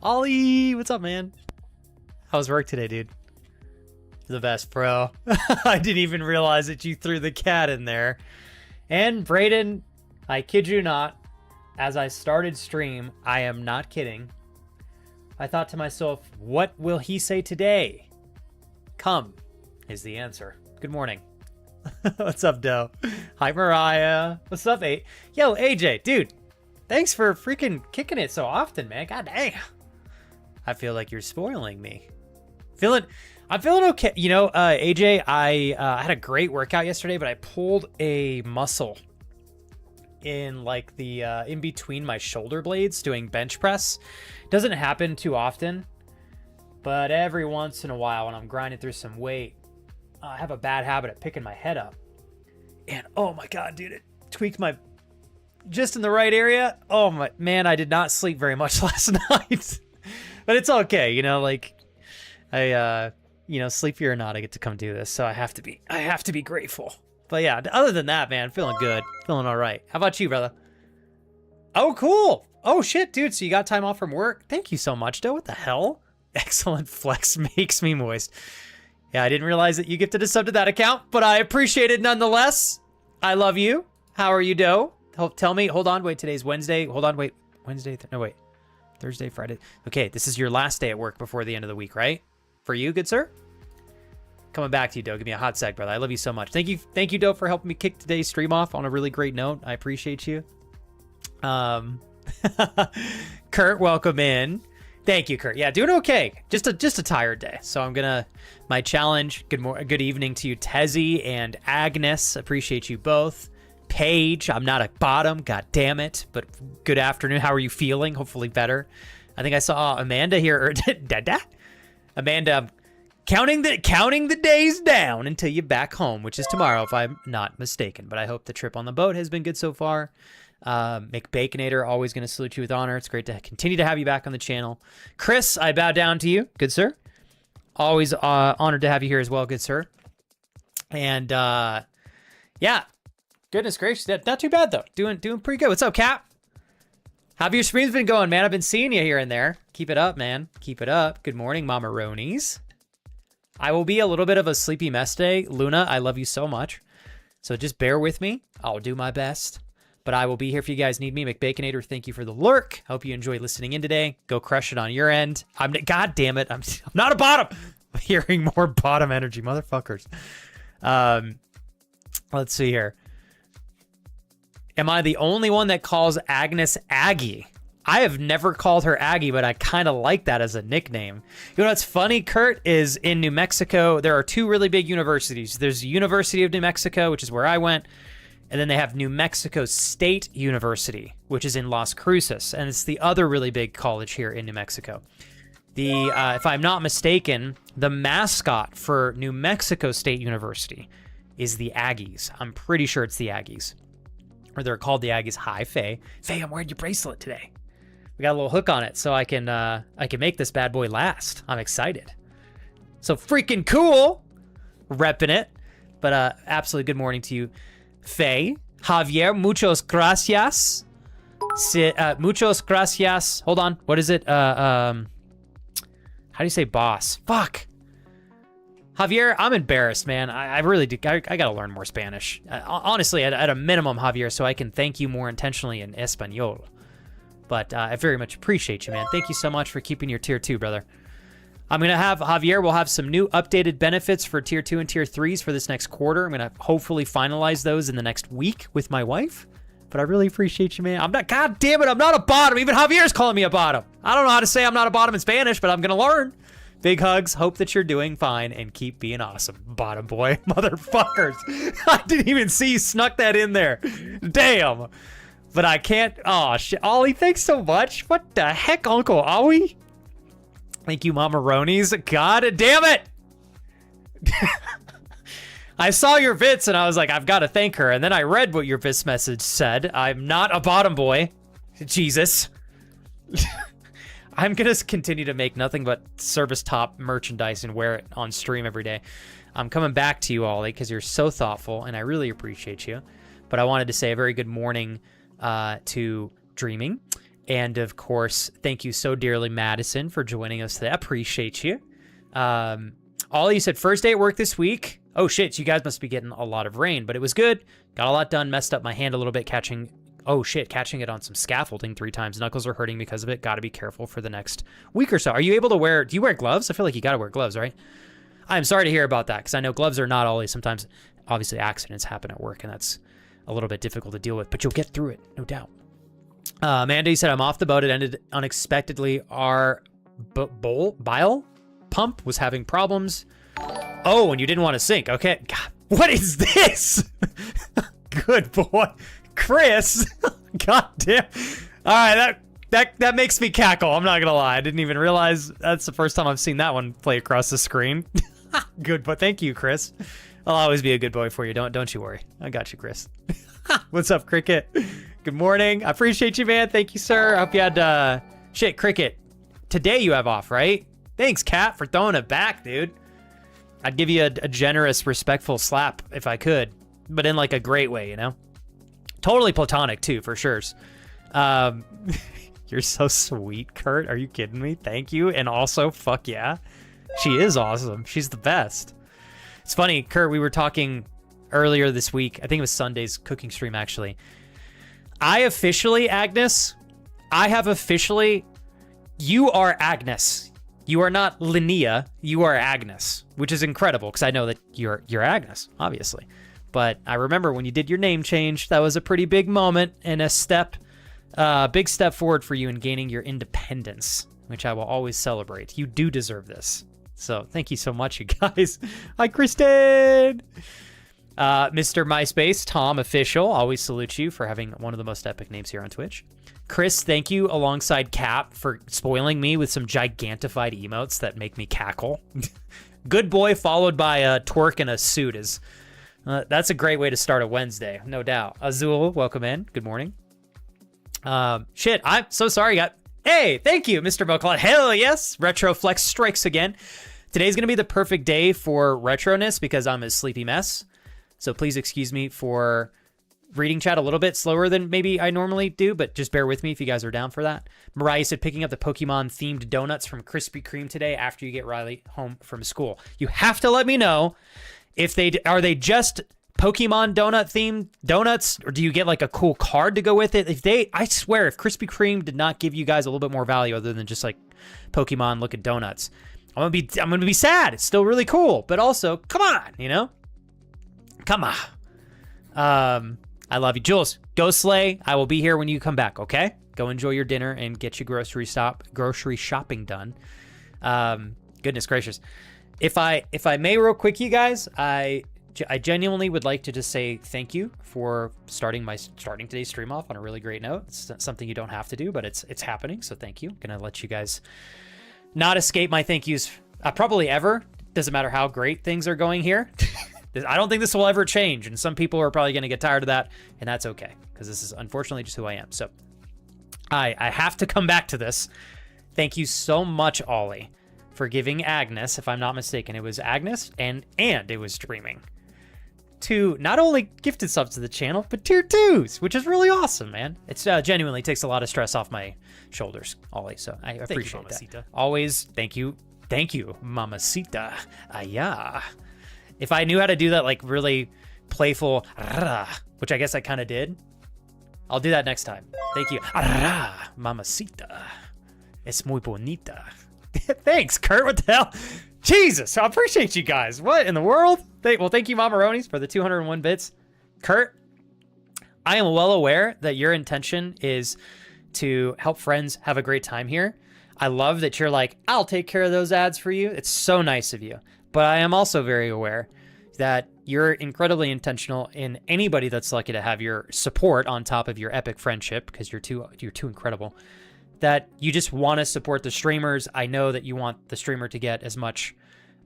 Ollie, what's up, man? How was work today, dude? You're the best, bro. I didn't even realize that you threw the cat in there. And Brayden, I kid you not, as I started stream, I am not kidding, I thought to myself, what will he say today? Come is the answer. Good morning. What's up, Doe? Hi, Mariah. What's up, Yo, AJ, dude. Thanks for freaking kicking it so often, man. God dang. I feel like you're spoiling me. I'm feeling okay. You know, AJ, I had a great workout yesterday, but I pulled a muscle in like the in between my shoulder blades doing bench press. Doesn't happen too often, but every once in a while when I'm grinding through some weight, I have a bad habit of picking my head up. And oh my God, dude, it tweaked my just in the right area. Oh my man, I did not sleep very much last night. But it's okay, you know, like I you know, sleepy or not, I get to come do this, so I have to be grateful. But yeah, other than that, man, feeling good, feeling all right. How about you, brother? Oh, cool. Oh shit, dude, so you got time off from work? Thank you so much, Doe. What the hell? Excellent flex makes me moist. Yeah, I didn't realize that you gifted a sub to that account, but I appreciate it nonetheless. I love you. How are you, Doe? Tell me. Hold on. Wait, today's Wednesday. Hold on. Wait. Wednesday. No, wait. Thursday, Friday. Okay, this is your last day at work before the end of the week, right? For you, good sir? Coming back to you, Doe. Give me a hot sec, brother. I love you so much. Thank you, Doe, for helping me kick today's stream off on a really great note. I appreciate you. Kurt, welcome in. Thank you, Kurt. Yeah, doing okay. Just a tired day. So I'm gonna my challenge. Good evening to you, Tezzy and Agnes. Appreciate you both. Paige, I'm not a bottom, god damn it, but good afternoon. How are you feeling? Hopefully better. I think I saw Amanda here. Amanda, counting the days down until you're back home, which is tomorrow, if I'm not mistaken. But I hope the trip on the boat has been good so far. McBaconator, always going to salute you with honor. It's great to continue to have you back on the channel. Chris, I bow down to you, good sir. Always honored to have you here as well, good sir. And yeah. Goodness gracious, not too bad though. Doing pretty good. What's up, Cap? How have your streams been going, man? I've been seeing you here and there. Keep it up, man. Keep it up. Good morning, Mama Ronies. I will be a little bit of a sleepy mess day. Luna, I love you so much. So just bear with me. I'll do my best. But I will be here if you guys need me. McBaconator, thank you for the lurk. Hope you enjoyed listening in today. Go crush it on your end. God damn it. I'm not a bottom. I'm hearing more bottom energy, motherfuckers. Let's see here. Am I the only one that calls Agnes Aggie? I have never called her Aggie, but I kind of like that as a nickname. You know what's funny, Kurt, is in New Mexico, there are two really big universities. There's the University of New Mexico, which is where I went, and then they have New Mexico State University, which is in Las Cruces, and it's the other really big college here in New Mexico. If I'm not mistaken, the mascot for New Mexico State University is the Aggies. I'm pretty sure it's the Aggies. Or they're called the Aggies. Hi, Faye. Faye, I'm wearing your bracelet today. We got a little hook on it, so I can make this bad boy last. I'm excited. So freaking cool, repping it. But absolutely good morning to you, Faye. Javier, muchos gracias. Muchos gracias. Hold on. What is it? How do you say boss? Fuck. Javier, I'm embarrassed, man. I really do. I got to learn more Spanish. Honestly, at a minimum, Javier, so I can thank you more intentionally in Espanol. But I very much appreciate you, man. Thank you so much for keeping your tier 2, brother. I'm going to have, Javier, we'll have some new updated benefits for tier 2 and tier 3s for this next quarter. I'm going to hopefully finalize those in the next week with my wife. But I really appreciate you, man. God damn it, I'm not a bottom. Even Javier's calling me a bottom. I don't know how to say I'm not a bottom in Spanish, but I'm going to learn. Big hugs. Hope that you're doing fine and keep being awesome. Bottom boy. Motherfuckers. I didn't even see you snuck that in there. Damn. But I can't. Oh, shit. Ollie, thanks so much. What the heck, Uncle Ollie? Thank you, Mama Ronies. God damn it. I saw your Vits and I was like, I've got to thank her. And then I read what your Vits message said. I'm not a bottom boy. Jesus. I'm going to continue to make nothing but service top merchandise and wear it on stream every day. I'm coming back to you, Ollie, because you're so thoughtful, and I really appreciate you. But I wanted to say a very good morning to Dreaming And of course, thank you so dearly, Madison, for joining us today. I appreciate you. Ollie said, first day at work this week. Oh shit, you guys must be getting a lot of rain, but it was good. Got a lot done, messed up my hand a little bit catching it on some scaffolding 3 times. Knuckles are hurting because of it. Got to be careful for the next week or so. Are you able to do you wear gloves? I feel like you got to wear gloves, right? I'm sorry to hear about that because I know gloves are not always, sometimes obviously accidents happen at work and that's a little bit difficult to deal with, but you'll get through it, no doubt. Mandy said, I'm off the boat. It ended unexpectedly. Our bile pump was having problems. Oh, and you didn't want to sink. Okay. God, what is this? Good boy. Chris. God damn. All right, that makes me cackle. I'm not going to lie. I didn't even realize that's the first time I've seen that one play across the screen. Good boy. Thank you, Chris. I'll always be a good boy for you. Don't you worry. I got you, Chris. What's up, Cricket? Good morning. I appreciate you, man. Thank you, sir. I hope you had, shit, Cricket. Today you have off, right? Thanks, Cat, for throwing it back, dude. I'd give you a generous, respectful slap if I could, but in like a great way, you know? Totally platonic, too, for sure. You're so sweet, Kurt. Are you kidding me? Thank you. And also, fuck yeah. She is awesome. She's the best. It's funny, Kurt, we were talking earlier this week. I think it was Sunday's cooking stream, actually. Agnes, you are Agnes. You are not Linnea, you are Agnes, which is incredible because I know that you're Agnes, obviously. But I remember when you did your name change, that was a pretty big moment and a big step forward for you in gaining your independence, which I will always celebrate. You do deserve this. So thank you so much, you guys. Hi, Kristen. Mr. MySpace, Tom Official, always salute you for having one of the most epic names here on Twitch. Chris, thank you alongside Cap for spoiling me with some gigantified emotes that make me cackle. Good boy followed by a twerk in a suit is that's a great way to start a Wednesday, no doubt. Azul, welcome in. Good morning. Shit, I'm so sorry. Hey, thank you, Mr. Moclot. Hell yes, Retroflex strikes again. Today's gonna be the perfect day for retroness because I'm a sleepy mess. So please excuse me for reading chat a little bit slower than maybe I normally do, but just bear with me if you guys are down for that. Mariah said picking up the Pokemon-themed donuts from Krispy Kreme today after you get Riley home from school. You have to let me know if are they just Pokemon donut-themed donuts, or do you get like a cool card to go with it? I swear, if Krispy Kreme did not give you guys a little bit more value other than just like Pokemon-looking donuts, I'm gonna be sad. It's still really cool, but also, come on, you know? Come on. I love you. Jules, go slay. I will be here when you come back, okay? Go enjoy your dinner and get your grocery shopping done. Goodness gracious. If I may real quick, you guys, I genuinely would like to just say thank you for starting today's stream off on a really great note. It's something you don't have to do, but it's happening, so thank you. Gonna let you guys not escape my thank yous probably ever. Doesn't matter how great things are going here. I don't think this will ever change, and some people are probably going to get tired of that, and that's okay, because this is unfortunately just who I am. So I have to come back to this. Thank you so much, Ollie, for giving Agnes, if I'm not mistaken, it was Agnes, and it was Dreaming, to not only gifted subs to the channel, but tier 2s, which is really awesome, man. It's genuinely takes a lot of stress off my shoulders, Ollie, so I appreciate that. Always, thank you, Mamacita. Yeah. If I knew how to do that, like, really playful, which I guess I kind of did, I'll do that next time. Thank you. Mamacita. Es muy bonita. Thanks, Kurt. What the hell? Jesus, I appreciate you guys. What in the world? Thank you, Mamaronis, for the 201 bits. Kurt, I am well aware that your intention is to help friends have a great time here. I love that you're like, I'll take care of those ads for you. It's so nice of you. But I am also very aware that you're incredibly intentional in anybody that's lucky to have your support on top of your epic friendship, because you're too incredible, that you just want to support the streamers. I know that you want the streamer to get as much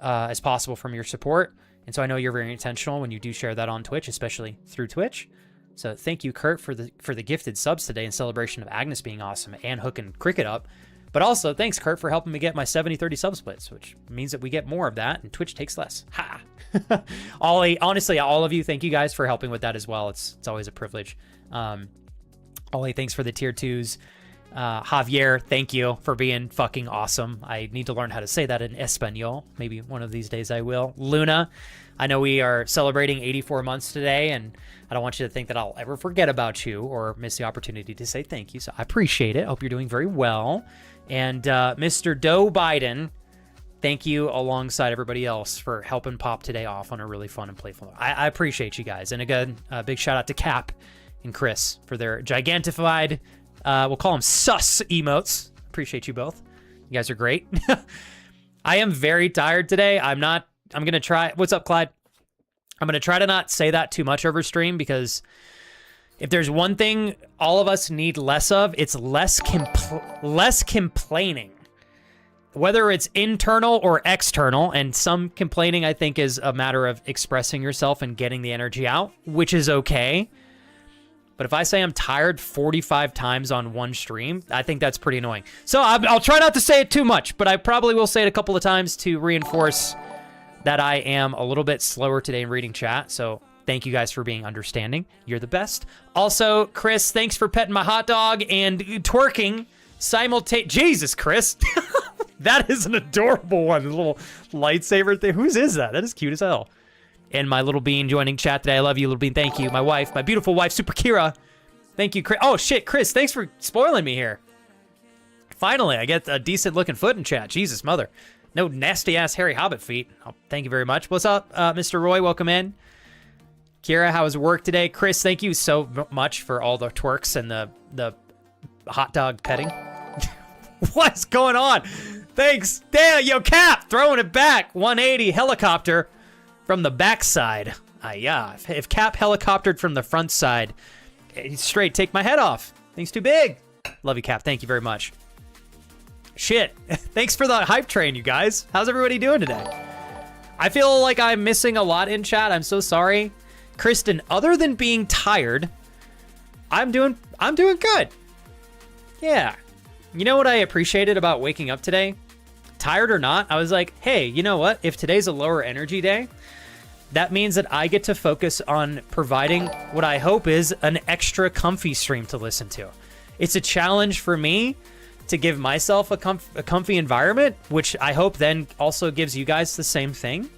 as possible from your support. And so I know you're very intentional when you do share that on Twitch, especially through Twitch. So thank you, Kurt, for the gifted subs today in celebration of Agnes being awesome and hooking Cricket up. But also, thanks, Kurt, for helping me get my 70-30 sub splits, which means that we get more of that, and Twitch takes less. Ha! Ollie, honestly, all of you, thank you guys for helping with that as well. It's always a privilege. Ollie, thanks for the tier 2s. Javier, thank you for being fucking awesome. I need to learn how to say that in Espanol. Maybe one of these days I will. Luna, I know we are celebrating 84 months today, and I don't want you to think that I'll ever forget about you or miss the opportunity to say thank you. So I appreciate it. I hope you're doing very well. And Mr. Doe Biden, thank you alongside everybody else for helping Pop today off on a really fun and playful note. I appreciate you guys. And again, a big shout out to Cap and Chris for their gigantified, we'll call them sus emotes. Appreciate you both. You guys are great. I am very tired today. I'm going to try. What's up, Clyde? I'm going to try to not say that too much over stream, because if there's one thing all of us need less of, it's less complaining. Whether it's internal or external, and some complaining I think is a matter of expressing yourself and getting the energy out, which is okay. But if I say I'm tired 45 times on one stream, I think that's pretty annoying. So I'll try not to say it too much, but I probably will say it a couple of times to reinforce that I am a little bit slower today in reading chat. So thank you guys for being understanding. You're the best. Also, Chris, thanks for petting my hot dog and twerking Jesus, Chris. That is an adorable one. A little lightsaber thing. Whose is that? That is cute as hell. And my little bean joining chat today. I love you, little bean. Thank you. My wife, my beautiful wife, Super Kira. Thank you, Chris. Oh, shit, Chris. Thanks for spoiling me here. Finally, I get a decent looking foot in chat. Jesus, mother. No nasty ass hairy hobbit feet. Oh, thank you very much. What's up, Mr. Roy? Welcome in. Kira, how was work today? Chris, thank you so much for all the twerks and the hot dog petting. What's going on? Thanks. Damn, yo, Cap, throwing it back. 180 helicopter from the backside. Yeah. If Cap helicoptered from the front side, straight take my head off. Thing's too big. Love you, Cap. Thank you very much. Shit. Thanks for the hype train, you guys. How's everybody doing today? I feel like I'm missing a lot in chat. I'm so sorry. Kristen, other than being tired, I'm doing good. Yeah. You know what I appreciated about waking up today? Tired or not, I was like, hey, you know what? If today's a lower energy day, that means that I get to focus on providing what I hope is an extra comfy stream to listen to. It's a challenge for me to give myself a comfy environment, which I hope then also gives you guys the same thing.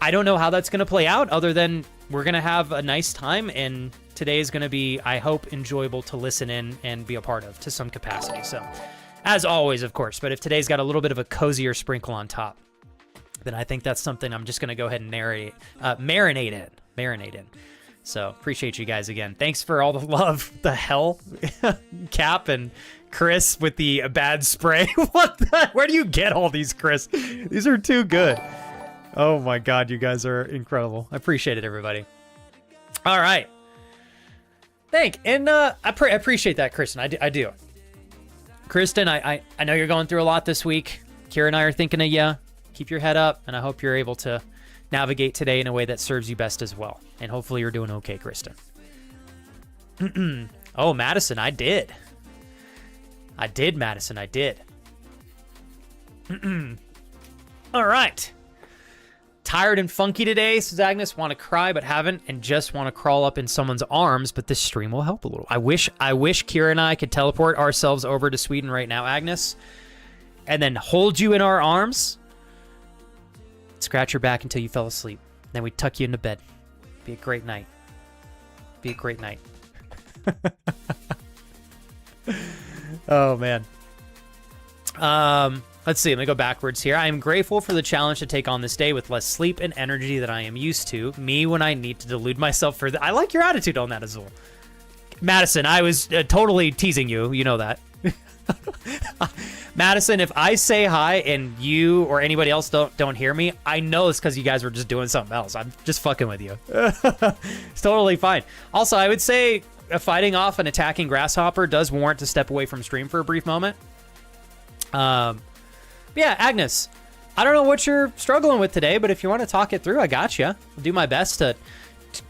I don't know how that's going to play out, other than we're going to have a nice time, and today is going to be, I hope, enjoyable to listen in and be a part of to some capacity. So, as always, of course, but if today's got a little bit of a cozier sprinkle on top, then I think that's something I'm just going to go ahead and marinate in. So, appreciate you guys again. Thanks for all the love. The hell? Cap and Chris with the bad spray. What the? Where do you get all these, Chris? These are too good. Oh my God, you guys are incredible. I appreciate it, everybody. All right. And I appreciate that, Kristen. I do. Kristen, I know you're going through a lot this week. Kira and I are thinking of you. Keep your head up, and I hope you're able to navigate today in a way that serves you best as well. And hopefully you're doing okay, Kristen. Oh, Madison, I did. Madison, I did. All right. Tired and funky today, says Agnes. Want to cry but haven't, and just want to crawl up in someone's arms, but this stream will help a little. I wish Kira and I could teleport ourselves over to Sweden right now, Agnes, and then hold you in our arms, scratch your back until you fell asleep. Then we tuck you into bed. Be a great night. Oh, man. Let's see. Let me go backwards here. I am grateful for the challenge to take on this day with less sleep and energy than I am used to. Me when I need to delude myself further. I like your attitude on that, Azul. Madison, I was totally teasing you. You know that. Madison, if I say hi and you or anybody else don't hear me, I know it's because you guys were just doing something else. I'm just fucking with you. It's totally fine. Also, I would say fighting off an attacking grasshopper does warrant to step away from stream for a brief moment. Yeah, Agnes, I don't know what you're struggling with today, but if you want to talk it through, I got you. I'll do my best to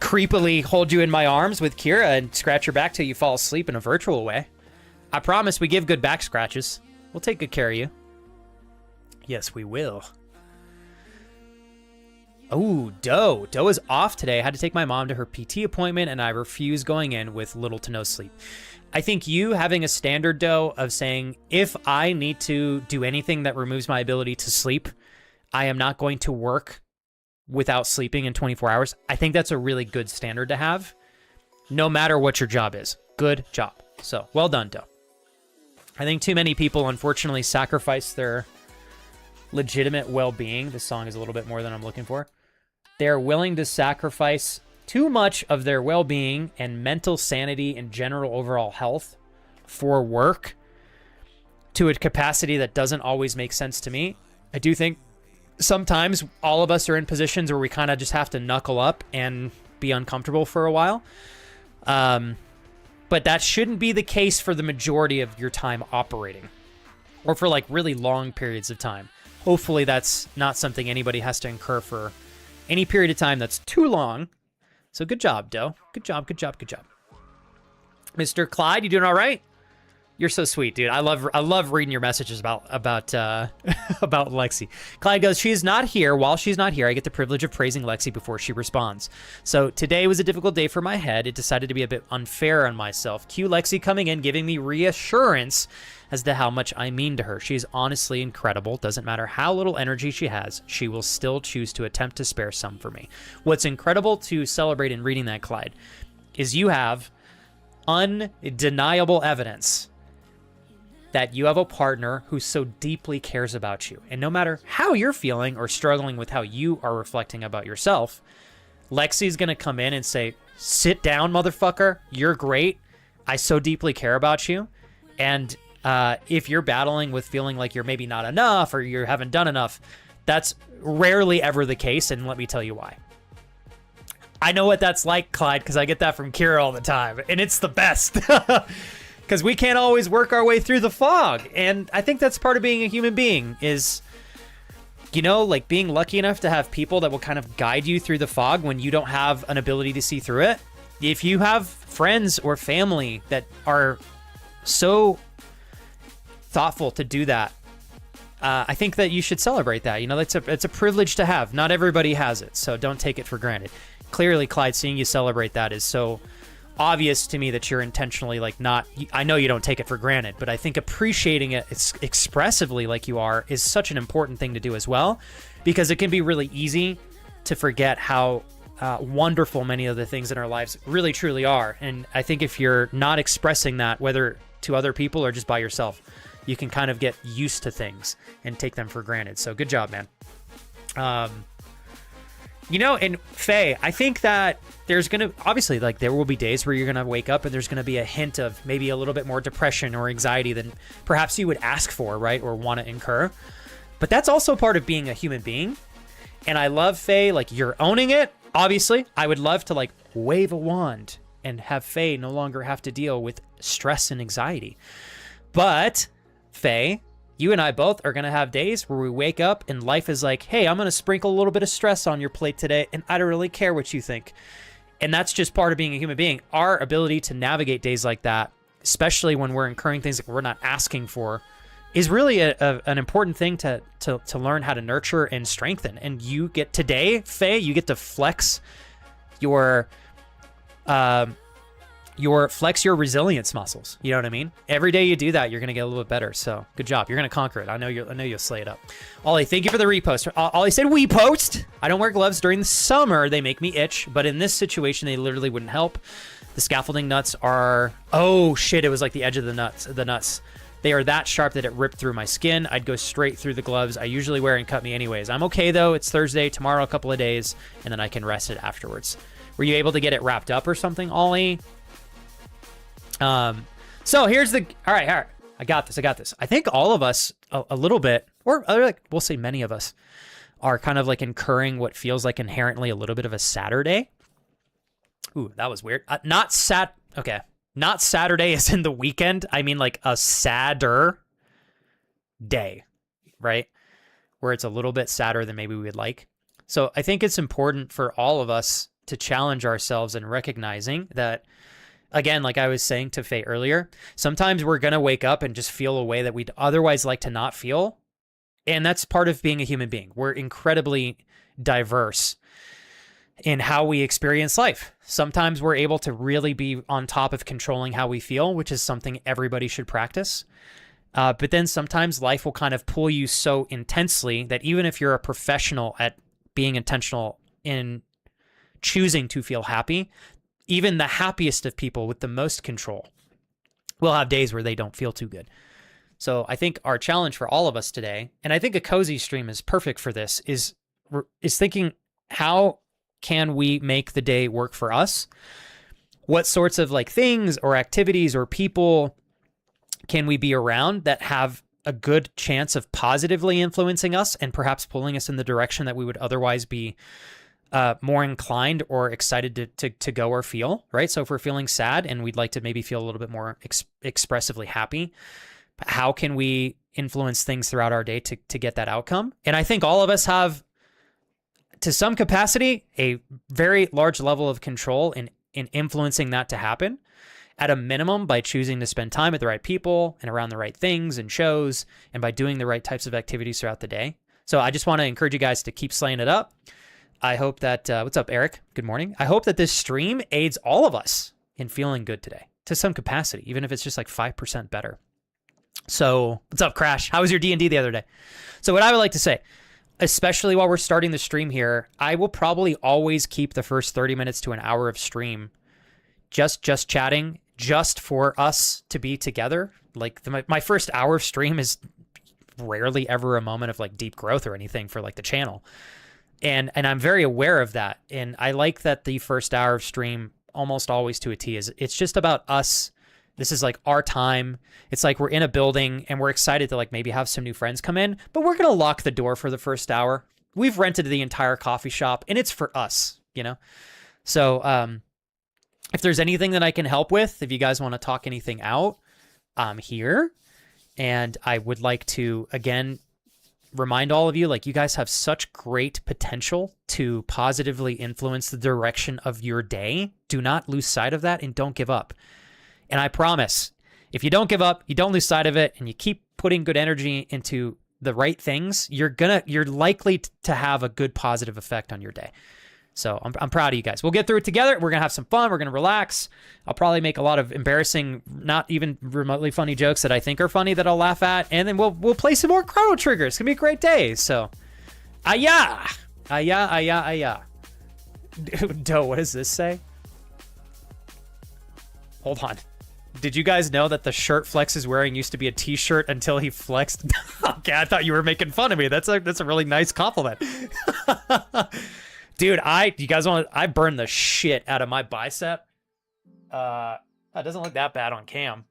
creepily hold you in my arms with Kira and scratch your back till you fall asleep in a virtual way. I promise we give good back scratches. We'll take good care of you. Yes, we will. Oh, Doe. Doe is off today. I had to take my mom to her PT appointment, and I refuse going in with little to no sleep. I think you having a standard, Doe, of saying, if I need to do anything that removes my ability to sleep, I am not going to work without sleeping in 24 hours. I think that's a really good standard to have, no matter what your job is. Good job. So, well done, Doe. I think too many people, unfortunately, sacrifice their legitimate well-being. This song is a little bit more than I'm looking for. They're willing to sacrifice too much of their well-being and mental sanity and general overall health for work to a capacity that doesn't always make sense to me. I do think sometimes all of us are in positions where we kind of just have to knuckle up and be uncomfortable for a while. But that shouldn't be the case for the majority of your time operating, or for like really long periods of time. Hopefully that's not something anybody has to incur for any period of time that's too long. So good job, Doe. Good job, good job, good job. Mr. Clyde, you doing all right? You're so sweet, dude. I love reading your messages about about Lexi. Clyde goes, she is not here. While she's not here, I get the privilege of praising Lexi before she responds. So today was a difficult day for my head. It decided to be a bit unfair on myself. Cue Lexi coming in, giving me reassurance as to how much I mean to her. She's honestly incredible. Doesn't matter how little energy she has, she will still choose to attempt to spare some for me. What's incredible to celebrate in reading that, Clyde, is you have undeniable evidence that you have a partner who so deeply cares about you. And no matter how you're feeling or struggling with how you are reflecting about yourself, Lexi's going to come in and say, sit down, motherfucker. You're great. I so deeply care about you. And if you're battling with feeling like you're maybe not enough or you haven't done enough, that's rarely ever the case. And let me tell you why. I know what that's like, Clyde, because I get that from Kira all the time. And it's the best. Because we can't always work our way through the fog. And I think that's part of being a human being is, you know, like being lucky enough to have people that will kind of guide you through the fog when you don't have an ability to see through it. If you have friends or family that are so thoughtful to do that, I think that you should celebrate that. You know, it's a privilege to have. Not everybody has it, so don't take it for granted. Clearly, Clyde, seeing you celebrate that is so obvious to me that you're intentionally like not, I know you don't take it for granted, but I think appreciating it expressively like you are is such an important thing to do as well, because it can be really easy to forget how wonderful many of the things in our lives really truly are. And I think if you're not expressing that, whether to other people or just by yourself, you can kind of get used to things and take them for granted. So good job, man. You know, and Faye, I think that there's going to, obviously, like, there will be days where you're going to wake up and there's going to be a hint of maybe a little bit more depression or anxiety than perhaps you would ask for, right? Or want to incur. But that's also part of being a human being. And I love, Faye, like, you're owning it. Obviously, I would love to, like, wave a wand and have Faye no longer have to deal with stress and anxiety. But, Faye, you and I both are going to have days where we wake up and life is like, hey, I'm going to sprinkle a little bit of stress on your plate today, and I don't really care what you think. And that's just part of being a human being. Our ability to navigate days like that, especially when we're incurring things that we're not asking for, is really an important thing to learn how to nurture and strengthen. And you get today, Faye, you get to flex your resilience muscles. You know what I mean? Every day you do that, you're going to get a little bit better. So good job. You're going to conquer it. I know you'll slay it up. Ollie, thank you for the repost. Ollie said, we post. I don't wear gloves during the summer. They make me itch, but in this situation, they literally wouldn't help. The scaffolding nuts are, oh shit. It was like the edge of the nuts. They are that sharp that it ripped through my skin. I'd go straight through the gloves I usually wear and cut me anyways. I'm okay though. It's Thursday, tomorrow, a couple of days, and then I can rest it afterwards. Were you able to get it wrapped up or something, Ollie? So here's all right. I got this. I think all of us a little bit, or like we'll say many of us, are kind of like incurring what feels like inherently a little bit of a Saturday. Ooh, that was weird. Not Saturday as in the weekend. I mean like a sadder day, right? Where it's a little bit sadder than maybe we would like. So I think it's important for all of us to challenge ourselves in recognizing that, again, like I was saying to Faye earlier, sometimes we're going to wake up and just feel a way that we'd otherwise like to not feel. And that's part of being a human being. We're incredibly diverse in how we experience life. Sometimes we're able to really be on top of controlling how we feel, which is something everybody should practice. But then sometimes life will kind of pull you so intensely that even if you're a professional at being intentional in choosing to feel happy, even the happiest of people with the most control will have days where they don't feel too good. So I think our challenge for all of us today, and I think a cozy stream is perfect for this, is thinking, how can we make the day work for us? What sorts of like things or activities or people can we be around that have a good chance of positively influencing us and perhaps pulling us in the direction that we would otherwise be more inclined or excited to go or feel, right? So if we're feeling sad and we'd like to maybe feel a little bit more expressively happy, how can we influence things throughout our day to get that outcome? And I think all of us have, to some capacity, a very large level of control in influencing that to happen, at a minimum by choosing to spend time with the right people and around the right things and shows, and by doing the right types of activities throughout the day. So I just want to encourage you guys to keep slaying it up. I hope that, what's up, Eric? Good morning. I hope that this stream aids all of us in feeling good today to some capacity, even if it's just like 5% better. So what's up, Crash? How was your D&D the other day? So what I would like to say, especially while we're starting the stream here, I will probably always keep the first 30 minutes to an hour of stream just chatting, just for us to be together. Like my first hour of stream is rarely ever a moment of like deep growth or anything for like the channel. And I'm very aware of that. And I like that the first hour of stream almost always to a T is it's just about us. This is like our time. It's like we're in a building and we're excited to like maybe have some new friends come in, but we're going to lock the door for the first hour. We've rented the entire coffee shop and it's for us, you know? So, if there's anything that I can help with, if you guys want to talk anything out, I'm here. And I would like to, again, remind all of you, like, you guys have such great potential to positively influence the direction of your day. Do not lose sight of that and don't give up. And I promise, if you don't give up, you don't lose sight of it, and you keep putting good energy into the right things, you're likely to have a good positive effect on your day. So I'm proud of you guys. We'll get through it together. We're going to have some fun. We're going to relax. I'll probably make a lot of embarrassing, not even remotely funny jokes that I think are funny that I'll laugh at. And then we'll play some more Chrono triggers. It's going to be a great day. So, ayah. Doe, what does this say? Hold on. Did you guys know that the shirt Flex is wearing used to be a t-shirt until he flexed? Okay, I thought you were making fun of me. That's a really nice compliment. Dude, you guys want to, I burned the shit out of my bicep. That doesn't look that bad on cam.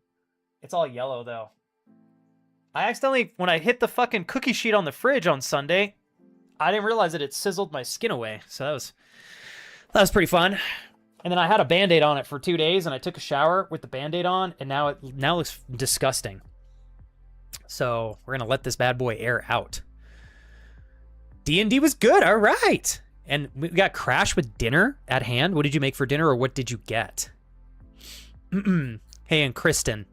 It's all yellow though. I accidentally, when I hit the fucking cookie sheet on the fridge on Sunday, I didn't realize that it sizzled my skin away. So that was pretty fun. And then I had a Band-Aid on it for 2 days and I took a shower with the Band-Aid on and now it looks disgusting. So we're going to let this bad boy air out. D&D was good. All right. And we got Crash with dinner at hand. What did you make for dinner, or what did you get? Hey, and Kristen,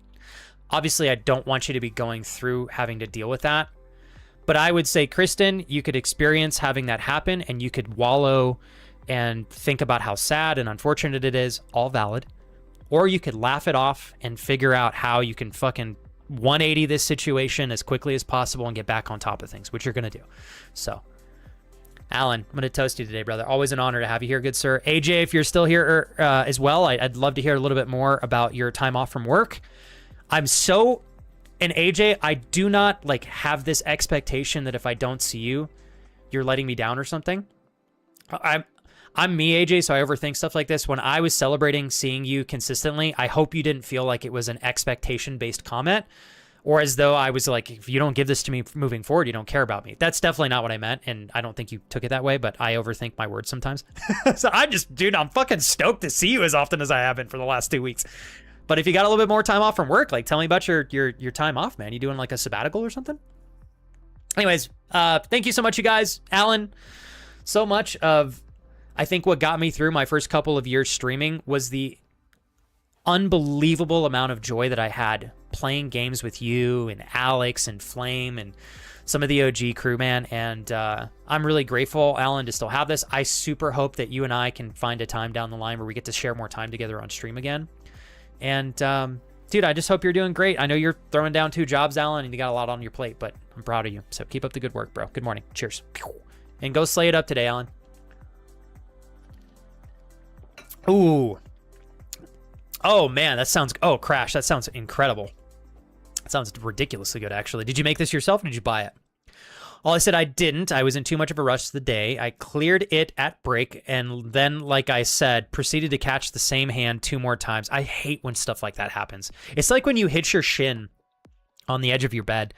obviously I don't want you to be going through having to deal with that. But I would say, Kristen, you could experience having that happen and you could wallow and think about how sad and unfortunate it is, all valid. Or you could laugh it off and figure out how you can fucking 180 this situation as quickly as possible and get back on top of things, which you're going to do. So, Alan, I'm going to toast you today, brother. Always an honor to have you here, good sir. AJ, if you're still here as well, I'd love to hear a little bit more about your time off from work. And AJ, I do not like have this expectation that if I don't see you, you're letting me down or something. I'm me, AJ, so I overthink stuff like this. When I was celebrating seeing you consistently, I hope you didn't feel like it was an expectation-based comment, or as though I was like, if you don't give this to me moving forward, you don't care about me. That's definitely not what I meant, and I don't think you took it that way, but I overthink my words sometimes. So I'm fucking stoked to see you as often as I have been for the last 2 weeks. But if you got a little bit more time off from work, like, tell me about your time off, man. You doing like a sabbatical or something? Anyways, thank you so much, you guys. Alan, so much of, I think what got me through my first couple of years streaming was the unbelievable amount of joy that I had playing games with you and Alex and Flame and some of the OG crew, man. And I'm really grateful, Alan, to still have this. I super hope that you and I can find a time down the line where we get to share more time together on stream again. And dude, I just hope you're doing great. I know you're throwing down 2 jobs, Alan, and you got a lot on your plate, but I'm proud of you. So keep up the good work, bro. Good morning. Cheers. And go slay it up today, Alan. Ooh. Oh, man, that sounds... Oh, Crash, that sounds incredible. That sounds ridiculously good, actually. Did you make this yourself or did you buy it? Well, I said I didn't. I was in too much of a rush the day. I cleared it at break, and then, like I said, proceeded to catch the same hand 2 more times. I hate when stuff like that happens. It's like when you hit your shin on the edge of your bed,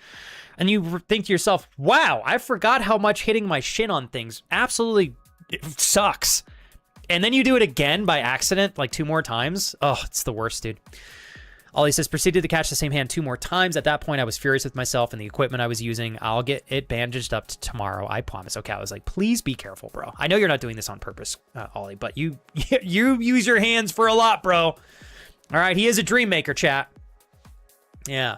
and you think to yourself, wow, I forgot how much hitting my shin on things absolutely sucks. And then you do it again by accident, like 2 more times. Oh, it's the worst, dude. Ollie says, proceeded to catch the same hand 2 more times. At that point, I was furious with myself and the equipment I was using. I'll get it bandaged up tomorrow, I promise. Okay, I was like, please be careful, bro. I know you're not doing this on purpose, Ollie, but you use your hands for a lot, bro. All right, he is a dream maker, chat. Yeah.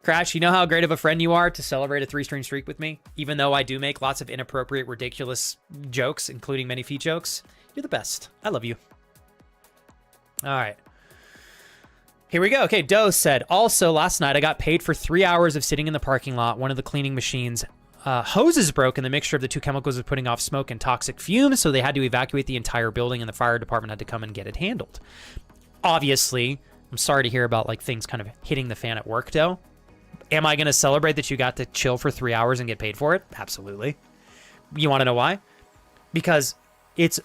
Crash, you know how great of a friend you are to celebrate a 3-stream streak with me? Even though I do make lots of inappropriate, ridiculous jokes, including many feet jokes. You're the best. I love you. All right. Here we go. Okay, Doe said, also last night I got paid for 3 hours of sitting in the parking lot. One of the cleaning machines hoses broke and the mixture of the 2 chemicals was putting off smoke and toxic fumes, so they had to evacuate the entire building and the fire department had to come and get it handled. Obviously, I'm sorry to hear about like things kind of hitting the fan at work, Doe. Am I going to celebrate that you got to chill for 3 hours and get paid for it? Absolutely. You want to know why? Because it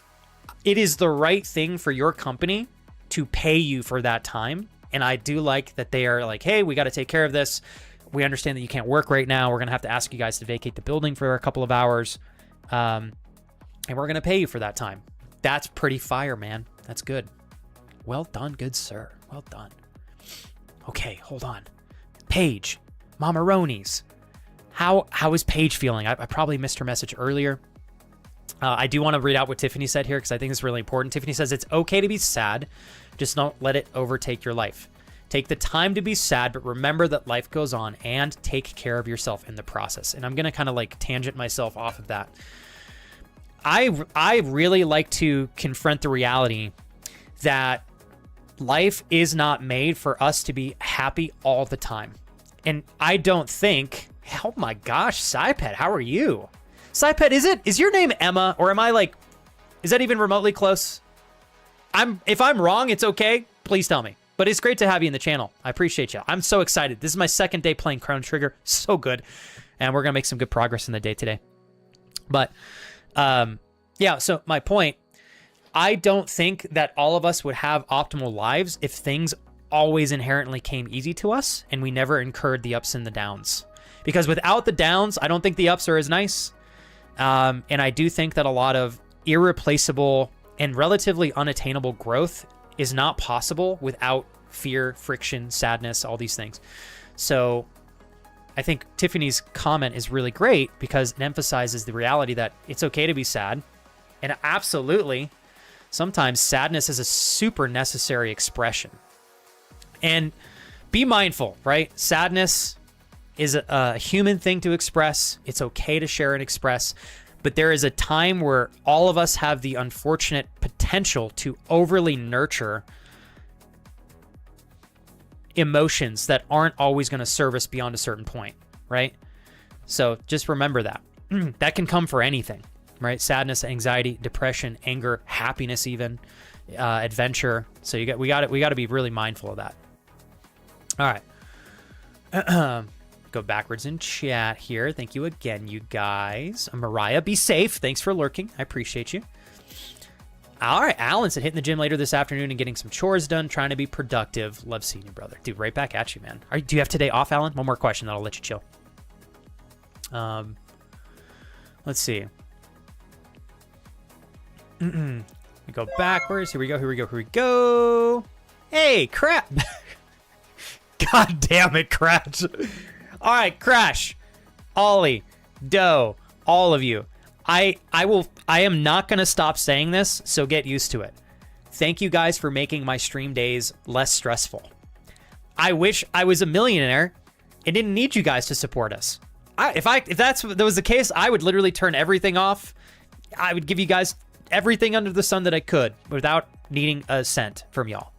is the right thing for your company to pay you for that time. And I do like that they are like, hey, we got to take care of this. We understand that you can't work right now. We're going to have to ask you guys to vacate the building for a couple of hours. And we're going to pay you for that time. That's pretty fire, man. That's good. Well done, good sir. Well done. Okay, hold on. Paige, Mamaronis. How is Paige feeling? I probably missed her message earlier. I do want to read out what Tiffany said here because I think it's really important. Tiffany says, it's okay to be sad. Just don't let it overtake your life. Take the time to be sad, but remember that life goes on and take care of yourself in the process. And I'm going to kind of like tangent myself off of that. I really like to confront the reality that life is not made for us to be happy all the time. And I don't think, oh my gosh, Saipet, how are you? Saipet, is your name Emma, or am I like, is that even remotely close? If I'm wrong, it's okay. Please tell me. But it's great to have you in the channel. I appreciate you. I'm so excited. This is my 2nd day playing Chrono Trigger. So good. And we're going to make some good progress in the day today. But yeah, so my point, I don't think that all of us would have optimal lives if things always inherently came easy to us and we never incurred the ups and the downs. Because without the downs, I don't think the ups are as nice. And I do think that a lot of irreplaceable and relatively unattainable growth is not possible without fear, friction, sadness, all these things. So I think Tiffany's comment is really great because it emphasizes the reality that it's okay to be sad. And absolutely, sometimes sadness is a super necessary expression. And be mindful, right? Sadness is a human thing to express. It's okay to share and express. But there is a time where all of us have the unfortunate potential to overly nurture emotions that aren't always going to serve us beyond a certain point, right? So just remember that. That can come for anything, right? Sadness, anxiety, depression, anger, happiness, even adventure. So we got to be really mindful of that. All right. Go backwards in chat here. Thank you again, you guys. Mariah, be safe. Thanks for lurking. I appreciate you. All right, Alan said hitting the gym later this afternoon and getting some chores done, trying to be productive. Love seeing you, brother. Dude, right back at you, man. Do you have today off, Alan? One more question, then I'll let you chill. Let's see. We go backwards. Here we go. Hey, crap. God damn it, Crash. All right, Crash, Ollie, Doe, all of you. I am not going to stop saying this, so get used to it. Thank you guys for making my stream days less stressful. I wish I was a millionaire and didn't need you guys to support us. if that was the case, I would literally turn everything off. I would give you guys everything under the sun that I could without needing a cent from y'all.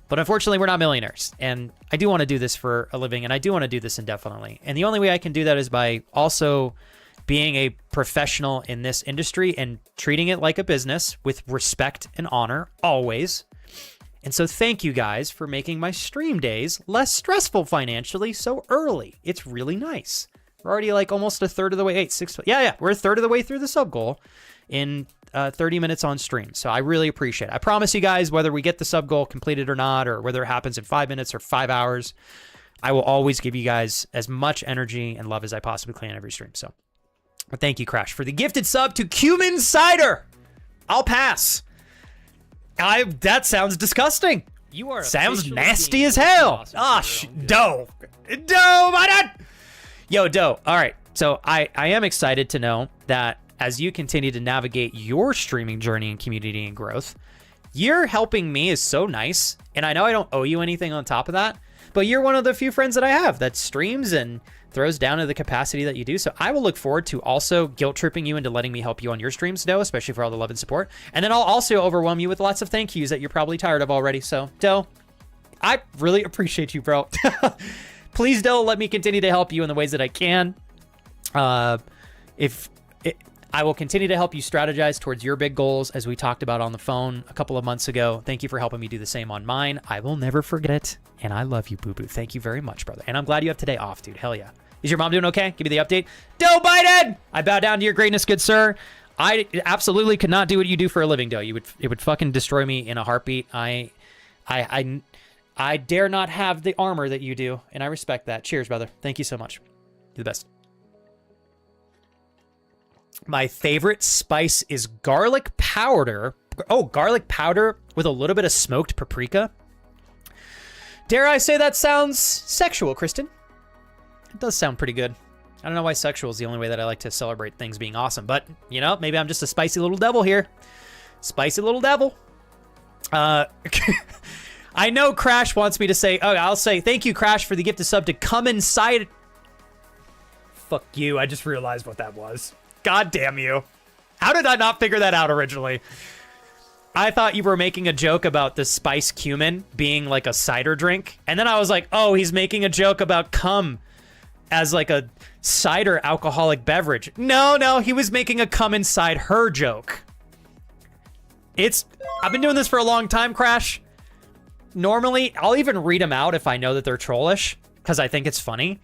But unfortunately, we're not millionaires, and I do want to do this for a living, and I do want to do this indefinitely. And the only way I can do that is by also being a professional in this industry and treating it like a business with respect and honor always. And so thank you guys for making my stream days less stressful financially so early. It's really nice. We're already like almost a third of the way. We're a third of the way through the sub goal in 30 minutes on stream. So I really appreciate it. I promise you guys, whether we get the sub goal completed or not, or whether it happens in 5 minutes or 5 hours, I will always give you guys as much energy and love as I possibly can every stream. So but thank you, Crash, for the gifted sub to Cumin Cider. I'll pass. That sounds disgusting. You are sounds nasty as hell. Doe. My dad. Yo, Doe. All right. So I am excited to know that as you continue to navigate your streaming journey and community and growth, you're helping me is so nice. And I know I don't owe you anything on top of that, but you're one of the few friends that I have that streams and throws down to the capacity that you do. So I will look forward to also guilt tripping you into letting me help you on your streams, Doe, especially for all the love and support. And then I'll also overwhelm you with lots of thank yous that you're probably tired of already. So, Doe, I really appreciate you, bro. Please, Doe, let me continue to help you in the ways that I can. I will continue to help you strategize towards your big goals, as we talked about on the phone a couple of months ago. Thank you for helping me do the same on mine. I will never forget it. And I love you, boo-boo. Thank you very much, brother. And I'm glad you have today off, dude. Hell yeah. Is your mom doing okay? Give me the update. Doe Biden! I bow down to your greatness, good sir. I absolutely could not do what you do for a living, Doe. It would fucking destroy me in a heartbeat. I dare not have the armor that you do, and I respect that. Cheers, brother. Thank you so much. You're the best. My favorite spice is garlic powder. Oh, garlic powder with a little bit of smoked paprika. Dare I say that sounds sexual, Kristen? It does sound pretty good. I don't know why sexual is the only way that I like to celebrate things being awesome, but, you know, maybe I'm just a spicy little devil here. Spicy little devil. I know Crash wants me to say, oh, I'll say, thank you, Crash, for the gift of sub to come inside. Fuck you, I just realized what that was. God damn you. How did I not figure that out originally? I thought you were making a joke about the spice cumin being like a cider drink. And then I was like, oh, he's making a joke about cum as like a cider alcoholic beverage. No, he was making a come inside her joke. I've been doing this for a long time, Crash. Normally, I'll even read them out if I know that they're trollish, because I think it's funny.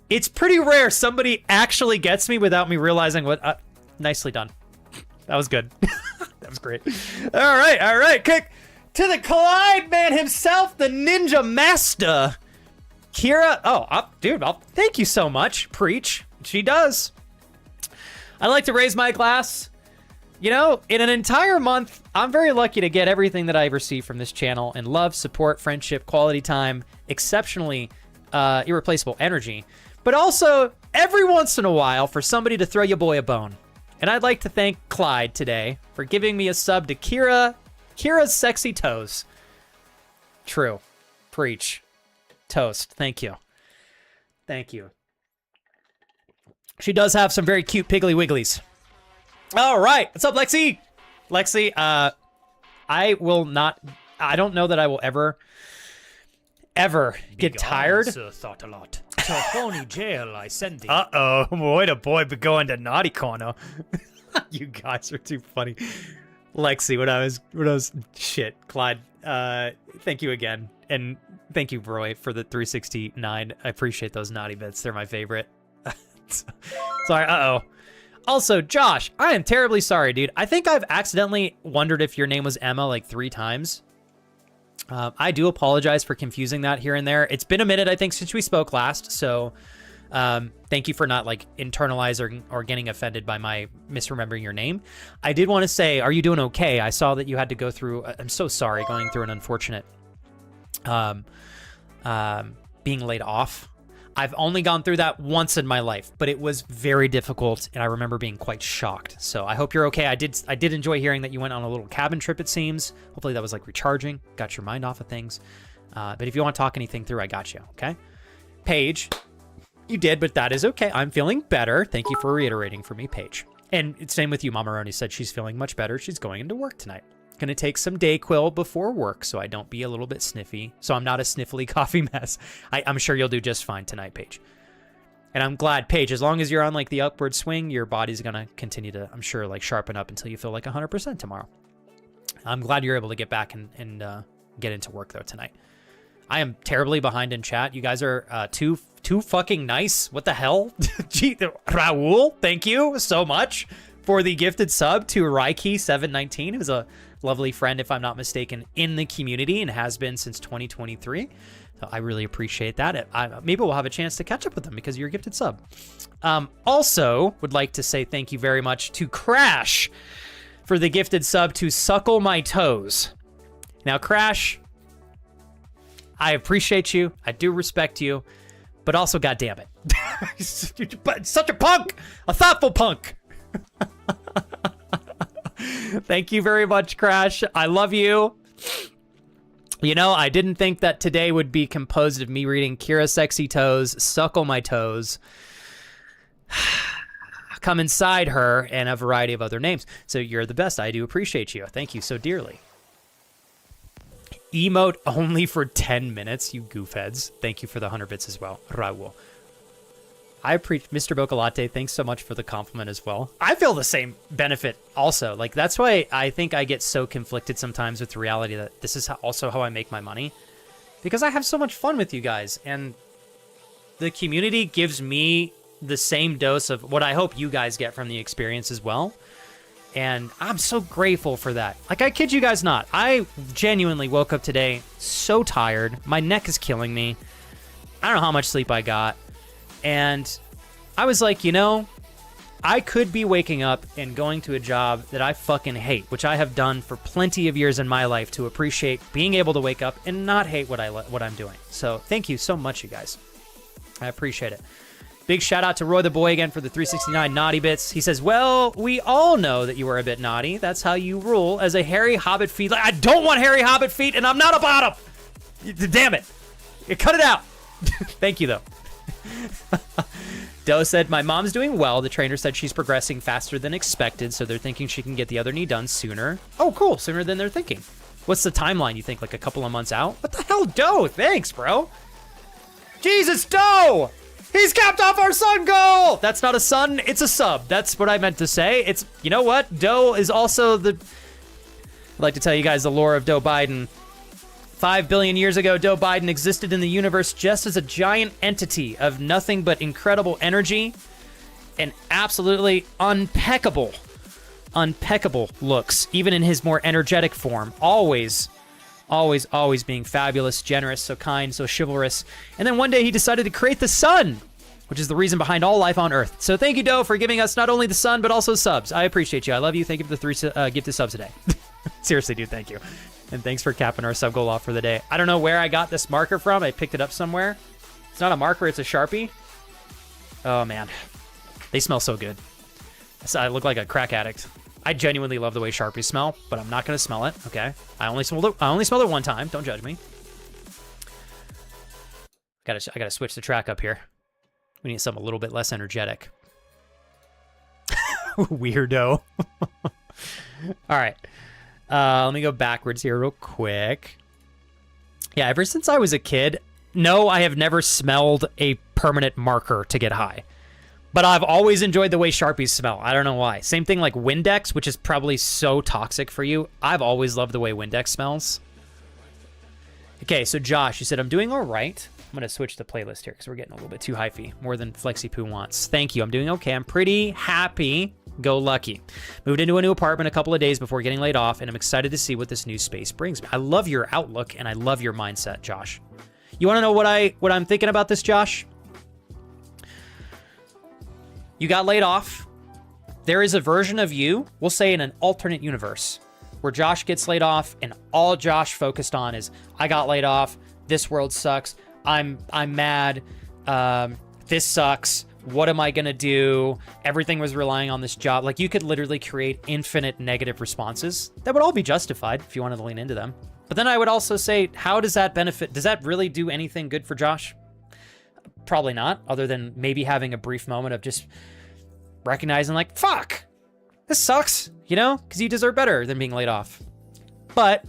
It's pretty rare somebody actually gets me without me realizing what... nicely done. That was good. That was great. All right. Kick to the Clyde man himself, the Ninja Master. Kira, dude, thank you so much. Preach. She does. I'd like to raise my glass. You know, in an entire month, I'm very lucky to get everything that I've received from this channel, and love, support, friendship, quality time, exceptionally irreplaceable energy, but also every once in a while for somebody to throw your boy a bone. And I'd like to thank Clyde today for giving me a sub to Kira's Sexy Toes. True. Preach. Toast. Thank you. Thank you. She does have some very cute Piggly Wigglies. All right. What's up, Lexi? Lexi, I don't know that I will ever get tired. Thought a lot. To Pony jail I send thee. Uh-oh. Boy, the boy be going to naughty corner. You guys are too funny. Lexi, when I was shit, Clyde, thank you again. And thank you, Roy, for the 369. I appreciate those naughty bits. They're my favorite. Sorry, uh-oh. Also, Josh, I am terribly sorry, dude. I think I've accidentally wondered if your name was Emma like 3 times. I do apologize for confusing that here and there. It's been a minute, I think, since we spoke last, so thank you for not like internalizing or getting offended by my misremembering your name. I did want to say, are you doing okay? I saw that you had to go through, I'm so sorry, going through an unfortunate being laid off. I've only gone through that once in my life, but it was very difficult, and I remember being quite shocked. So I hope you're okay. I did enjoy hearing that you went on a little cabin trip, it seems. Hopefully that was like recharging, got your mind off of things. But if you want to talk anything through, I got you, okay? Paige, You did, but that is okay. I'm feeling better. Thank you for reiterating for me, Paige. And same with you. Mama Roni said she's feeling much better. She's going into work tonight. Gonna take some Dayquil before work so I don't be a little bit sniffy. So I'm not a sniffly coffee mess. I'm sure you'll do just fine tonight, Paige. And I'm glad, Paige, as long as you're on like the upward swing, your body's gonna continue to, I'm sure, like sharpen up until you feel like 100% tomorrow. I'm glad you're able to get back and get into work though tonight. I am terribly behind in chat. You guys are too fucking nice. What the hell? Gee, Raul, thank you so much for the gifted sub to Raiki719, who's a lovely friend, if I'm not mistaken, in the community and has been since 2023. So I really appreciate that. Maybe we'll have a chance to catch up with them because you're a gifted sub. Also, would like to say thank you very much to Crash for the gifted sub to Suckle My Toes. Now, Crash, I appreciate you. I do respect you. But also, goddamn it. Such a punk! A thoughtful punk! Thank you very much, Crash. I love you. You know, I didn't think that today would be composed of me reading Kira Sexy Toes, Suckle My Toes, Come Inside Her, and a variety of other names. So you're the best. I do appreciate you. Thank you so dearly. Emote only for 10 minutes, you goofheads. Thank you for the 100 bits as well, Raul. I appreciate Mr. Bocalate. Thanks so much for the compliment as well. I feel the same benefit also. Like, that's why I think I get so conflicted sometimes with the reality that this is also how I make my money. Because I have so much fun with you guys. And the community gives me the same dose of what I hope you guys get from the experience as well. And I'm so grateful for that. Like, I kid you guys not. I genuinely woke up today so tired. My neck is killing me. I don't know how much sleep I got. And I was like, you know, I could be waking up and going to a job that I fucking hate, which I have done for plenty of years in my life to appreciate being able to wake up and not hate what I'm doing. So thank you so much, you guys. I appreciate it. Big shout out to Roy the Boy again for the 369 naughty bits. He says, well, we all know that you were a bit naughty. That's how you rule as a hairy hobbit feet. I don't want hairy hobbit feet, and I'm not about them. Damn it. Cut it out. Thank you, though. Doe said, my mom's doing well. The trainer said she's progressing faster than expected, so they're thinking she can get the other knee done sooner. Oh, cool. Sooner than they're thinking. What's the timeline, you think? Like a couple of months out? What the hell, Doe? Thanks, bro. Jesus, Doe! He's capped off our sun goal! That's not a sun, it's a sub. That's what I meant to say. It's, you know what? Doe is also the... I'd like to tell you guys the lore of Doe Biden. 5 billion years ago, Doe Biden existed in the universe just as a giant entity of nothing but incredible energy and absolutely impeccable looks, even in his more energetic form. Always being fabulous, generous, so kind, so chivalrous. And then one day he decided to create the sun, which is the reason behind all life on Earth. So thank you, Doe, for giving us not only the sun, but also subs. I appreciate you. I love you. Thank you for the 3 gifted subs today. Seriously, dude, thank you. And thanks for capping our sub goal off for the day. I don't know where I got this marker from. I picked it up somewhere. It's not a marker, it's a Sharpie. Oh, man. They smell so good. I look like a crack addict. I genuinely love the way Sharpies smell, but I'm not going to smell it, okay? I only smelled it one time. Don't judge me. I gotta switch the track up here. We need something a little bit less energetic. Weirdo. All right. Let me go backwards here real quick. Yeah, ever since I was a kid, no, I have never smelled a permanent marker to get high. But I've always enjoyed the way Sharpies smell. I don't know why. Same thing like Windex, which is probably so toxic for you. I've always loved the way Windex smells. Okay, so Josh, you said, I'm doing all right. I'm going to switch the playlist here because we're getting a little bit too hyphy. More than Flexi Poo wants. Thank you. I'm doing okay. I'm pretty happy. Go lucky. Moved into a new apartment a couple of days before getting laid off, and I'm excited to see what this new space brings me. I love your outlook, and I love your mindset, Josh. You want to know what I'm thinking about this, Josh? You got laid off. There is a version of you, we'll say in an alternate universe, where Josh gets laid off, and all Josh focused on is, I got laid off, this world sucks, I'm mad, this sucks, what am I gonna do? Everything was relying on this job. Like, you could literally create infinite negative responses that would all be justified if you wanted to lean into them. But then I would also say, how does that benefit? Does that really do anything good for Josh? Probably not, other than maybe having a brief moment of just recognizing like, fuck, this sucks, you know, because you deserve better than being laid off. But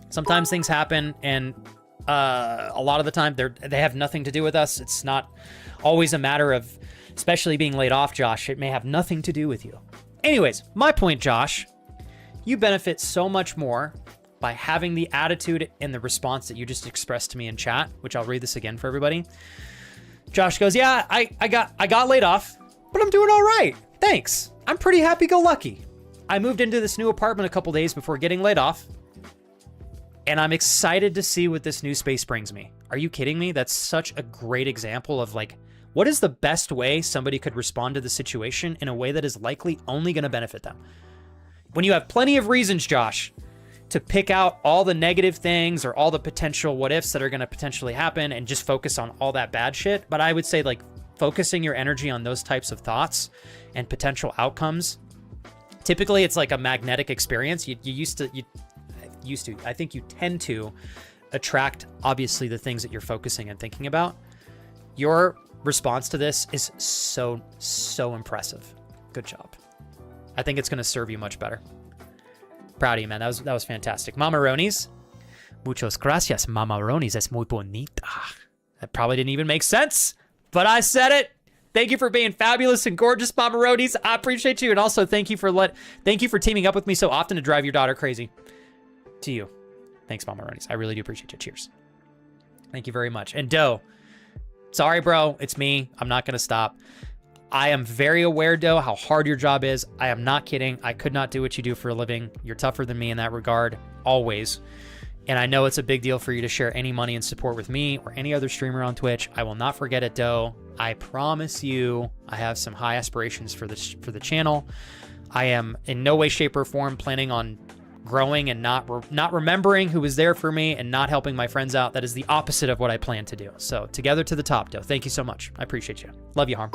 sometimes things happen, and a lot of the time they have nothing to do with us. It's not always a matter of, especially being laid off, Josh, it may have nothing to do with you. Anyways, my point, Josh, you benefit so much more by having the attitude and the response that you just expressed to me in chat, which I'll read this again for everybody. Josh goes, yeah, I got laid off, but I'm doing all right. Thanks. I'm pretty happy-go-lucky. I moved into this new apartment a couple days before getting laid off, and I'm excited to see what this new space brings me. Are you kidding me? That's such a great example of like, what is the best way somebody could respond to the situation in a way that is likely only going to benefit them? When you have plenty of reasons, Josh, to pick out all the negative things or all the potential what ifs that are going to potentially happen and just focus on all that bad shit. But I would say like focusing your energy on those types of thoughts and potential outcomes. Typically it's like a magnetic experience. I think you tend to attract obviously the things that you're focusing and thinking about. Your response to this is so impressive. Good job. I think it's going to serve you much better. Proud of you, man. That was fantastic. Mamaronis. Muchas gracias, Mamaronis. Es muy bonita. That probably didn't even make sense, but I said it. Thank you for being fabulous and gorgeous, Mamaronis. I appreciate you. And also thank you for teaming up with me so often to drive your daughter crazy. To you. Thanks, Mamaronis. I really do appreciate you. Cheers. Thank you very much. And Doe, sorry, bro. It's me. I'm not going to stop. I am very aware, Doe, how hard your job is. I am not kidding. I could not do what you do for a living. You're tougher than me in that regard, always. And I know it's a big deal for you to share any money and support with me or any other streamer on Twitch. I will not forget it, Doe. I promise you, I have some high aspirations for the channel. I am in no way, shape, or form planning on growing and not remembering who was there for me and not helping my friends out. That is the opposite of what I plan to do. So together to the top, Doe. Thank you so much. I appreciate you. Love you, Harm.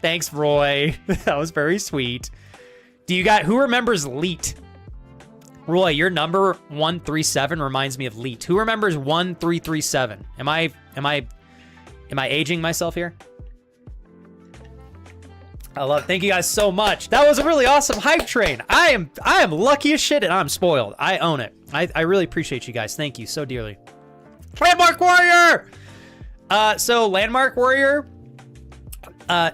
Thanks, Roy. That was very sweet. Who remembers Leet? Roy, your number 137 reminds me of Leet. Who remembers 1337? Am I aging myself here? Thank you guys so much. That was a really awesome hype train. I am lucky as shit and I'm spoiled. I own it. I really appreciate you guys. Thank you so dearly. Landmark Warrior! So Landmark Warrior,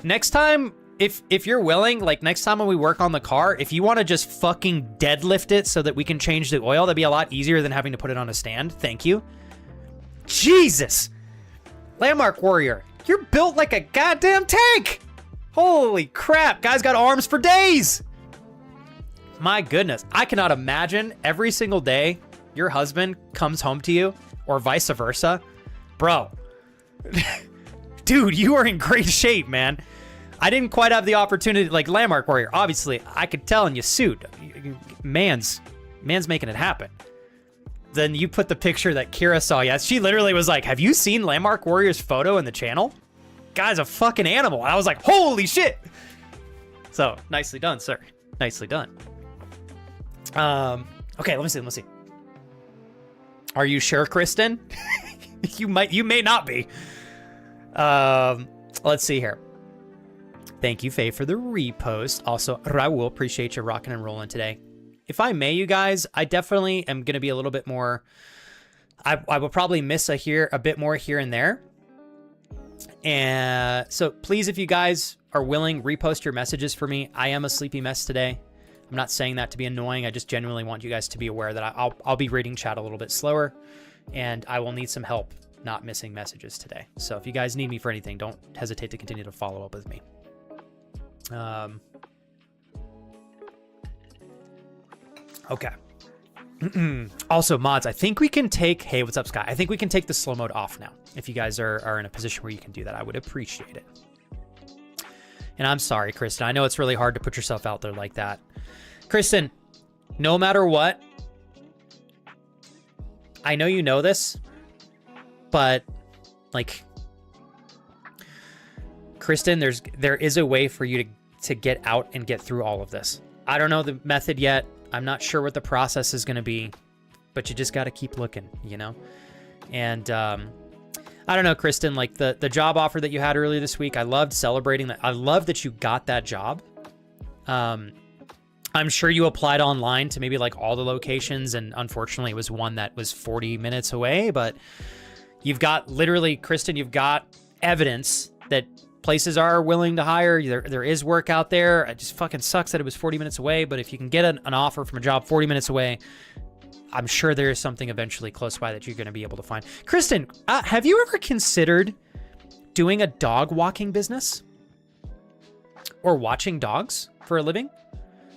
next time, if you're willing, like next time when we work on the car, if you want to just fucking deadlift it so that we can change the oil, that'd be a lot easier than having to put it on a stand. Thank you. Jesus. Landmark Warrior, you're built like a goddamn tank. Holy crap. Guy's got arms for days. My goodness. I cannot imagine every single day your husband comes home to you or vice versa. Bro. Dude, you are in great shape, man. I didn't quite have the opportunity, like Landmark Warrior. Obviously, I could tell in your suit. Man's making it happen. Then you put the picture that Kira saw. Yeah, she literally was like, have you seen Landmark Warrior's photo in the channel? Guy's a fucking animal. I was like, holy shit. So, nicely done, sir. Nicely done. Okay, let me see. Are you sure, Kristen? You may not be. Let's see here. Thank you, Faye, for the repost. Also, Raul, appreciate you rocking and rolling today. If I may, you guys, I definitely am going to be a little bit more... I will probably miss a bit more here and there. And so please, if you guys are willing, repost your messages for me. I am a sleepy mess today. I'm not saying that to be annoying. I just genuinely want you guys to be aware that I'll be reading chat a little bit slower, and I will need some help not missing messages today. So if you guys need me for anything, don't hesitate to continue to follow up with me. Okay. Also, mods, I think we can take... Hey, what's up, Scott? I think we can take the slow mode off now. If you guys are in a position where you can do that, I would appreciate it. And I'm sorry, Kristen. I know it's really hard to put yourself out there like that. Kristen, no matter what, I know you know this, but, like, Kristen, there is a way for you to get out and get through all of this. I don't know the method yet. I'm not sure what the process is going to be, but you just got to keep looking, you know? And I don't know, Kristen, like the job offer that you had earlier this week, I loved celebrating that. I love that you got that job. I'm sure you applied online to maybe like all the locations, and unfortunately it was one that was 40 minutes away, but you've got literally, Kristen, you've got evidence that places are willing to hire. There is work out there. It just fucking sucks that it was 40 minutes away, but if you can get an offer from a job 40 minutes away, I'm sure there is something eventually close by that you're going to be able to find. Kristen, have you ever considered doing a dog walking business? Or watching dogs for a living?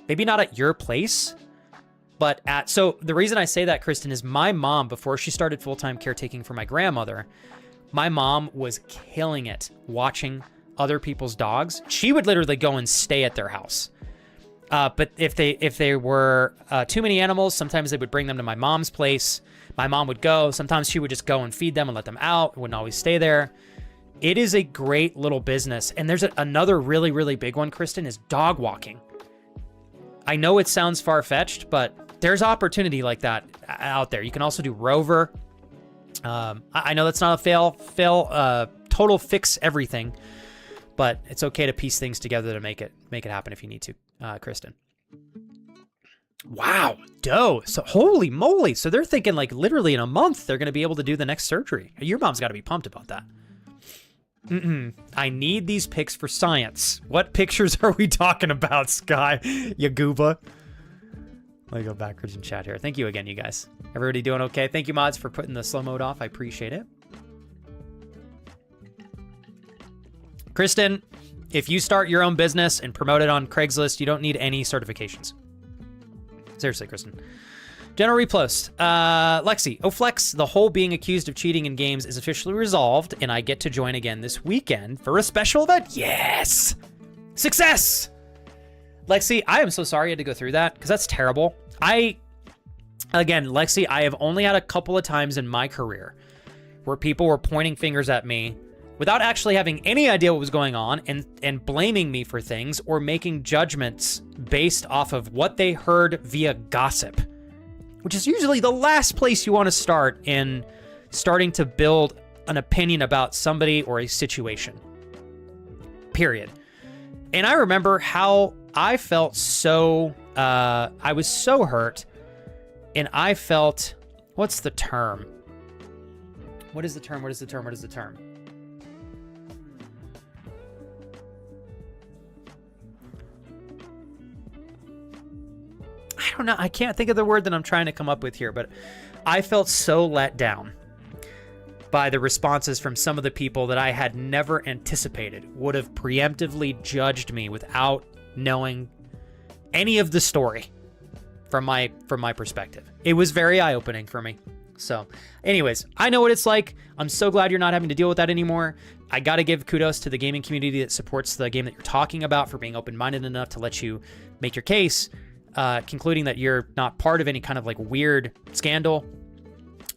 Maybe not at your place, but so the reason I say that, Kristen, is my mom, before she started full-time caretaking for my grandmother, my mom was killing it watching other people's dogs. She would literally go and stay at their house. But if they were too many animals, sometimes they would bring them to my mom's place. My mom would go. Sometimes she would just go and feed them and let them out. Wouldn't always stay there. It is a great little business. And there's another really, really big one, Kristen, is dog walking. I know it sounds far-fetched, but there's opportunity like that out there. You can also do Rover. I know that's not a total fix everything, but it's okay to piece things together to make it happen if you need to, Kristen. Wow, dough. So holy moly. So they're thinking like literally in a month, they're going to be able to do the next surgery. Your mom's got to be pumped about that. I need these pics for science. What pictures are we talking about, Sky? You gooba. Let me go backwards in chat here. Thank you again, you guys. Everybody doing okay? Thank you, mods, for putting the slow mode off. I appreciate it. Kristen, if you start your own business and promote it on Craigslist, you don't need any certifications. Seriously, Kristen. General repost. Lexi. Oh, Flex, the whole being accused of cheating in games is officially resolved, and I get to join again this weekend for a special event. Yes! Success! Lexi, I am so sorry you had to go through that, because that's terrible. Again, Lexi, I have only had a couple of times in my career where people were pointing fingers at me without actually having any idea what was going on and blaming me for things or making judgments based off of what they heard via gossip, which is usually the last place you want to start in starting to build an opinion about somebody or a situation. Period. And I remember how I felt I was so hurt, and I felt, what's the term? What is the term? I don't know. I can't think of the word that I'm trying to come up with here, but I felt so let down by the responses from some of the people that I had never anticipated would have preemptively judged me without knowing any of the story from my perspective. It was very eye-opening for me. So anyways, I know what it's like. I'm so glad you're not having to deal with that anymore. I got to give kudos to the gaming community that supports the game that you're talking about for being open-minded enough to let you make your case, concluding that you're not part of any kind of like weird scandal.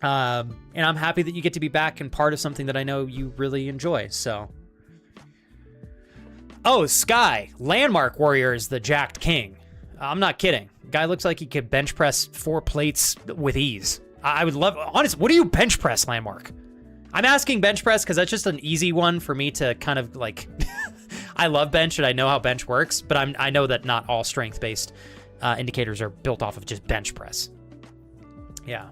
And I'm happy that you get to be back and part of something that I know you really enjoy. So, oh, Sky, Landmark Warrior is the jacked king. I'm not kidding. Guy looks like he could bench press 4 plates with ease. I would love, honest, what do you bench press, Landmark? I'm asking bench press because that's just an easy one for me to kind of like, I love bench and I know how bench works, but I know that not all strength-based indicators are built off of just bench press. Yeah.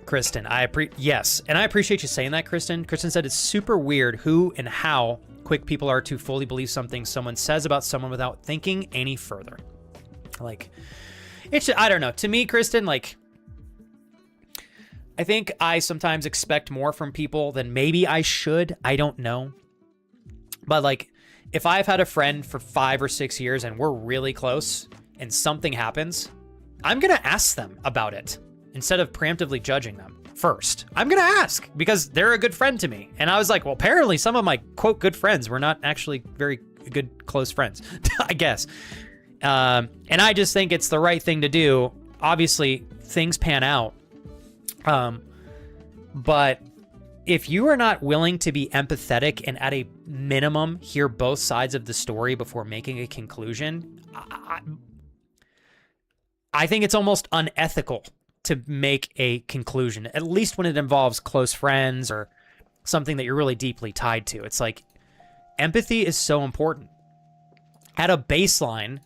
Kristen, yes, and I appreciate you saying that, Kristen. Kristen said it's super weird who and how quick people are to fully believe something someone says about someone without thinking any further. Like, I don't know. To me, Kristen, like, I think I sometimes expect more from people than maybe I should. I don't know. But like, if I've had a friend for 5 or 6 years and we're really close and something happens, I'm going to ask them about it instead of preemptively judging them first. I'm going to ask because they're a good friend to me. And I was like, well, apparently some of my quote good friends were not actually very good close friends, I guess. And I just think it's the right thing to do. Obviously, things pan out. But if you are not willing to be empathetic and at a minimum hear both sides of the story before making a conclusion, I think it's almost unethical to make a conclusion, at least when it involves close friends or something that you're really deeply tied to. It's like empathy is so important. At a baseline,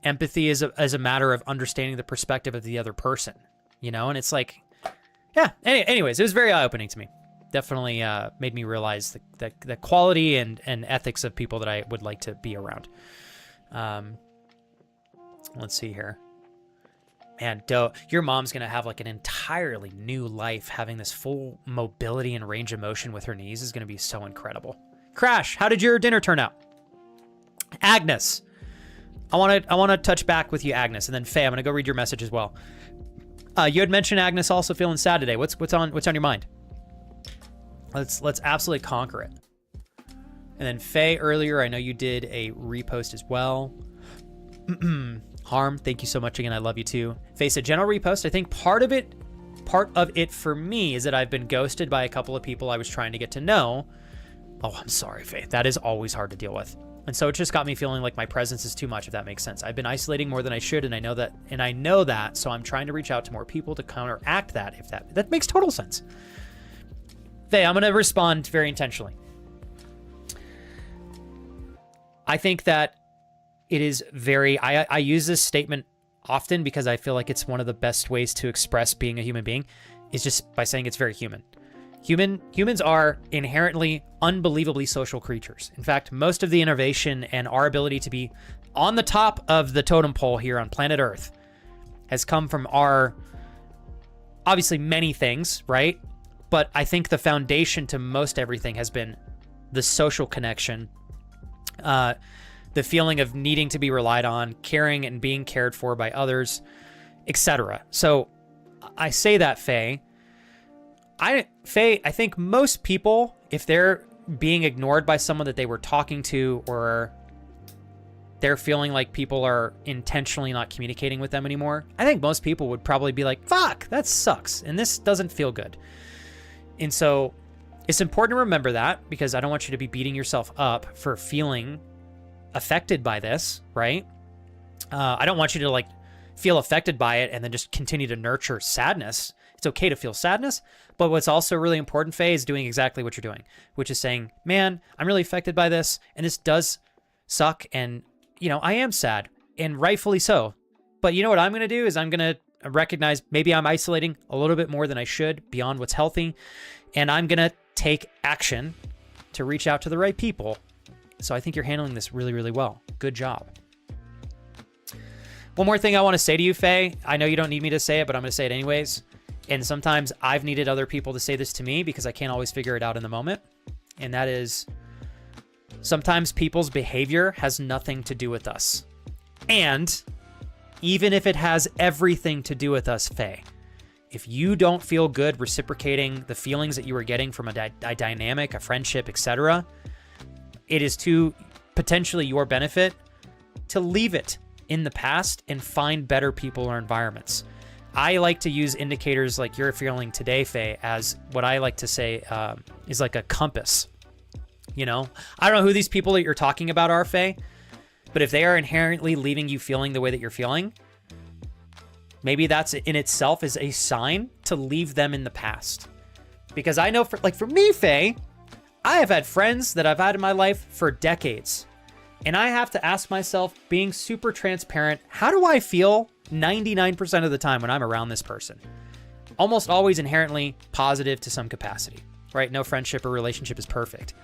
empathy is a matter of understanding the perspective of the other person, you know? And it's like, yeah, anyways, it was very eye-opening to me. Definitely made me realize the quality and ethics of people that I would like to be around. Let's see here. Man, your mom's going to have like an entirely new life. Having this full mobility and range of motion with her knees is going to be so incredible. Crash, how did your dinner turn out? Agnes, I want to touch back with you, Agnes, and then Faye, I'm going to go read your message as well. You had mentioned Agnes also feeling sad today. What's on your mind? Let's absolutely conquer it. And then Faye, earlier, I know you did a repost as well. Harm, thank you so much again. I love you too. Faye said general repost. I think part of it for me is that I've been ghosted by a couple of people I was trying to get to know. Oh, I'm sorry, Faye. That is always hard to deal with. And so it just got me feeling like my presence is too much, if that makes sense. I've been isolating more than I should, and I know that, so I'm trying to reach out to more people to counteract that, if that makes total sense. Faye, I'm going to respond very intentionally. I think that it is I use this statement often because I feel like it's one of the best ways to express being a human being is just by saying it's very human. Humans are inherently unbelievably social creatures. In fact, most of the innovation and our ability to be on the top of the totem pole here on planet Earth has come from our, obviously, many things, right? But I think the foundation to most everything has been the social connection, the feeling of needing to be relied on, caring and being cared for by others, etc. So I say that, Faye. I think most people, if they're being ignored by someone that they were talking to, or they're feeling like people are intentionally not communicating with them anymore, I think most people would probably be like, fuck, that sucks, and this doesn't feel good. And so it's important to remember that, because I don't want you to be beating yourself up for feeling affected by this, right? I don't want you to like feel affected by it and then just continue to nurture sadness. It's okay to feel sadness, but what's also really important, Faye, is doing exactly what you're doing, which is saying, man, I'm really affected by this, and this does suck, and, you know, I am sad, and rightfully so. But you know what I'm going to do is I'm going to recognize maybe I'm isolating a little bit more than I should beyond what's healthy, and I'm going to take action to reach out to the right people. So I think you're handling this really, really well. Good job. One more thing I want to say to you, Faye. I know you don't need me to say it, but I'm going to say it anyways. And sometimes I've needed other people to say this to me because I can't always figure it out in the moment. And that is, sometimes people's behavior has nothing to do with us. And even if it has everything to do with us, Faye, if you don't feel good reciprocating the feelings that you were getting from a dynamic, a friendship, etc., it is to potentially your benefit to leave it in the past and find better people or environments. I like to use indicators like you're feeling today, Faye, as what I like to say is like a compass. You know, I don't know who these people that you're talking about are, Faye, but if they are inherently leaving you feeling the way that you're feeling, maybe that's in itself is a sign to leave them in the past. Because I know for me, Faye, I have had friends that I've had in my life for decades. And I have to ask myself, being super transparent, how do I feel 99% of the time when I'm around this person? Almost always inherently positive to some capacity, right? No friendship or relationship is perfect.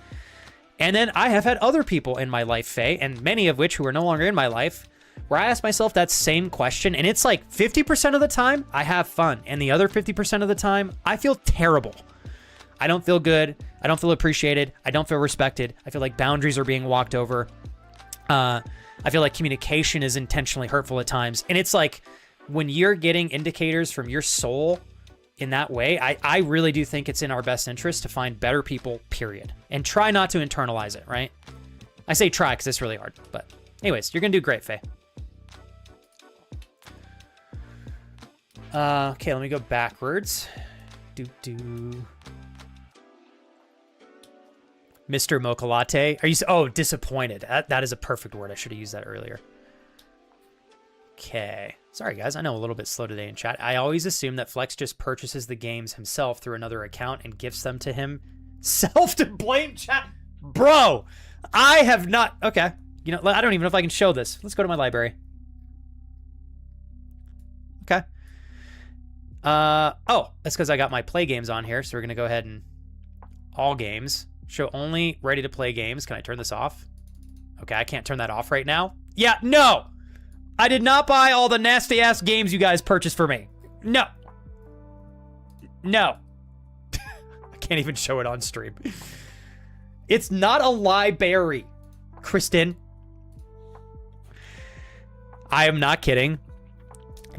And then I have had other people in my life, Faye, and many of which who are no longer in my life, where I ask myself that same question, and it's like 50% of the time I have fun, and the other 50% of the time I feel terrible. I don't feel good. I don't feel appreciated. I don't feel respected. I feel like boundaries are being walked over. I feel like communication is intentionally hurtful at times. And it's like when you're getting indicators from your soul in that way, I really do think it's in our best interest to find better people, period. And try not to internalize it, right? I say try because it's really hard. But anyways, you're going to do great, Faye. Okay, let me go backwards. Mr. Mocha Latte. Are you? Oh, disappointed. That is a perfect word. I should have used that earlier. Okay. Sorry, guys. I know a little bit slow today in chat. I always assume that Flex just purchases the games himself through another account and gifts them to him. Self to blame chat. Bro, I have not. Okay. You know, I don't even know if I can show this. Let's go to my library. Okay. Oh, that's because I got my play games on here. So we're going to go ahead and all games. Show only ready to play games. Can I turn this off? Okay, I can't turn that off right now. Yeah, no. I did not buy all the nasty ass games you guys purchased for me. No. No. I can't even show it on stream. It's not a library, Kristen. I am not kidding.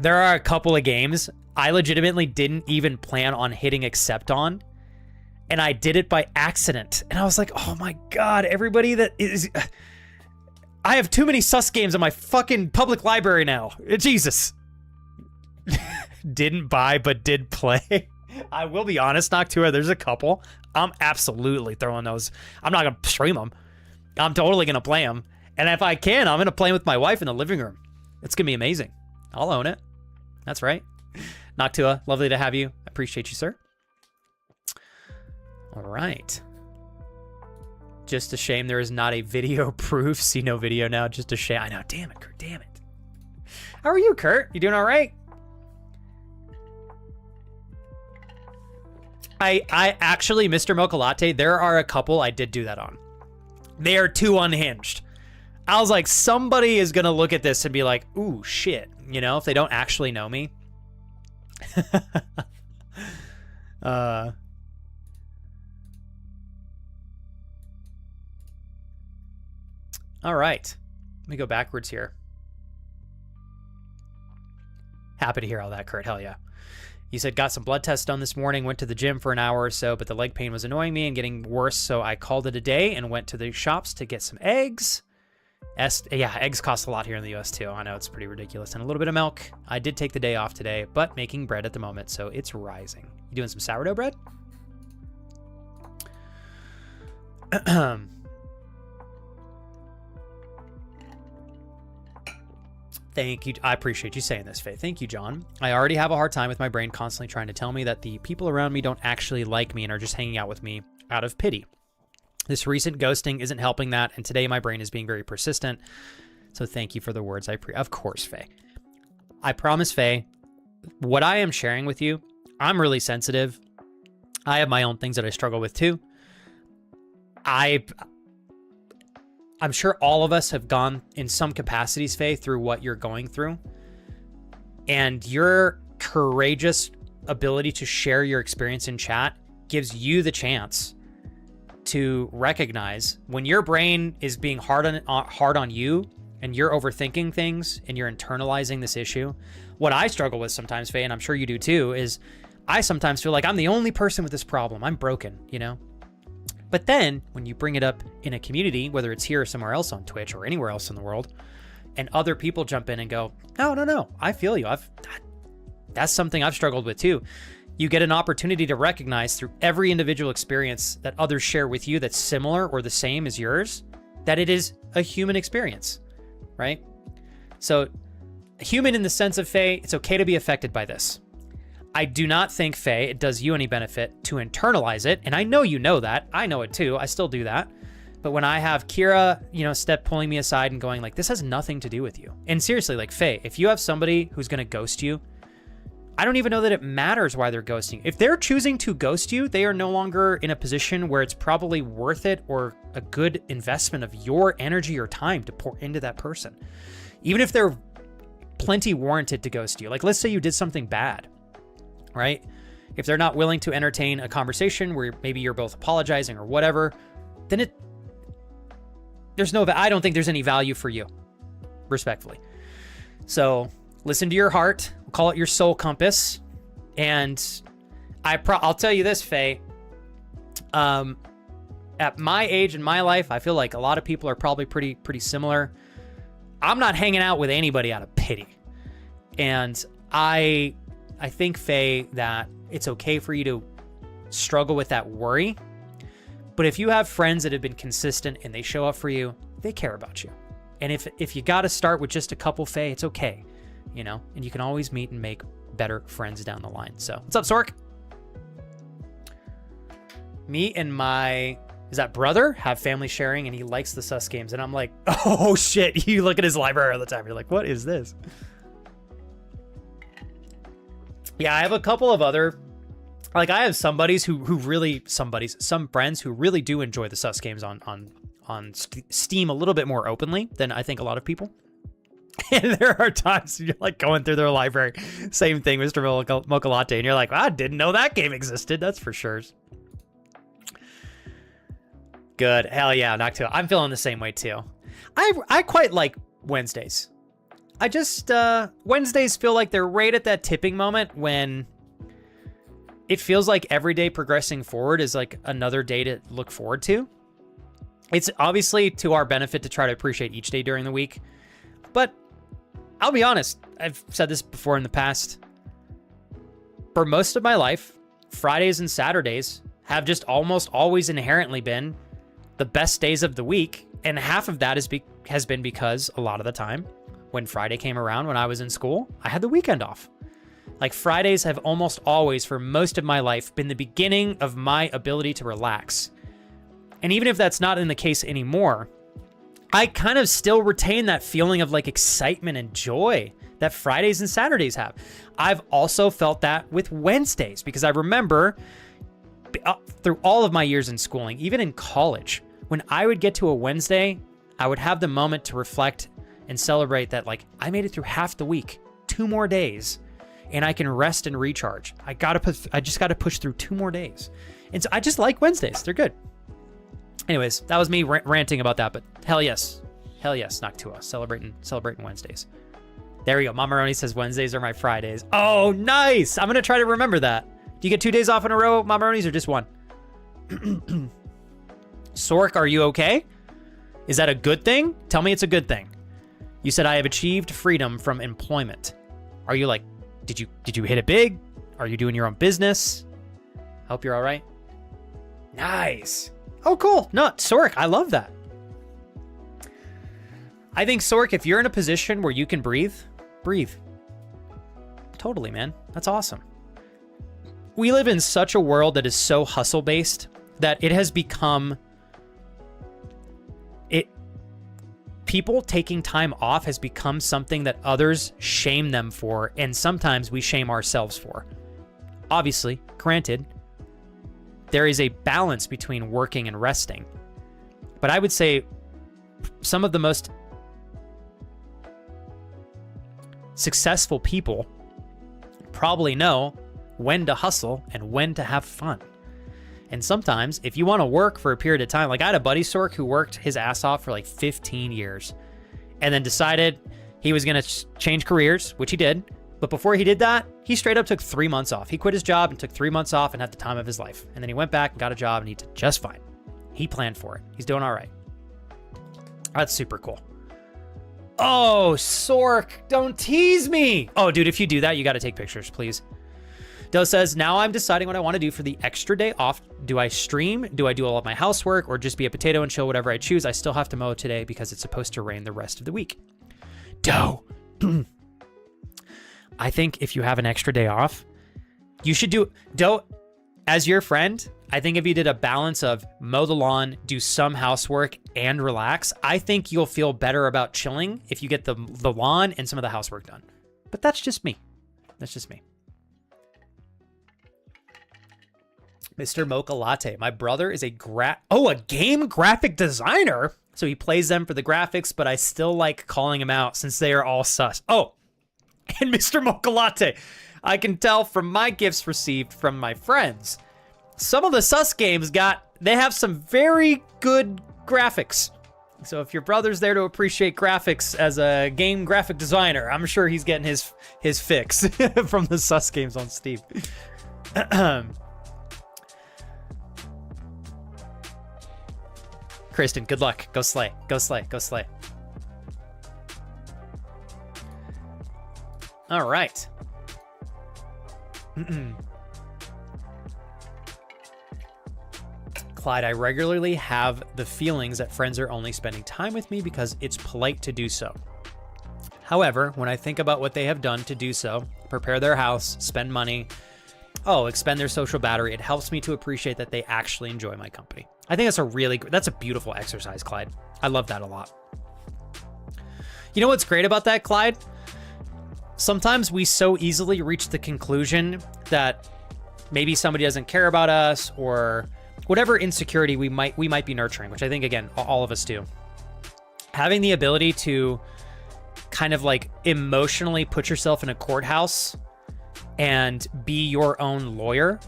There are a couple of games I legitimately didn't even plan on hitting accept on, and I did it by accident. And I was like, oh my God, everybody that is... I have too many sus games in my fucking public library now. Jesus. Didn't buy, but did play. I will be honest, Noctua, there's a couple. I'm absolutely throwing those. I'm not going to stream them. I'm totally going to play them. And if I can, I'm going to play them with my wife in the living room. It's going to be amazing. I'll own it. That's right. Noctua, lovely to have you. I appreciate you, sir. All right. Just a shame there is not a video proof. See no video now. Just a shame. I know. Damn it, Kurt. Damn it. How are you, Kurt? You doing all right? I actually, Mr. Mocha Latte, there are a couple I did do that on. They are too unhinged. I was like, somebody is going to look at this and be like, ooh, shit. You know, if they don't actually know me. All right. Let me go backwards here. Happy to hear all that, Kurt. Hell yeah. You said, got some blood tests done this morning, went to the gym for an hour or so, but the leg pain was annoying me and getting worse, so I called it a day and went to the shops to get some eggs. Yeah, eggs cost a lot here in the US too. I know, it's pretty ridiculous. And a little bit of milk. I did take the day off today, but making bread at the moment, so it's rising. You doing some sourdough bread? Thank you. I appreciate you saying this, Faye. Thank you, John. I already have a hard time with my brain constantly trying to tell me that the people around me don't actually like me and are just hanging out with me out of pity. This recent ghosting isn't helping that, and today my brain is being very persistent. So thank you for the words. Of course, Faye. I promise, Faye, what I am sharing with you, I'm really sensitive. I have my own things that I struggle with too. I'm sure all of us have gone in some capacities, Faye, through what you're going through. And your courageous ability to share your experience in chat gives you the chance to recognize when your brain is being hard on you and you're overthinking things and you're internalizing this issue. What I struggle with sometimes, Faye, and I'm sure you do too, is I sometimes feel like I'm the only person with this problem. I'm broken, you know? But then when you bring it up in a community, whether it's here or somewhere else on Twitch or anywhere else in the world, and other people jump in and go, no, I feel you. That's something I've struggled with too. You get an opportunity to recognize through every individual experience that others share with you that's similar or the same as yours, that it is a human experience, right? So human in the sense of, Faye, it's okay to be affected by this. I do not think, Faye, it does you any benefit to internalize it. And I know you know that. I know it too. I still do that. But when I have Kira, pulling me aside and going like, this has nothing to do with you. And seriously, like, Faye, if you have somebody who's going to ghost you, I don't even know that it matters why they're ghosting. If they're choosing to ghost you, they are no longer in a position where it's probably worth it or a good investment of your energy or time to pour into that person. Even if they're plenty warranted to ghost you. Like, let's say you did something bad. Right? If they're not willing to entertain a conversation where maybe you're both apologizing or whatever, then I don't think there's any value for you, respectfully. So listen to your heart. We'll call it your soul compass. And I'll tell you this, Faye. At my age in my life, I feel like a lot of people are probably pretty similar. I'm not hanging out with anybody out of pity. And I think, Faye, that it's okay for you to struggle with that worry. But if you have friends that have been consistent and they show up for you, they care about you. And if you got to start with just a couple, Faye, it's okay. you know, and you can always meet and make better friends down the line. So what's up, Sork? Me and my, is that brother, have family sharing, and he likes the sus games. And I'm like, oh shit, you look at his library all the time. You're like, what is this? Yeah, I have a couple of other, like I have some buddies some friends who really do enjoy the sus games on Steam a little bit more openly than I think a lot of people. And there are times you're like going through their library, same thing, Mr. Mocha Latte, and you're like, I didn't know that game existed. That's for sure. Good. Hell yeah, Noctua. I'm feeling the same way too. I quite like Wednesdays. I just, Wednesdays feel like they're right at that tipping moment when it feels like every day progressing forward is like another day to look forward to. It's obviously to our benefit to try to appreciate each day during the week. But I'll be honest, I've said this before in the past. For most of my life, Fridays and Saturdays have just almost always inherently been the best days of the week. And half of that has been because a lot of the time when Friday came around when I was in school, I had the weekend off. Like Fridays have almost always, for most of my life, been the beginning of my ability to relax. And even if that's not in the case anymore, I kind of still retain that feeling of like excitement and joy that Fridays and Saturdays have. I've also felt that with Wednesdays because I remember through all of my years in schooling, even in college, when I would get to a Wednesday, I would have the moment to reflect and celebrate that like I made it through half the week, 2 more days, and I can rest and recharge. I just got to push through 2 more days. And so I just like Wednesdays. They're good. Anyways, that was me ranting about that, but hell yes, Noctua, celebrating Wednesdays. There we go. Mama Roni says Wednesdays are my Fridays. Oh, nice. I'm going to try to remember that. Do you get 2 days off in a row, Mama Roni's, or just 1? Sork, are you okay? Is that a good thing? Tell me it's a good thing. You said I have achieved freedom from employment. Are you like, did you hit it big? Are you doing your own business? Hope you're all right. Nice. Oh, cool. No, Sork, I love that. I think, Sork, if you're in a position where you can breathe. Totally, man. That's awesome. We live in such a world that is so hustle-based that it has become... People taking time off has become something that others shame them for, and sometimes we shame ourselves for. Obviously, granted, there is a balance between working and resting. But I would say some of the most successful people probably know when to hustle and when to have fun. And sometimes if you want to work for a period of time, like I had a buddy, Sork, who worked his ass off for like 15 years and then decided he was going to change careers, which he did. But before he did that, he straight up took 3 months off. He quit his job and took 3 months off and had the time of his life. And then he went back and got a job and he did just fine. He planned for it. He's doing all right. That's super cool. Oh, Sork, don't tease me. Oh, dude, if you do that, you got to take pictures, please. Doe says, now I'm deciding what I want to do for the extra day off. Do I stream? Do I do all of my housework or just be a potato and chill whatever I choose? I still have to mow today because it's supposed to rain the rest of the week. Doe. I think if you have an extra day off, you should do, Doe, as your friend, I think if you did a balance of mow the lawn, do some housework, and relax, I think you'll feel better about chilling if you get the lawn and some of the housework done. But that's just me. That's just me. Mr. Mocha Latte. My brother is a game graphic designer. So he plays them for the graphics, but I still like calling him out since they are all sus. Oh, and Mr. Mocha Latte. I can tell from my gifts received from my friends. Some of the sus games they have some very good graphics. So if your brother's there to appreciate graphics as a game graphic designer, I'm sure he's getting his fix from the sus games on Steam. Kristen, good luck. Go slay. Go slay. Go slay. All right. Clyde, I regularly have the feelings that friends are only spending time with me because it's polite to do so. However, when I think about what they have done to do so, prepare their house, spend money, expend their social battery, it helps me to appreciate that they actually enjoy my company. I think that's a beautiful exercise, Clyde. I love that a lot. You know what's great about that, Clyde? Sometimes we so easily reach the conclusion that maybe somebody doesn't care about us, or whatever insecurity we might be nurturing, which I think, again, all of us do. Having the ability to kind of like emotionally put yourself in a courthouse and be your own lawyer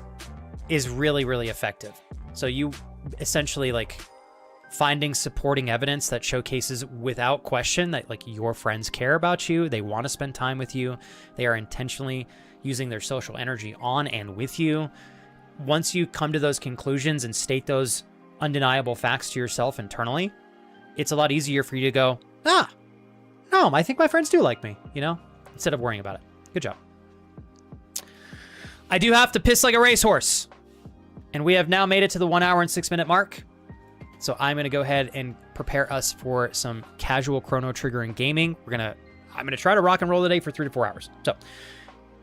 is really, really effective. So you essentially like finding supporting evidence that showcases without question that like your friends care about you, they want to spend time with you, they are intentionally using their social energy on and with you. Once you come to those conclusions and state those undeniable facts to yourself internally, it's a lot easier for you to go, no, I think my friends do like me, instead of worrying about it. Good job. I do have to piss like a racehorse, and we have now made it to the 1 hour and 6 minute mark. So I'm going to go ahead and prepare us for some casual Chrono Trigger and gaming. I'm going to try to rock and roll today for 3 to 4 hours. So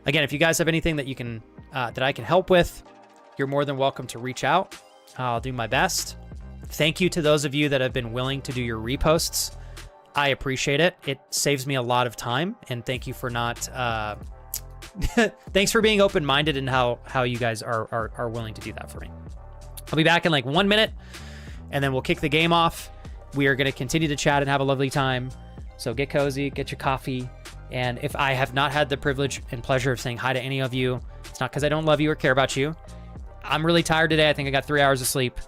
again, if you guys have anything that you can, that I can help with, you're more than welcome to reach out. I'll do my best. Thank you to those of you that have been willing to do your reposts. I appreciate it. It saves me a lot of time, and thank you for not, thanks for being open-minded and how you guys are willing to do that for me. I'll be back in like 1 minute, and then we'll kick the game off. We are going to continue to chat and have a lovely time. So get cozy, get your coffee. And if I have not had the privilege and pleasure of saying hi to any of you, it's not because I don't love you or care about you. I'm really tired today. I think I got 3 hours of sleep.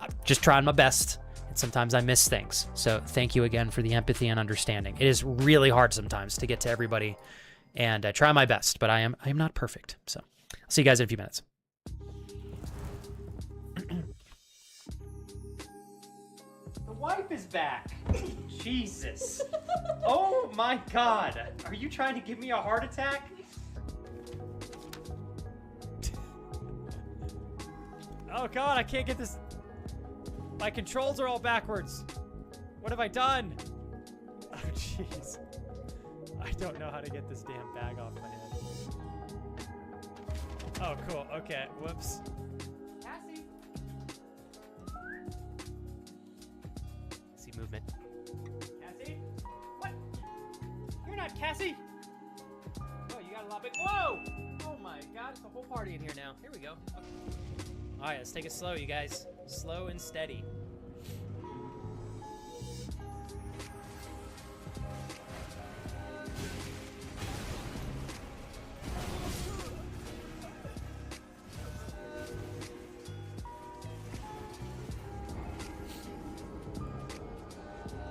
I'm just trying my best. And sometimes I miss things. So thank you again for the empathy and understanding. It is really hard sometimes to get to everybody. And I try my best, but I am not perfect. So I'll see you guys in a few minutes. The wife is back. Jesus. Oh my God. Are you trying to give me a heart attack? Oh God, I can't get this. My controls are all backwards. What have I done? Oh jeez. I don't know how to get this damn bag off my head. Oh cool, okay, whoops. Cassie. See movement. Cassie? What? You're not Cassie! Oh, you got a lot big. Whoa! Oh my God, it's a whole party in here now. Here we go. Okay. All right, let's take it slow, you guys. Slow and steady.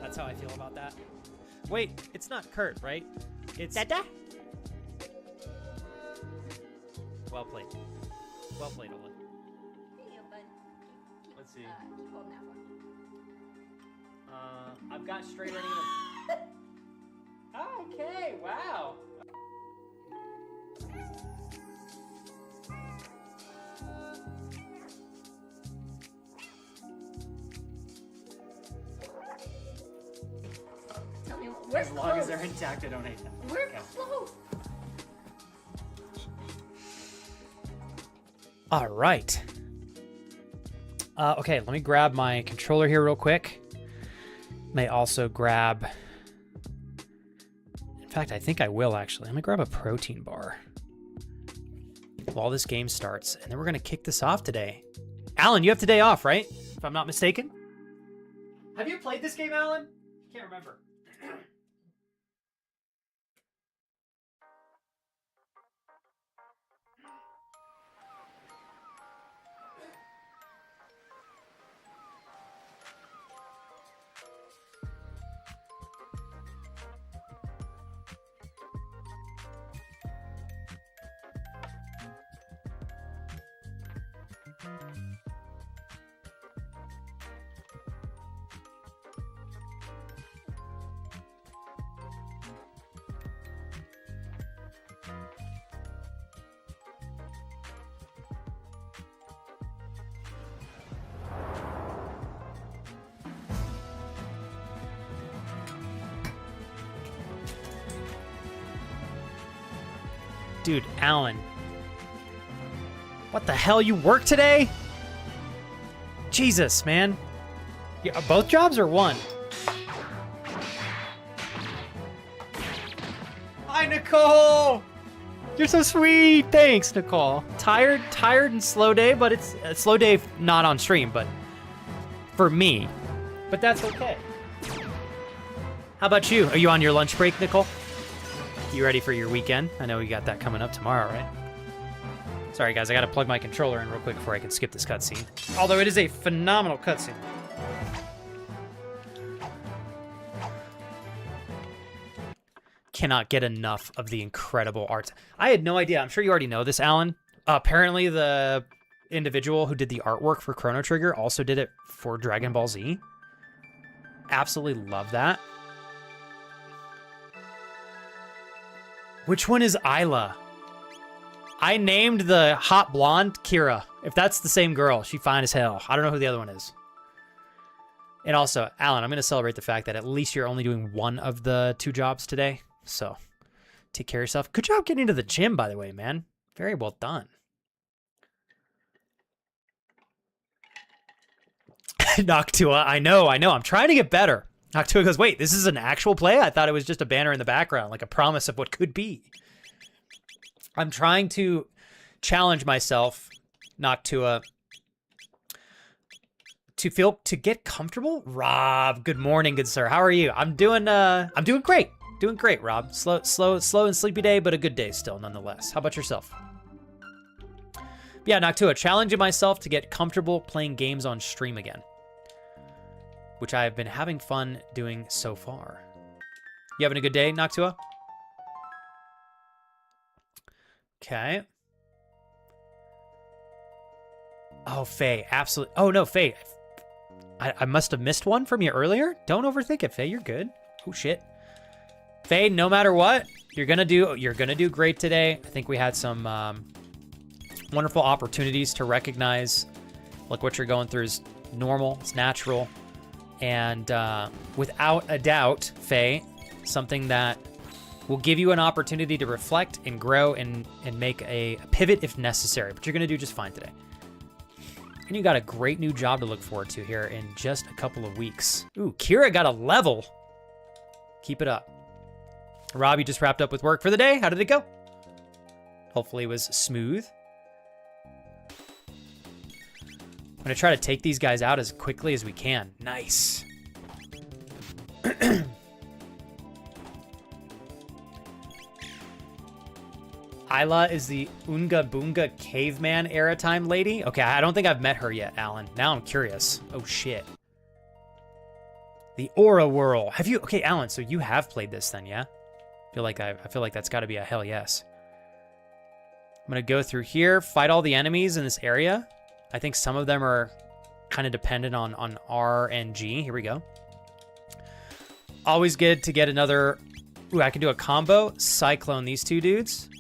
That's how I feel about that. Wait, it's not Kurt, right? It's Dada. Well played. Well played, Ola. Let's see. I've got straight running. Okay, wow. Tell me, we're As long as they're intact, I don't hate them. We're Okay. close. All right. Okay, let me grab my controller here real quick. May also grab... In fact, I think I will actually. Let me grab a protein bar while this game starts, and then we're going to kick this off today. Alan, you have today off, right? If I'm not mistaken. Have you played this game, Alan? Can't remember. Dude, Alan. What the hell? You work today? Jesus, man. Yeah, both jobs or one? Hi, Nicole! You're so sweet. Thanks, Nicole. Tired and slow day, but it's a slow day not on stream, but for me. But that's okay. How about you? Are you on your lunch break, Nicole? You ready for your weekend? I know you got that coming up tomorrow, right? Sorry, guys, I gotta plug my controller in real quick before I can skip this cutscene. Although it is a phenomenal cutscene. Cannot get enough of the incredible art. I had no idea. I'm sure you already know this, Alan. Apparently, the individual who did the artwork for Chrono Trigger also did it for Dragon Ball Z. Absolutely love that. Which one is Isla? I named the hot blonde Kira. If that's the same girl, she fine as hell. I don't know who the other one is. And also, Alan, I'm going to celebrate the fact that at least you're only doing one of the 2 jobs today. So, take care of yourself. Good job getting to the gym, by the way, man. Very well done. Noctua, I know. I'm trying to get better. Noctua goes, wait, this is an actual play? I thought it was just a banner in the background, like a promise of what could be. I'm trying to challenge myself, Noctua, to get comfortable. Rob, good morning, good sir. How are you? I'm doing great. Doing great, Rob. Slow and sleepy day, but a good day still, nonetheless. How about yourself? Yeah, Noctua, challenging myself to get comfortable playing games on stream again, which I have been having fun doing so far. You having a good day, Noctua? Okay. Oh, Faye, absolutely. Oh, no, Faye. I must have missed one from you earlier. Don't overthink it, Faye. You're good. Oh, shit. Faye, no matter what, you're gonna do great today. I think we had some wonderful opportunities to recognize, like, what you're going through is normal, it's natural, and without a doubt, Faye, something that will give you an opportunity to reflect and grow and make a pivot if necessary. But you're gonna do just fine today. And you got a great new job to look forward to here in just a couple of weeks. Ooh, Kira got a level. Keep it up. Rob, you just wrapped up with work for the day. How did it go? Hopefully it was smooth. I'm gonna try to take these guys out as quickly as we can. Nice. Isla is the Unga Boonga caveman era time lady. Okay, I don't think I've met her yet, Alan. Now I'm curious. Oh shit. The Aura Whirl. Have you? Okay, Alan. So you have played this then, yeah? I feel like that's got to be a hell yes. I'm gonna go through here, fight all the enemies in this area. I think some of them are kind of dependent on R and G. Here we go. Always good to get another. Ooh, I can do a combo. Cyclone these 2 dudes.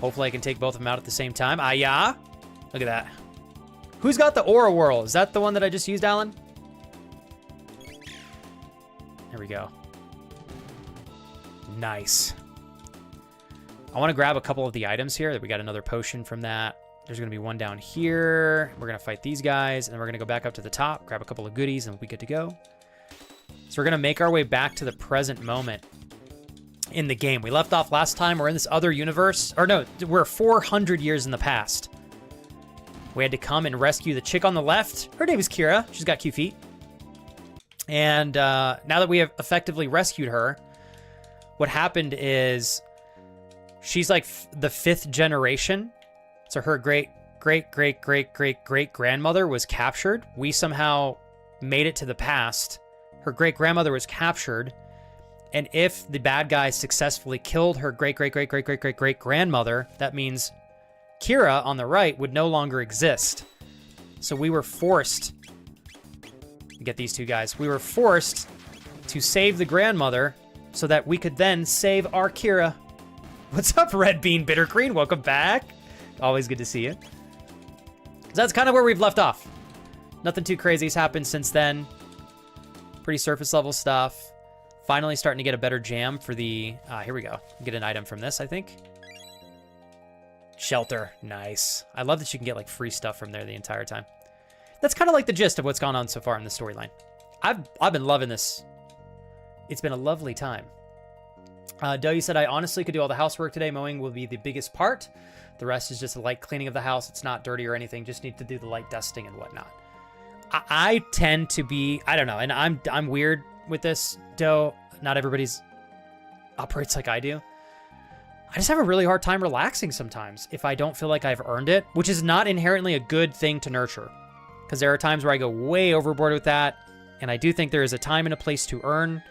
Hopefully I can take both of them out at the same time. Ah, yeah. Look at that. Who's got the Aura Whirl? Is that the one that I just used, Alan? There we go. Nice. I want to grab a couple of the items here. We got another potion from that. There's going to be one down here. We're going to fight these guys, and then we're going to go back up to the top, grab a couple of goodies, and we'll be good to go. So we're going to make our way back to the present moment in the game. We left off last time. We're in this other universe. Or no, we're 400 years in the past. We had to come and rescue the chick on the left. Her name is Kira. She's got cute feet. And now that we have effectively rescued her, what happened is she's like the 5th generation. So her great grandmother was captured. We somehow made it to the past. Her great grandmother was captured. And if the bad guy successfully killed her great grandmother, that means Kira on the right would no longer exist. So we were forced to get these 2 guys. We were forced to save the grandmother so that we could then save our Kira. What's up, Red Bean Bittergreen? Welcome back. Always good to see you. So that's kind of where we've left off. Nothing too crazy has happened since then. Pretty surface level stuff. Finally starting to get a better jam for the... here we go. Get an item from this, I think. Shelter. Nice. I love that you can get like free stuff from there the entire time. That's kind of like the gist of what's gone on so far in the storyline. I've been loving this. It's been a lovely time. Doe said, I honestly could do all the housework today. Mowing will be the biggest part. The rest is just a light cleaning of the house. It's not dirty or anything. Just need to do the light dusting and whatnot. I tend to be, I don't know, and I'm weird with this, Doe. Not everybody's operates like I do. I just have a really hard time relaxing sometimes if I don't feel like I've earned it, which is not inherently a good thing to nurture. Because there are times where I go way overboard with that, and I do think there is a time and a place to earn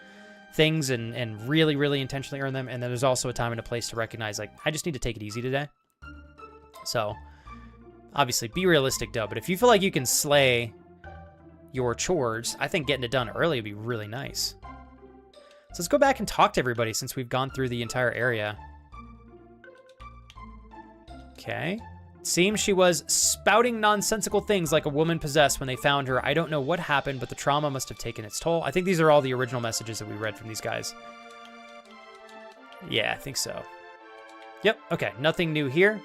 things and really, really intentionally earn them, and then there's also a time and a place to recognize, like, I just need to take it easy today. So, obviously, be realistic, Doe, but if you feel like you can slay your chores, I think getting it done early would be really nice. So let's go back and talk to everybody since we've gone through the entire area. Okay. Seems she was spouting nonsensical things like a woman possessed when they found her. I don't know what happened, but the trauma must have taken its toll. I think these are all the original messages that we read from these guys. Yeah, I think so. Yep, okay, nothing new here.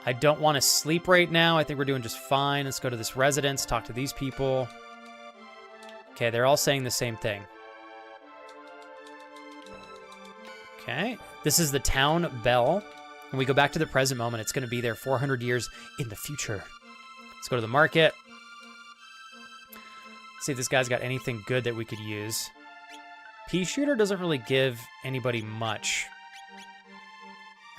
I don't want to sleep right now. I think we're doing just fine. Let's go to this residence, talk to these people. Okay, they're all saying the same thing. Okay, this is the town bell. When we go back to the present moment, it's going to be there 400 years in the future. Let's go to the market. See if this guy's got anything good that we could use. Pea shooter doesn't really give anybody much.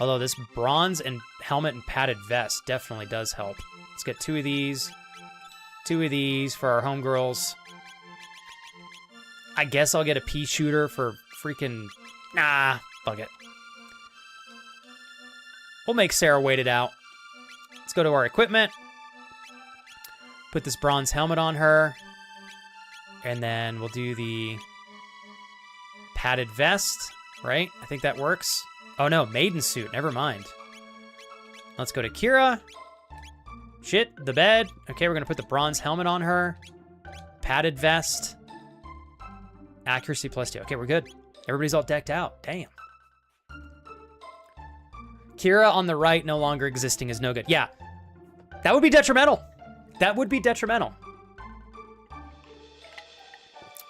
Although this bronze and helmet and padded vest definitely does help. Let's get 2 of these. 2 of these for our homegirls. I guess I'll get a pea shooter for freaking... Nah, fuck it. We'll make Sarah wait it out. Let's go to our equipment. Put this bronze helmet on her. And then we'll do the padded vest, right? I think that works. Oh no, maiden suit. Never mind. Let's go to Kira. Shit, the bed. Okay, we're going to put the bronze helmet on her. Padded vest. Accuracy +2. Okay, we're good. Everybody's all decked out. Damn. Kira on the right no longer existing is no good. Yeah, that would be detrimental. That would be detrimental.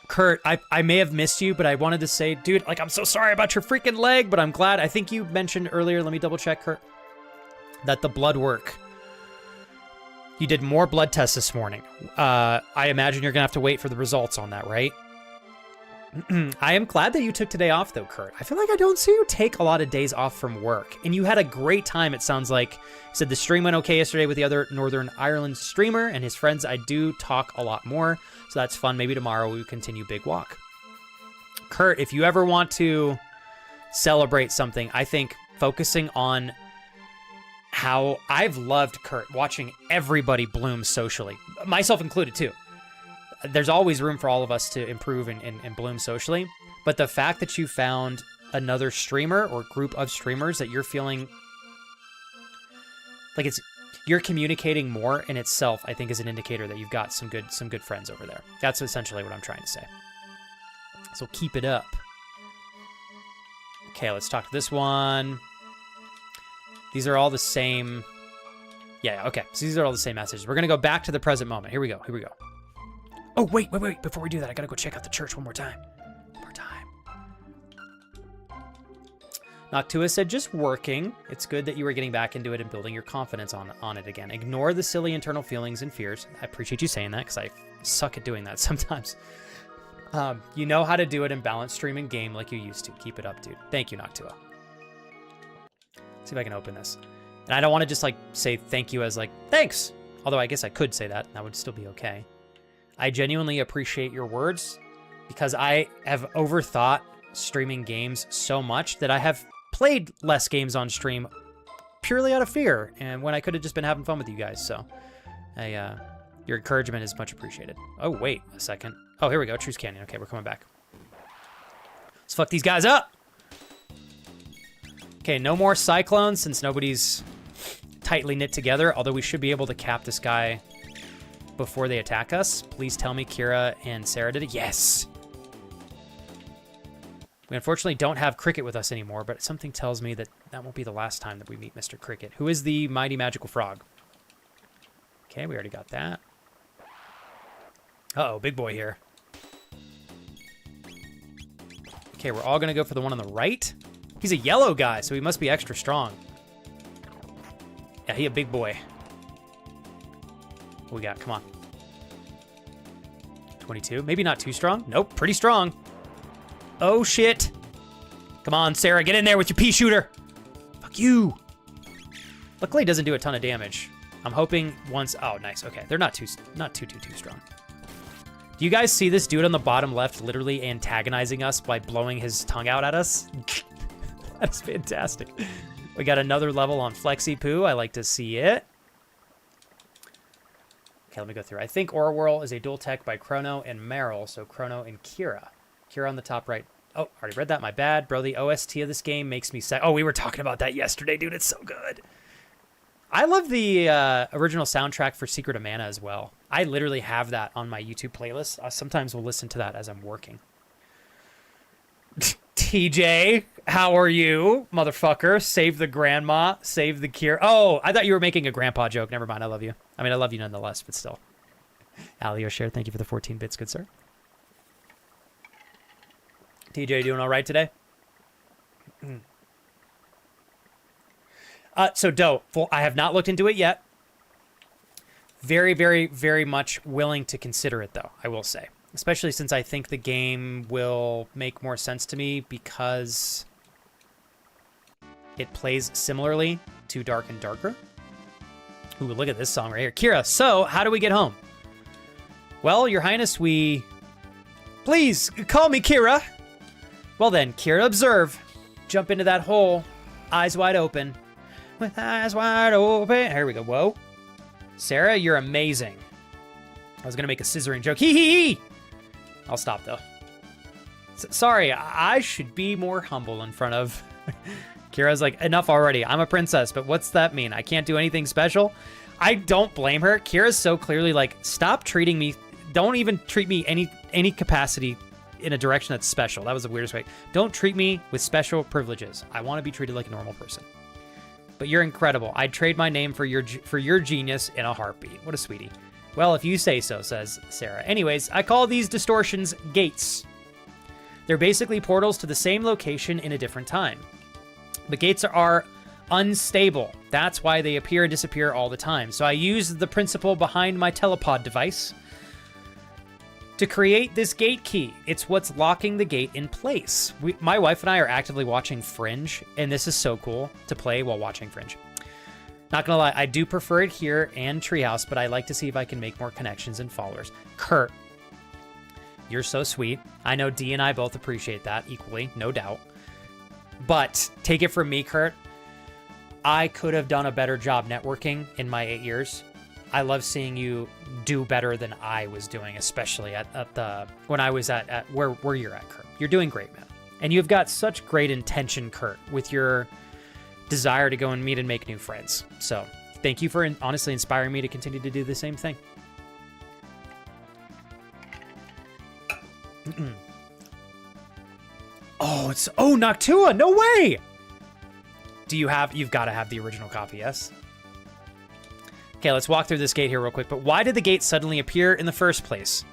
Kurt, I may have missed you, but I wanted to say, dude, like, I'm so sorry about your freaking leg, but I'm glad. I think you mentioned earlier, let me double check, Kurt, that the blood work, you did more blood tests this morning. I imagine you're going to have to wait for the results on that, right? I am glad that you took today off, though, Kurt. I feel like I don't see you take a lot of days off from work. And you had a great time, it sounds like. You said the stream went okay yesterday with the other Northern Ireland streamer and his friends. I do talk a lot more, so that's fun. Maybe tomorrow we continue Big Walk. Kurt, if you ever want to celebrate something, I think focusing on how I've loved, Kurt, watching everybody bloom socially, myself included, too. There's always room for all of us to improve and bloom socially. But the fact that you found another streamer or group of streamers that you're feeling like you're communicating more in itself, I think is an indicator that you've got some good friends over there. That's essentially what I'm trying to say. So keep it up. Okay, let's talk to this one. These are all the same. Yeah, okay. So these are all the same messages. We're going to go back to the present moment. Here we go. Oh, wait. Before we do that, I got to go check out the church one more time. Noctua said, just working. It's good that you were getting back into it and building your confidence on it again. Ignore the silly internal feelings and fears. I appreciate you saying that because I suck at doing that sometimes. You know how to do it in balanced stream and game like you used to. Keep it up, dude. Thank you, Noctua. See if I can open this. And I don't want to just like say thank you as like, thanks. Although I guess I could say that. That would still be okay. I genuinely appreciate your words because I have overthought streaming games so much that I have played less games on stream purely out of fear and when I could have just been having fun with you guys. So your encouragement is much appreciated. Oh, wait a second. Oh, here we go. Truce Canyon. Okay, we're coming back. Let's fuck these guys up. Okay, no more cyclones since nobody's tightly knit together, although we should be able to cap this guy before they attack us. Please tell me Kira and Sarah did it. Yes. We unfortunately don't have Cricket with us anymore, but something tells me that that won't be the last time that we meet Mr. Cricket, who is the mighty magical frog. Okay, we already got that. Uh-oh, big boy here. Okay, we're all going to go for the one on the right. He's a yellow guy, so he must be extra strong. Yeah, he a big boy. What we got? Come on. 22. Maybe not too strong. Nope, pretty strong. Oh, shit. Come on, Sarah, get in there with your pea shooter. Fuck you. Luckily, it doesn't do a ton of damage. I'm hoping once... Oh, nice. Okay, they're not too strong. Do you guys see this dude on the bottom left literally antagonizing us by blowing his tongue out at us? That's fantastic. We got another level on Flexi Poo. I like to see it. Okay, let me go through. I think Aura Whirl is a dual tech by Chrono and Meryl, so Chrono and Kira. Kira on the top right. Oh, already read that. My bad. Bro, the OST of this game makes me sad. Oh, we were talking about that yesterday, dude. It's so good. I love the original soundtrack for Secret of Mana as well. I literally have that on my YouTube playlist. I sometimes will listen to that as I'm working. TJ, how are you, motherfucker? Save the grandma, save the cure. Oh, I thought you were making a grandpa joke. Never mind, I love you. I mean, I love you nonetheless, but still. Ali O'Share, thank you for the 14 bits, good sir. TJ, doing all right today? So Doe, I have not looked into it yet. Very, very, very much willing to consider it, though, I will say. Especially since I think the game will make more sense to me because it plays similarly to Dark and Darker. Ooh, look at this song right here. Kira, so how do we get home? Well, Your Highness, Please, call me Kira. Well then, Kira, observe. Jump into that hole, eyes wide open. With eyes wide open. Here we go. Whoa. Sarah, you're amazing. I was going to make a scissoring joke. Hee hee hee. I'll stop, though. Sorry, I should be more humble in front of... Kira's like, enough already. I'm a princess, but what's that mean? I can't do anything special? I don't blame her. Kira's so clearly like, stop treating me... Don't even treat me any capacity in a direction that's special. That was the weirdest way. Don't treat me with special privileges. I want to be treated like a normal person. But you're incredible. I'd trade my name for your genius in a heartbeat. What a sweetie. Well, if you say so, says Sarah. Anyways, I call these distortions gates. They're basically portals to the same location in a different time. But gates are unstable. That's why they appear and disappear all the time. So I use the principle behind my telepod device to create this gate key. It's what's locking the gate in place. My wife and I are actively watching Fringe, and this is so cool to play while watching Fringe. Not gonna lie, I do prefer it here and Treehouse, but I like to see if I can make more connections and followers. Kurt, you're so sweet. I know Dee and I both appreciate that equally, no doubt. But take it from me, Kurt, I could have done a better job networking in my 8 years. I love seeing you do better than I was doing, especially when I was at where you're at, Kurt. You're doing great, man. And you've got such great intention, Kurt, with your desire to go and meet and make new friends. So thank you for honestly inspiring me to continue to do the same thing. Oh, Noctua, no way! You've got to have the original copy, yes? Okay, let's walk through this gate here real quick. But why did the gate suddenly appear in the first place?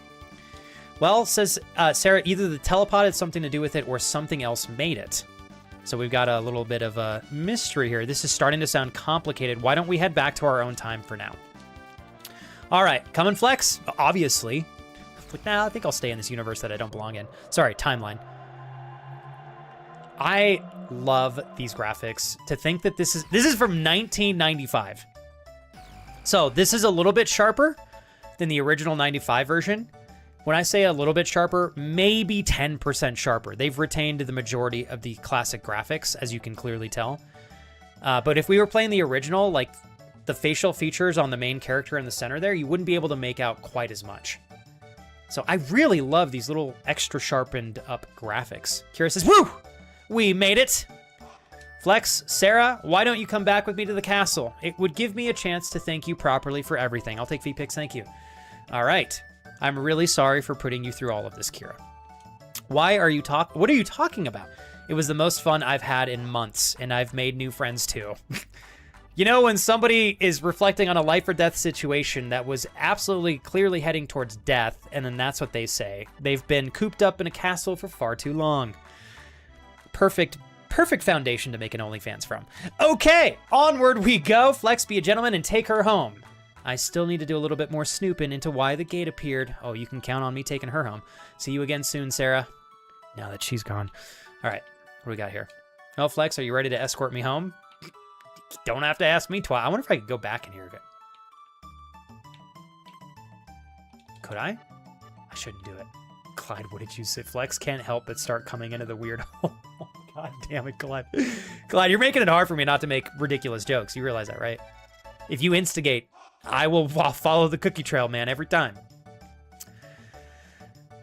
Well, says Sarah, either the telepod had something to do with it or something else made it. So we've got a little bit of a mystery here. This is starting to sound complicated. Why don't we head back to our own time for now? All right, come and flex, obviously. But nah, I think I'll stay in this universe that I don't belong in. Sorry, timeline. I love these graphics. To think that this is from 1995. So this is a little bit sharper than the original 95 version. When I say a little bit sharper, maybe 10% sharper. They've retained the majority of the classic graphics, as you can clearly tell. But if we were playing the original, like the facial features on the main character in the center there, you wouldn't be able to make out quite as much. So I really love these little extra sharpened up graphics. Kira says, woo! We made it! Flex, Sarah, why don't you come back with me to the castle? It would give me a chance to thank you properly for everything. I'll take VPix, thank you. All right. I'm really sorry for putting you through all of this, Kira. What are you talking about? It was the most fun I've had in months, and I've made new friends too. You know, when somebody is reflecting on a life or death situation that was absolutely clearly heading towards death, and then that's what they say. They've been cooped up in a castle for far too long. Perfect foundation to make an OnlyFans from. Okay, onward we go. Flex, be a gentleman and take her home. I still need to do a little bit more snooping into why the gate appeared. Oh, you can count on me taking her home. See you again soon, Sarah. Now that she's gone. All right, what do we got here? Oh, Flex, are you ready to escort me home? Don't have to ask me twice. I wonder if I could go back in here. Could I? I shouldn't do it. Clyde, what did you say? Flex can't help but start coming into the weird hole. God damn it, Clyde. Clyde, you're making it hard for me not to make ridiculous jokes. You realize that, right? If you instigate, I'll follow the cookie trail, man, every time.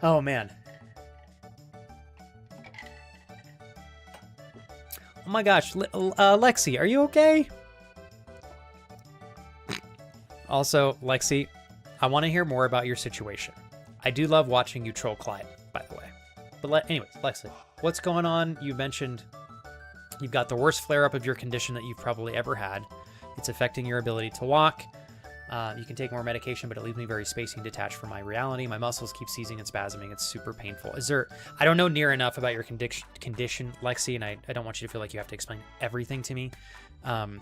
Oh, man. Oh my gosh, Lexi, are you okay? Also, Lexi, I want to hear more about your situation. I do love watching you troll Clyde, by the way. But anyways, Lexi, what's going on? You mentioned you've got the worst flare-up of your condition that you've probably ever had. It's affecting your ability to walk. You can take more medication, but it leaves me very spacey and detached from my reality. My muscles keep seizing and spasming. It's super painful. I don't know near enough about your condition, Lexi, and I don't want you to feel like you have to explain everything to me. When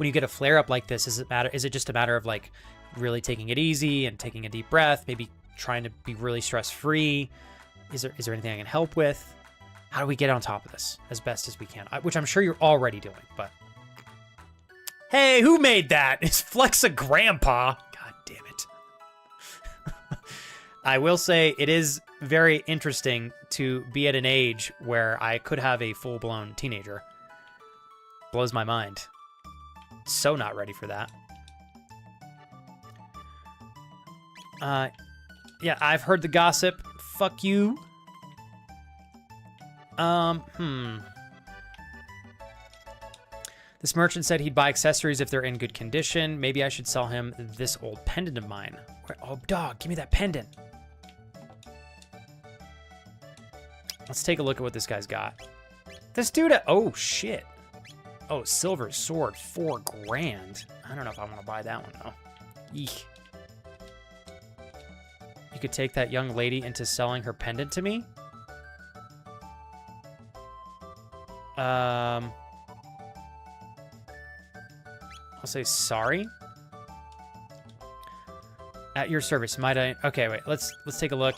you get a flare-up like this, is it just a matter of like really taking it easy and taking a deep breath, maybe trying to be really stress-free? Is there anything I can help with? How do we get on top of this as best as we can? Which I'm sure you're already doing, but... Hey, who made that? Is Flex a grandpa? God damn it. I will say it is very interesting to be at an age where I could have a full-blown teenager. Blows my mind. So not ready for that. Yeah, I've heard the gossip. Fuck you. This merchant said he'd buy accessories if they're in good condition. Maybe I should sell him this old pendant of mine. Oh, dog, give me that pendant. Let's take a look at what this guy's got. This dude, oh, shit. Oh, silver sword, 4 grand. I don't know if I want to buy that one, though. Eek. You could take that young lady into selling her pendant to me? I'll say sorry. At your service, might I? Okay, wait. Let's take a look.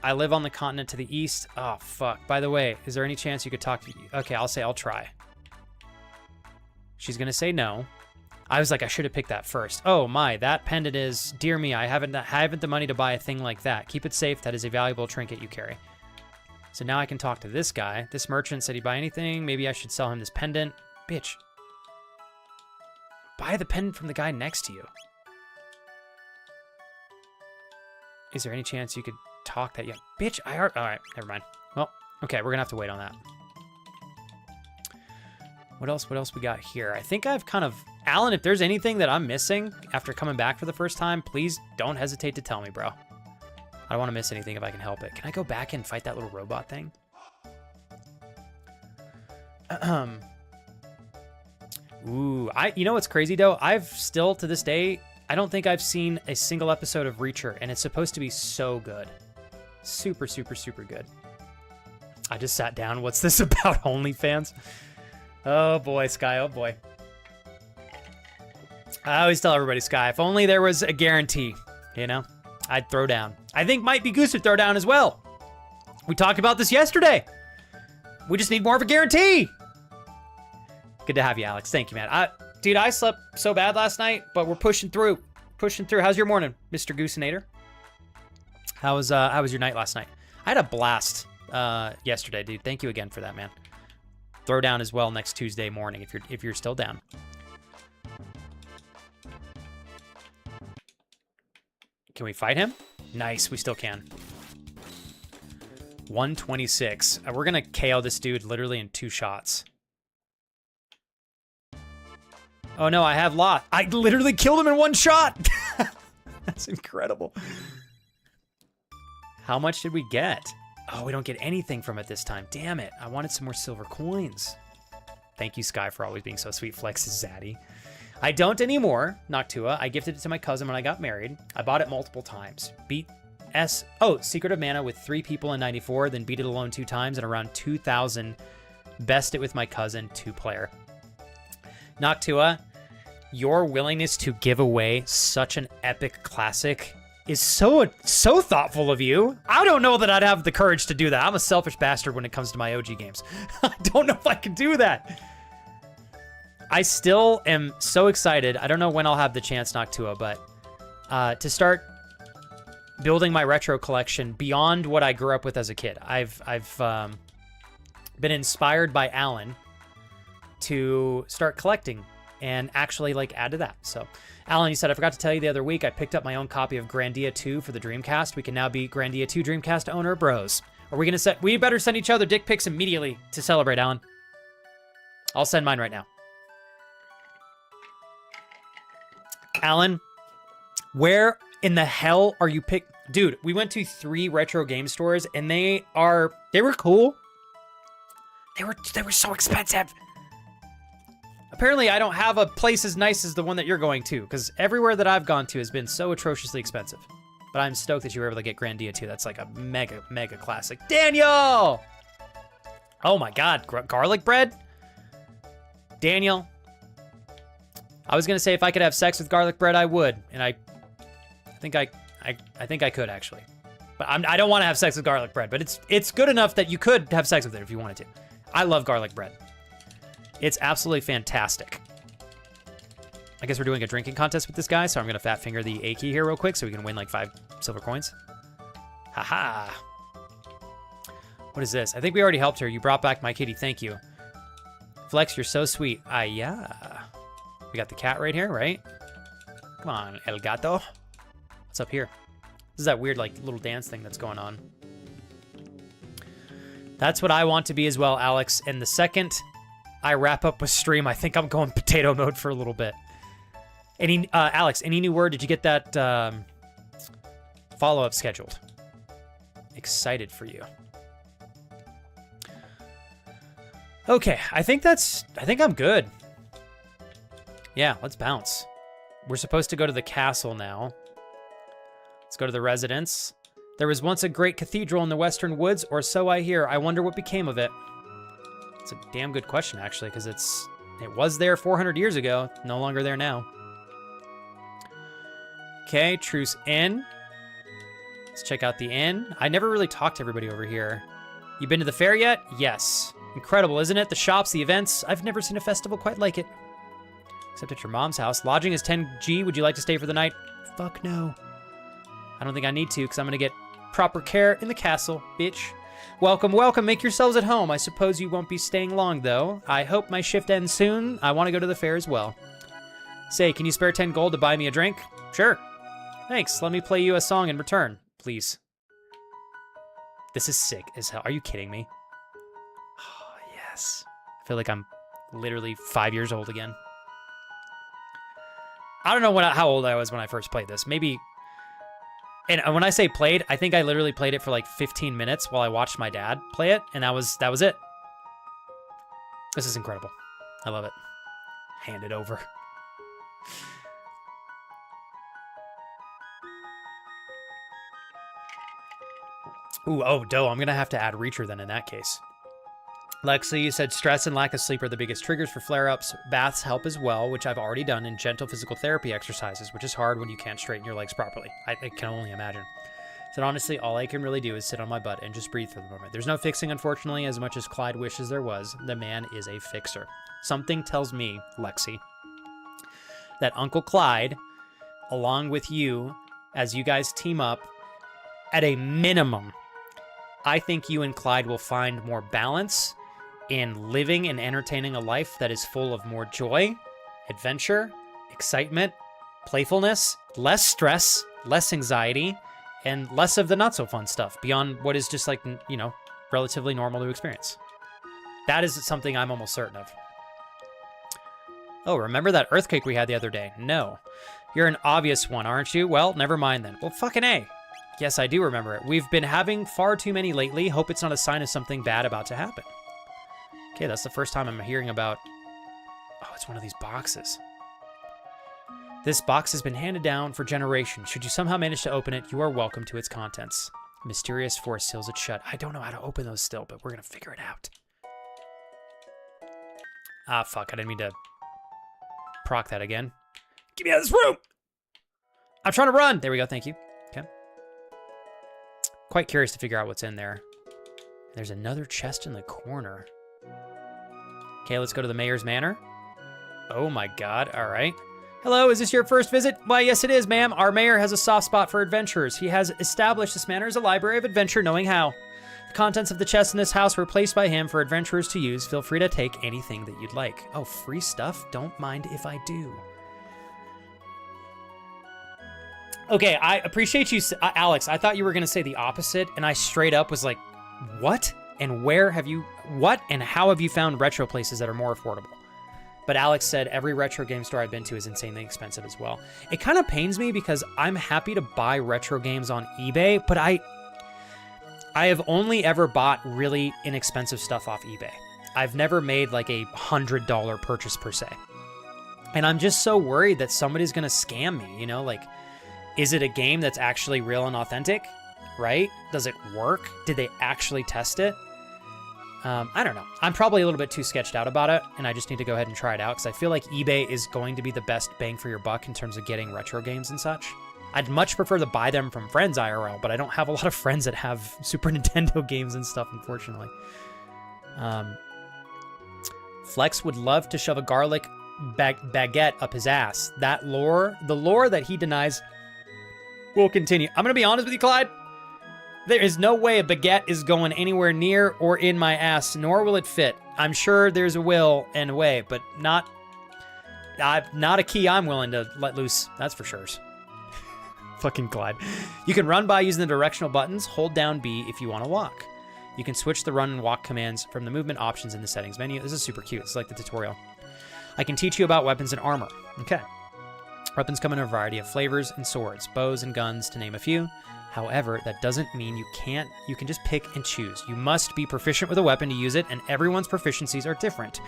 I live on the continent to the east. Oh fuck. By the way, is there any chance you could talk to? Okay, I'll say I'll try. She's gonna say no. I was like, I should have picked that first. Oh my, that pendant is. Dear me, I haven't the money to buy a thing like that. Keep it safe. That is a valuable trinket you carry. So now I can talk to this guy. This merchant said he'd buy anything. Maybe I should sell him this pendant. Bitch. Buy the pendant from the guy next to you. Is there any chance you could talk that young bitch? Alright, never mind. Well, okay, we're gonna have to wait on that. What else we got here? I think I've kind of... Alan, if there's anything that I'm missing after coming back for the first time, please don't hesitate to tell me, bro. I don't want to miss anything if I can help it. Can I go back and fight that little robot thing? Ooh, you know what's crazy though? I've still, to this day, I don't think I've seen a single episode of Reacher, and it's supposed to be so good. Super, super, super good. I just sat down. What's this about OnlyFans? Oh boy, Sky, oh boy. I always tell everybody, Sky, if only there was a guarantee, you know? I'd throw down. I think Might Be Goose would throw down as well. We talked about this yesterday. We just need more of a guarantee. Good to have you, Alex. Thank you, man. Dude, I slept so bad last night, but we're pushing through. Pushing through. How's your morning, Mr. Goosenator? How was your night last night? I had a blast yesterday, dude. Thank you again for that, man. Throw down as well next Tuesday morning if you're still down. Can we fight him? Nice, we still can. 126. We're gonna KO this dude literally in 2 shots. Oh no, I have Lot. I literally killed him in 1 shot. That's incredible. How much did we get? Oh, we don't get anything from it this time. Damn it. I wanted some more silver coins. Thank you, Sky, for always being so sweet. Flexes Zaddy. I don't anymore, Noctua. I gifted it to my cousin when I got married. I bought it multiple times. Secret of Mana with 3 people in 94, then beat it alone 2 times, and around 2,000 best it with my cousin, 2-player. Noctua, your willingness to give away such an epic classic is so thoughtful of you. I don't know that I'd have the courage to do that. I'm a selfish bastard when it comes to my OG games. I don't know if I can do that. I still am so excited. I don't know when I'll have the chance, Noctua, but to start building my retro collection beyond what I grew up with as a kid. I've been inspired by Alan to start collecting and actually like add to that. So Alan, you said, I forgot to tell you the other week, I picked up my own copy of Grandia 2 for the Dreamcast. We can now be Grandia 2 Dreamcast owner bros. Are we gonna we better send each other dick pics immediately to celebrate, Alan. I'll send mine right now. Alan, where in the hell are you Dude, we went to 3 retro game stores and they were cool. They were so expensive. Apparently I don't have a place as nice as the one that you're going to, because everywhere that I've gone to has been so atrociously expensive. But I'm stoked that you were able to get Grandia 2. That's like a mega, mega classic. Daniel! Oh my God, garlic bread? Daniel. I was gonna say if I could have sex with garlic bread, I would, and I think I could actually, but I don't want to have sex with garlic bread. But it's good enough that you could have sex with it if you wanted to. I love garlic bread. It's absolutely fantastic. I guess we're doing a drinking contest with this guy, so I'm gonna fat finger the A key here real quick so we can win like 5 silver coins. Haha. What is this? I think we already helped her. You brought back my kitty. Thank you. Flex, you're so sweet. Yeah. We got the cat right here, right? Come on, El Gato. What's up here? This is that weird, like, little dance thing that's going on. That's what I want to be as well, Alex. And the second I wrap up with stream, I think I'm going potato mode for a little bit. Alex, any new word? Did you get that follow-up scheduled? Excited for you. Okay, I think I'm good. Yeah, let's bounce. We're supposed to go to the castle now. Let's go to the residence. There was once a great cathedral in the western woods, or so I hear. I wonder what became of it. It's a damn good question, actually, because it was there 400 years ago. No longer there now. Okay, Truce Inn. Let's check out the inn. I never really talked to everybody over here. You been to the fair yet? Yes. Incredible, isn't it? The shops, the events. I've never seen a festival quite like it. Except at your mom's house. Lodging is 10G. Would you like to stay for the night? Fuck no. I don't think I need to, because I'm going to get proper care in the castle, bitch. Welcome, welcome. Make yourselves at home. I suppose you won't be staying long, though. I hope my shift ends soon. I want to go to the fair as well. Say, can you spare 10 gold to buy me a drink? Sure. Thanks. Let me play you a song in return, please. This is sick as hell. Are you kidding me? Oh, yes. I feel like I'm literally 5 years old again. I don't know how old I was when I first played this. Maybe... And when I say played, I think I literally played it for like 15 minutes while I watched my dad play it, and that was it. This is incredible. I love it. Hand it over. Ooh, oh, dough. I'm going to have to add Reacher then in that case. Lexi, you said stress and lack of sleep are the biggest triggers for flare-ups. Baths help as well, which I've already done, and gentle physical therapy exercises, which is hard when you can't straighten your legs properly. I can only imagine. So honestly, all I can really do is sit on my butt and just breathe for the moment. There's no fixing, unfortunately, as much as Clyde wishes there was. The man is a fixer. Something tells me, Lexi, that Uncle Clyde, along with you, as you guys team up, at a minimum, I think you and Clyde will find more balance in living and entertaining a life that is full of more joy, adventure, excitement, playfulness, less stress, less anxiety, and less of the not so fun stuff beyond what is just like, you know, relatively normal to experience. That is something I'm almost certain of. Oh, remember that earthquake we had the other day? No. You're an obvious one, aren't you? Well, never mind then. Well, fucking A. Yes, I do remember it. We've been having far too many lately. Hope it's not a sign of something bad about to happen. Okay, that's the first time I'm hearing about... Oh, it's one of these boxes. This box has been handed down for generations. Should you somehow manage to open it, you are welcome to its contents. Mysterious force seals it shut. I don't know how to open those still, but we're going to figure it out. Ah, fuck. I didn't mean to proc that again. Get me out of this room! I'm trying to run! There we go. Thank you. Okay. Quite curious to figure out what's in there. There's another chest in the corner. Okay, let's go to the mayor's manor. Oh my god. All right. Hello, is this your first visit? Why, yes it is, ma'am. Our mayor has a soft spot for adventurers. He has established this manor as a library of adventure, knowing how. The contents of the chests in this house were placed by him for adventurers to use. Feel free to take anything that you'd like. Oh, free stuff? Don't mind if I do. Okay, I appreciate you, Alex. I thought you were going to say the opposite, and I straight up was like, what? And where have you, what? And how have you found retro places that are more affordable? But Alex said every retro game store I've been to is insanely expensive as well. It kind of pains me because I'm happy to buy retro games on eBay, but I have only ever bought really inexpensive stuff off eBay. I've never made like a $100 purchase per se. And I'm just so worried that somebody's going to scam me, you know, like, is it a game that's actually real and authentic, right? Does it work? Did they actually test it? I don't know. I'm probably a little bit too sketched out about it, and I just need to go ahead and try it out because I feel like eBay is going to be the best bang for your buck in terms of getting retro games and such. I'd much prefer to buy them from friends IRL, but I don't have a lot of friends that have Super Nintendo games and stuff, unfortunately. Flex would love to shove a garlic baguette up his ass. That lore, the lore that he denies, will continue. I'm going to be honest with you, Clyde. There is no way a baguette is going anywhere near or in my ass, nor will it fit. I'm sure there's a will and a way, but not a key I'm willing to let loose. That's for sure. Fucking Clyde. You can run by using the directional buttons. Hold down B if you want to walk. You can switch the run and walk commands from the movement options in the settings menu. This is super cute. It's like the tutorial. I can teach you about weapons and armor. Okay. Weapons come in a variety of flavors and swords, bows and guns, to name a few. However, that doesn't mean you can just pick and choose. You must be proficient with a weapon to use it, and everyone's proficiencies are different.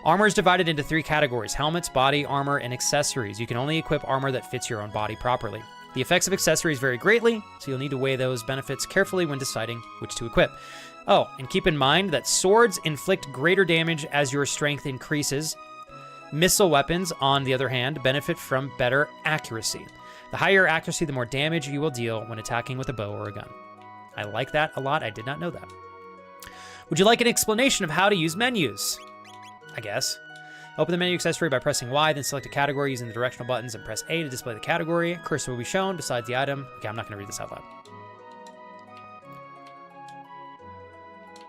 Armor is divided into 3 categories: helmets, body, armor, and accessories. You can only equip armor that fits your own body properly. The effects of accessories vary greatly, so you'll need to weigh those benefits carefully when deciding which to equip. Oh, and keep in mind that swords inflict greater damage as your strength increases. Missile weapons, on the other hand, benefit from better accuracy. The higher accuracy, the more damage you will deal when attacking with a bow or a gun. I like that a lot. I did not know that. Would you like an explanation of how to use menus? I guess. Open the menu accessory by pressing Y, then select a category using the directional buttons and press A to display the category. Cursor will be shown beside the item. Okay, I'm not going to read this out loud.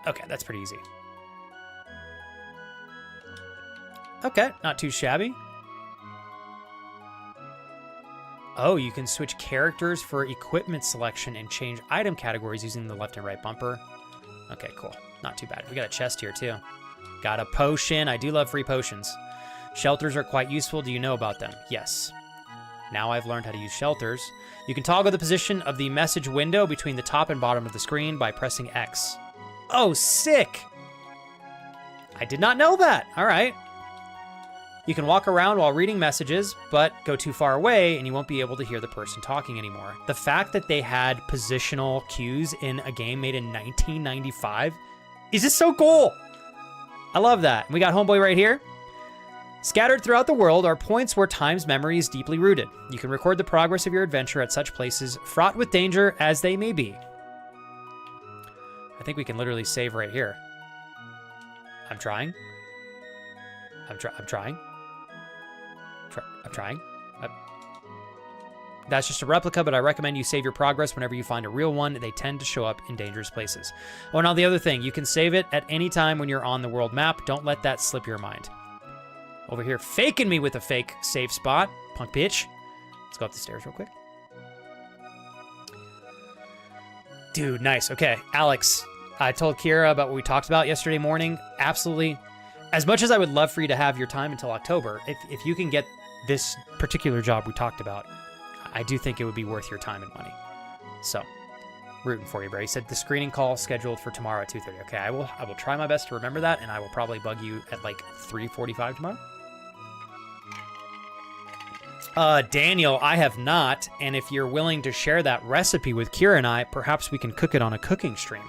Okay, that's pretty easy. Okay, not too shabby. Oh, you can switch characters for equipment selection and change item categories using the left and right bumper. Okay, cool. Not too bad. We got a chest here, too. Got a potion. I do love free potions. Shelters are quite useful. Do you know about them? Yes. Now I've learned how to use shelters. You can toggle the position of the message window between the top and bottom of the screen by pressing X. Oh, sick! I did not know that. All right. You can walk around while reading messages, but go too far away and you won't be able to hear the person talking anymore. The fact that they had positional cues in a game made in 1995 is just so cool. I love that. We got Homeboy right here. Scattered throughout the world are points where time's memory is deeply rooted. You can record the progress of your adventure at such places, fraught with danger as they may be. I think we can literally save right here. I'm trying. I'm trying. That's just a replica, but I recommend you save your progress whenever you find a real one. They tend to show up in dangerous places. Oh, now the other thing, you can save it at any time when you're on the world map. Don't let that slip your mind. Over here, faking me with a fake save spot. Punk bitch. Let's go up the stairs real quick. Dude, nice. Okay, Alex, I told Kira about what we talked about yesterday morning. Absolutely. As much as I would love for you to have your time until October, if you can get this particular job we talked about, I do think it would be worth your time and money. So, Rooting for you, bro. He said the screening call scheduled for tomorrow at 2:30. Okay, I will try my best to remember that, and I will probably bug you at like 3:45 tomorrow. Daniel, I have not, and if you're willing to share that recipe with Kira and I, perhaps we can cook it on a cooking stream.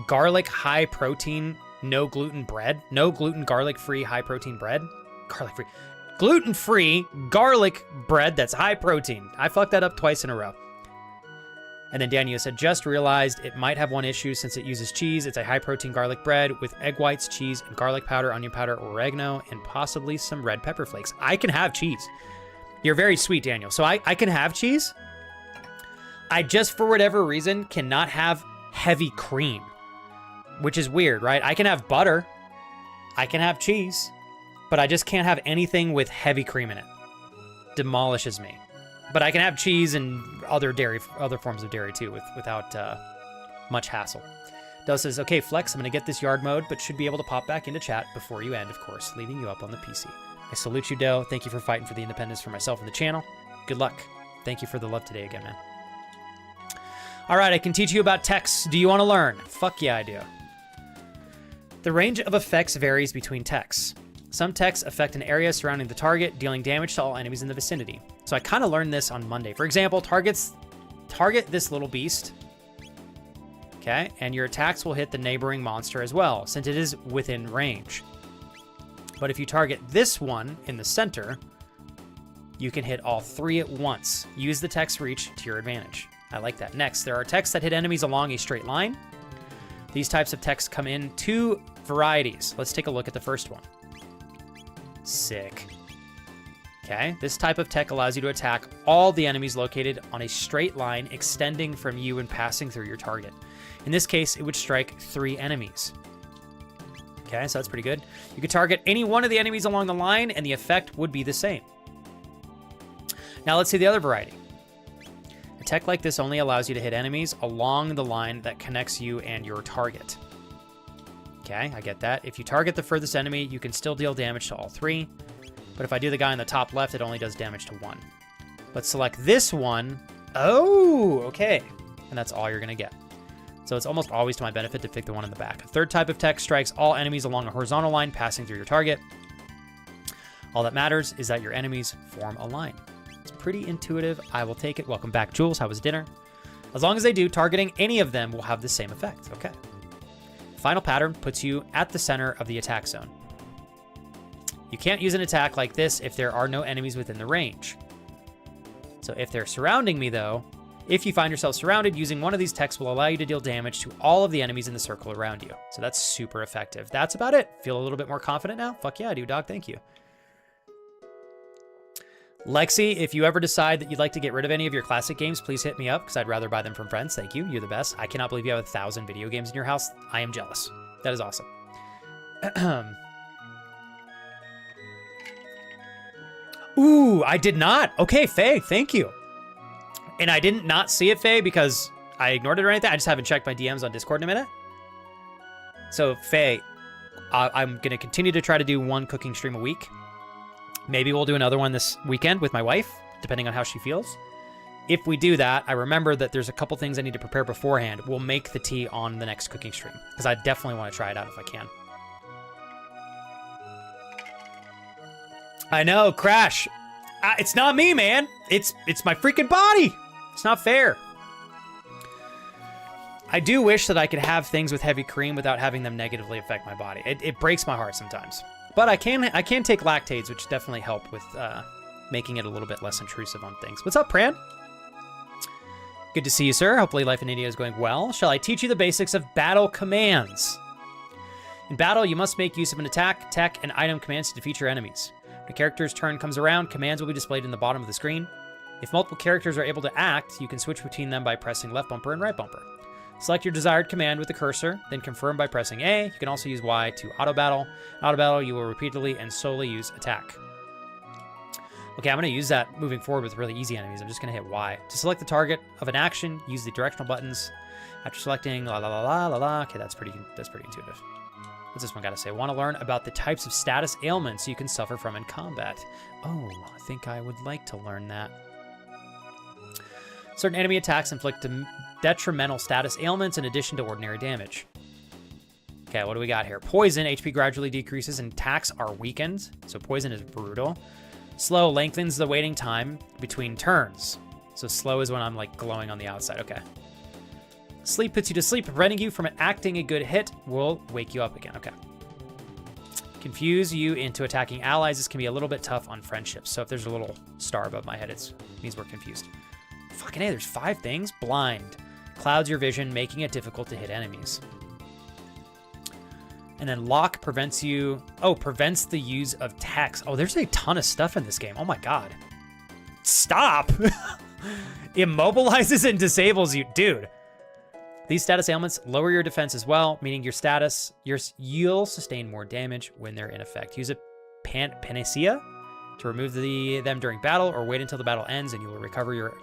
Garlic high protein, no gluten bread. No gluten, garlic free, high protein bread. Garlic free. Gluten free garlic bread that's high protein. I fucked that up twice in a row. And then Daniel said, just realized it might have one issue since it uses cheese. It's a high protein garlic bread with egg whites, cheese, and garlic powder, onion powder, oregano, and possibly some red pepper flakes. I can have cheese. You're very sweet, Daniel. So I can have cheese. I just, for whatever reason, cannot have heavy cream, which is weird, right? I can have butter. I can have cheese, but I just can't have anything with heavy cream in it. Demolishes me. But I can have cheese and other forms of dairy too, without much hassle. Dell says, okay, Flex, I'm going to get this yard mode, but should be able to pop back into chat before you end, of course, leaving you up on the PC. I salute you, Dell. Thank you for fighting for the independence for myself and the channel. Good luck. Thank you for the love today again, man. All right, I can teach you about techs. Do you want to learn? Fuck yeah, I do. The range of effects varies between techs. Some techs affect an area surrounding the target, dealing damage to all enemies in the vicinity. So I kind of learned this on Monday. For example, target this little beast, okay? And your attacks will hit the neighboring monster as well, since it is within range. But if you target this one in the center, you can hit all three at once. Use the tech's reach to your advantage. I like that. Next, there are techs that hit enemies along a straight line. These types of techs come in two varieties. Let's take a look at the first one. Sick. Okay, this type of tech allows you to attack all the enemies located on a straight line extending from you and passing through your target. In this case, it would strike 3 enemies. Okay, so that's pretty good. You could target any one of the enemies along the line and the effect would be the same. Now let's see the other variety. A tech like this only allows you to hit enemies along the line that connects you and your target. Okay, I get that. If you target the furthest enemy, you can still deal damage to all 3. But if I do the guy in the top left, it only does damage to 1. But select this one. Oh, okay. And that's all you're going to get. So it's almost always to my benefit to pick the one in the back. A third type of tech strikes all enemies along a horizontal line passing through your target. All that matters is that your enemies form a line. It's pretty intuitive. I will take it. Welcome back, Jules. How was dinner? As long as they do, targeting any of them will have the same effect. Okay. Final pattern puts you at the center of the attack zone. You can't use an attack like this if there are no enemies within the range. So if they're surrounding me though, if you find yourself surrounded, using one of these techs will allow you to deal damage to all of the enemies in the circle around you. So that's super effective. That's about it. Feel a little bit more confident now? Fuck yeah, I do, dog. Thank you. Lexi, if you ever decide that you'd like to get rid of any of your classic games, please hit me up because I'd rather buy them from friends. Thank you. You're the best. I cannot believe you have 1,000 video games in your house. I am jealous. That is awesome. Ooh, I did not. Okay, Faye, thank you. And I didn't not see it, Faye, because I ignored it or anything. I just haven't checked my DMs on Discord in a minute. So, Faye, I'm going to continue to try to do one cooking stream a week. Maybe we'll do another one this weekend with my wife, depending on how she feels. If we do that, I remember that there's a couple things I need to prepare beforehand. We'll make the tea on the next cooking stream, because I definitely want to try it out if I can. I know, Crash. It's not me, man. It's my freaking body. It's not fair. I do wish that I could have things with heavy cream without having them negatively affect my body. It breaks my heart sometimes. But I can take lactates, which definitely help with making it a little bit less intrusive on things. What's up, Pran? Good to see you, sir. Hopefully life in India is going well. Shall I teach you the basics of battle commands? In battle, you must make use of an attack, tech, and item commands to defeat your enemies. When a character's turn comes around, commands will be displayed in the bottom of the screen. If multiple characters are able to act, you can switch between them by pressing left bumper and right bumper. Select your desired command with the cursor, then confirm by pressing A. You can also use Y to auto-battle. In auto-battle, you will repeatedly and solely use attack. Okay, I'm going to use that moving forward with really easy enemies. I'm just going to hit Y. To select the target of an action, use the directional buttons. After selecting la la la la la la. Okay, that's pretty intuitive. What's this one got to say? Want to learn about the types of status ailments you can suffer from in combat. Oh, I think I would like to learn that. Certain enemy attacks inflict detrimental status ailments in addition to ordinary damage. Okay, what do we got here? Poison, HP gradually decreases and attacks are weakened. So poison is brutal. Slow lengthens the waiting time between turns. So slow is when I'm like glowing on the outside. Okay. Sleep puts you to sleep, preventing you from acting a good hit will wake you up again. Okay. Confuse you into attacking allies. This can be a little bit tough on friendships. So if there's a little star above my head, it means we're confused. Fucking A, there's 5 things. Blind. Clouds your vision, making it difficult to hit enemies. And then lock prevents you... Oh, prevents the use of text. Oh, there's a ton of stuff in this game. Oh my god. Stop! Immobilizes and disables you. Dude. These status ailments lower your defense as well, meaning you'll sustain more damage when they're in effect. Use a panacea to remove them during battle, or wait until the battle ends and you will recover your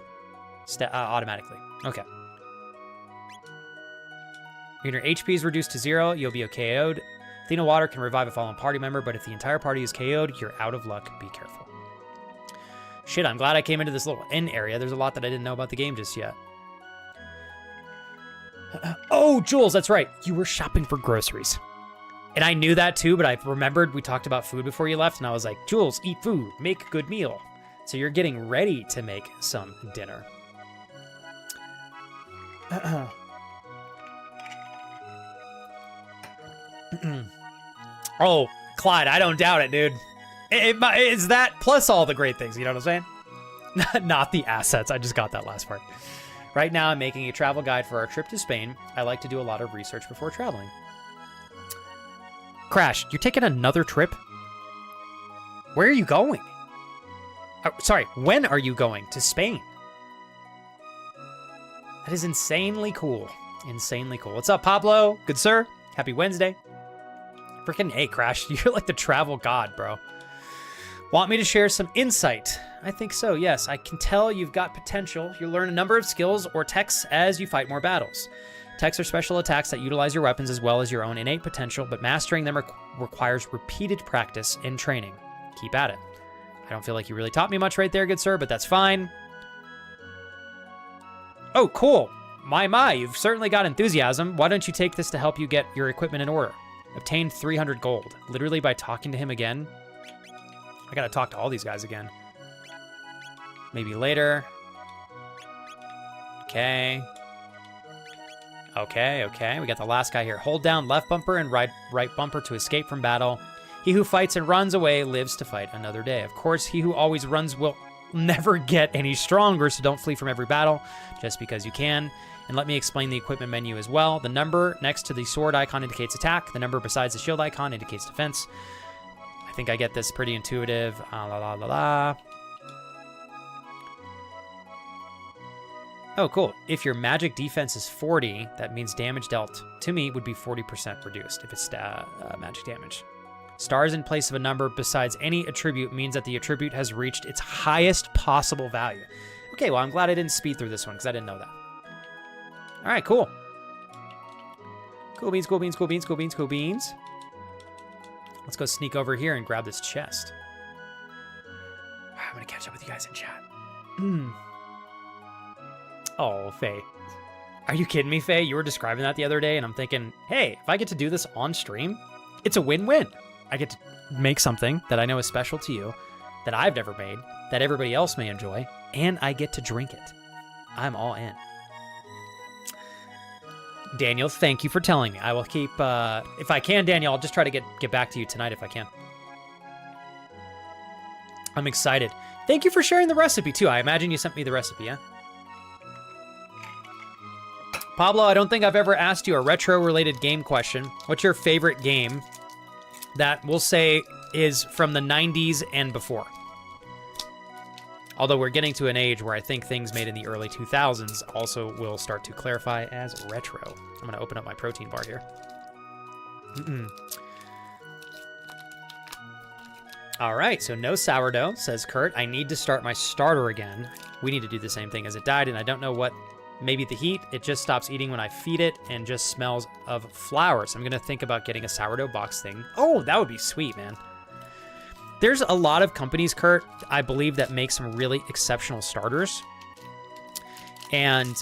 automatically. Okay. When your HP is reduced to 0, you'll be KO'd. Athena Water can revive a fallen party member, but if the entire party is KO'd, you're out of luck. Be careful. Shit, I'm glad I came into this little inn area. There's a lot that I didn't know about the game just yet. Oh, Jules, that's right. You were shopping for groceries. And I knew that too, but I remembered we talked about food before you left, and I was like, Jules, eat food, make a good meal. So you're getting ready to make some dinner. Oh, Clyde, I don't doubt it, dude. It's that plus all the great things, you know what I'm saying? Not the assets. I just got that last part. Right now, I'm making a travel guide for our trip to Spain. I like to do a lot of research before traveling. Crash, you're taking another trip? Where are you going? Oh, sorry, when are you going to Spain? That is insanely cool. Insanely cool. What's up, Pablo? Good sir. Happy Wednesday. Freaking A, Crash. You're like the travel god, bro. Want me to share some insight? I think so, yes. I can tell you've got potential. You'll learn a number of skills or techs as you fight more battles. Techs are special attacks that utilize your weapons as well as your own innate potential, but mastering them requires repeated practice and training. Keep at it. I don't feel like you really taught me much right there, good sir, but that's fine. Oh, cool. My, you've certainly got enthusiasm. Why don't you take this to help you get your equipment in order? Obtained 300 gold. Literally by talking to him again. I gotta talk to all these guys again. Maybe later. Okay. Okay. We got the last guy here. Hold down left bumper and right bumper to escape from battle. He who fights and runs away lives to fight another day. Of course, he who always runs will never get any stronger, so don't flee from every battle just because you can. And let me explain the equipment menu as well. The number next to the sword icon indicates attack. The number besides the shield icon indicates defense. I think I get this pretty intuitive. Oh, cool. If your magic defense is 40, that means damage dealt to me would be 40% reduced if it's magic damage. Stars in place of a number besides any attribute means that the attribute has reached its highest possible value. Okay, well, I'm glad I didn't speed through this one because I didn't know that. All right, cool. Cool beans. Let's go sneak over here and grab this chest. I'm going to catch up with you guys in chat. Oh, Faye. Are you kidding me, Faye? You were describing that the other day, and I'm thinking, hey, if I get to do this on stream, it's a win-win. I get to make something that I know is special to you, that I've never made, that everybody else may enjoy, and I get to drink it. I'm all in. Daniel, thank you for telling me. I will keep, if I can, Daniel, I'll just try to get back to you tonight if I can. I'm excited. Thank you for sharing the recipe, too. I imagine you sent me the recipe, yeah? Pablo, I don't think I've ever asked you a retro-related game question. What's your favorite game that we'll say is from the 90s and before? Although we're getting to an age where I think things made in the early 2000s also will start to clarify as retro. I'm going to open up my protein bar here. All right, so no sourdough, says Kurt. I need to start my starter again. We need to do the same thing as it died, and I don't know what. Maybe the heat. It just stops eating when I feed it and just smells of flour. So I'm going to think about getting a sourdough box thing. Oh, that would be sweet, man. There's a lot of companies, Kurt, I believe, that make some really exceptional starters. And,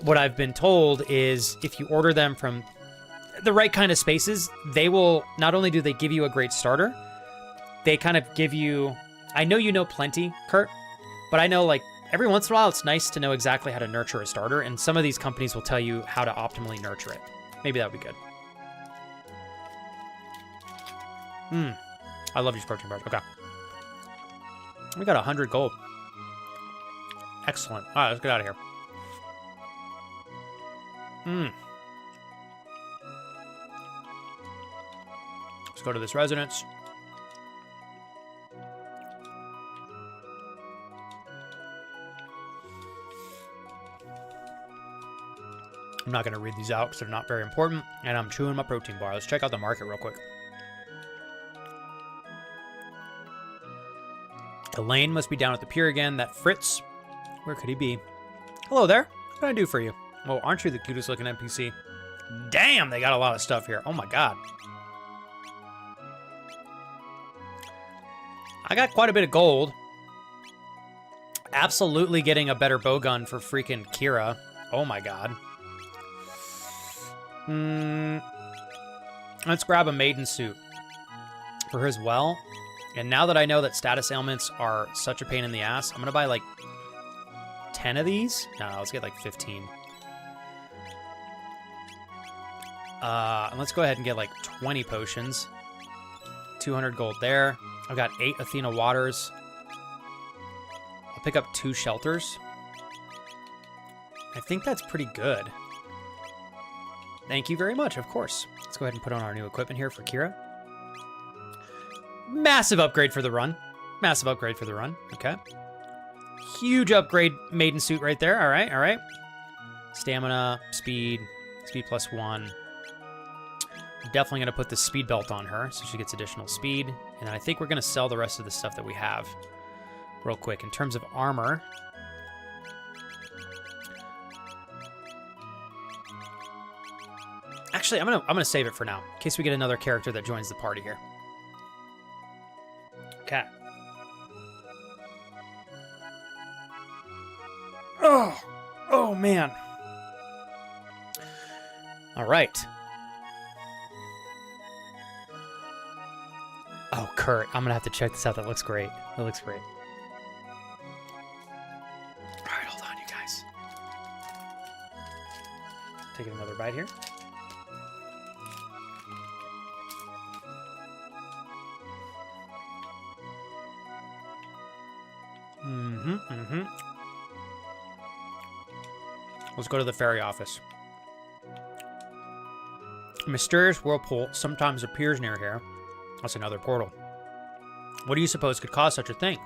what I've been told is if you order them from the right kind of spaces, they will, not only do they give you a great starter, they kind of give you, I know you know plenty, Kurt, but I know like every once in a while it's nice to know exactly how to nurture a starter, and some of these companies will tell you how to optimally nurture it. Maybe that would be good. I love these protein bars. Okay. We got 100 gold. Excellent. All right, let's get out of here. Let's go to this residence. I'm not going to read these out because they're not very important, and I'm chewing my protein bar. Let's check out the market real quick. Elaine must be down at the pier again. That Fritz, where could he be? Hello there. What can I do for you? Oh, aren't you the cutest looking NPC? Damn, they got a lot of stuff here. Oh my god. I got quite a bit of gold. Absolutely getting a better bow gun for freaking Kira. Oh my god. Let's grab a maiden suit for her as well. And now that I know that status ailments are such a pain in the ass, I'm going to buy like 10 of these. No, let's get like 15. And let's go ahead and get like 20 potions. 200 gold there. I've got 8 Athena waters. I'll pick up 2 shelters. I think that's pretty good. Thank you very much, of course. Let's go ahead and put on our new equipment here for Kira. Massive upgrade for the run. Massive upgrade for the run. Okay. Huge upgrade maiden suit right there. All right, all right. Stamina, speed, speed +1. I'm definitely going to put the speed belt on her so she gets additional speed. And then I think we're going to sell the rest of the stuff that we have real quick. In terms of armor, actually, I'm gonna save it for now in case we get another character that joins the party here. Okay. Oh man. All right. Oh, Kurt, I'm gonna have to check this out. That looks great. That looks great. All right, hold on, you guys. Taking another bite here. Let's go to the ferry office. A mysterious whirlpool sometimes appears near here. That's another portal. What do you suppose could cause such a thing?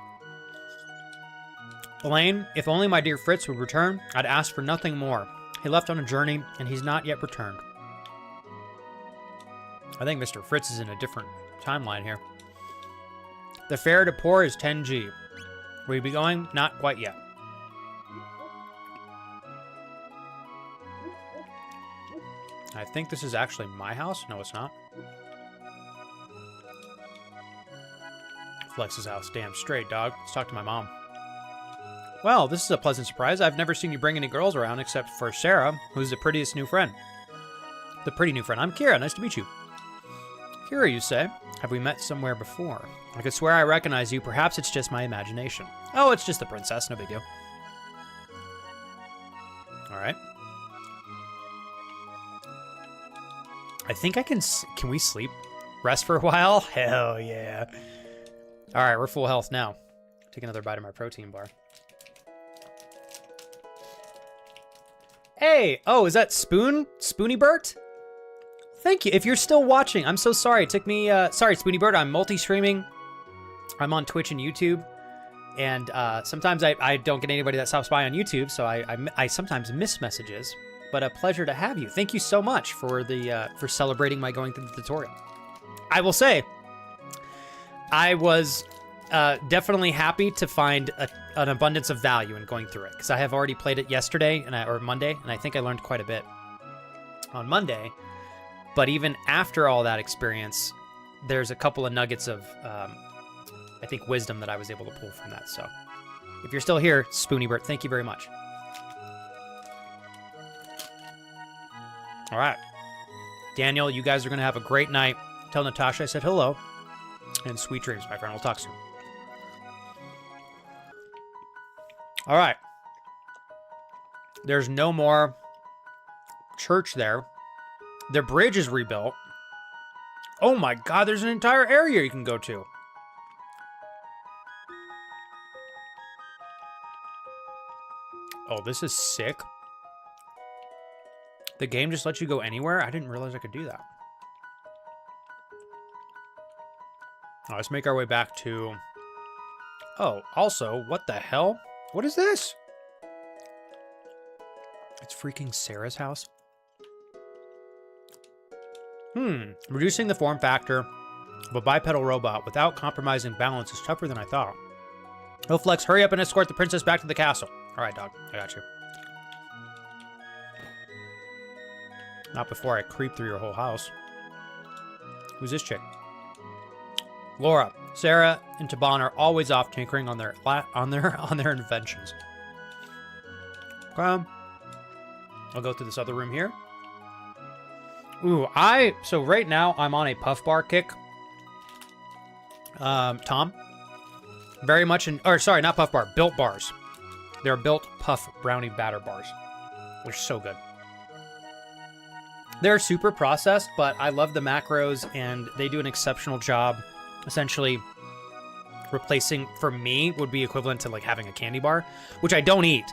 Elaine, if only my dear Fritz would return, I'd ask for nothing more. He left on a journey, and he's not yet returned. I think Mr. Fritz is in a different timeline here. The fare to Port is 10G. Will you be going? Not quite yet. I think this is actually my house. No, it's not. Flex's house. Damn straight, dog. Let's talk to my mom. Well, this is a pleasant surprise. I've never seen you bring any girls around except for Sarah, who's the prettiest new friend. The pretty new friend. I'm Kira. Nice to meet you. Kira, you say? Have we met somewhere before? I could swear I recognize you. Perhaps it's just my imagination. Oh, it's just the princess. No big deal. All right. I think I can... Can we sleep? Rest for a while? Hell yeah. All right, we're full health now. Take another bite of my protein bar. Hey! Oh, is that Spoony Bert? Thank you. If you're still watching, I'm so sorry. It took me... sorry, Spoony Bert. I'm multi-streaming. I'm on Twitch and YouTube. And sometimes I don't get anybody that stops by on YouTube, so I sometimes miss messages. But a pleasure to have you. Thank you so much for the for celebrating my going through the tutorial. I will say, I was definitely happy to find an abundance of value in going through it, because I have already played it yesterday or Monday, and I think I learned quite a bit on Monday. But even after all that experience, there's a couple of nuggets of I think wisdom that I was able to pull from that. So if you're still here, Spoony Bert, thank you very much. All right. Daniel, you guys are going to have a great night. Tell Natasha I said hello. And sweet dreams, my friend. We'll talk soon. All right. There's no more church there. The bridge is rebuilt. Oh my god, there's an entire area you can go to. Oh, this is sick. The game just lets you go anywhere? I didn't realize I could do that. Oh, let's make our way back to... Oh, also, what the hell? What is this? It's freaking Sarah's house. Reducing the form factor of a bipedal robot without compromising balance is tougher than I thought. Oh, Flex, hurry up and escort the princess back to the castle. All right, dog. I got you. Not before I creep through your whole house. Who's this chick? Laura, Sarah, and Taban are always off tinkering on their inventions. Come. I'll go through this other room here. Ooh, so right now I'm on a puff bar kick. Tom. Very much sorry, not puff bar, built bars. They're built puff brownie batter bars. Which is so good. They're super processed, but I love the macros and they do an exceptional job. Essentially replacing, for me, would be equivalent to like having a candy bar, which I don't eat.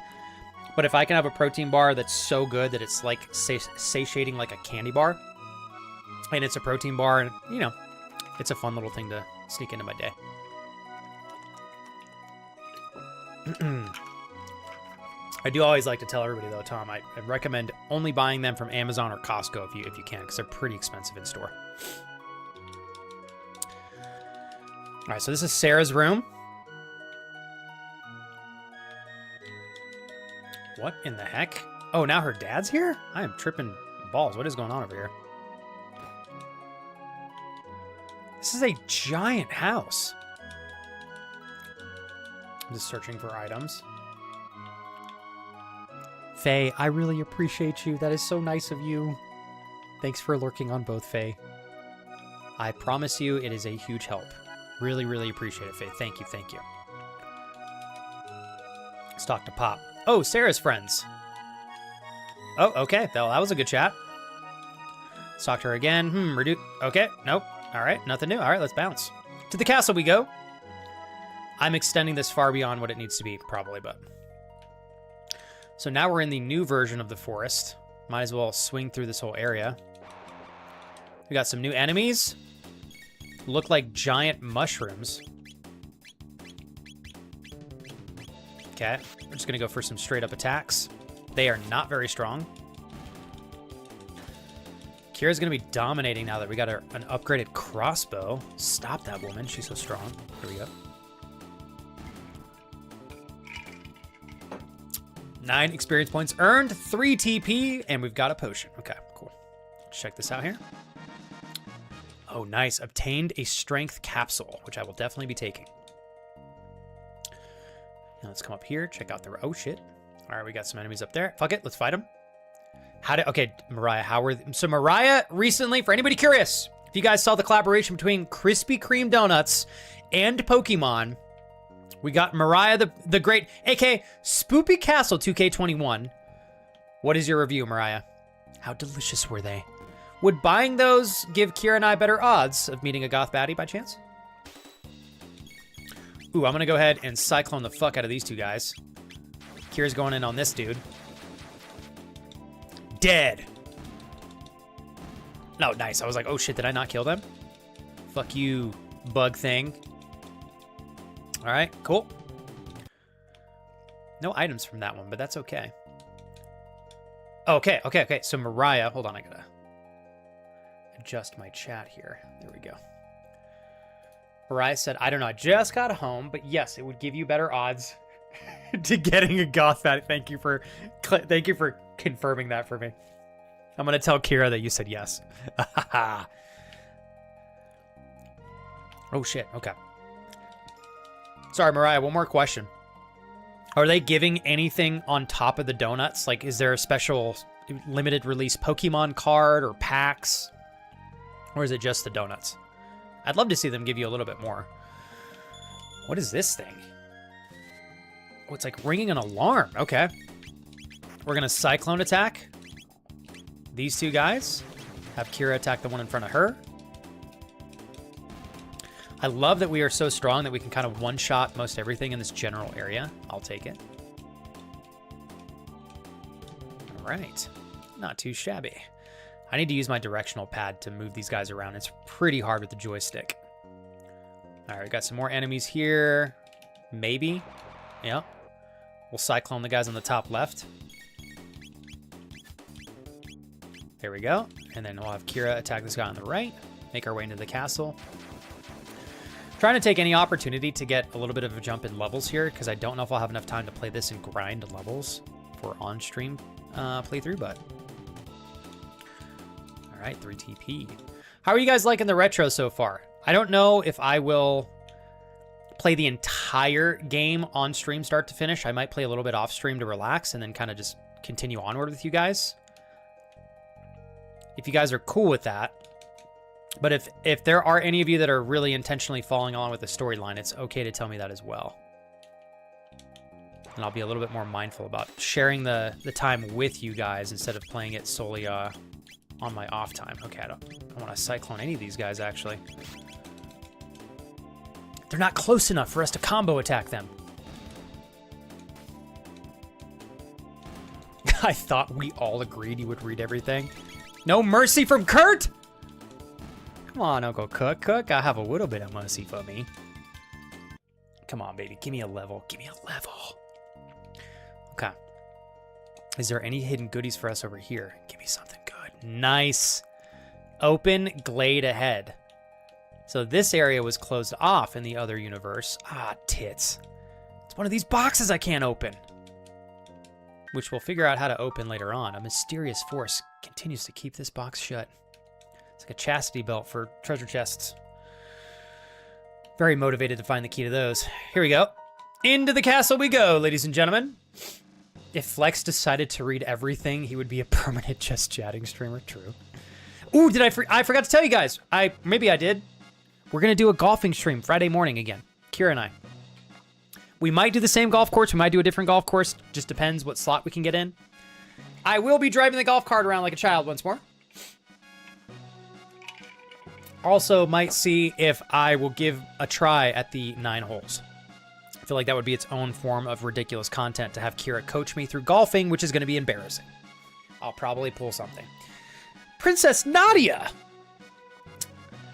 But if I can have a protein bar that's so good that it's like satiating like a candy bar, and it's a protein bar, and you know, it's a fun little thing to sneak into my day. I do always like to tell everybody though, Tom, I recommend only buying them from Amazon or Costco if you can, because they're pretty expensive in store. All right, so this is Sarah's room. What in the heck? Oh, now her dad's here? I am tripping balls. What is going on over here? This is a giant house. I'm just searching for items. Faye, I really appreciate you. That is so nice of you. Thanks for lurking on both, Faye. I promise you it is a huge help. Really, really appreciate it, Faye. Thank you, thank you. Let's talk to Pop. Oh, Sarah's friends. Oh, okay. Well, that was a good chat. Let's talk to her again. Okay, nope. All right, nothing new. All right, let's bounce. To the castle we go. I'm extending this far beyond what it needs to be, probably, but... So now we're in the new version of the forest. Might as well swing through this whole area. We got some new enemies. Look like giant mushrooms. Okay, we're just gonna go for some straight up attacks. They are not very strong. Kira's gonna be dominating now that we got an upgraded crossbow. Stop that woman, she's so strong. Here we go. 9 experience points earned, 3 TP, and we've got a potion. Okay, cool. Let's check this out here. Oh, nice. Obtained a strength capsule, which I will definitely be taking. Now let's come up here, check out the... Oh, shit. All right, we got some enemies up there. Fuck it, let's fight them. Okay, Mariah, so Mariah recently, for anybody curious, if you guys saw the collaboration between Krispy Kreme donuts and Pokemon, we got Mariah the Great, aka Spoopy Castle 2K21. What is your review, Mariah? How delicious were they? Would buying those give Kira and I better odds of meeting a goth baddie by chance? Ooh, I'm gonna go ahead and cyclone the fuck out of these two guys. Kira's going in on this dude. Dead. No, nice. I was like, oh shit, did I not kill them? Fuck you, bug thing. All right, cool. No items from that one, but that's okay. Okay. So Mariah, hold on, I gotta adjust my chat here. There we go. Mariah said, I don't know, I just got home, but yes, it would give you better odds to getting a goth baddie. Thank you for confirming that for me. I'm gonna tell Kira that you said yes. Oh shit, okay. Sorry, Mariah, one more question. Are they giving anything on top of the donuts? Like, is there a special limited release Pokemon card or packs? Or is it just the donuts? I'd love to see them give you a little bit more. What is this thing? Oh, it's like ringing an alarm. Okay. We're going to Cyclone attack these two guys. Have Kira attack the one in front of her. I love that we are so strong that we can kind of one-shot most everything in this general area. I'll take it. All right. Not too shabby. I need to use my directional pad to move these guys around. It's pretty hard with the joystick. All right, we got some more enemies here. Maybe. Yeah. We'll Cyclone the guys on the top left. There we go. And then we'll have Kira attack this guy on the right. Make our way into the castle. Trying to take any opportunity to get a little bit of a jump in levels here, because I don't know if I'll have enough time to play this and grind levels for on-stream playthrough, but... All right, 3 TP. How are you guys liking the retro so far? I don't know if I will play the entire game on stream start to finish. I might play a little bit off stream to relax and then kind of just continue onward with you guys. If you guys are cool with that. But if there are any of you that are really intentionally following along with the storyline, it's okay to tell me that as well. And I'll be a little bit more mindful about sharing the time with you guys instead of playing it solely on my off time. Okay, I don't want to Cyclone any of these guys, actually. They're not close enough for us to combo attack them. I thought we all agreed you would read everything. No mercy from Kurt! Come on, Uncle Cook. I have a little bit of mercy for me. Come on, baby. Give me a level. Give me a level. Okay. Is there any hidden goodies for us over here? Give me something good. Nice. Open glade ahead. So this area was closed off in the other universe. Ah, tits. It's one of these boxes I can't open. Which we'll figure out how to open later on. A mysterious force continues to keep this box shut. It's like a chastity belt for treasure chests. Very motivated to find the key to those. Here we go. Into the castle we go, ladies and gentlemen. If Flex decided to read everything, he would be a permanent just chatting streamer. True. Ooh, did I forgot to tell you guys. Maybe I did. We're going to do a golfing stream Friday morning again. Kira and I. We might do the same golf course. We might do a different golf course. Just depends what slot we can get in. I will be driving the golf cart around like a child once more. Also, might see if I will give a try at the 9 holes. I feel like that would be its own form of ridiculous content to have Kira coach me through golfing, which is going to be embarrassing. I'll probably pull something. Princess Nadia!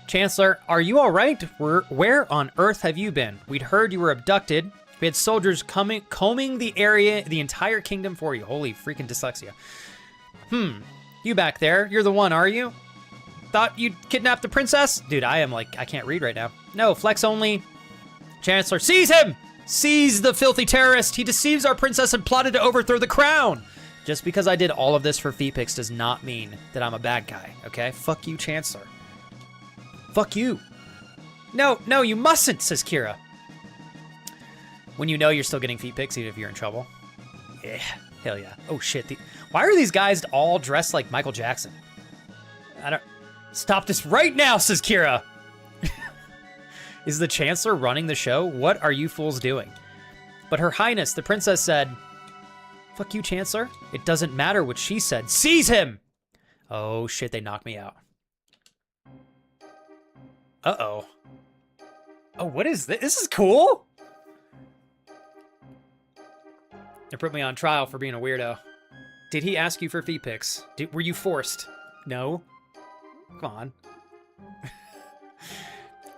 Chancellor, are you all right? Where on earth have you been? We'd heard you were abducted. We had soldiers combing the area, the entire kingdom for you. Holy freaking dyslexia. You back there. You're the one, are you? Thought you'd kidnap the princess? Dude, I can't read right now. No, Flex only. Chancellor, seize him! Seize the filthy terrorist! He deceives our princess and plotted to overthrow the crown! Just because I did all of this for feet pics does not mean that I'm a bad guy, okay? Fuck you, Chancellor. Fuck you. No, you mustn't, says Kira. When you know you're still getting feet pics, even if you're in trouble. Yeah, hell yeah. Oh shit, why are these guys all dressed like Michael Jackson? Stop this right now, says Kira. Is the Chancellor running the show? What are you fools doing? But Her Highness, the princess said, fuck you, Chancellor. It doesn't matter what she said. Seize him! Oh shit, they knocked me out. Uh-oh. Oh, what is this? This is cool. They put me on trial for being a weirdo. Did he ask you for feet pics? Were you forced? No. Come on.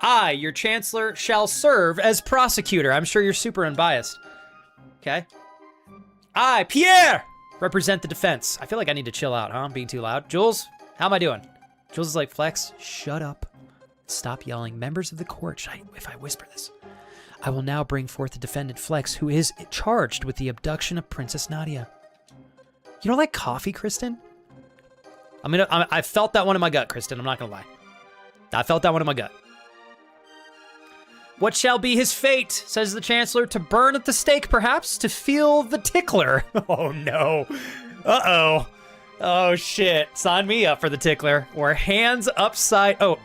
I, your Chancellor, shall serve as prosecutor. I'm sure you're super unbiased. Okay. I, Pierre, represent the defense. I feel like I need to chill out, huh? I'm being too loud. Jules, how am I doing? Jules is like, Flex, shut up. Stop yelling. Members of the court, if I whisper this. I will now bring forth the defendant, Flex, who is charged with the abduction of Princess Nadia. You don't like coffee, Kristen? I felt that one in my gut, Kristen. I'm not gonna lie. I felt that one in my gut. What shall be his fate, says the Chancellor, to burn at the stake, perhaps, to feel the tickler. Oh, no. Uh-oh. Oh, shit. Sign me up for the tickler. Or hands upside... Oh.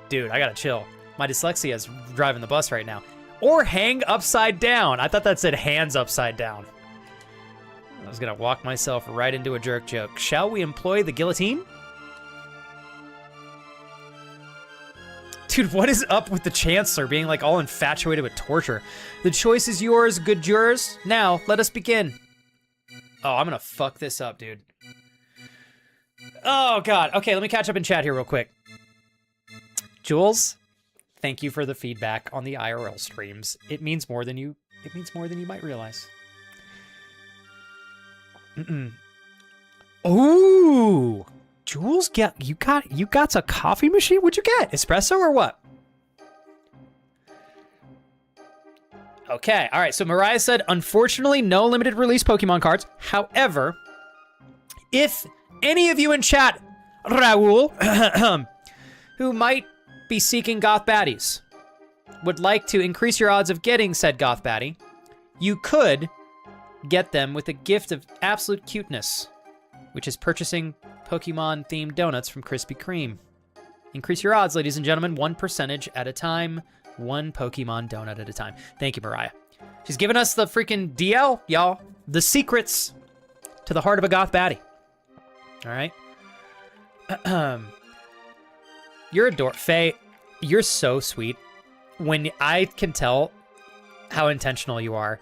Dude, I gotta chill. My dyslexia is driving the bus right now. Or hang upside down. I thought that said hands upside down. I was gonna walk myself right into a jerk joke. Shall we employ the guillotine? Dude, what is up with the Chancellor being like all infatuated with torture? The choice is yours, good jurors. Now, let us begin. Oh, I'm gonna fuck this up, dude. Oh, God. Okay, let me catch up in chat here real quick. Jules, thank you for the feedback on the IRL streams. It means more than you might realize. Ooh. Jules, you got a coffee machine? What'd you get? Espresso or what? Okay, all right. So Mariah said, unfortunately, no limited release Pokemon cards. However, if any of you in chat, Raul, who might be seeking goth baddies, would like to increase your odds of getting said goth baddie, you could get them with a gift of absolute cuteness, which is purchasing Pokemon-themed donuts from Krispy Kreme. Increase your odds, ladies and gentlemen, 1% at a time, one Pokemon donut at a time. Thank you, Mariah. She's giving us the freaking DL, y'all. The secrets to the heart of a goth baddie. All right? You're adorable. Faye, you're so sweet. When I can tell how intentional you are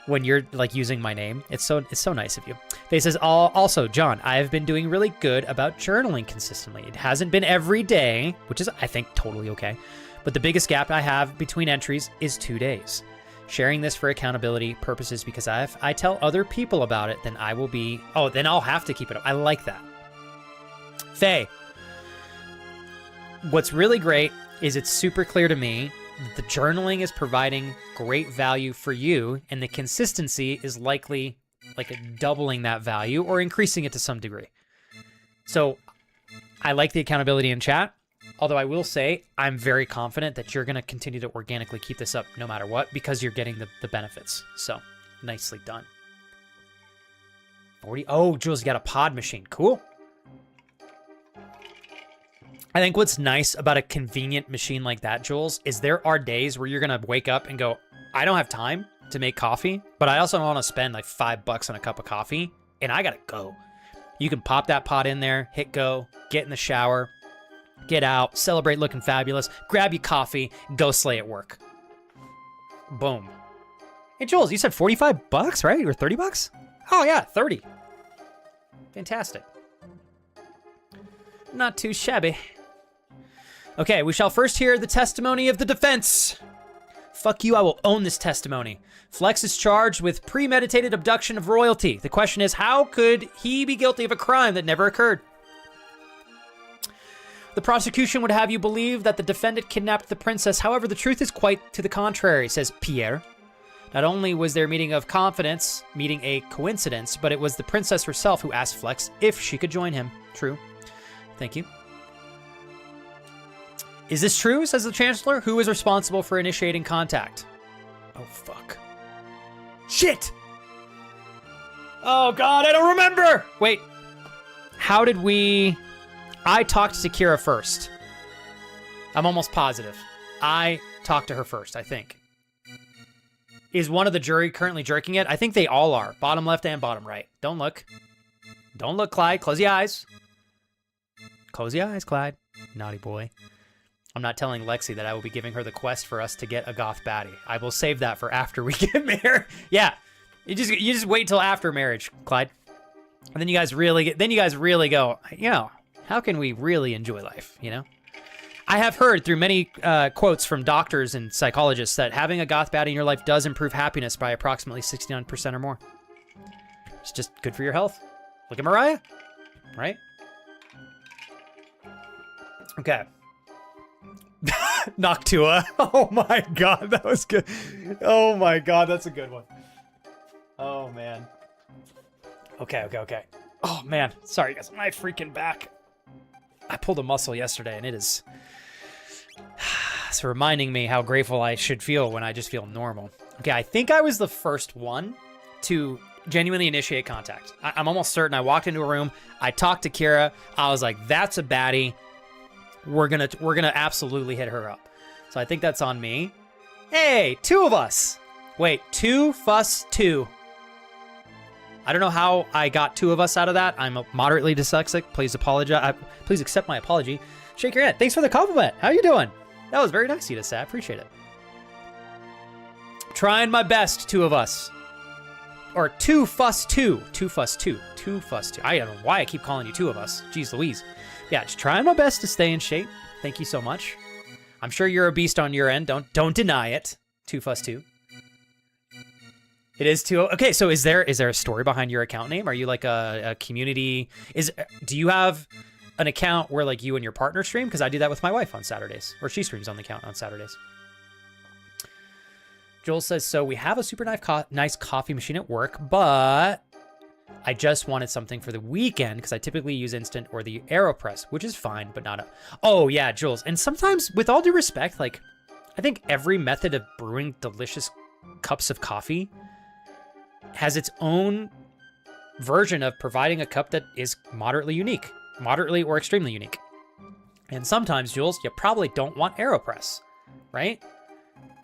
when you're like using my name. It's so nice of you. Faye says, also, John, I have been doing really good about journaling consistently. It hasn't been every day, which is, I think, totally okay. But the biggest gap I have between entries is 2 days. Sharing this for accountability purposes because if I tell other people about it, then then I'll have to keep it up. I like that. Faye, what's really great is it's super clear to me the journaling is providing great value for you, and the consistency is likely like doubling that value or increasing it to some degree. So I like the accountability in chat, although I will say I'm very confident that you're going to continue to organically keep this up no matter what because you're getting the benefits. So nicely done. 40. Oh, Jules, you got a pod machine. Cool. I think what's nice about a convenient machine like that, Jules, is there are days where you're going to wake up and go, I don't have time to make coffee, but I also don't want to spend like $5 on a cup of coffee, and I got to go. You can pop that pot in there, hit go, get in the shower, get out, celebrate looking fabulous, grab your coffee, go slay at work. Boom. Hey, Jules, you said $45, right? Or $30? Oh, yeah, 30. Fantastic. Not too shabby. Okay, we shall first hear the testimony of the defense. Fuck you, I will own this testimony. Flex is charged with premeditated abduction of royalty. The question is, how could he be guilty of a crime that never occurred? The prosecution would have you believe that the defendant kidnapped the princess. However, the truth is quite to the contrary, says Pierre. Not only was their meeting a coincidence, but it was the princess herself who asked Flex if she could join him. True. Thank you. Is this true, says the Chancellor? Who is responsible for initiating contact? Oh, fuck. Shit! Oh, God, I don't remember! Wait. How did we... I talked to Kira first. I'm almost positive. I talked to her first, I think. Is one of the jury currently jerking it? I think they all are. Bottom left and bottom right. Don't look. Don't look, Clyde. Close your eyes. Close your eyes, Clyde. Naughty boy. I'm not telling Lexi that I will be giving her the quest for us to get a goth baddie. I will save that for after we get married. Yeah, you just wait till after marriage, Clyde, and then you guys really go. You know, how can we really enjoy life? You know, I have heard through many quotes from doctors and psychologists that having a goth baddie in your life does improve happiness by approximately 69% or more. It's just good for your health. Look at Mariah, right? Okay. Noctua. Oh my god, that was good. Oh my god, that's a good one. Oh man. Okay. Oh man, sorry guys, my freaking back. I pulled a muscle yesterday and it's reminding me how grateful I should feel when I just feel normal. Okay, I think I was the first one to genuinely initiate contact. I'm almost certain I walked into a room, I talked to Kira, I was like, that's a baddie. We're gonna absolutely hit her up. So I think that's on me. Hey, 2 of us. Wait, 2 fuss 2. I don't know how I got 2 of us out of that. I'm moderately dyslexic. Please apologize. Please accept my apology. Shake your head. Thanks for the compliment. How you doing? That was very nice of you to say. I appreciate it. Trying my best, 2 of us. Or 2 fuss 2. 2 fuss 2. 2 fuss 2. I don't know why I keep calling you 2 of us. Jeez Louise. Yeah, just trying my best to stay in shape. Thank you so much. I'm sure you're a beast on your end. Don't deny it. 2 fuss 2. It is 2. Okay, so is there a story behind your account name? Are you like a community? Do you have an account where like you and your partner stream? Because I do that with my wife on Saturdays, or she streams on the account on Saturdays. Joel says, so we have a super nice coffee machine at work, but I just wanted something for the weekend because I typically use Instant or the AeroPress, which is fine, but not a... Oh, yeah, Jules. And sometimes, with all due respect, like, I think every method of brewing delicious cups of coffee has its own version of providing a cup that is moderately unique, moderately or extremely unique. And sometimes, Jules, you probably don't want AeroPress, right?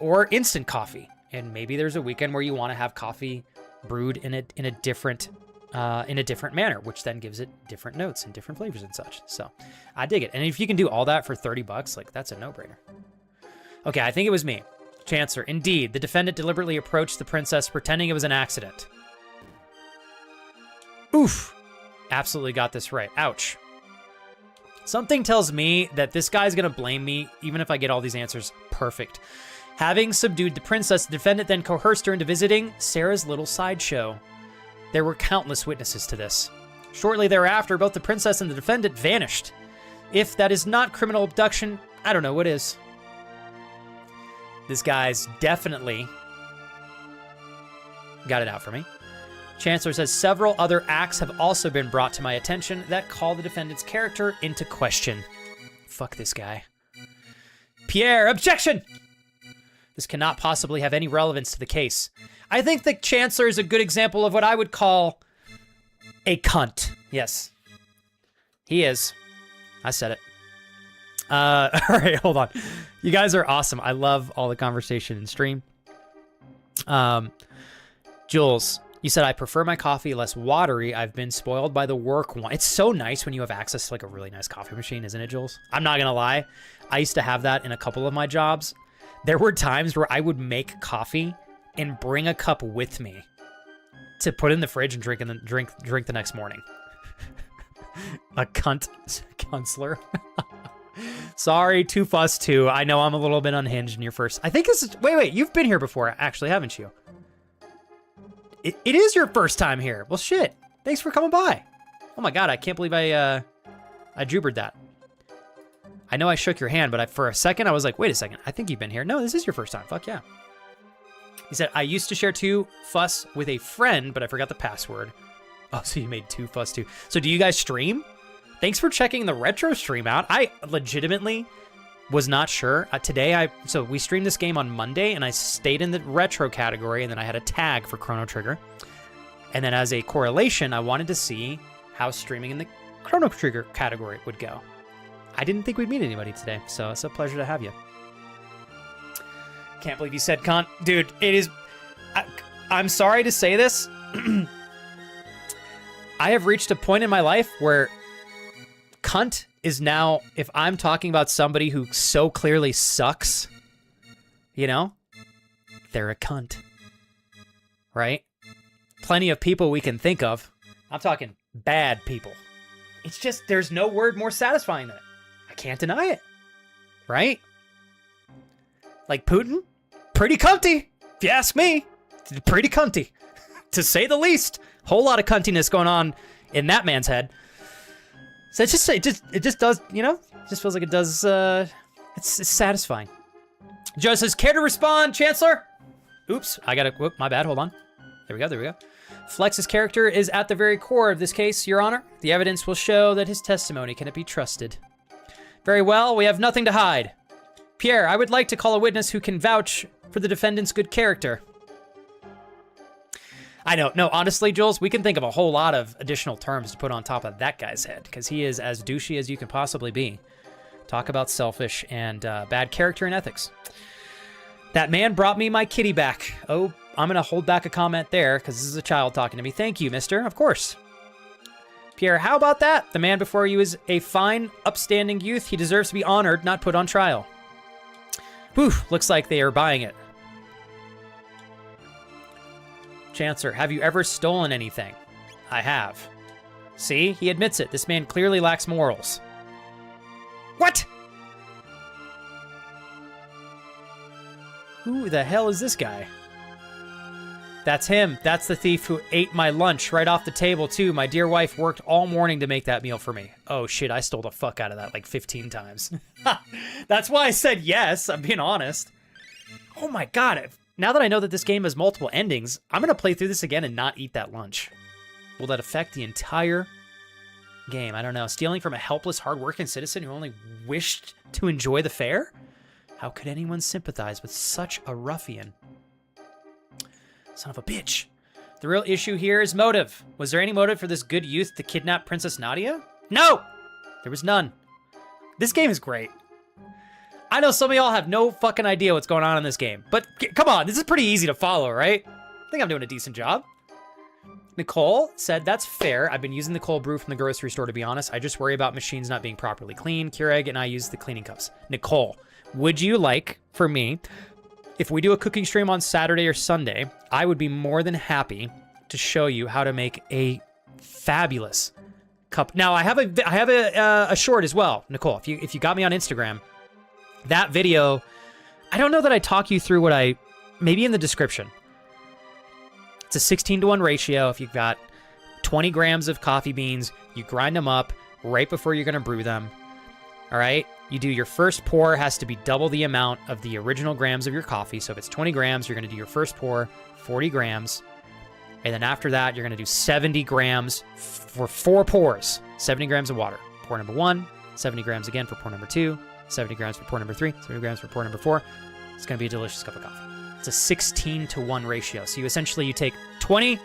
Or instant coffee. And maybe there's a weekend where you want to have coffee brewed in a different manner, which then gives it different notes and different flavors and such. So I dig it. And if you can do all that for $30, like that's a no-brainer. Okay, I think it was me. Chancellor, indeed, the defendant deliberately approached the princess pretending it was an accident. Oof. Absolutely got this right. Ouch. Something tells me that this guy's gonna blame me, even if I get all these answers perfect. Having subdued the princess, the defendant then coerced her into visiting Sarah's little sideshow. There were countless witnesses to this. Shortly thereafter, both the princess and the defendant vanished. If that is not criminal abduction, I don't know what is. This guy's definitely got it out for me. Chancellor says several other acts have also been brought to my attention that call the defendant's character into question. Fuck this guy. Pierre, objection! This cannot possibly have any relevance to the case. I think the Chancellor is a good example of what I would call a cunt. Yes. He is. I said it. All right, hold on. You guys are awesome. I love all the conversation in stream. Jules, you said, I prefer my coffee less watery. I've been spoiled by the work one. It's so nice when you have access to like a really nice coffee machine, isn't it, Jules? I'm not going to lie. I used to have that in a couple of my jobs. There were times where I would make coffee and bring a cup with me to put in the fridge and drink the next morning. A counselor. Sorry, 2 fuss 2. I know I'm a little bit unhinged in your first. I think this is. Wait. You've been here before, actually, haven't you? It is your first time here. Well, shit. Thanks for coming by. Oh my god, I can't believe I jubered that. I know I shook your hand, but for a second, I was like, wait a second. I think you've been here. No, this is your first time. Fuck yeah. He said, I used to share 2 fuss with a friend, but I forgot the password. Oh, so you made 2 fuss 2. So do you guys stream? Thanks for checking the retro stream out. I legitimately was not sure. So we streamed this game on Monday, and I stayed in the retro category, and then I had a tag for Chrono Trigger. And then as a correlation, I wanted to see how streaming in the Chrono Trigger category would go. I didn't think we'd meet anybody today, so it's a pleasure to have you. Can't believe you said cunt. Dude, it is... I'm sorry to say this. I have reached a point in my life where cunt is now, if I'm talking about somebody who so clearly sucks, you know, they're a cunt. Right? Plenty of people we can think of. I'm talking bad people. It's just, there's no word more satisfying than it. I can't deny it. Right? Like Putin? Pretty cunty, if you ask me. Pretty cunty, to say the least. Whole lot of cuntiness going on in that man's head. So it just does, you know, it just feels like it does, it's satisfying. Joe says, care to respond, Chancellor? Oops, whoop, my bad, hold on. There we go. Flex's character is at the very core of this case, Your Honor. The evidence will show that his testimony cannot be trusted. Very well, we have nothing to hide. Pierre, I would like to call a witness who can vouch for the defendant's good character. I know. No, honestly, Jules, we can think of a whole lot of additional terms to put on top of that guy's head because he is as douchey as you can possibly be. Talk about selfish and bad character and ethics. That man brought me my kitty back. Oh, I'm going to hold back a comment there because this is a child talking to me. Thank you, mister. Of course. Pierre, how about that? The man before you is a fine, upstanding youth. He deserves to be honored, not put on trial. Whew, looks like they are buying it. Chancellor, have you ever stolen anything? I have. See, he admits it. This man clearly lacks morals. What? Who the hell is this guy? That's him. That's the thief who ate my lunch right off the table, too. My dear wife worked all morning to make that meal for me. Oh, shit, I stole the fuck out of that like 15 times. That's why I said yes, I'm being honest. Oh my god, now that I know that this game has multiple endings, I'm going to play through this again and not eat that lunch. Will that affect the entire game? I don't know. Stealing from a helpless, hardworking citizen who only wished to enjoy the fare? How could anyone sympathize with such a ruffian? Son of a bitch. The real issue here is motive. Was there any motive for this good youth to kidnap Princess Nadia? No! There was none. This game is great. I know some of y'all have no fucking idea what's going on in this game, but come on, this is pretty easy to follow, right? I think I'm doing a decent job. Nicole said, that's fair. I've been using the cold brew from the grocery store, to be honest. I just worry about machines not being properly cleaned. Keurig and I use the cleaning cups. Nicole, would you like, for me, if we do a cooking stream on Saturday or Sunday, I would be more than happy to show you how to make a fabulous cup. Now, I have a short as well, Nicole. If you got me on Instagram, that video, I don't know that I talk you through maybe in the description. It's a 16-to-1 ratio. If you've got 20 grams of coffee beans, you grind them up right before you're going to brew them. All right? You do your first pour has to be double the amount of the original grams of your coffee. So if it's 20 grams, you're going to do your first pour, 40 grams. And then after that, you're going to do 70 grams for 4 pours. 70 grams of water. Pour number 1, 70 grams again for pour number 2, 70 grams for pour number 3, 70 grams for pour number 4. It's going to be a delicious cup of coffee. It's a 16-to-1 ratio. So you take 20,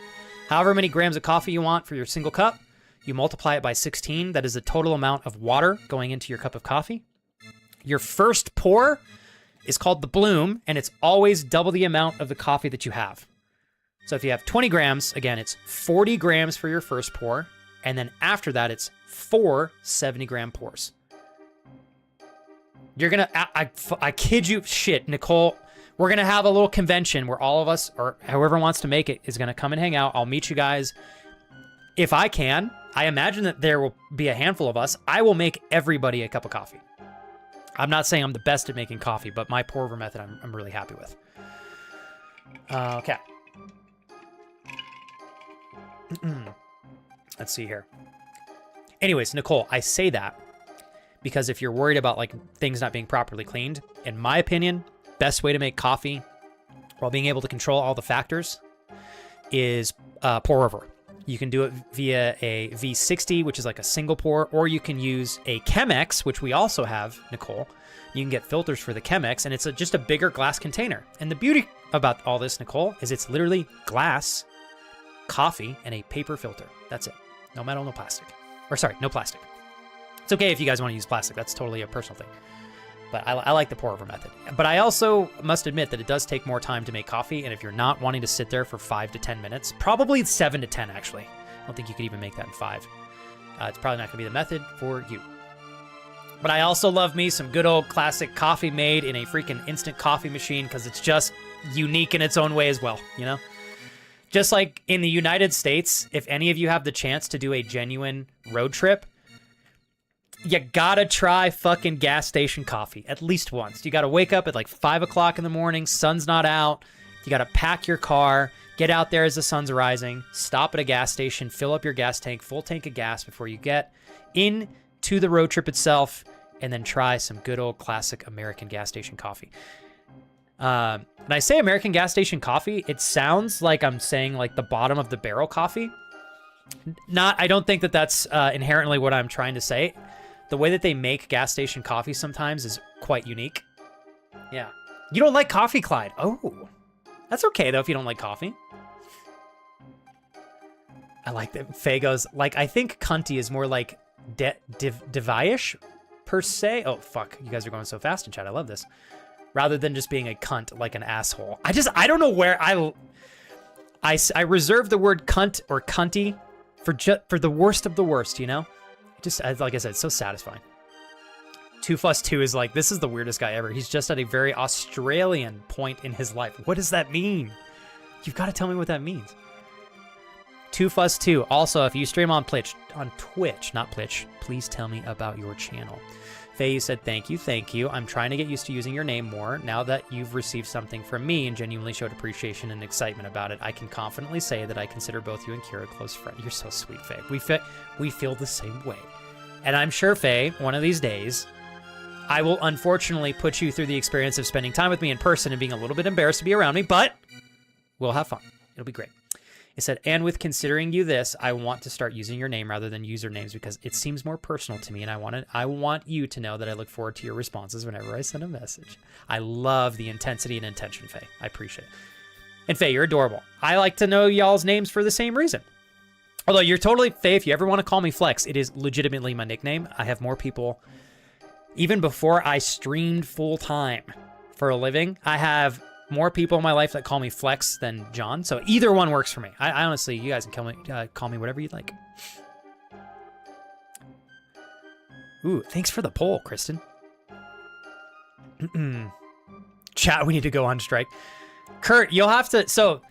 however many grams of coffee you want for your single cup. You multiply it by 16. That is the total amount of water going into your cup of coffee. Your first pour is called the bloom, and it's always double the amount of the coffee that you have. So if you have 20 grams, again, it's 40 grams for your first pour. And then after that, it's 4 70-gram pours. You're going to, I kid you, shit, Nicole, we're going to have a little convention where all of us, or whoever wants to make it, is going to come and hang out. I'll meet you guys. If I can, I imagine that there will be a handful of us. I will make everybody a cup of coffee. I'm not saying I'm the best at making coffee, but my pour over method I'm really happy with. Okay. Let's see here. Anyways, Nicole, I say that because if you're worried about like things not being properly cleaned, in my opinion, best way to make coffee while being able to control all the factors is pour over. You can do it via a V60, which is like a single pour, or you can use a Chemex, which we also have, Nicole. You can get filters for the Chemex, and it's just a bigger glass container. And the beauty about all this, Nicole, is it's literally glass, coffee, and a paper filter. That's it. No metal, no plastic. Or sorry, no plastic. It's okay if you guys want to use plastic. That's totally a personal thing. But I like the pour over method. But I also must admit that it does take more time to make coffee. And if you're not wanting to sit there for 5 to 10 minutes, probably 7 to 10, actually. I don't think you could even make that in 5. It's probably not going to be the method for you. But I also love me some good old classic coffee made in a freaking instant coffee machine because it's just unique in its own way as well, you know? Just like in the United States, if any of you have the chance to do a genuine road trip, you gotta try fucking gas station coffee at least once. You gotta wake up at like 5 o'clock in the morning, sun's not out. You gotta pack your car, get out there as the sun's rising, stop at a gas station, fill up your gas tank, full tank of gas before you get into the road trip itself, and then try some good old classic American gas station coffee. When I say American gas station coffee, it sounds like I'm saying like the bottom of the barrel coffee. I don't think that that's inherently what I'm trying to say. The way that they make gas station coffee sometimes is quite unique. Yeah. You don't like coffee, Clyde? Oh. That's okay, though, if you don't like coffee. I like that. Faye goes, like, I think cunty is more like devish per se. Oh, fuck. You guys are going so fast in chat. I love this. Rather than just being a cunt, like an asshole. I don't know where I reserve the word cunt or cunty for the worst of the worst, you know? Just, like I said, it's so satisfying. 2+2 is like, this is the weirdest guy ever. He's just at a very Australian point in his life. What does that mean? You've got to tell me what that means. 2+2. Also, if you stream on Twitch, not Plitch, please tell me about your channel. Faye, you said, thank you. I'm trying to get used to using your name more. Now that you've received something from me and genuinely showed appreciation and excitement about it, I can confidently say that I consider both you and Kira close friends. You're so sweet, Faye. We feel the same way. And I'm sure, Faye, one of these days, I will unfortunately put you through the experience of spending time with me in person and being a little bit embarrassed to be around me, but we'll have fun. It'll be great. It said, and with considering you this, I want to start using your name rather than usernames because it seems more personal to me, and I want you to know that I look forward to your responses whenever I send a message. I love the intensity and intention, Faye. I appreciate it. And Faye, you're adorable. I like to know y'all's names for the same reason. Although you're totally, Faye, if you ever want to call me Flex, it is legitimately my nickname. I have more people, even before I streamed full time for a living, I have more people in my life that call me Flex than John. So either one works for me. I honestly, you guys can call me whatever you'd like. Ooh, thanks for the poll, Kristen. Chat, we need to go on strike. Kurt, you'll have to, so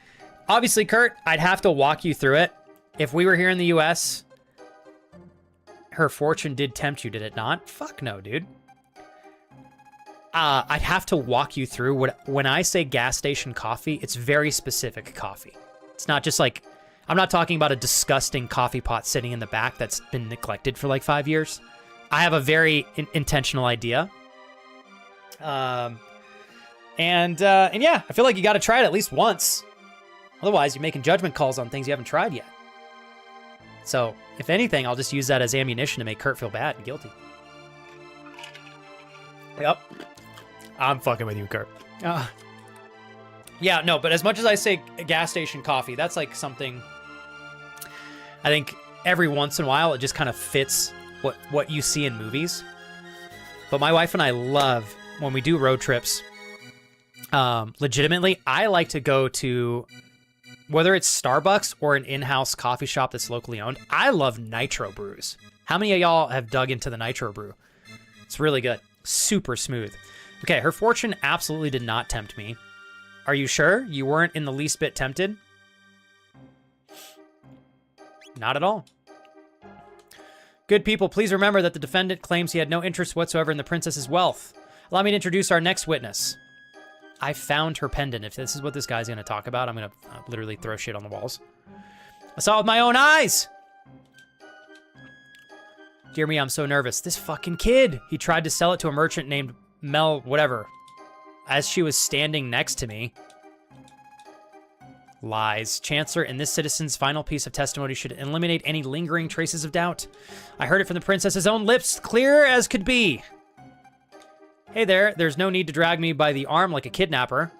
obviously, Kurt, I'd have to walk you through it. If we were here in the US, her fortune did tempt you, did it not? Fuck no, dude. I'd have to walk you through when I say gas station coffee, it's very specific coffee. It's not just like, I'm not talking about a disgusting coffee pot sitting in the back that's been neglected for like 5 years. I have a very intentional idea. And yeah, I feel like you got to try it at least once. Otherwise, you're making judgment calls on things you haven't tried yet. So, if anything, I'll just use that as ammunition to make Kurt feel bad and guilty. Yep. I'm fucking with you, Kurt. Yeah, no, but as much as I say gas station coffee, that's like something I think every once in a while it just kind of fits what you see in movies. But my wife and I love when we do road trips. Legitimately, I like to go to, whether it's Starbucks or an in-house coffee shop that's locally owned, I love nitro brews. How many of y'all have dug into the nitro brew? It's really good. Super smooth. Okay, her fortune absolutely did not tempt me. Are you sure you weren't in the least bit tempted? Not at all. Good people, please remember that the defendant claims he had no interest whatsoever in the princess's wealth. Allow me to introduce our next witness. I found her pendant. If this is what this guy's going to talk about, I'm going to literally throw shit on the walls. I saw it with my own eyes. Dear me, I'm so nervous. This fucking kid. He tried to sell it to a merchant named Mel whatever as she was standing next to me. Lies. Chancellor, and this citizen's final piece of testimony should eliminate any lingering traces of doubt. I heard it from the princess's own lips, clear as could be. Hey there, there's no need to drag me by the arm like a kidnapper.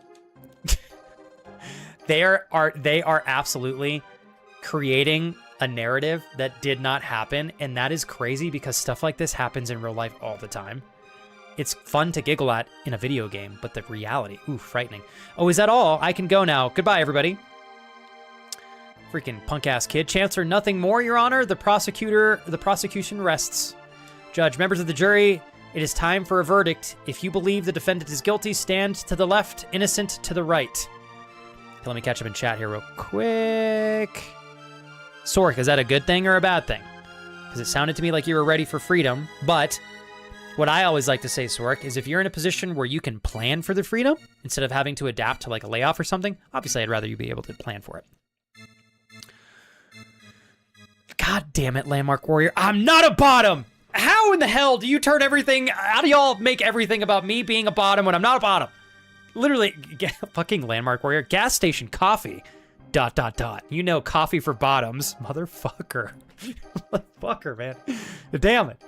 They are absolutely creating a narrative that did not happen, and that is crazy because stuff like this happens in real life all the time. It's fun to giggle at in a video game, but the reality, ooh, frightening. Oh, is that all? I can go now. Goodbye, everybody. Freaking punk-ass kid. Chancellor, nothing more, Your Honor. The prosecution rests. Judge, members of the jury, it is time for a verdict. If you believe the defendant is guilty, stand to the left, innocent to the right. Okay, let me catch up in chat here real quick. Sork, is that a good thing or a bad thing? Because it sounded to me like you were ready for freedom, but what I always like to say, Sork, is if you're in a position where you can plan for the freedom instead of having to adapt to like a layoff or something, obviously I'd rather you be able to plan for it. God damn it, Landmark Warrior. I'm not a bottom! How in the hell do you turn everything, how do y'all make everything about me being a bottom when I'm not a bottom? Literally, fucking Landmark Warrior, gas station coffee, ... You know, coffee for bottoms. Motherfucker. Motherfucker, man. Damn it.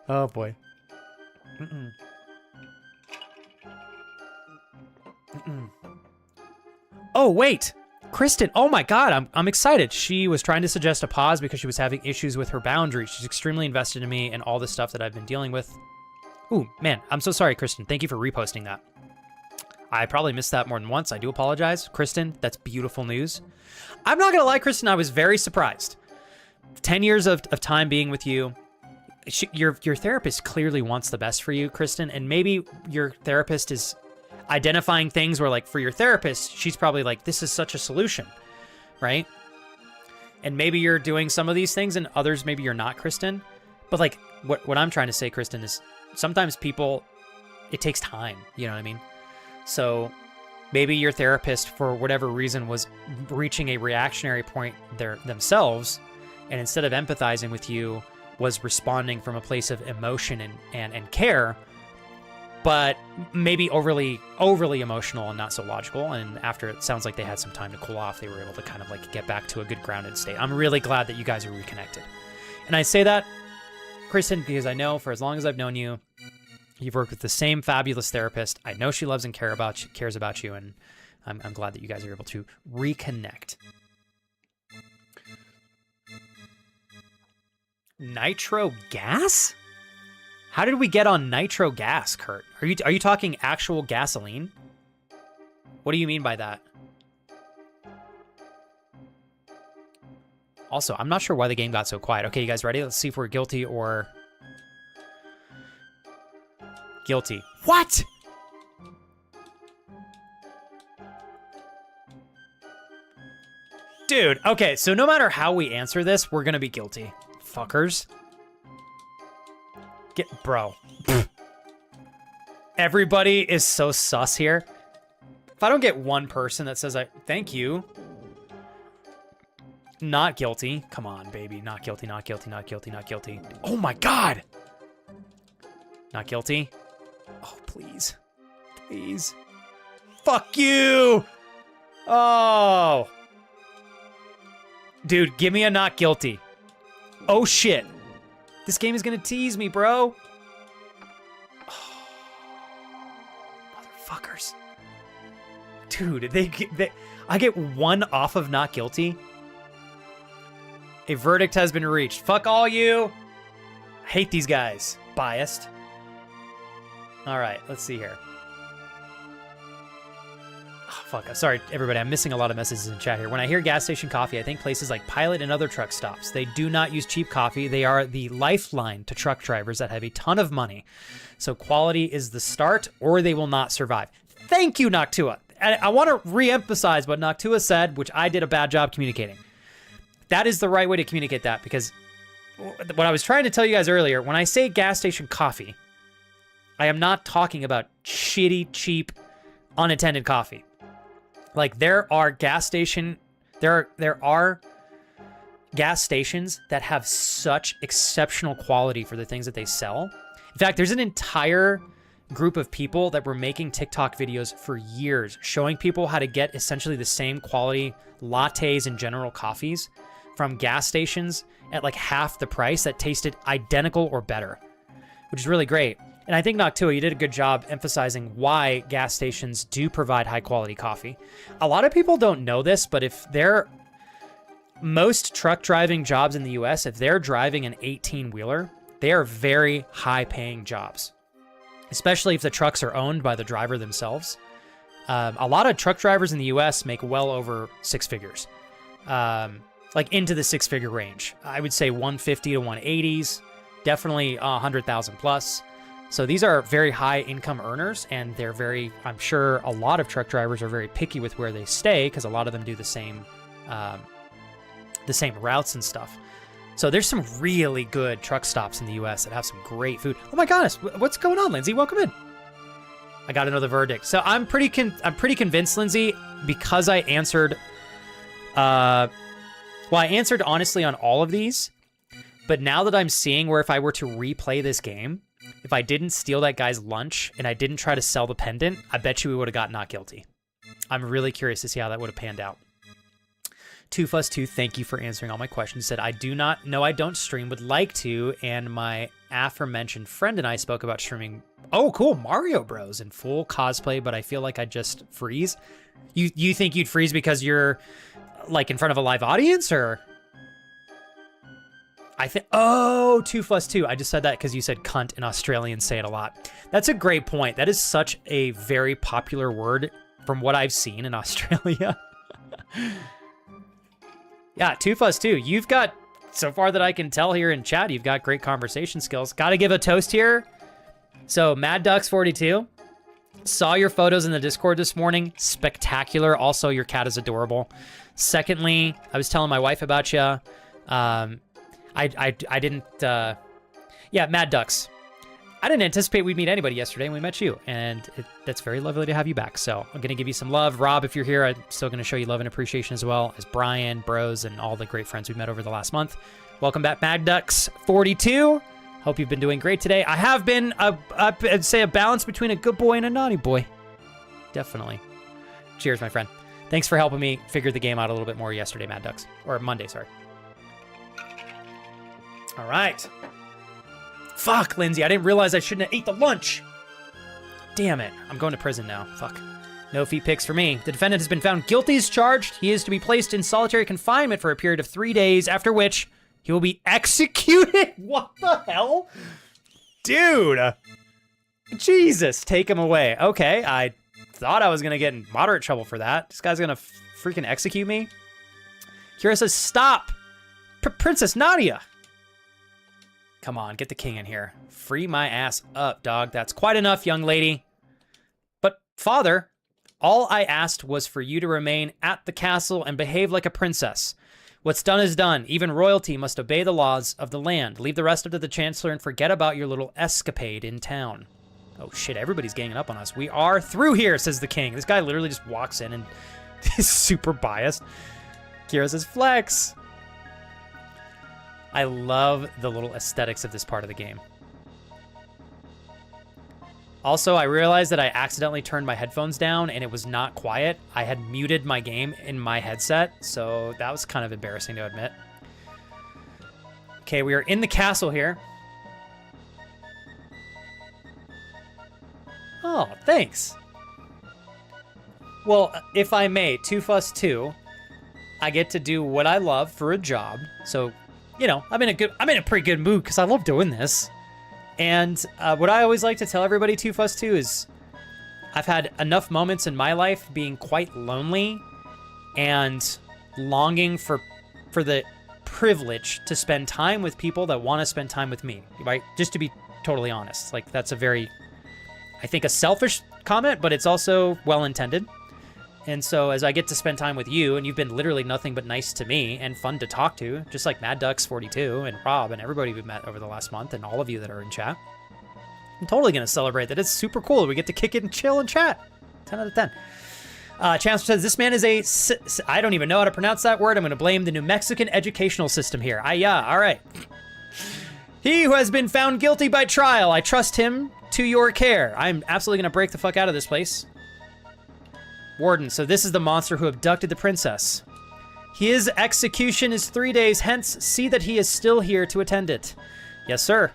Oh, boy. Oh, wait. Kristen. Oh my God, I'm excited. She was trying to suggest a pause because she was having issues with her boundaries. She's extremely invested in me and all the stuff that I've been dealing with. Ooh, man, I'm so sorry, Kristen. Thank you for reposting that. I probably missed that more than once. I do apologize. Kristen, that's beautiful news. I'm not going to lie, Kristen, I was very surprised. 10 years of time being with you. Your therapist clearly wants the best for you, Kristen, and maybe your therapist is identifying things where, like, for your therapist, she's probably like, this is such a solution, right? And maybe you're doing some of these things and others maybe you're not, Kristen. But, like, what I'm trying to say, Kristen, is sometimes people, it takes time, you know what I mean? So maybe your therapist, for whatever reason, was reaching a reactionary point themselves, and instead of empathizing with you, was responding from a place of emotion and care, but maybe overly emotional and not so logical. And after it sounds like they had some time to cool off, they were able to kind of like get back to a good grounded state. I'm really glad that you guys are reconnected. And I say that, Kristen, because I know for as long as I've known you, you've worked with the same fabulous therapist. I know she loves and cares about you, and I'm glad that you guys are able to reconnect. Nitro gas? How did we get on nitro gas, Kurt? Are you talking actual gasoline? What do you mean by that? Also, I'm not sure why the game got so quiet. Okay, you guys ready? Let's see if we're guilty or... Guilty. What? Dude, okay, so no matter how we answer this, we're gonna be guilty. Fuckers. Bro. Everybody is so sus here. If I don't get one person that says thank you. Not guilty. Come on, baby. Not guilty, not guilty, not guilty, not guilty. Oh my God. Not guilty. Oh, please. Please. Fuck you. Oh. Dude, give me a not guilty. Oh, shit. This game is going to tease me, bro. Oh, motherfuckers. Dude, I get one off of not guilty. A verdict has been reached. Fuck all you. I hate these guys. Biased. All right, let's see here. Oh, fuck. Sorry, everybody. I'm missing a lot of messages in chat here. When I hear gas station coffee, I think places like Pilot and other truck stops. They do not use cheap coffee. They are the lifeline to truck drivers that have a ton of money. So quality is the start, or they will not survive. Thank you, Noctua. I want to re-emphasize what Noctua said, which I did a bad job communicating. That is the right way to communicate that, because what I was trying to tell you guys earlier, when I say gas station coffee, I am not talking about shitty, cheap, unattended coffee. Like, there are gas stations that have such exceptional quality for the things that they sell. In fact, there's an entire group of people that were making TikTok videos for years, showing people how to get essentially the same quality lattes and general coffees from gas stations at like half the price that tasted identical or better, which is really great. And I think, Noctua, you did a good job emphasizing why gas stations do provide high quality coffee. A lot of people don't know this, but most truck driving jobs in the US, if they're driving an 18-wheeler, they are very high paying jobs, especially if the trucks are owned by the driver themselves. A lot of truck drivers in the US make well over six figures, like into the six-figure range. I would say 150 to 180s, definitely 100,000 plus. So these are very high income earners, and they're I'm sure a lot of truck drivers are very picky with where they stay, because a lot of them do the same routes and stuff. So there's some really good truck stops in the US that have some great food. Oh my goodness, what's going on, Lindsay? Welcome in. I got to know the verdict. So I'm pretty convinced, Lindsay, because I answered, I answered honestly on all of these, but now that I'm seeing where if I were to replay this game, if I didn't steal that guy's lunch and I didn't try to sell the pendant, I bet you we would have got not guilty. I'm really curious to see how that would have panned out. 2fuss2, thank you for answering all my questions. Said, I do not know, I don't stream, would like to, and my aforementioned friend and I spoke about streaming. Oh, cool. Mario Bros. In full cosplay, but I feel like I'd just freeze. You think you'd freeze because you're like in front of a live audience, or? I think, oh, 2+2. I just said that because you said cunt and Australians say it a lot. That's a great point. That is such a very popular word from what I've seen in Australia. Yeah, 2+2. You've got, so far that I can tell here in chat, you've got great conversation skills. Got to give a toast here. So Mad Ducks 42. Saw your photos in the Discord this morning. Spectacular. Also, your cat is adorable. Secondly, I was telling my wife about you. I didn't, yeah, Mad Ducks. I didn't anticipate we'd meet anybody yesterday, and we met you, and that's very lovely to have you back. So I'm going to give you some love. Rob, if you're here, I'm still going to show you love and appreciation as well as Brian, Bros, and all the great friends we've met over the last month. Welcome back, Mad Ducks 42. Hope you've been doing great today. I have been, I'd say, a balance between a good boy and a naughty boy. Definitely. Cheers, my friend. Thanks for helping me figure the game out a little bit more yesterday, Mad Ducks. Or Monday, sorry. All right. Fuck, Lindsay. I didn't realize I shouldn't have ate the lunch. Damn it. I'm going to prison now. Fuck. No feet picks for me. The defendant has been found guilty as charged. He is to be placed in solitary confinement for a period of 3 days, after which he will be executed. What the hell? Dude. Jesus, take him away. Okay, I thought I was going to get in moderate trouble for that. This guy's going to freaking execute me. Kira says, stop. Princess Nadia. Come on, get the king in here. Free my ass up, dog. That's quite enough, young lady. But, father, all I asked was for you to remain at the castle and behave like a princess. What's done is done. Even royalty must obey the laws of the land. Leave the rest up to the chancellor and forget about your little escapade in town. Oh, shit, everybody's ganging up on us. We are through here, says the king. This guy literally just walks in and is super biased. Kira says, flex. I love the little aesthetics of this part of the game. Also, I realized that I accidentally turned my headphones down and it was not quiet. I had muted my game in my headset, so that was kind of embarrassing to admit. Okay, we are in the castle here. Oh, thanks. Well, if I may, 2+2, I get to do what I love for a job, so you know, I'm in a pretty good mood because I love doing this. And what I always like to tell everybody, 2+2, is I've had enough moments in my life being quite lonely and longing for the privilege to spend time with people that want to spend time with me, right? Just to be totally honest. Like, that's a very, I think, a selfish comment, but it's also well-intended. And so as I get to spend time with you, and you've been literally nothing but nice to me and fun to talk to, just like Mad Ducks 42 and Rob and everybody we've met over the last month and all of you that are in chat, I'm totally going to celebrate that. It's super cool that we get to kick it and chill and chat. 10 out of 10. Chancellor says, this man is I don't even know how to pronounce that word. I'm going to blame the New Mexican educational system here. Yeah, all right. He who has been found guilty by trial, I trust him to your care. I'm absolutely going to break the fuck out of this place. Warden, so this is the monster who abducted the princess. His execution is 3 days, hence see that he is still here to attend it. Yes, sir.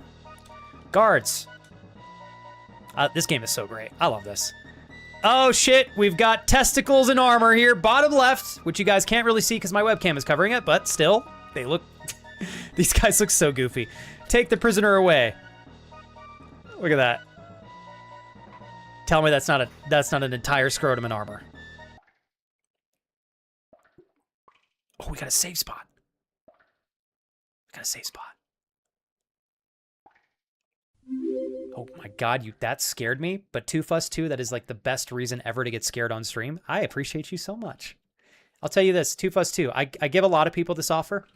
Guards. This game is so great. I love this. Oh, shit. We've got testicles and armor here. Bottom left, which you guys can't really see because my webcam is covering it, but still, they look... These guys look so goofy. Take the prisoner away. Look at that. Tell me that's not an entire scrotum in armor. Oh, we got a safe spot. We got a safe spot. Oh my god, that scared me. But 2+2, that is like the best reason ever to get scared on stream. I appreciate you so much. I'll tell you this, 2+2. I give a lot of people this offer.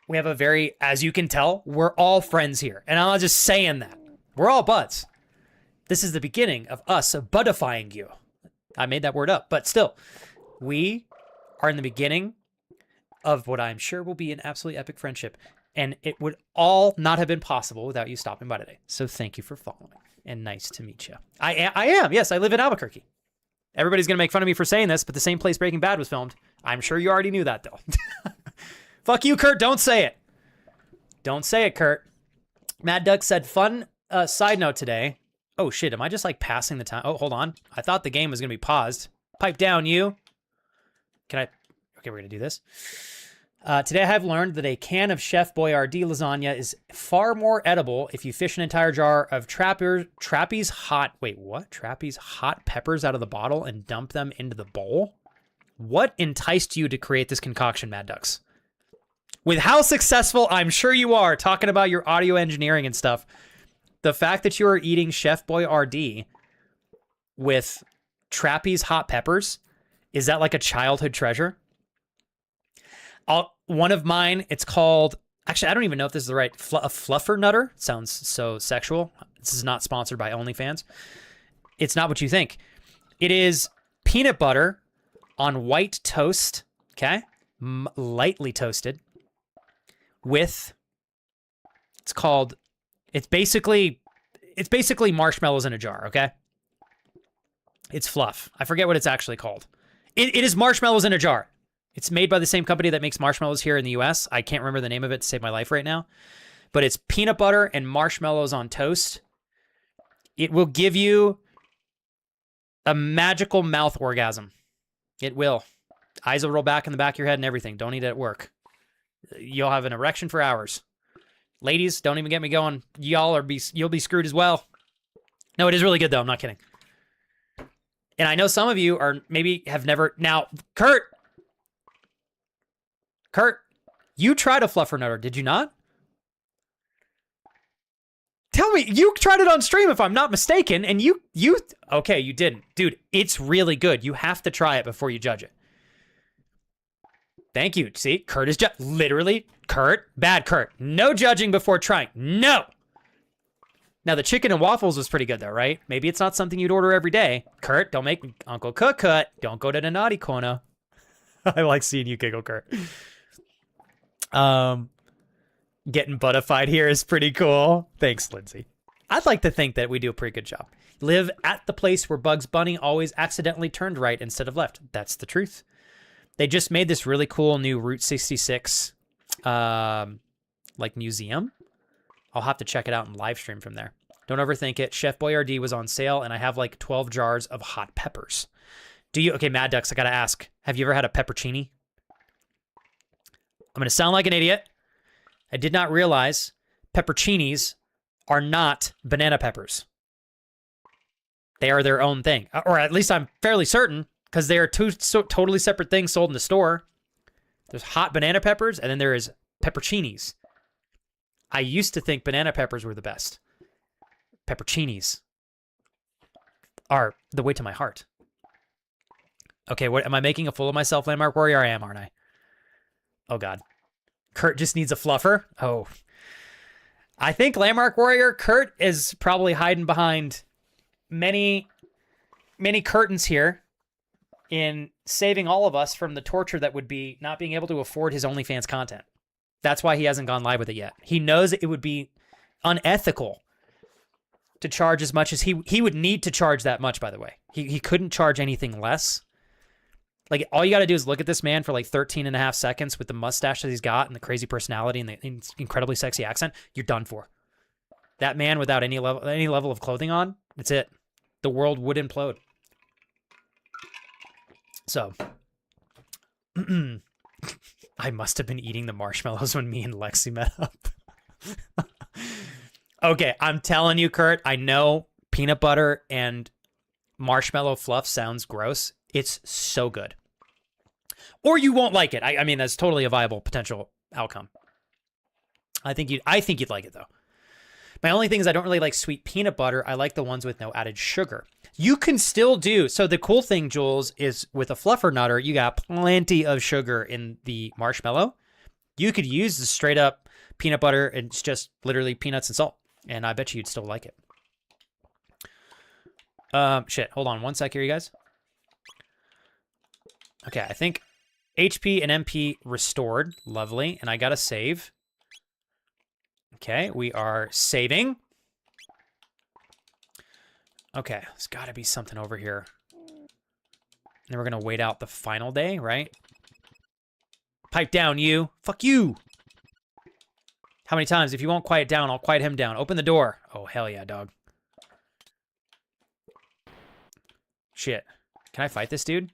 We have a very, as you can tell, we're all friends here. And I'm not just saying that. We're all buds. This is the beginning of us buddifying you. I made that word up, but still, we are in the beginning of what I'm sure will be an absolutely epic friendship. And it would all not have been possible without you stopping by today. So thank you for following, and nice to meet you. I am. Yes, I live in Albuquerque. Everybody's going to make fun of me for saying this, but the same place Breaking Bad was filmed. I'm sure you already knew that, though. Fuck you, Kurt. Don't say it. Don't say it, Kurt. Mad Duck said, fun side note today. Oh, shit. Am I just, like, passing the time? Oh, hold on. I thought the game was going to be paused. Pipe down, you. Can I? Okay, we're going to do this. Today I have learned that a can of Chef Boyardee lasagna is far more edible if you fish an entire jar of Trappy's hot... Wait, what? Trappy's hot peppers out of the bottle and dump them into the bowl? What enticed you to create this concoction, Mad Ducks? With how successful I'm sure you are talking about your audio engineering and stuff, the fact that you are eating Chef Boyardee with Trappy's hot peppers, is that like a childhood treasure? One of mine, it's called, actually, I don't even know if this is the right, a fluffer nutter. Sounds so sexual. This is not sponsored by OnlyFans. It's not what you think. It is peanut butter on white toast, okay? Lightly toasted with, it's basically marshmallows in a jar, okay? It's fluff. I forget what it's actually called. It is marshmallows in a jar. It's made by the same company that makes marshmallows here in the US. I can't remember the name of it to save my life right now. But it's peanut butter and marshmallows on toast. It will give you a magical mouth orgasm. It will. Eyes will roll back in the back of your head and everything. Don't eat it at work. You'll have an erection for hours. Ladies, don't even get me going. You'll be screwed as well. No, it is really good though. I'm not kidding. And I know some of you are maybe have never... Now, Kurt, you tried a fluffer nutter, did you not? Tell me, you tried it on stream if I'm not mistaken, and you okay, you didn't. Dude, it's really good. You have to try it before you judge it. Thank you. See, Kurt is literally, bad Kurt. No judging before trying. No! Now, the chicken and waffles was pretty good, though, right? Maybe it's not something you'd order every day. Kurt, don't make Uncle Cook cut. Don't go to the naughty corner. I like seeing you giggle, Kurt. Getting buttified here is pretty cool. Thanks, Lindsay. I'd like to think that we do a pretty good job. Live at the place where Bugs Bunny always accidentally turned right instead of left. That's the truth. They just made this really cool new Route 66, like museum. I'll have to check it out and live stream from there. Don't overthink it. Chef Boyardee was on sale, and I have like 12 jars of hot peppers. Okay, Mad Ducks, I gotta ask. Have you ever had a peppercini? I'm gonna sound like an idiot. I did not realize pepperoncinis are not banana peppers. They are their own thing. Or at least I'm fairly certain, because they are two totally separate things sold in the store. There's hot banana peppers, and then there is pepperoncinis. I used to think banana peppers were the best. Pepperoncinis are the way to my heart. Okay, what am I making a fool of myself, Landmark Warrior? I am, aren't I? Oh, God. Kurt just needs a fluffer? Oh. I think Landmark Warrior, Kurt is probably hiding behind many, many curtains here in saving all of us from the torture that would be not being able to afford his OnlyFans content. That's why he hasn't gone live with it yet. He knows it would be unethical to charge as much as he would need to charge that much, by the way. He couldn't charge anything less. Like, all you got to do is look at this man for like 13 and a half seconds with the mustache that he's got and the crazy personality and the incredibly sexy accent. You're done for. That man without any level of clothing on, that's it. The world would implode. So, I must have been eating the marshmallows when me and Lexi met up. Okay, I'm telling you, Kurt, I know peanut butter and marshmallow fluff sounds gross. It's so good. Or you won't like it. I mean, that's totally a viable potential outcome. I think you'd like it, though. My only thing is I don't really like sweet peanut butter. I like the ones with no added sugar. You can still do... So the cool thing, Jules, is with a fluffer nutter, you got plenty of sugar in the marshmallow. You could use the straight up peanut butter and it's just literally peanuts and salt. And I bet you'd still like it. Shit, hold on one sec here, you guys. Okay, I think HP and MP restored. Lovely. And I got to save. Okay, we are saving. Okay, there's got to be something over here. And then we're going to wait out the final day, right? Pipe down, you. Fuck you. How many times? If you won't quiet down, I'll quiet him down. Open the door. Oh, hell yeah, dog. Shit. Can I fight this dude?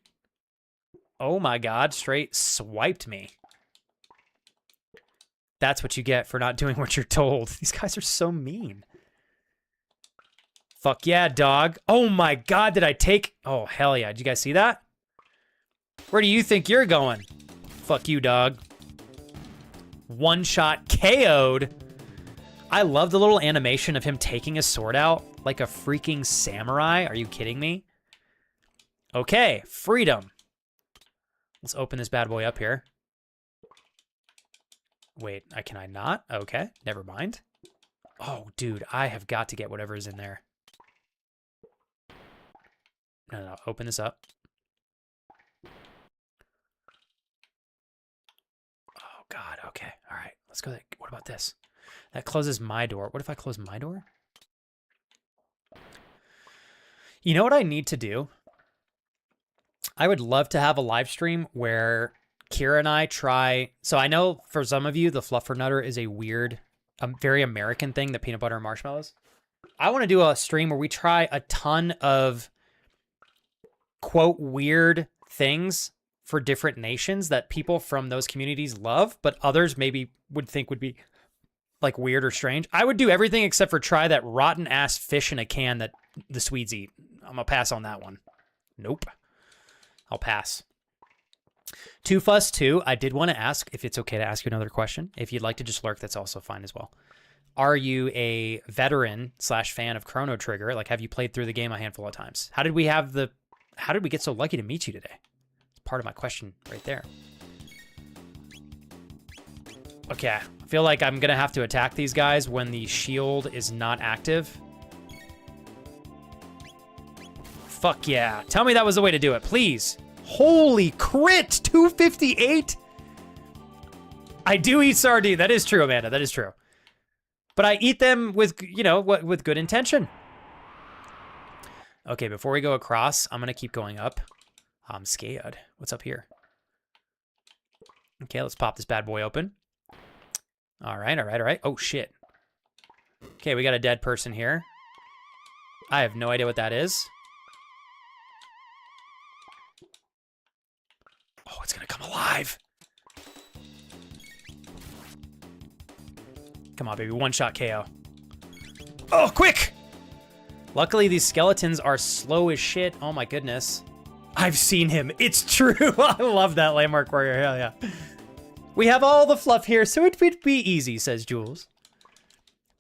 Oh my god, straight swiped me. That's what you get for not doing what you're told. These guys are so mean. Fuck yeah, dog. Oh my god, did I take... Oh, hell yeah. Did you guys see that? Where do you think you're going? Fuck you, dog. One shot KO'd. I love the little animation of him taking his sword out like a freaking samurai. Are you kidding me? Okay, freedom. Let's open this bad boy up here. Wait, can I not? Okay, never mind. Oh, dude, I have got to get whatever is in there. No, open this up. Oh, God, okay. All right, let's go. What about this? That closes my door. What if I close my door? You know what I need to do? I would love to have a live stream where Kira and I try... So I know for some of you, the Fluffernutter is a weird, very American thing, the peanut butter and marshmallows. I want to do a stream where we try a ton of, quote, weird things for different nations that people from those communities love, but others maybe would think would be like weird or strange. I would do everything except for try that rotten ass fish in a can that the Swedes eat. I'm gonna pass on that one. Nope. I'll pass. 2Fuss2, I did want to ask if it's okay to ask you another question. If you'd like to just lurk, that's also fine as well. Are you a veteran / fan of Chrono Trigger? Like, have you played through the game a handful of times? How did we get so lucky to meet you today? It's part of my question right there. Okay, I feel like I'm going to have to attack these guys when the shield is not active. Fuck yeah. Tell me that was the way to do it, please. Holy crit, 258? I do eat sardine. That is true, Amanda. That is true. But I eat them with, you know, with good intention. Okay, before we go across, I'm going to keep going up. I'm scared. What's up here? Okay, let's pop this bad boy open. All right, all right, all right. Oh, shit. Okay, we got a dead person here. I have no idea what that is. Oh, it's gonna come alive. Come on, baby. One shot KO. Oh, quick! Luckily, these skeletons are slow as shit. Oh my goodness. I've seen him. It's true. I love that Landmark Warrior. Hell yeah. We have all the fluff here, so it would be easy, says Jules.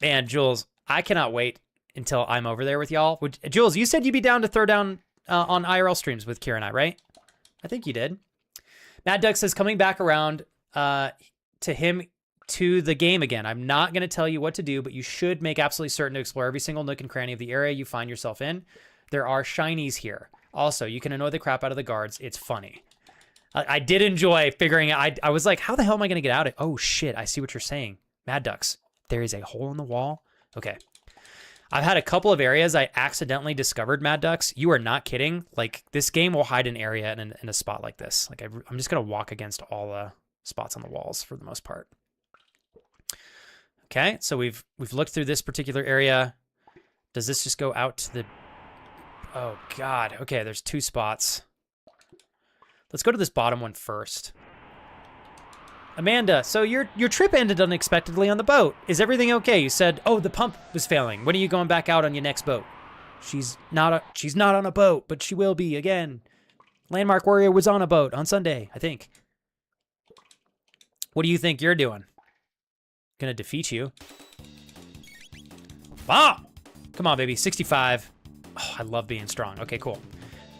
Man, Jules, I cannot wait until I'm over there with y'all. Jules, you said you'd be down to throw down on IRL streams with Kira and I, right? I think you did. Mad Duck says, coming back around to the game again. I'm not going to tell you what to do, but you should make absolutely certain to explore every single nook and cranny of the area you find yourself in. There are shinies here. Also, you can annoy the crap out of the guards. It's funny. I did enjoy figuring out. I was like, how the hell am I going to get out of it? Oh, shit. I see what you're saying. Mad Ducks. There is a hole in the wall. Okay. I've had a couple of areas I accidentally discovered, Mad Ducks. You are not kidding. Like, this game will hide an area in a spot like this. Like, I'm just going to walk against all the spots on the walls for the most part. Okay, so we've looked through this particular area. Does this just go out to the... Oh, God. Okay, there's 2 spots. Let's go to this bottom one first. Amanda, so your trip ended unexpectedly on the boat. Is everything okay? You said, oh, the pump was failing. When are you going back out on your next boat? She's not on a boat, but she will be again. Landmark Warrior was on a boat on Sunday, I think. What do you think you're doing? Gonna defeat you. Wow! Come on, baby. 65. Oh, I love being strong. Okay, cool.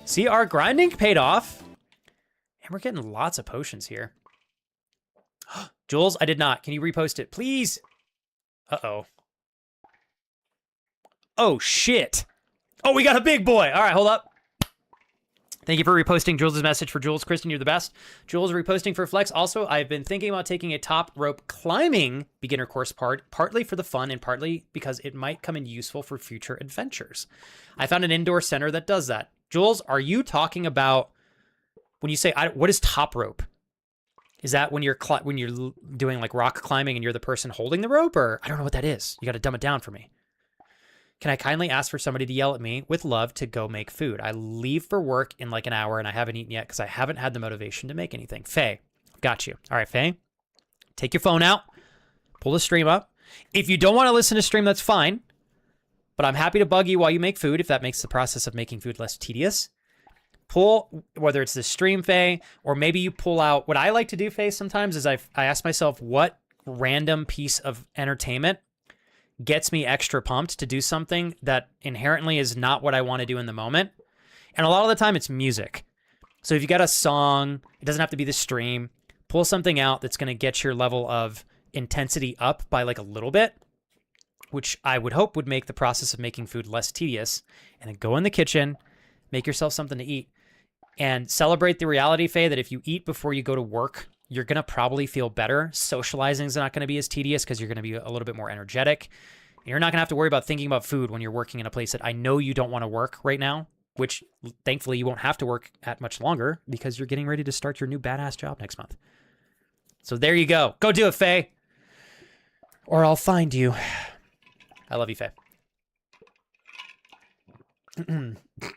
See, our grinding paid off. And we're getting lots of potions here. Jules, I did not. Can you repost it, please? Uh-oh. Oh, shit. Oh, we got a big boy. All right, hold up. Thank you for reposting Jules' message for Jules. Kristen, you're the best. Jules reposting for Flex. Also, I've been thinking about taking a top rope climbing beginner course partly for the fun and partly because it might come in useful for future adventures. I found an indoor center that does that. Jules, are you talking about when you say, what is top rope? Is that when you're doing like rock climbing and you're the person holding the rope, or I don't know what that is. You got to dumb it down for me. Can I kindly ask for somebody to yell at me with love to go make food? I leave for work in like an hour and I haven't eaten yet because I haven't had the motivation to make anything. Faye, got you. All right, Faye, take your phone out, pull the stream up. If you don't want to listen to stream, that's fine. But I'm happy to bug you while you make food if that makes the process of making food less tedious. Pull, whether it's the stream, Faye, or maybe you pull out. What I like to do, Faye, sometimes is I ask myself what random piece of entertainment gets me extra pumped to do something that inherently is not what I want to do in the moment. And a lot of the time it's music. So if you got a song, it doesn't have to be the stream. Pull something out that's going to get your level of intensity up by like a little bit, which I would hope would make the process of making food less tedious. And then go in the kitchen, make yourself something to eat, and celebrate the reality, Faye, that if you eat before you go to work, you're going to probably feel better. Socializing is not going to be as tedious because you're going to be a little bit more energetic. And you're not going to have to worry about thinking about food when you're working in a place that I know you don't want to work right now, which thankfully you won't have to work at much longer because you're getting ready to start your new badass job next month. So there you go. Go do it, Faye. Or I'll find you. I love you, Faye.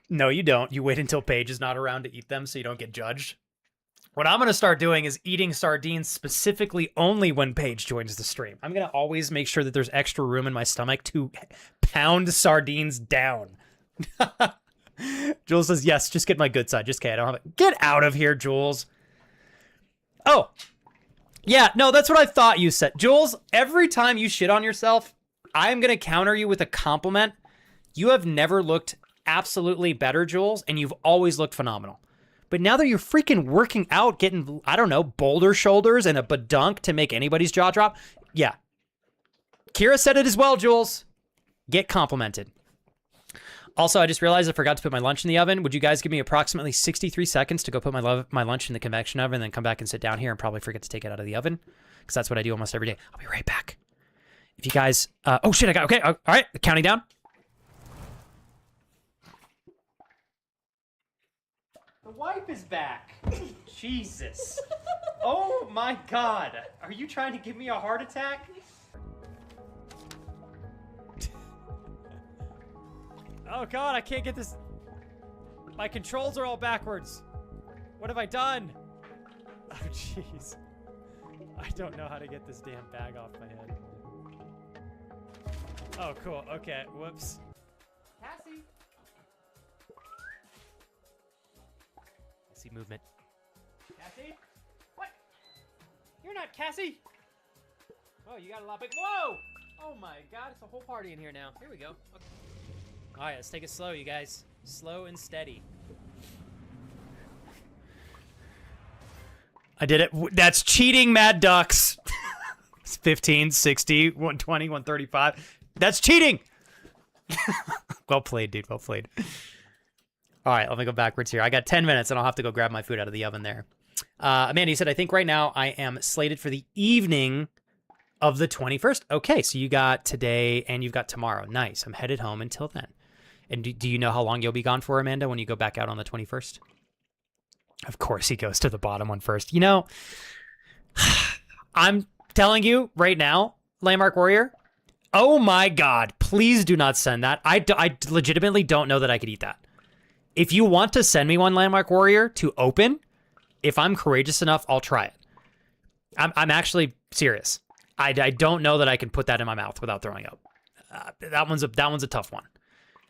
No, you don't. You wait until Paige is not around to eat them so you don't get judged. What I'm going to start doing is eating sardines specifically only when Paige joins the stream. I'm going to always make sure that there's extra room in my stomach to pound sardines down. Jules says, yes, just get my good side. Just kidding. I don't have it. Get out of here, Jules. Oh, yeah, no, that's what I thought you said. Jules, every time you shit on yourself, I'm going to counter you with a compliment. You have never looked absolutely better, Jules, and you've always looked phenomenal. But now that you're freaking working out, getting, I don't know, boulder shoulders and a badunk to make anybody's jaw drop. Yeah. Kira said it as well, Jules. Get complimented. Also, I just realized I forgot to put my lunch in the oven. Would you guys give me approximately 63 seconds to go put my lunch in the convection oven and then come back and sit down here and probably forget to take it out of the oven? Because that's what I do almost every day. I'll be right back. If you guys... oh, shit, I got... Okay, all right, counting down. The wife is back. Jesus. Oh my God. Are you trying to give me a heart attack? Oh God, I can't get this. My controls are all backwards. What have I done? Oh jeez. I don't know how to get this damn bag off my head. Oh cool, okay, whoops. Cassie. See movement. Cassie? What? You're not Cassie! Oh, you got a lot big. Whoa! Oh my God, it's a whole party in here now. Here we go. Okay. All right, let's take it slow, you guys. Slow and steady. I did it. That's cheating, Mad Ducks. It's 15, 60, 120, 135. That's cheating! Well played, dude. Well played. All right, let me go backwards here. I got 10 minutes, and I'll have to go grab my food out of the oven there. Amanda, you said, I think right now I am slated for the evening of the 21st. Okay, so you got today and you've got tomorrow. Nice. I'm headed home until then. And do you know how long you'll be gone for, Amanda, when you go back out on the 21st? Of course he goes to the bottom one first. You know, I'm telling you right now, Landmark Warrior, oh my God, please do not send that. I legitimately don't know that I could eat that. If you want to send me one, Landmark Warrior, to open, if I'm courageous enough, I'll try it. I'm actually serious. I don't know that I can put that in my mouth without throwing up. That one's a tough one.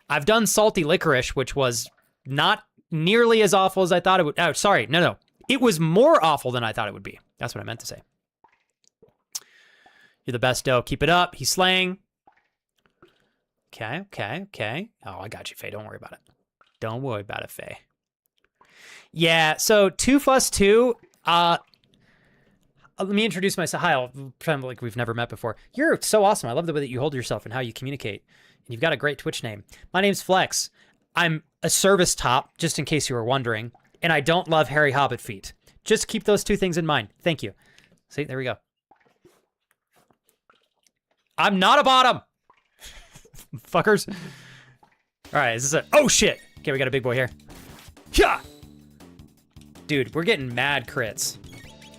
I've done salty licorice, which was not nearly as awful as I thought it would. Oh, sorry. No. It was more awful than I thought it would be. That's what I meant to say. You're the best, Doe. Keep it up. He's slaying. Okay. Oh, I got you, Faye. Don't worry about it. Don't worry about it, Faye. Yeah, so 2fuss2. Let me introduce myself. Hi, I'll pretend like we've never met before. You're so awesome. I love the way that you hold yourself and how you communicate. And you've got a great Twitch name. My name's Flex. I'm a service top, just in case you were wondering. And I don't love hairy hobbit feet. Just keep those two things in mind. Thank you. See, there we go. I'm not a bottom. Fuckers. All right, is this a... Oh, shit. Okay, we got a big boy here. Yeah. Dude, we're getting mad crits.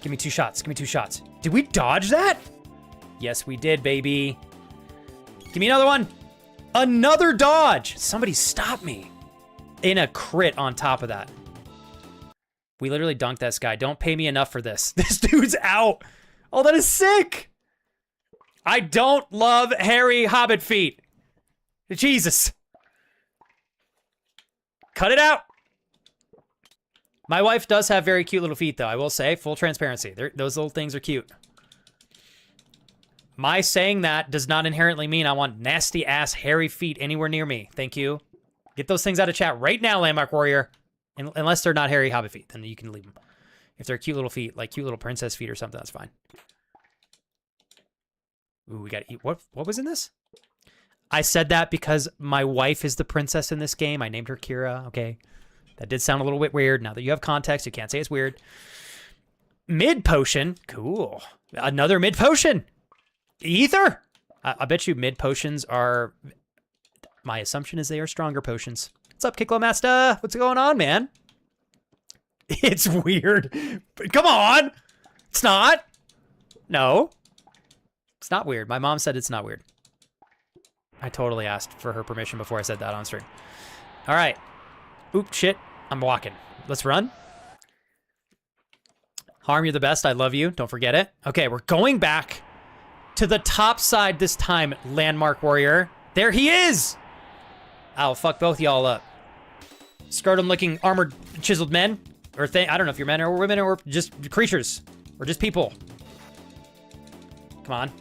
Give me 2 shots. Give me 2 shots. Did we dodge that? Yes, we did, baby. Give me another one. Another dodge. Somebody stop me. In a crit on top of that. We literally dunked this guy. Don't pay me enough for this. This dude's out. Oh, that is sick. I don't love hairy hobbit feet. Jesus. Cut it out. My wife does have very cute little feet, though. I will say, full transparency. Those little things are cute. My saying that does not inherently mean I want nasty-ass hairy feet anywhere near me. Thank you. Get those things out of chat right now, Landmark Warrior. Unless they're not hairy hobbit feet, then you can leave them. If they're cute little feet, like cute little princess feet or something, that's fine. Ooh, we gotta eat. What was in this? I said that because my wife is the princess in this game. I named her Kira, okay? That did sound a little bit weird. Now that you have context, you can't say it's weird. Mid potion. Cool. Another mid potion. Ether. I bet you mid potions are... My assumption is they are stronger potions. What's up, Kiklo Master? What's going on, man? It's weird. Come on. It's not. No. It's not weird. My mom said it's not weird. I totally asked for her permission before I said that on stream. All right. Oop, shit. I'm walking. Let's run. Harm, you're the best. I love you. Don't forget it. Okay, we're going back to the top side this time, Landmark Warrior. There he is. I'll fuck both y'all up. Scrotum-looking armored chiseled men. Or I don't know if you're men or women or just creatures. Or just people. Come on.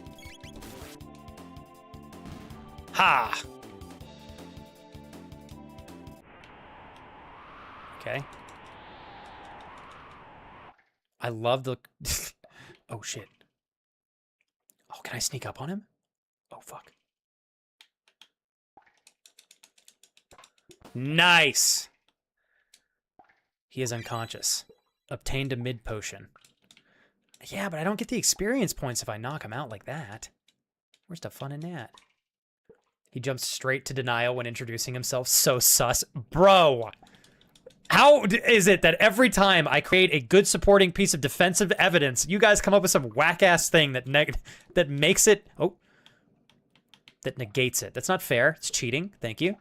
Ha! Okay. I love the... Oh, shit. Oh, can I sneak up on him? Oh, fuck. Nice! He is unconscious. Obtained a mid potion. Yeah, but I don't get the experience points if I knock him out like that. Where's the fun in that? He jumps straight to denial when introducing himself. So sus. Bro! How is it that every time I create a good supporting piece of defensive evidence, you guys come up with some whack-ass thing that that makes it... Oh. That negates it. That's not fair. It's cheating. Thank you.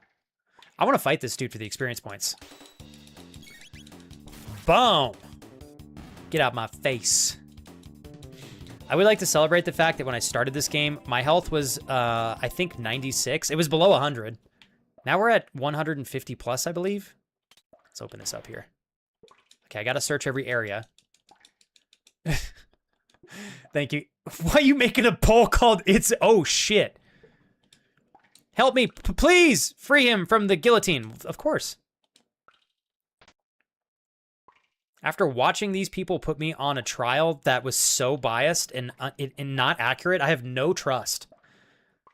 I want to fight this dude for the experience points. Boom! Get out my face. I would like to celebrate the fact that when I started this game, my health was, I think 96. It was below 100. Now we're at 150 plus, I believe. Let's open this up here. Okay, I gotta search every area. Thank you. Why are you making a poll called It's... Oh, shit. Help me, please! Free him from the guillotine. Of course. After watching these people put me on a trial that was so biased and not accurate, I have no trust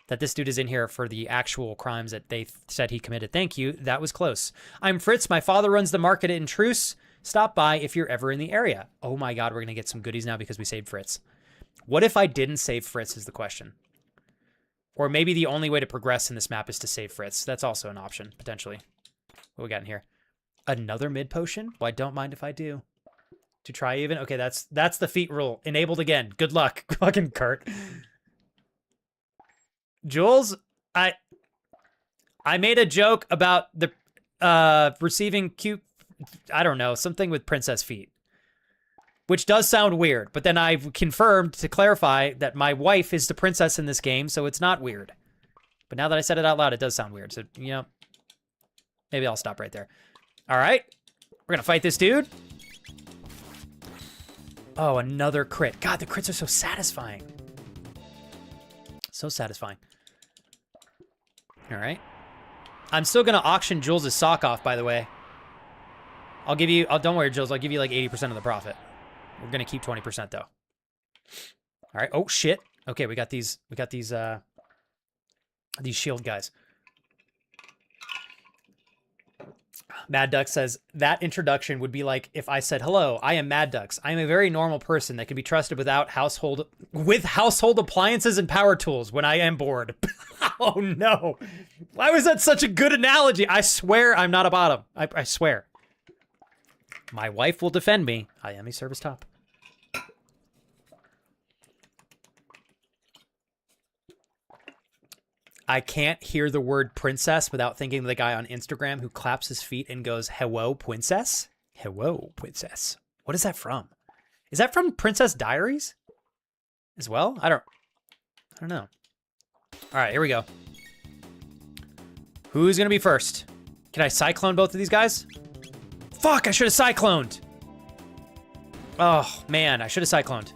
that this dude is in here for the actual crimes that they said he committed. Thank you. That was close. I'm Fritz. My father runs the market in Truce. Stop by if you're ever in the area. Oh my God, we're going to get some goodies now because we saved Fritz. What if I didn't save Fritz is the question. Or maybe the only way to progress in this map is to save Fritz. That's also an option, potentially. What we got in here? Another mid potion? Well, I don't mind if I do. To try even? Okay, that's the feat rule. Enabled again. Good luck, fucking Kurt. Jules, I made a joke about the receiving cute, I don't know, something with princess feet. Which does sound weird, but then I've confirmed to clarify that my wife is the princess in this game, so it's not weird. But now that I said it out loud, it does sound weird. So, you know, maybe I'll stop right there. All right, we're gonna fight this dude. Oh, another crit. God, the crits are so satisfying. So satisfying. All right. I'm still gonna auction Jules' sock off, by the way. I'll give you, don't worry, Jules, I'll give you like 80% of the profit. We're gonna keep 20% though. All right. Oh shit. Okay, we got these shield guys. Mad Duck says, that introduction would be like if I said, hello, I am Mad Ducks. I am a very normal person that can be trusted with household appliances and power tools when I am bored. Oh no. Why was that such a good analogy? I swear I'm not a bottom. I swear. My wife will defend me. I am a service top. I can't hear the word princess without thinking of the guy on Instagram who claps his feet and goes, "Hello, princess? Hello, princess." What is that from? Is that from Princess Diaries as well? I don't know. All right, here we go. Who's gonna be first? Can I cyclone both of these guys? Fuck, I should have cycloned. Oh, man, I should have cycloned.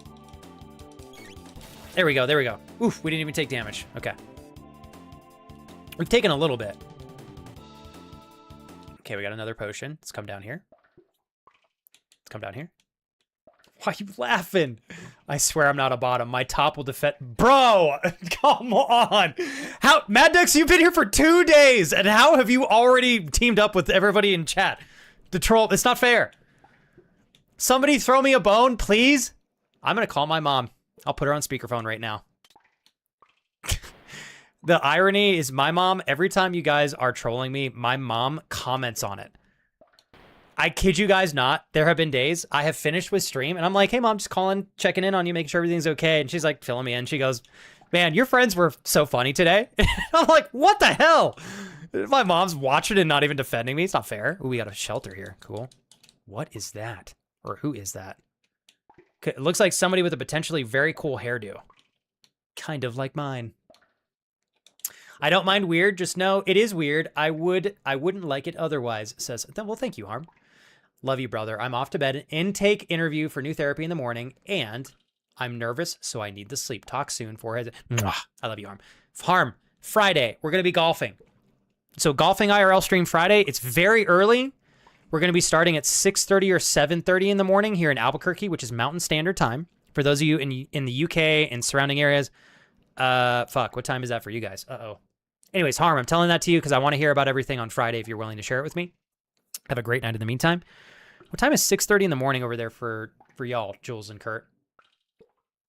There we go, there we go. Oof, we didn't even take damage. Okay. We've taken a little bit. Okay, we got another potion. Let's come down here. Let's come down here. Why are you laughing? I swear I'm not a bottom. My top will defend. Bro, come on. How, Mad Ducks, you've been here for 2 days, and how have you already teamed up with everybody in chat? The troll, it's not fair. Somebody throw me a bone, please. I'm gonna call my mom. I'll put her on speakerphone right now. The irony is my mom, every time you guys are trolling me, my mom comments on it. I kid you guys not. There have been days I have finished with stream and I'm like, "Hey mom, just calling, checking in on you, making sure everything's okay." And she's like filling me in. She goes, "Man, your friends were so funny today." I'm like, what the hell? My mom's watching and not even defending me. It's not fair. Ooh, we got a shelter here. Cool. What is that? Or who is that? It looks like somebody with a potentially very cool hairdo. Kind of like mine. I don't mind weird, just know it is weird. I wouldn't like it otherwise, says, well, thank you, Harm. Love you, brother. I'm off to bed. Intake interview for new therapy in the morning, and I'm nervous, so I need the sleep. Talk soon. Forehead. I love you, Harm. Harm, Friday, we're going to be golfing. So golfing IRL stream Friday. It's very early. We're going to be starting at 6:30 or 7:30 in the morning here in Albuquerque, which is Mountain Standard Time. For those of you in the UK and surrounding areas, fuck, what time is that for you guys? Uh-oh. Anyways, Harm, I'm telling that to you because I want to hear about everything on Friday if you're willing to share it with me. Have a great night in the meantime. What time is 6:30 in the morning over there for y'all, Jules and Kurt?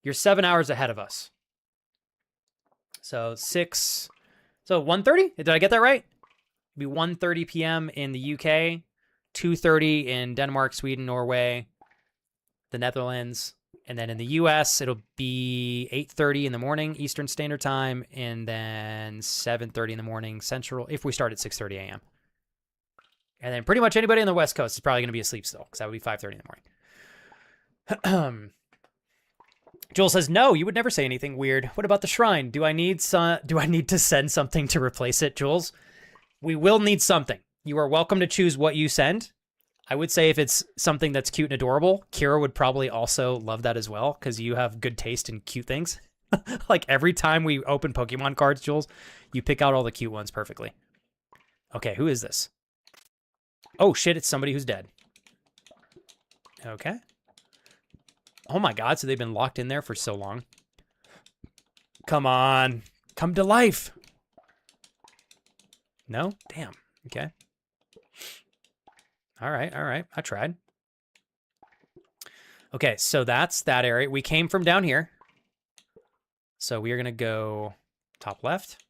You're 7 hours ahead of us. So 1:30? Did I get that right? It'll be 1:30 p.m. in the UK, 2:30 in Denmark, Sweden, Norway, the Netherlands. And then in the US, it'll be 8:30 in the morning, Eastern Standard Time, and then 7:30 in the morning, Central, if we start at 6:30 a.m. And then pretty much anybody on the West Coast is probably going to be asleep still, because that would be 5:30 in the morning. Joel says, no, you would never say anything weird. What about the shrine? Do I need to send something to replace it, Jules? We will need something. You are welcome to choose what you send. I would say if it's something that's cute and adorable, Kira would probably also love that as well, because you have good taste in cute things. Like every time we open Pokemon cards, Jules, you pick out all the cute ones perfectly. Okay, who is this? Oh shit, it's somebody who's dead. Okay. Oh my god, so they've been locked in there for so long. Come on. Come to life. No? Damn. Okay. All right. I tried. Okay, so that's that area. We came from down here. So we are going to go top left.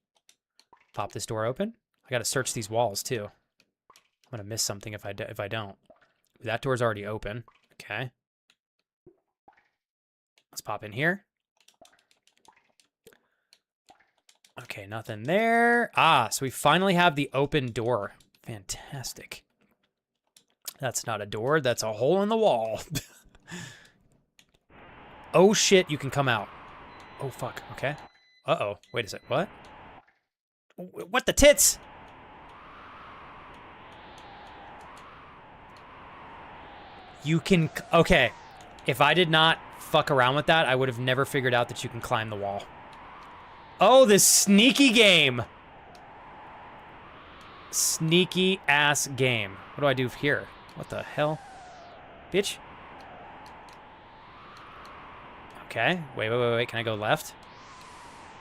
Pop this door open. I got to search these walls too. I'm going to miss something if I don't. That door's already open. Okay. Let's pop in here. Okay, nothing there. Ah, so we finally have the open door. Fantastic. That's not a door. That's a hole in the wall. Oh, shit. You can come out. Oh, fuck. Okay. Uh-oh. Wait a sec. What? What the tits? You can... Okay. If I did not fuck around with that, I would have never figured out that you can climb the wall. Oh, this sneaky game. Sneaky ass game. What do I do here? What the hell? Bitch. Okay. Wait. Can I go left?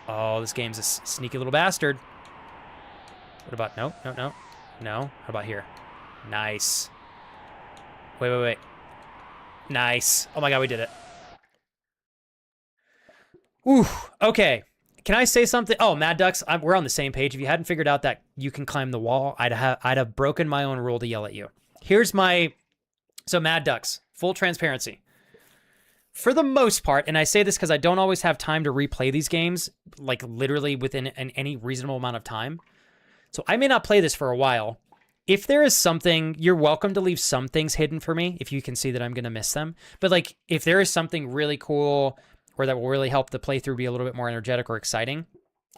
Oh, this game's a sneaky little bastard. What about... No. How about here? Nice. Wait. Nice. Oh my god, we did it. Ooh, okay. Can I say something? Oh, Mad Ducks, we're on the same page. If you hadn't figured out that you can climb the wall, I'd have broken my own rule to yell at you. Here's my... So, Mad Ducks, full transparency. for the most part, and I say this because I don't always have time to replay these games, like literally within any reasonable amount of time. So I may not play this for a while. If there is something, you're welcome to leave some things hidden for me if you can see that I'm going to miss them. But like, if there is something really cool or that will really help the playthrough be a little bit more energetic or exciting,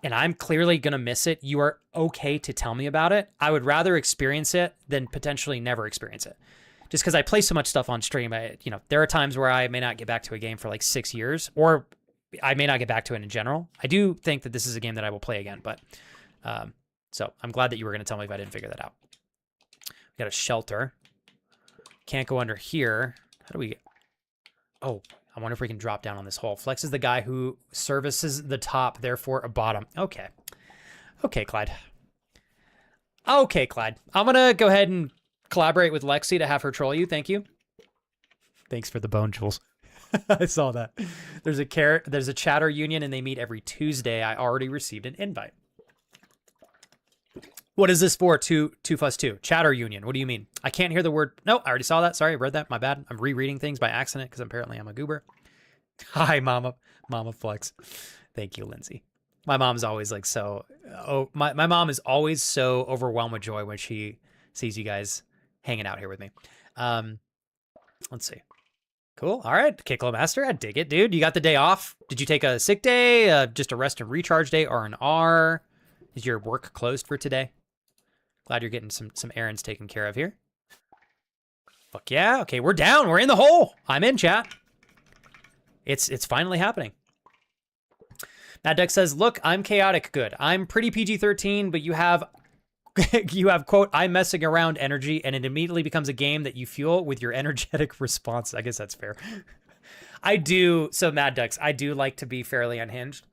and I'm clearly going to miss it, you are okay to tell me about it. I would rather experience it than potentially never experience it. Just because I play so much stuff on stream, there are times where I may not get back to a game for like 6 years, or I may not get back to it in general. I do think that this is a game that I will play again, but so I'm glad that you were going to tell me if I didn't figure that out. We got a shelter. Can't go under here. How do we get... Oh, I wonder if we can drop down on this hole. Flex is the guy who services the top, therefore a bottom. Okay. Okay, Clyde. Okay, Clyde. I'm going to go ahead and collaborate with Lexi to have her troll you. Thank you. Thanks for the bone, Jules. I saw that. There's a chatter union and they meet every Tuesday. I already received an invite. What is this for? 2+2. Chatter union. What do you mean? I can't hear the word. No, I already saw that. Sorry, I read that. My bad. I'm rereading things by accident because apparently I'm a goober. Hi, Mama. Mama Flex. Thank you, Lindsay. My mom's always like so... Oh, my mom is always so overwhelmed with joy when she sees you guys hanging out here with me. Let's see. Cool. All right. Kicklo Master. I dig it, dude. You got the day off. Did you take a sick day, just a rest and recharge day, or an R? Is your work closed for today? Glad you're getting some errands taken care of here. Fuck yeah. Okay, we're down. We're in the hole. I'm in, chat. It's finally happening. Mad Duck says, look, I'm chaotic good. I'm pretty PG-13, but you have... you have, quote, I'm messing around energy, and it immediately becomes a game that you fuel with your energetic response. I guess that's fair. I do, so Mad Ducks, I do like to be fairly unhinged.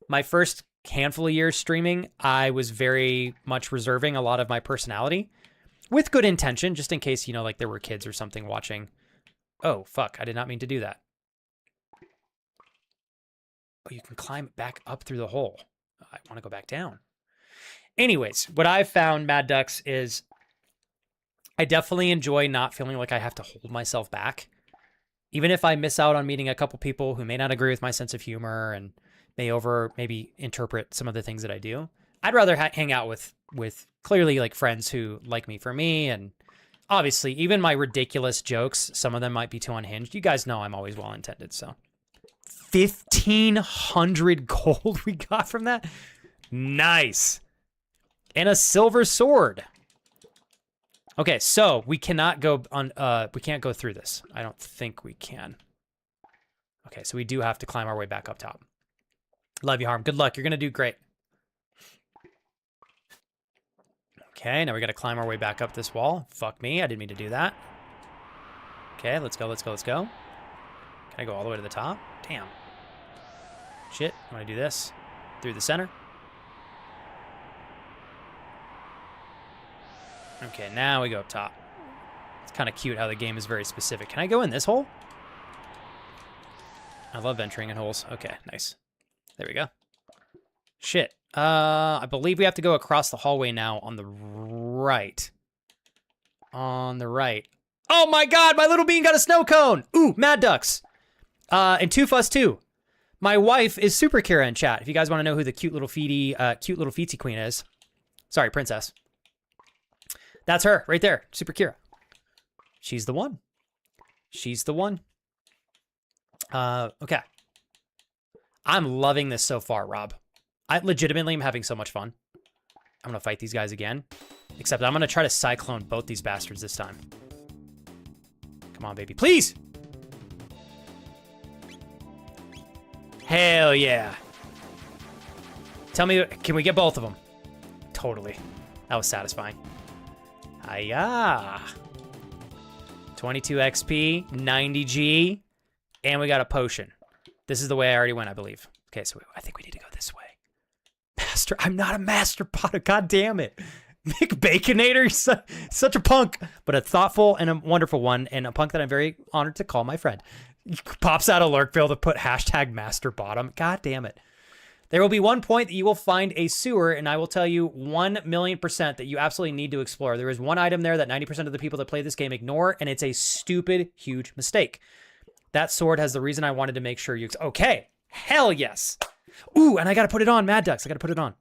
My first handful of years streaming, I was very much reserving a lot of my personality with good intention, just in case, like there were kids or something watching. Oh, fuck, I did not mean to do that. Oh, you can climb back up through the hole. I want to go back down. Anyways, what I've found, Mad Ducks, is I definitely enjoy not feeling like I have to hold myself back. Even if I miss out on meeting a couple people who may not agree with my sense of humor and may maybe interpret some of the things that I do, I'd rather hang out with clearly like friends who like me for me. And obviously, even my ridiculous jokes, some of them might be too unhinged. You guys know I'm always well-intended, so. 1,500 gold we got from that? Nice. And a silver sword. Okay, so we cannot go on, we can't go through this. I don't think we can. Okay, so we do have to climb our way back up top. Love you, Harm. Good luck. You're going to do great. Okay, now we got to climb our way back up this wall. Fuck me. I didn't mean to do that. Okay, let's go, let's go, let's go. Can I go all the way to the top? Damn. Shit. I want to do this. Through the center. Okay, now we go up top. It's kind of cute how the game is very specific. Can I go in this hole? I love venturing in holes. Okay, nice. There we go. Shit. I believe we have to go across the hallway now on the right. On the right. Oh my god, my little bean got a snow cone! Ooh, Mad Ducks. And 2+2. My wife is Super Kira in chat. If you guys want to know who the cute little feetsy queen is. Sorry, princess. That's her, right there. Super Kira. She's the one. She's the one. Okay. I'm loving this so far, Rob. I legitimately am having so much fun. I'm going to fight these guys again. Except I'm going to try to cyclone both these bastards this time. Come on, baby. Please! Hell yeah. Tell me, can we get both of them? Totally. That was satisfying. Hiya. 22 XP, 90 G, and we got a potion. This is the way I already went, I believe. Okay, so I think we need to go this way. Master, I'm not a master potter. God damn it. Mick Baconator, such a punk, but a thoughtful and a wonderful one, and a punk that I'm very honored to call my friend. He pops out a lurkville to put hashtag master bottom. God damn it. There will be one point that you will find a sewer, and I will tell you 1,000,000% that you absolutely need to explore. There is one item there that 90% of the people that play this game ignore, and it's a stupid, huge mistake. That sword has the reason I wanted to make sure you... Okay. Hell yes. Ooh, and I got to put it on, Mad Ducks. I got to put it on.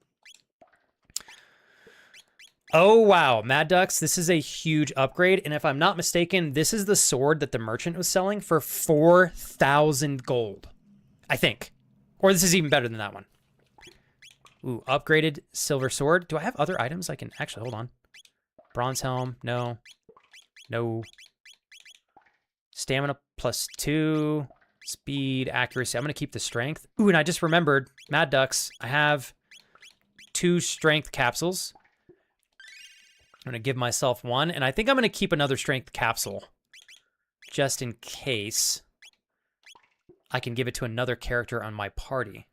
Oh, wow. Mad Ducks, this is a huge upgrade. And if I'm not mistaken, this is the sword that the merchant was selling for 4,000 gold. I think. Or this is even better than that one. Ooh, upgraded silver sword. Do I have other items I can... Actually, hold on. Bronze helm. No. No. Stamina +2. Speed, accuracy. I'm going to keep the strength. Ooh, and I just remembered, Mad Ducks, I have 2 strength capsules. I'm going to give myself 1, and I think I'm going to keep another strength capsule just in case I can give it to another character on my party.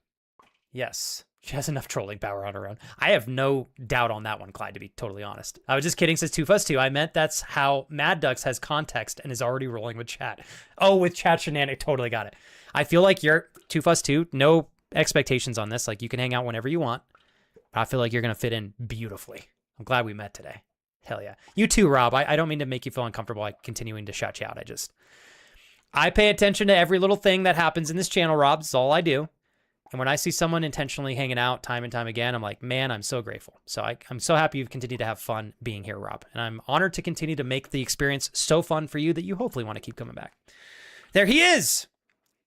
Yes, she has enough trolling power on her own. I have no doubt on that one, Clyde, to be totally honest. I was just kidding, says 2fuss2. I meant that's how Mad Ducks has context and is already rolling with chat. Oh, with chat shenanigans. Totally got it. I feel like you're 2fuss2. No expectations on this. Like, you can hang out whenever you want. But I feel like you're going to fit in beautifully. I'm glad we met today. Hell yeah. You too, Rob. I don't mean to make you feel uncomfortable by continuing to shout you out. I pay attention to every little thing that happens in this channel, Rob. That's all I do. And when I see someone intentionally hanging out time and time again, I'm like, man, I'm so grateful. So I'm so happy you've continued to have fun being here, Rob. And I'm honored to continue to make the experience so fun for you that you hopefully want to keep coming back. There he is.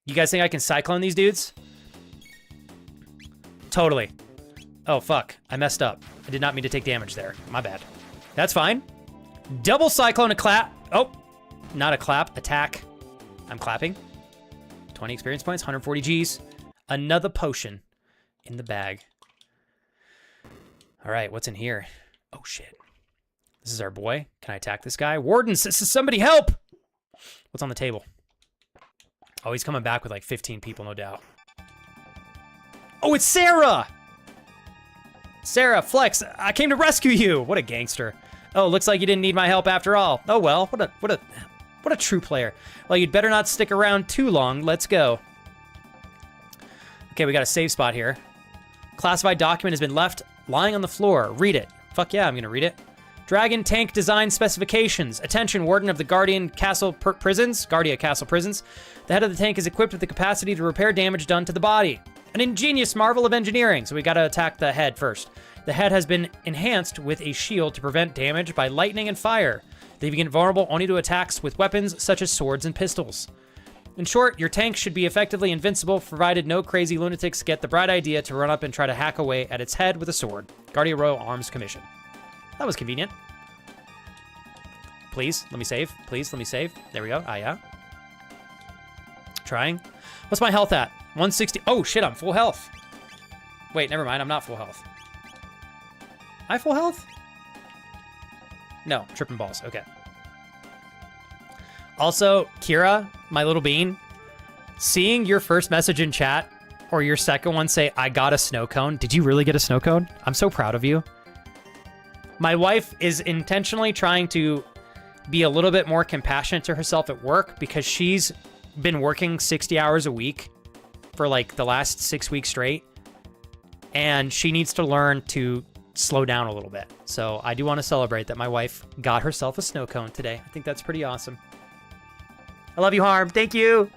You guys think I can cyclone these dudes? Totally. Oh, fuck. I messed up. I did not mean to take damage there. My bad. That's fine. Double cyclone, a clap. Oh, not a clap. Attack. I'm clapping. 20 experience points, 140 Gs. Another potion in the bag. All right, what's in here? Oh, shit. This is our boy. Can I attack this guy? Warden, somebody help! What's on the table? Oh, he's coming back with like 15 people, no doubt. Oh, it's Sarah! Sarah, Flex, I came to rescue you! What a gangster. Oh, looks like you didn't need my help after all. Oh, well, what a true player. Well, you'd better not stick around too long. Let's go. Okay, we got a save spot here. Classified document has been left lying on the floor. Read it. Fuck yeah, I'm gonna read it. Dragon tank design specifications. Attention, Warden of the Guardian Castle Prisons. Guardia Castle Prisons. The head of the tank is equipped with the capacity to repair damage done to the body. An ingenious marvel of engineering. So we gotta attack the head first. The head has been enhanced with a shield to prevent damage by lightning and fire. They begin vulnerable only to attacks with weapons such as swords and pistols. In short, your tank should be effectively invincible, provided no crazy lunatics get the bright idea to run up and try to hack away at its head with a sword. Guardia Royal Arms Commission. That was convenient. Please, let me save. Please, let me save. There we go. Ah, yeah. Trying. What's my health at? 160. Oh, shit, I'm full health. Wait, never mind. I'm not full health. Am I full health? No, tripping balls. Okay. Also, Kira, my little bean, seeing your first message in chat or your second one say, I got a snow cone. Did you really get a snow cone? I'm so proud of you. My wife is intentionally trying to be a little bit more compassionate to herself at work because she's been working 60 hours a week for like the last 6 weeks straight. And she needs to learn to slow down a little bit. So I do want to celebrate that my wife got herself a snow cone today. I think that's pretty awesome. I love you, Harm. Thank you.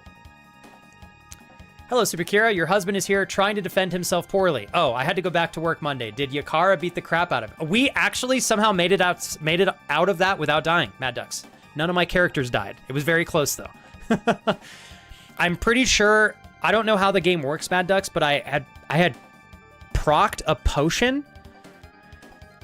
Hello, Super Kira. Your husband is here trying to defend himself poorly. Oh, I had to go back to work Monday. Did Yakara beat the crap out of him? We actually somehow made it out of that without dying, Mad Ducks. None of my characters died. It was very close, though. I'm pretty sure... I don't know how the game works, Mad Ducks, but I had procced a potion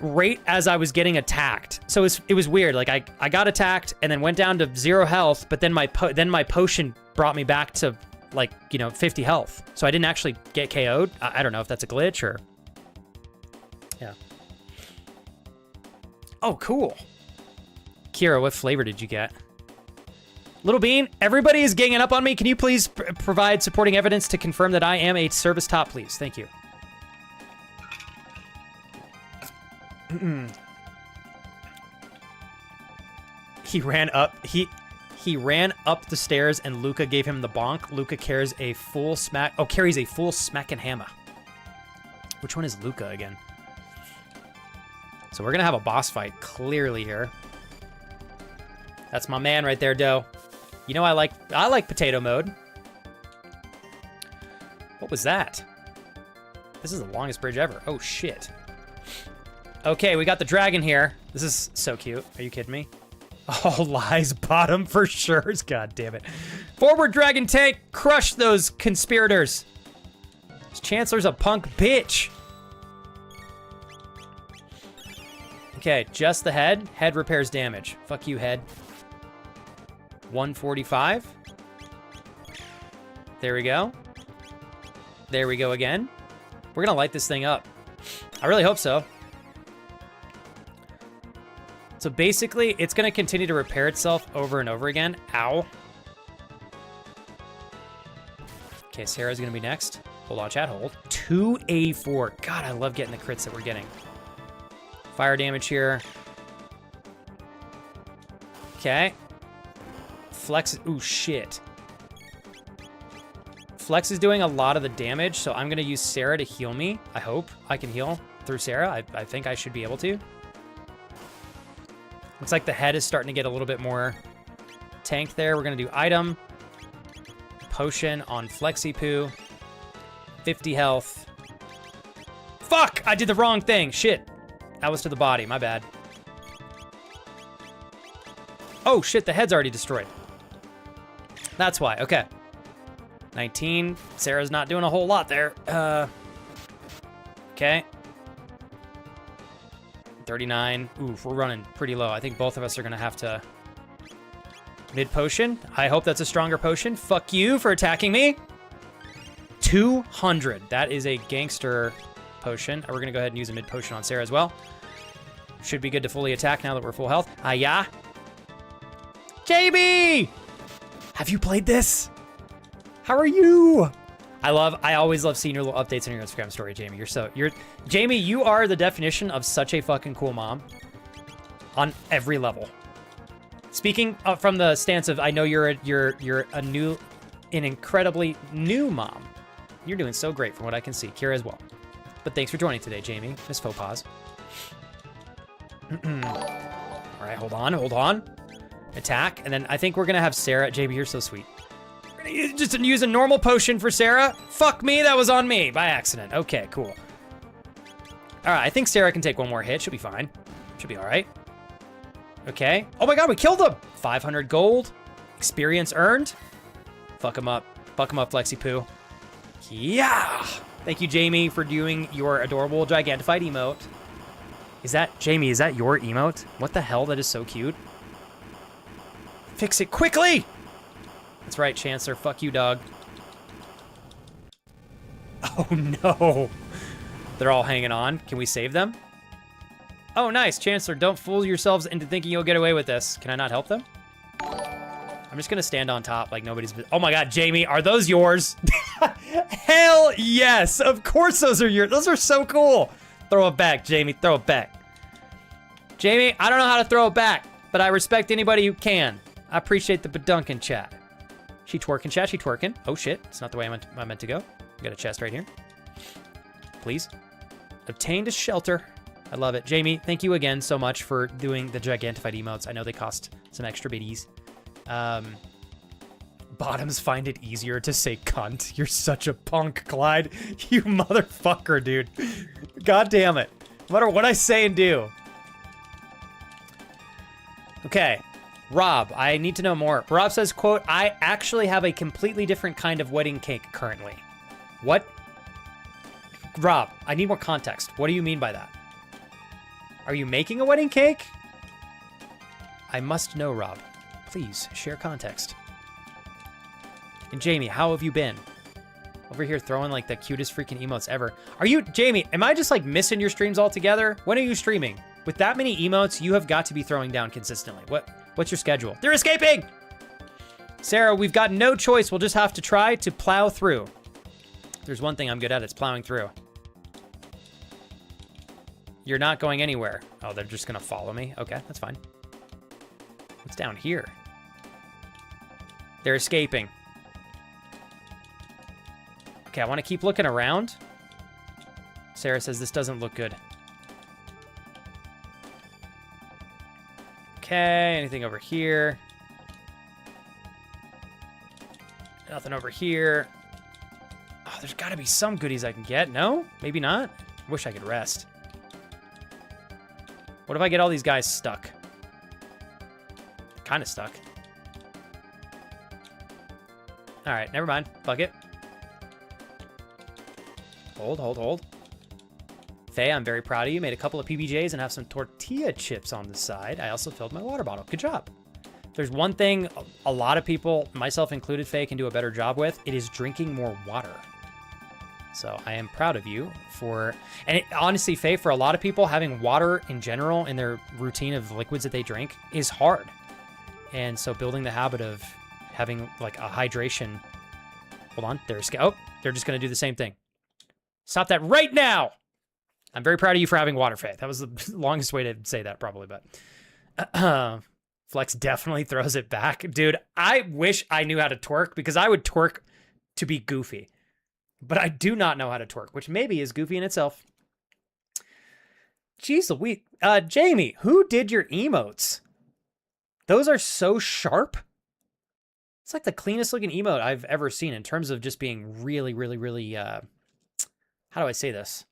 right as I was getting attacked. So it was weird. Like I got attacked and then went down to 0 health, but then my potion brought me back to like, 50 health. So I didn't actually get KO'd. I don't know if that's a glitch or... Yeah. Oh, cool. Kira, what flavor did you get? Little Bean, everybody is ganging up on me. Can you please provide supporting evidence to confirm that I am a service top, please? Thank you. He ran up the stairs and Luca gave him the bonk. Luca carries a full smack. Oh, carries a full smack and hammer. Which one is Luca again? So we're gonna have a boss fight clearly here. That's my man right there, Doe. You know I like potato mode. What was that? This is the longest bridge ever. Oh, shit. Okay, we got the dragon here. This is so cute. Are you kidding me? Oh, lies bottom for sure. God damn it. Forward dragon tank. Crush those conspirators. This Chancellor's a punk bitch. Okay, just the head. Head repairs damage. Fuck you, head. 145. There we go. There we go again. We're gonna light this thing up. I really hope so. So basically, it's gonna continue to repair itself over and over again. Ow. Okay, Sarah's gonna be next. Hold on, chat, hold. 284. God, I love getting the crits that we're getting. Fire damage here. Okay. Flex, ooh, shit. Flex is doing a lot of the damage, so I'm gonna use Sarah to heal me. I hope I can heal through Sarah. I think I should be able to. Looks like the head is starting to get a little bit more tanked there. We're gonna do item. Potion on Flexi Poo. 50 health. Fuck! I did the wrong thing. Shit. That was to the body. My bad. Oh, shit. The head's already destroyed. That's why. Okay. 19. Sarah's not doing a whole lot there. Okay. 39. Oof, we're running pretty low. I think both of us are going to have to... Mid potion. I hope that's a stronger potion. Fuck you for attacking me. 200. That is a gangster potion. We're going to go ahead and use a mid potion on Sarah as well. Should be good to fully attack now that we're full health. Yeah. JB! Have you played this? How are you? I always love seeing your little updates on your Instagram story, Jamie. Jamie, you are the definition of such a fucking cool mom on every level. Speaking from the stance of, I know you're an incredibly new mom. You're doing so great from what I can see. Kira as well. But thanks for joining today, Jamie. Miss Faux All right, hold on. Attack, and then I think we're gonna have Sarah. JB, you're so sweet. We're gonna just use a normal potion for Sarah. Fuck me, that was on me by accident. Okay, cool. All right, I think Sarah can take one more hit. She'll be fine. She'll be all right. Okay. Oh my God, we killed him. 500 gold. Experience earned. Fuck him up. Fuck him up, Flexi Poo. Yeah. Thank you, Jamie, for doing your adorable Gigantified emote. Jamie, is that your emote? What the hell? That is so cute. Fix it quickly! That's right, Chancellor. Fuck you, dog. Oh, no. They're all hanging on. Can we save them? Oh, nice. Chancellor, don't fool yourselves into thinking you'll get away with this. Can I not help them? I'm just going to stand on top like nobody's... Oh, my God, Jamie, are those yours? Hell yes. Of course those are yours. Those are so cool. Throw it back, Jamie. Throw it back. Jamie, I don't know how to throw it back, but I respect anybody who can. I appreciate the badunkin' chat. She twerking, chat. She twerking. Oh, shit. It's not the way I meant to go. We got a chest right here. Please. Obtained a shelter. I love it. Jamie, thank you again so much for doing the Gigantified emotes. I know they cost some extra biddies. Bottoms find it easier to say cunt. You're such a punk, Clyde. You motherfucker, dude. God damn it. No matter what I say and do. Okay. Rob, I need to know more. Rob says, quote, I actually have a completely different kind of wedding cake currently. What? Rob, I need more context. What do you mean by that? Are you making a wedding cake? I must know, Rob. Please share context. And Jamie, how have you been? Over here throwing like the cutest freaking emotes ever. Are you, Jamie, am I just like missing your streams altogether? When are you streaming? With that many emotes, you have got to be throwing down consistently. What's your schedule? They're escaping! Sarah, we've got no choice. We'll just have to try to plow through. If there's one thing I'm good at, it's plowing through. You're not going anywhere. Oh, they're just gonna follow me? Okay, that's fine. What's down here? They're escaping. Okay, I want to keep looking around. Sarah says this doesn't look good. Okay, anything over here? Nothing over here. Oh, there's got to be some goodies I can get. No? Maybe not? Wish I could rest. What if I get all these guys stuck? Kind of stuck. All right, never mind. Fuck it. Hold. Faye, I'm very proud of you. Made a couple of PBJs and have some tortilla chips on the side. I also filled my water bottle. Good job. If there's one thing a lot of people, myself included, Faye, can do a better job with, it is drinking more water. So I am proud of you for, and honestly, Faye, for a lot of people, having water in general in their routine of liquids that they drink is hard. And so building the habit of having like a hydration. Hold on, there's, oh, they're just going to do the same thing. Stop that right now. I'm very proud of you for having water, Faye. That was the longest way to say that probably, but Flex definitely throws it back. Dude, I wish I knew how to twerk because I would twerk to be goofy. But I do not know how to twerk, which maybe is goofy in itself. Jeez Louise. Jamie, who did your emotes? Those are so sharp. It's like the cleanest looking emote I've ever seen in terms of just being really, really, really, how do I say this?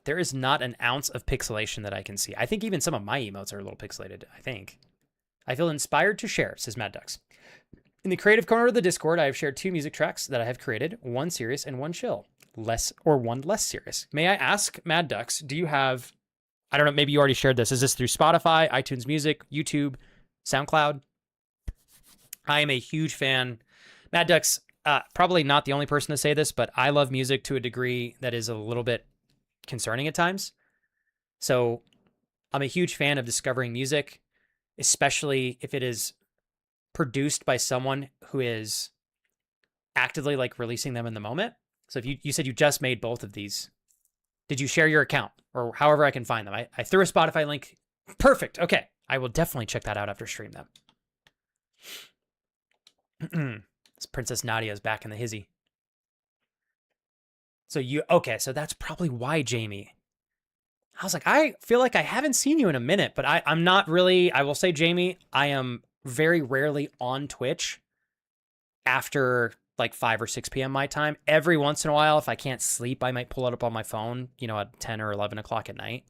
There is not an ounce of pixelation that I can see. I think even some of my emotes are a little pixelated, I think. I feel inspired to share, says Mad Ducks. In the creative corner of the Discord, I have shared 2 music tracks that I have created, one serious and one chill, one less serious. May I ask, Mad Ducks, do you have, I don't know, maybe you already shared this. Is this through Spotify, iTunes Music, YouTube, SoundCloud? I am a huge fan. Mad Ducks, probably not the only person to say this, but I love music to a degree that is a little bit concerning at times. So I'm a huge fan of discovering music, especially if it is produced by someone who is actively like releasing them in the moment. So if you said you just made both of these, did you share your account or however I can find them? I threw a Spotify link. Perfect. Okay. I will definitely check that out after stream them. This Princess Nadia is back in the hizzy. So okay, so that's probably why, Jamie. I was like, I feel like I haven't seen you in a minute, but I'm not really, I will say, Jamie, I am very rarely on Twitch after like 5 or 6 p.m. my time. Every once in a while, if I can't sleep, I might pull it up on my phone, you know, at 10 or 11 o'clock at night.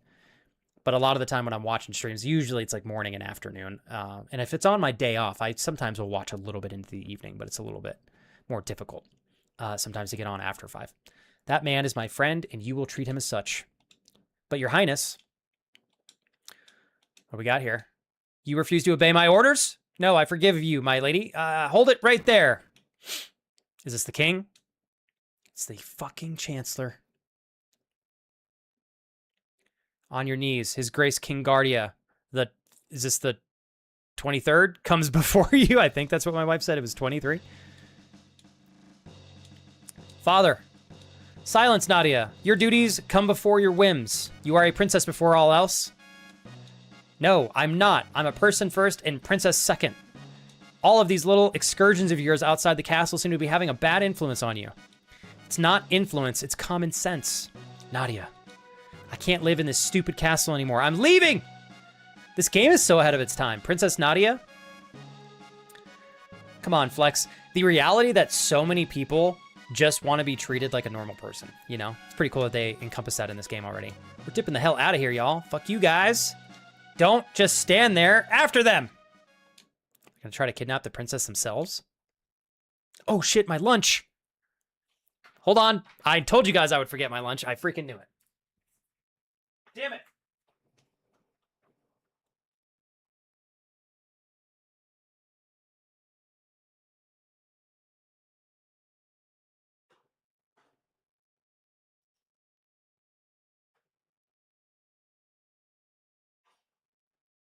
But a lot of the time when I'm watching streams, usually it's like morning and afternoon. And if it's on my day off, I sometimes will watch a little bit into the evening, but it's a little bit more difficult sometimes to get on after 5. That man is my friend, and you will treat him as such. But Your Highness, what do we got here? You refuse to obey my orders? No, I forgive you, my lady. Hold it right there. Is this the king? It's the fucking chancellor. On your knees. His Grace King Guardia. Is this the 23rd? Comes before you. I think that's what my wife said. It was 23. Father. Silence, Nadia. Your duties come before your whims. You are a princess before all else. No, I'm not. I'm a person first and princess second. All of these little excursions of yours outside the castle seem to be having a bad influence on you. It's not influence, it's common sense. Nadia, I can't live in this stupid castle anymore. I'm leaving! This game is so ahead of its time. Princess Nadia? Come on, Flex. The reality that so many people just want to be treated like a normal person, you know? It's pretty cool that they encompass that in this game already. We're dipping the hell out of here, y'all. Fuck you guys. Don't just stand there. After them. They're gonna try to kidnap the princess themselves. Oh shit, my lunch. Hold on. I told you guys I would forget my lunch. I freaking knew it. Damn it.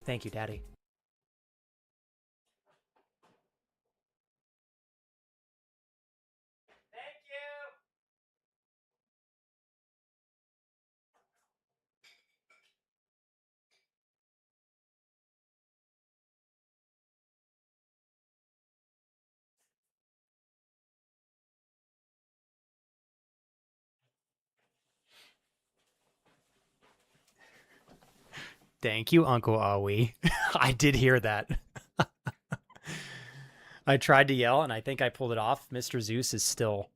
Thank you, Daddy. Thank you. Thank you, Uncle Aoi. I did hear that. I tried to yell, and I think I pulled it off. Mr. Zeus is still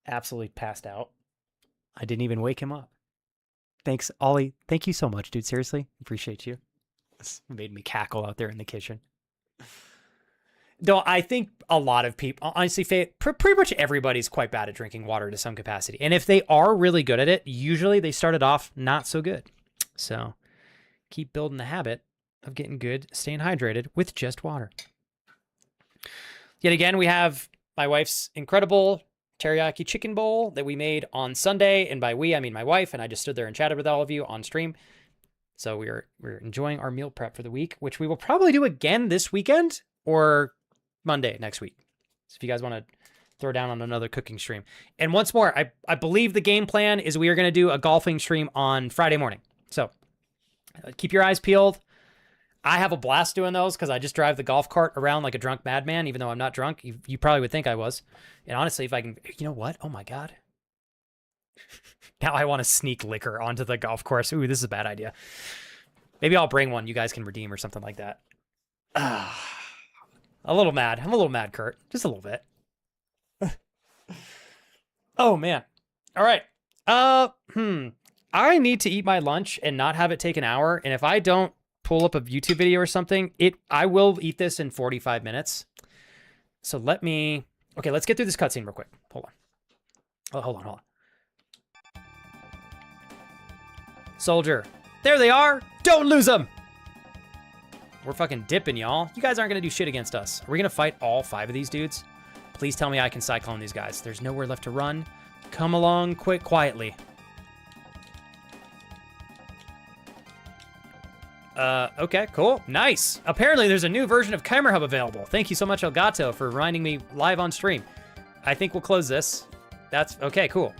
absolutely passed out. I didn't even wake him up. Thanks, Ollie. Thank you so much, dude. Seriously, appreciate you. This made me cackle out there in the kitchen. Though I think a lot of people, honestly, pretty much everybody's quite bad at drinking water to some capacity. And if they are really good at it, usually they started off not so good. So keep building the habit of getting good, staying hydrated with just water. Yet again, we have my wife's incredible teriyaki chicken bowl that we made on Sunday. And by we, I mean my wife. And I just stood there and chatted with all of you on stream. So we're enjoying our meal prep for the week, which we will probably do again this weekend or Monday next week. So if you guys want to throw down on another cooking stream. And once more, I believe the game plan is we are going to do a golfing stream on Friday morning. So keep your eyes peeled. I have a blast doing those because I just drive the golf cart around like a drunk madman, even though I'm not drunk. You probably would think I was. And honestly, if I can, you know what? Oh my God. Now I want to sneak liquor onto the golf course. Ooh, this is a bad idea. Maybe I'll bring one you guys can redeem or something like that. A little mad. I'm a little mad, Kurt. Just a little bit. Oh, man. All right. I need to eat my lunch and not have it take an hour. And if I don't pull up a YouTube video or something, I will eat this in 45 minutes. So okay, let's get through this cutscene real quick. Hold on. Oh, hold on. Soldier. There they are. Don't lose them. We're fucking dipping, y'all. You guys aren't going to do shit against us. Are we going to fight all 5 of these dudes? Please tell me I can cyclone these guys. There's nowhere left to run. Come along quietly. Okay, cool. Nice. Apparently there's a new version of Camera Hub available. Thank you so much, Elgato, for reminding me live on stream. I think we'll close this. That's okay, cool.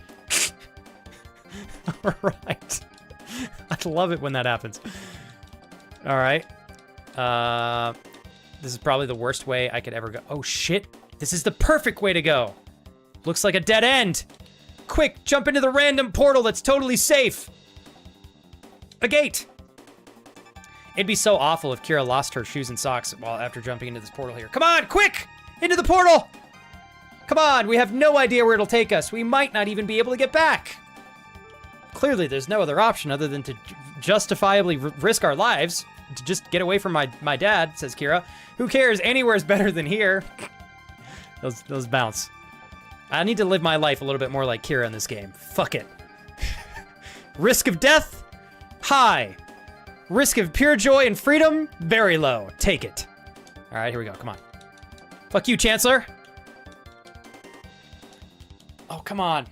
All right. I love it when that happens. All right. This is probably the worst way I could ever go. Oh, shit. This is the perfect way to go. Looks like a dead end. Quick, jump into the random portal that's totally safe. A gate. It'd be so awful if Kira lost her shoes and socks after jumping into this portal here. Come on, quick! Into the portal! Come on, we have no idea where it'll take us. We might not even be able to get back. Clearly, there's no other option other than to justifiably risk our lives to just get away from my dad, says Kira. Who cares? Anywhere's better than here. Those bounce. I need to live my life a little bit more like Kira in this game. Fuck it. Risk of death? High. Risk of pure joy and freedom? Very low. Take it. All right, here we go. Come on. Fuck you, Chancellor. Oh, come on.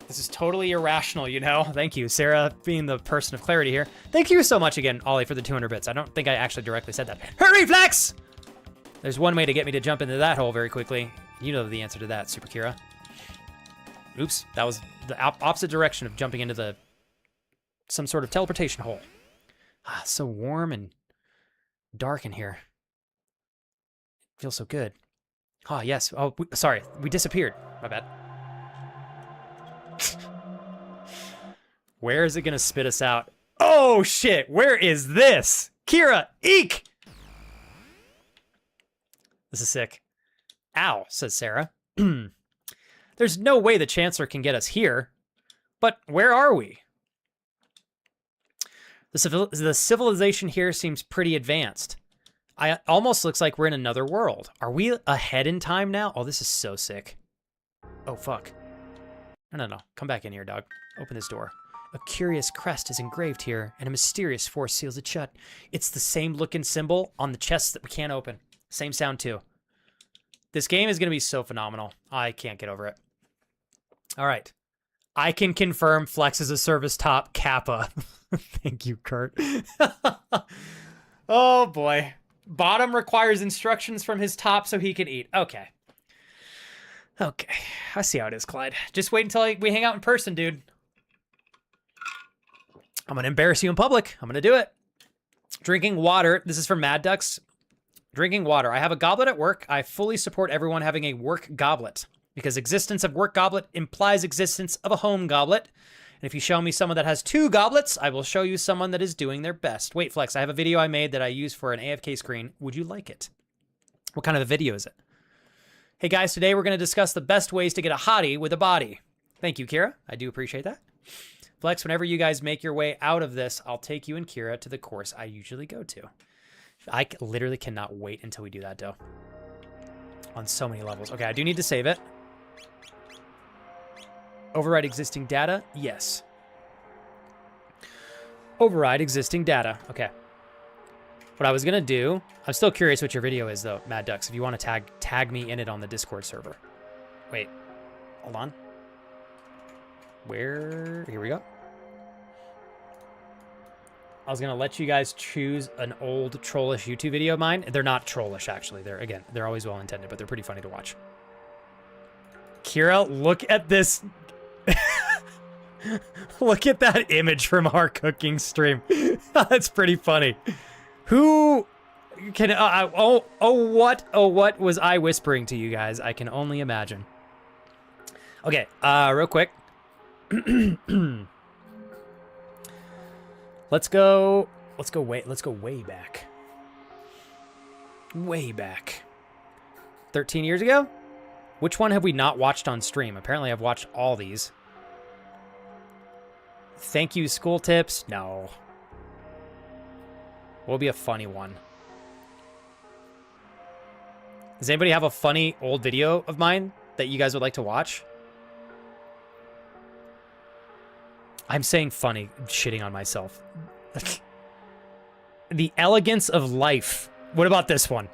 This is totally irrational, you know? Thank you, Sarah, being the person of clarity here. Thank you so much again, Ollie, for the 200 bits. I don't think I actually directly said that. Hurry, Flex! There's one way to get me to jump into that hole very quickly. You know the answer to that, Super Kira. Oops, that was the opposite direction of jumping into some sort of teleportation hole. Ah, so warm and dark in here. Feels so good. Oh, yes. Oh, sorry. We disappeared. My bad. Where is it going to spit us out? Oh, shit. Where is this? Kira, eek! This is sick. Ow, says Sarah. There's no way the Chancellor can get us here. But where are we? The civilization here seems pretty advanced. Almost looks like we're in another world. Are we ahead in time now? Oh, this is so sick. Oh, fuck. No. Come back in here, dog. Open this door. A curious crest is engraved here, and a mysterious force seals it shut. It's the same looking symbol on the chests that we can't open. Same sound, too. This game is going to be so phenomenal. I can't get over it. All right. I can confirm Flex is a service top Kappa. Thank you, Kurt. Oh, boy. Bottom requires instructions from his top so he can eat. Okay. Okay. I see how it is, Clyde. Just wait until we hang out in person, dude. I'm going to embarrass you in public. I'm going to do it. Drinking water. This is from Mad Ducks. Drinking water. I have a goblet at work. I fully support everyone having a work goblet because existence of work goblet implies existence of a home goblet. And if you show me someone that has 2 goblets, I will show you someone that is doing their best. Wait, Flex, I have a video I made that I use for an AFK screen. Would you like it? What kind of a video is it? Hey guys, today we're going to discuss the best ways to get a hottie with a body. Thank you, Kira. I do appreciate that. Flex, whenever you guys make your way out of this, I'll take you and Kira to the course I usually go to. I literally cannot wait until we do that, though. On so many levels. Okay, I do need to save it. Override existing data? Yes. Override existing data. Okay. What I was going to do... I'm still curious what your video is, though, Mad Ducks. If you want to tag me in it on the Discord server. Wait. Hold on. Where? Here we go. I was going to let you guys choose an old trollish YouTube video of mine. They're not trollish, actually. They're always well-intended, but they're pretty funny to watch. Kira, look at this... Look at that image from our cooking stream. That's pretty funny. Who can... what was I whispering to you guys? I can only imagine. Okay, real quick. Let's go way back. Way back. 13 years ago? Which one have we not watched on stream? Apparently I've watched all these. Thank you, school tips. No. What would be a funny one? Does anybody have a funny old video of mine that you guys would like to watch? I'm saying funny, shitting on myself. The elegance of life. What about this one?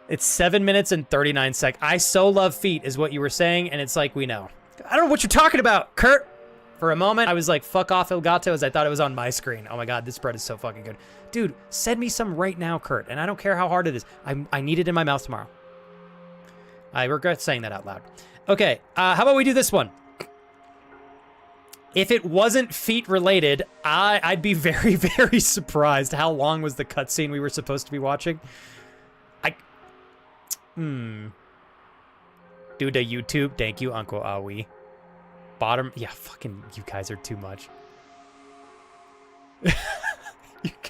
It's 7 minutes and 39 seconds. I so love feet is what you were saying, and it's like, we know. I don't know what you're talking about, Kurt. For a moment, I was like, fuck off El Gato, as I thought it was on my screen. Oh my god, this bread is so fucking good. Dude, send me some right now, Kurt, and I don't care how hard it is. I need it in my mouth tomorrow. I regret saying that out loud. Okay, how about we do this one? If it wasn't feet related, I'd be very, very surprised. How long was the cutscene we were supposed to be watching? Dude, the YouTube. Thank you, Uncle Awi. Bottom. Yeah, fucking, you guys are too much. You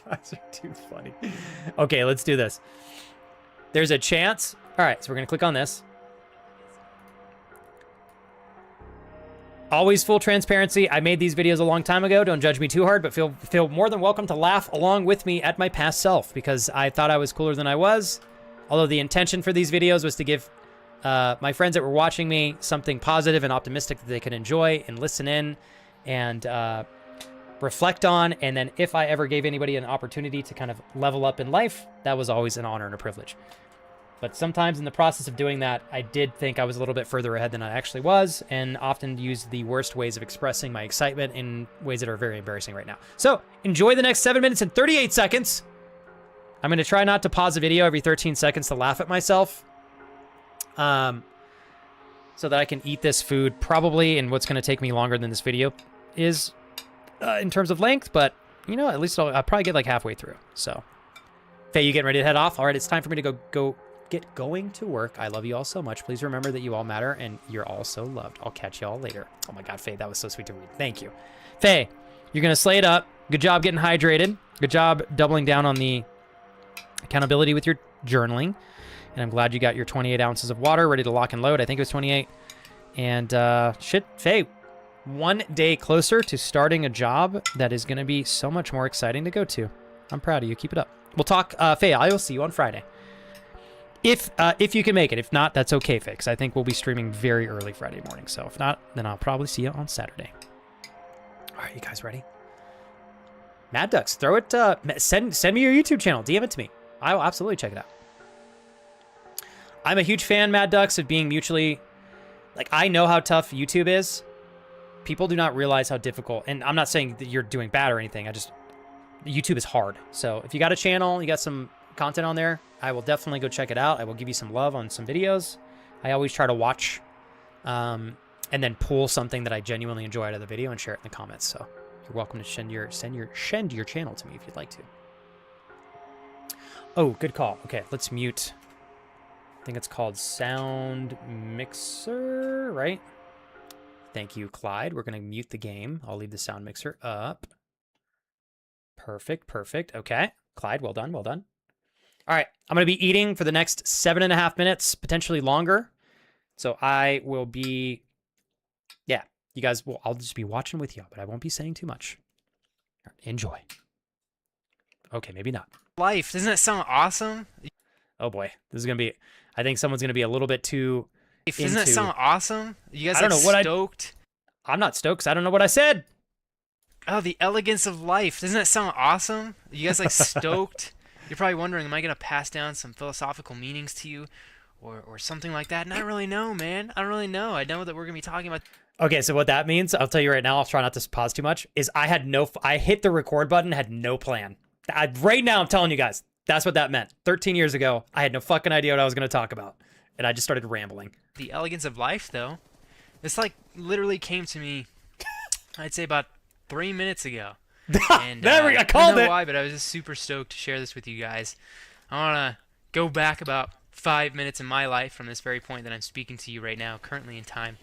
guys are too funny. Okay, let's do this. There's a chance. All right, so we're going to click on this. Always full transparency. I made these videos a long time ago. Don't judge me too hard, but feel more than welcome to laugh along with me at my past self, because I thought I was cooler than I was. Although the intention for these videos was to give my friends that were watching me something positive and optimistic that they could enjoy and listen in and reflect on. And then if I ever gave anybody an opportunity to kind of level up in life, that was always an honor and a privilege. But sometimes in the process of doing that, I did think I was a little bit further ahead than I actually was, and often used the worst ways of expressing my excitement in ways that are very embarrassing right now. So enjoy the next 7 minutes and 38 seconds. I'm going to try not to pause the video every 13 seconds to laugh at myself. So that I can eat this food probably in what's going to take me longer than this video is in terms of length, but you know, at least I'll probably get like halfway through. So, Faye, you getting ready to head off? All right, it's time for me to get going to work. I love you all so much. Please remember that you all matter and you're all so loved. I'll catch you all later. Oh my God, Faye, that was so sweet to read. Thank you. Faye, you're going to slay it up. Good job getting hydrated. Good job doubling down on the accountability with your journaling. And I'm glad you got your 28 ounces of water ready to lock and load. I think it was 28. And shit, Faye, 1 day closer to starting a job that is going to be so much more exciting to go to. I'm proud of you. Keep it up. We'll talk, Faye, I will see you on Friday. If you can make it. If not, that's okay, Faye, because I think we'll be streaming very early Friday morning. So if not, then I'll probably see you on Saturday. All right, you guys ready? Mad Ducks, throw it, send me your YouTube channel. DM it to me. I will absolutely check it out. I'm a huge fan, Mad Ducks, of being mutually... Like, I know how tough YouTube is. People do not realize how difficult... And I'm not saying that you're doing bad or anything. YouTube is hard. So if you got a channel, you got some content on there, I will definitely go check it out. I will give you some love on some videos. I always try to watch and then pull something that I genuinely enjoy out of the video and share it in the comments. So you're welcome to send your channel to me if you'd like to. Oh, good call. Okay, let's mute... I think it's called Sound Mixer, right? Thank you, Clyde. We're going to mute the game. I'll leave the sound mixer up. Perfect, perfect. Okay. Clyde, well done, well done. All right, I'm gonna be eating for the next 7.5 minutes, potentially longer. So I will be, yeah, you guys will, I'll just be watching with you, but I won't be saying too much. Enjoy. Okay, maybe not. Life, doesn't that sound awesome? Oh boy, this is gonna be, I think someone's gonna be a little bit too Doesn't that sound awesome? You guys I don't like know what stoked? I'm not stoked 'cause I don't know what I said. Oh, the elegance of life. Doesn't that sound awesome? You guys like stoked? You're probably wondering, am I going to pass down some philosophical meanings to you or something like that? And I don't really know, man. I don't really know. I know that we're going to be talking about... Okay, so what that means, I'll tell you right now, I'll try not to pause too much, is I hit the record button, had no plan. Right now, I'm telling you guys, that's what that meant. 13 years ago, I had no fucking idea what I was going to talk about. And I just started rambling. The elegance of life, though. This, like, literally came to me, I'd say about 3 minutes ago. And, I called I don't know it. why, but I was just super stoked to share this with you guys. I want to go back about 5 minutes in my life from this very point that I'm speaking to you right now, currently in time,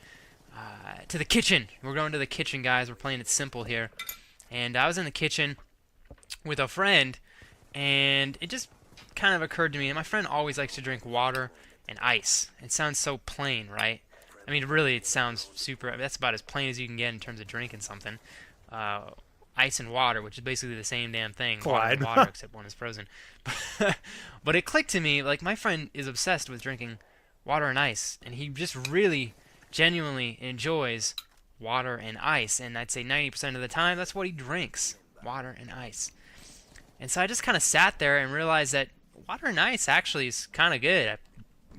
to the kitchen. We're going to the kitchen, guys. We're playing it simple here. And I was in the kitchen with a friend, and it just kind of occurred to me, and my friend always likes to drink water and ice. It sounds so plain, right? I mean, really, it sounds super... That's about as plain as you can get in terms of drinking something. Ice and water, which is basically the same damn thing. Water and water, except one is frozen. But it clicked to me, like, my friend is obsessed with drinking water and ice, and he just really, genuinely enjoys water and ice, and I'd say 90% of the time, that's what he drinks, water and ice. And so I just kind of sat there and realized that water and ice actually is kind of good. I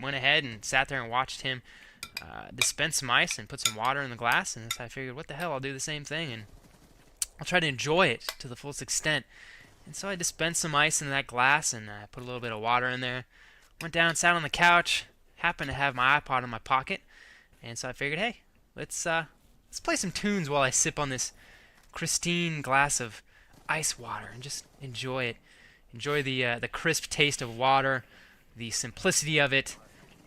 went ahead and sat there and watched him dispense some ice and put some water in the glass, and so I figured, what the hell, I'll do the same thing, and I'll try to enjoy it to the fullest extent. And so I dispensed some ice in that glass, and I put a little bit of water in there. Went down, sat on the couch, happened to have my iPod in my pocket, and so I figured, hey, let's play some tunes while I sip on this pristine glass of ice water and just enjoy it. Enjoy the crisp taste of water, the simplicity of it,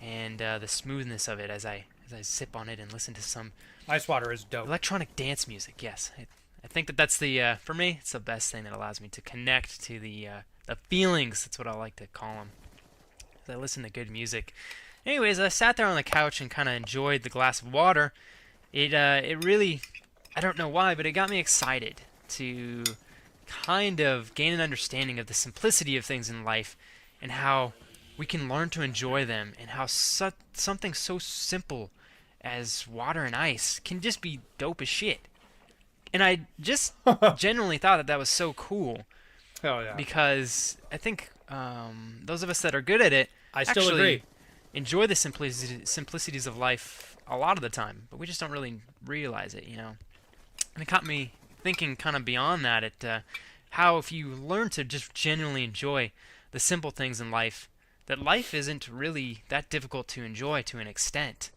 and the smoothness of it as I sip on it and listen to some Ice water is dope. electronic dance music. Yes, I think that's the for me, it's the best thing that allows me to connect to the feelings. That's what I like to call them. As I listen to good music. Anyways, I sat there on the couch and kind of enjoyed the glass of water. It really, I don't know why, but it got me excited to kind of gain an understanding of the simplicity of things in life and how we can learn to enjoy them, and how something so simple as water and ice can just be dope as shit. And I just genuinely thought that was so cool. Hell yeah. Because I think those of us that are good at it I still actually agree. enjoy the simplicities of life a lot of the time, but we just don't really realize it, you know. And it got me thinking kind of beyond that at how if you learn to just genuinely enjoy the simple things in life, that life isn't really that difficult to enjoy to an extent.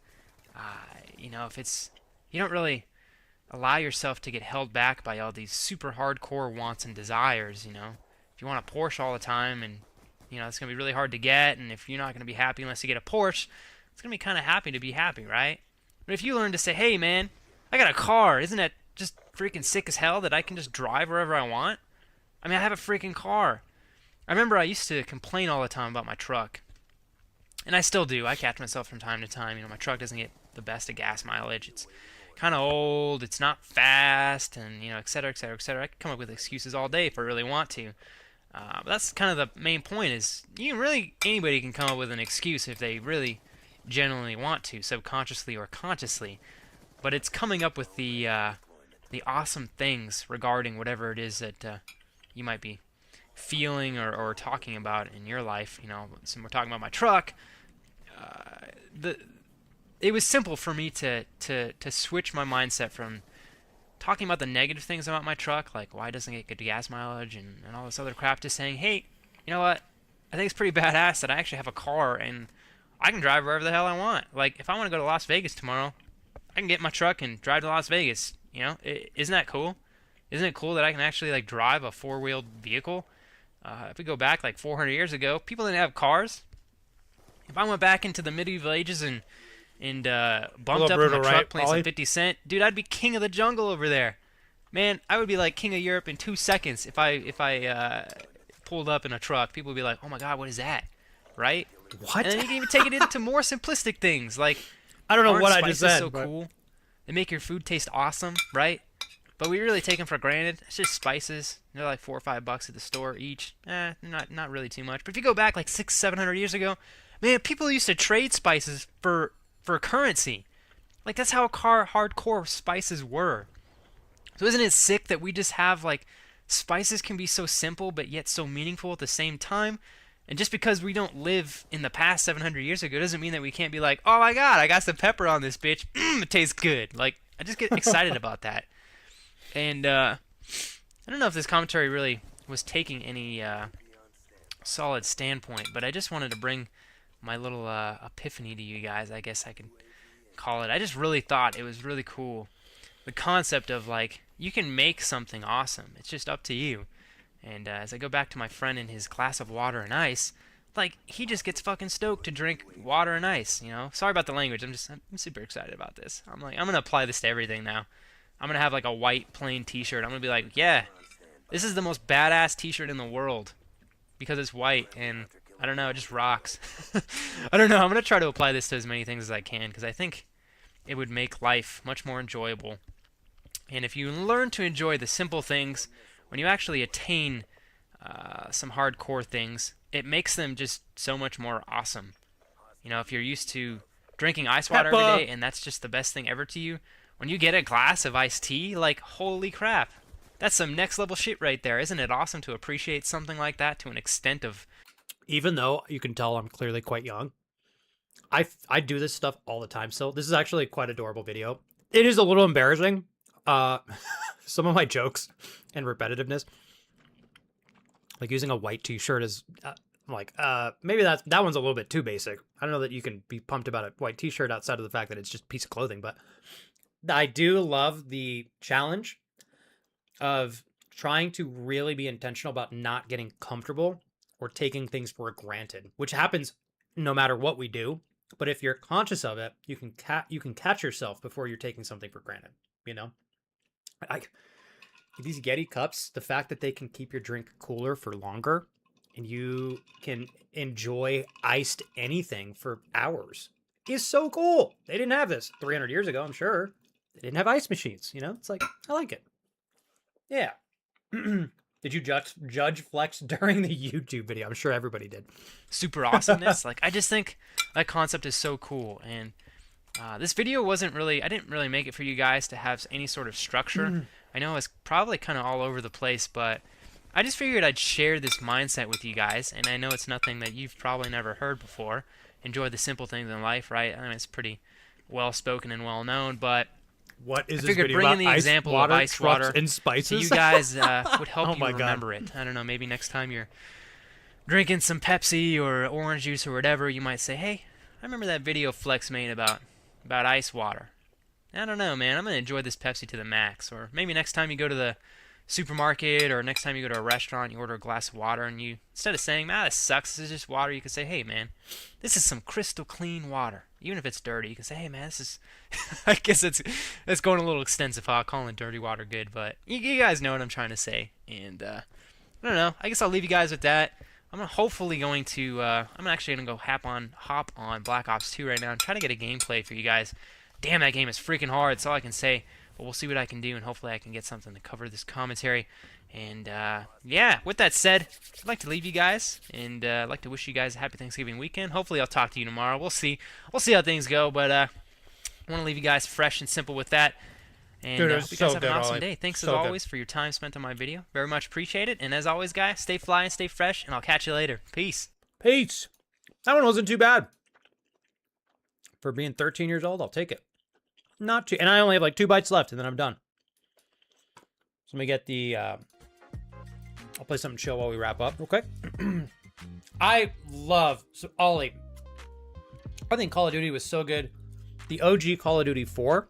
You know, if it's, you don't really allow yourself to get held back by all these super hardcore wants and desires, you know. If you want a Porsche all the time, and, you know, it's going to be really hard to get, and if you're not going to be happy unless you get a Porsche, it's going to be kind of happy to be happy, right? But if you learn to say, hey, man, I got a car, isn't that just freaking sick as hell that I can just drive wherever I want? I mean, I have a freaking car. I remember I used to complain all the time about my truck. And I still do. I catch myself from time to time. You know, my truck doesn't get the best of gas mileage. It's kind of old. It's not fast, and, you know, et cetera, et cetera, et cetera. I can come up with excuses all day if I really want to. But that's kind of the main point is anybody can come up with an excuse if they really genuinely want to, subconsciously or consciously. But it's coming up with the awesome things regarding whatever it is that you might be feeling or talking about in your life. You know, so we're talking about my truck. It was simple for me to switch my mindset from talking about the negative things about my truck, like why doesn't it get good gas mileage and all this other crap, to saying, hey, you know what? I think it's pretty badass that I actually have a car and I can drive wherever the hell I want. Like, if I want to go to Las Vegas tomorrow, I can get in my truck and drive to Las Vegas. You know, isn't that cool? Isn't it cool that I can actually, like, drive a four-wheeled vehicle? If we go back like 400 years ago, people didn't have cars. If I went back into the medieval ages and bumped up in my truck playing some 50 Cent, dude, I'd be king of the jungle over there. Man, I would be like king of Europe in 2 seconds if I pulled up in a truck, people would be like, "Oh my God, what is that?" Right? What? And then you can even take it into more simplistic things, like I don't know aren't what I just spices said. so but- cool? They make your food taste awesome, right? But we really take them for granted. It's just spices. They're like $4 or $5 at the store each. Not really too much. But if you go back like 600-700 years ago, man, people used to trade spices for currency. Like that's how hardcore spices were. So isn't it sick that we just have like spices can be so simple but yet so meaningful at the same time? And just because we don't live in the past 700 years ago doesn't mean that we can't be like, "Oh my God, I got some pepper on this bitch. It tastes good." Like I just get excited about that. And I don't know if this commentary really was taking any solid standpoint, but I just wanted to bring my little epiphany to you guys, I guess I could call it. I just really thought it was really cool. The concept of like, you can make something awesome. It's just up to you. And as I go back to my friend and his glass of water and ice, like, he just gets fucking stoked to drink water and ice, you know? Sorry about the language. I'm super excited about this. I'm like, I'm going to apply this to everything now. I'm going to have like a white plain t-shirt. I'm going to be like, yeah, this is the most badass t-shirt in the world because it's white and I don't know, it just rocks. I don't know. I'm going to try to apply this to as many things as I can because I think it would make life much more enjoyable. And if you learn to enjoy the simple things, when you actually attain some hardcore things, it makes them just so much more awesome. You know, if you're used to drinking ice water every day and that's just the best thing ever to you, when you get a glass of iced tea, like, holy crap. That's some next level shit right there. Isn't it awesome to appreciate something like that to an extent of... Even though you can tell I'm clearly quite young, I do this stuff all the time. So this is actually quite adorable video. It is a little embarrassing. Some of my jokes and repetitiveness, like using a white t-shirt is maybe that one's a little bit too basic. I don't know that you can be pumped about a white t-shirt outside of the fact that it's just a piece of clothing, but I do love the challenge of trying to really be intentional about not getting comfortable or taking things for granted, which happens no matter what we do. But if you're conscious of it, you can catch yourself before you're taking something for granted, you know? These Yeti cups, the fact that they can keep your drink cooler for longer and you can enjoy iced anything for hours is so cool. They didn't have this 300 years ago, I'm sure. They didn't have ice machines, you know? It's like, I like it. Yeah. Did you judge Flex during the YouTube video? I'm sure everybody did. Super awesomeness. Like, I just think that concept is so cool. And this video wasn't really... I didn't really make it for you guys to have any sort of structure. I know it's probably kind of all over the place, but I just figured I'd share this mindset with you guys. And I know it's nothing that you've probably never heard before. Enjoy the simple things in life, right? I mean, it's pretty well-spoken and well-known, but... What is I this figured video bringing about? the example of ice water and spices to you guys would help Oh you my God. remember it. I don't know, maybe next time you're drinking some Pepsi or orange juice or whatever, you might say, "Hey, I remember that video Flex made about ice water. I don't know, man. I'm going to enjoy this Pepsi to the max." Or maybe next time you go to the supermarket or next time you go to a restaurant, you order a glass of water and you, instead of saying, "Man, this sucks, this is just water," you can say, "Hey, man, this is some crystal clean water." Even if it's dirty, you can say, "Hey, man, this is..." I guess it's going a little extensive, huh? Calling dirty water good, but you guys know what I'm trying to say. And I don't know. I guess I'll leave you guys with that. I'm actually going to go hop on Black Ops 2 right now and try to get a gameplay for you guys. Damn, that game is freaking hard. That's all I can say. But we'll see what I can do, and hopefully I can get something to cover this commentary. And yeah, with that said, I'd like to leave you guys, and I'd like to wish you guys a happy Thanksgiving weekend. Hopefully I'll talk to you tomorrow. We'll see how things go, but I want to leave you guys fresh and simple with that. And Dude, it hope was you guys so have an good, awesome Ollie. day. Thanks So as good. always for your time spent on my video. Very much appreciate it. And as always, guys, stay fly and stay fresh, and I'll catch you later. Peace. Peace. That one wasn't too bad. For being 13 years old, I'll take it. Not too... And I only have like 2 bites left, and then I'm done. So let me get the... I'll play something chill while we wrap up real quick. I love... So, Ollie, I think Call of Duty was so good. The OG Call of Duty 4...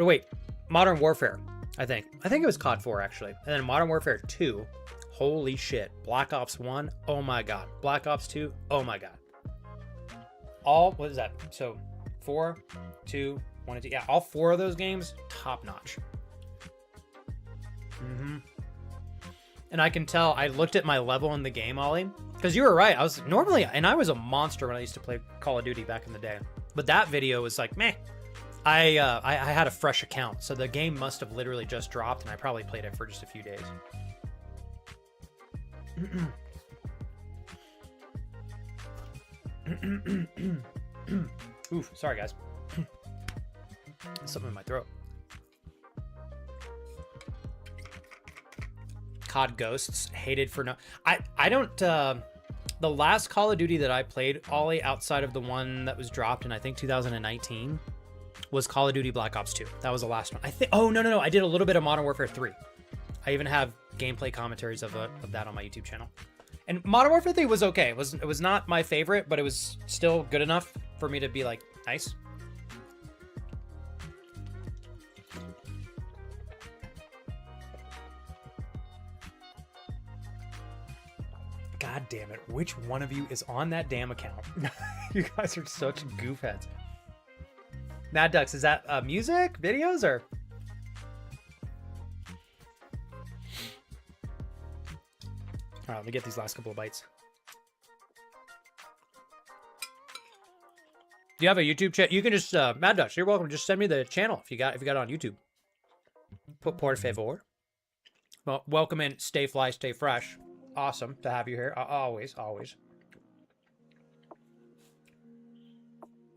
wait. Modern Warfare, I think. I think it was COD 4, actually. And then Modern Warfare 2... Holy shit. Black Ops 1, oh my god. Black Ops 2, oh my god. What is that? So, 4, 2, 1, and 2. Yeah, all 4 of those games, top notch. And I can tell, I looked at my level in the game, Ollie, because you were right. I was normally, and I was a monster when I used to play Call of Duty back in the day. But that video was like, meh. I had a fresh account, so the game must have literally just dropped, and I probably played it for just a few days. Oof, sorry guys. Something in my throat. COD Ghosts, hated for no. I don't. The last Call of Duty that I played, Ollie, outside of the one that was dropped in I think 2019, was Call of Duty Black Ops 2. That was the last one. I think. Oh no! I did a little bit of Modern Warfare 3. I even have gameplay commentaries of that on my YouTube channel. And Modern Warfare 3 was okay. It was not my favorite, but it was still good enough for me to be like, nice. God damn it. Which one of you is on that damn account? You guys are such goofheads. Mad Ducks, is that music, videos, or? All right, let me get these last couple of bites. Do you have a YouTube chat? You can just, Mad Ducks, you're welcome. Just send me the channel if you got it on YouTube. Por favor. Well, welcome in. Stay fly, stay fresh. Awesome to have you here. Always.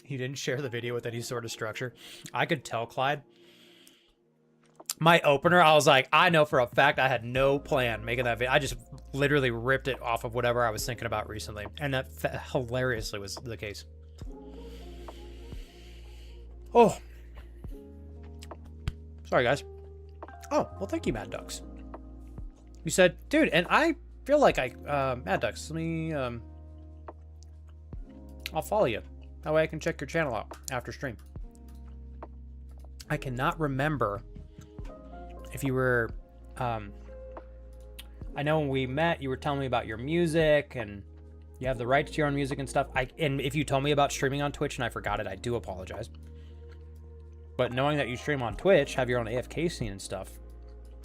He didn't share the video with any sort of structure. I could tell, Clyde. My opener, I was like, I know for a fact I had no plan making that video. I just literally ripped it off of whatever I was thinking about recently. And that hilariously was the case. Oh. Sorry, guys. Oh, well, thank you, Mad Ducks. You said, dude, and I feel like Mad Ducks, let me, I'll follow you. That way I can check your channel out after stream. I cannot remember if you were, I know when we met, you were telling me about your music and you have the rights to your own music and stuff. And if you told me about streaming on Twitch and I forgot it, I do apologize. But knowing that you stream on Twitch, have your own AFK scene and stuff,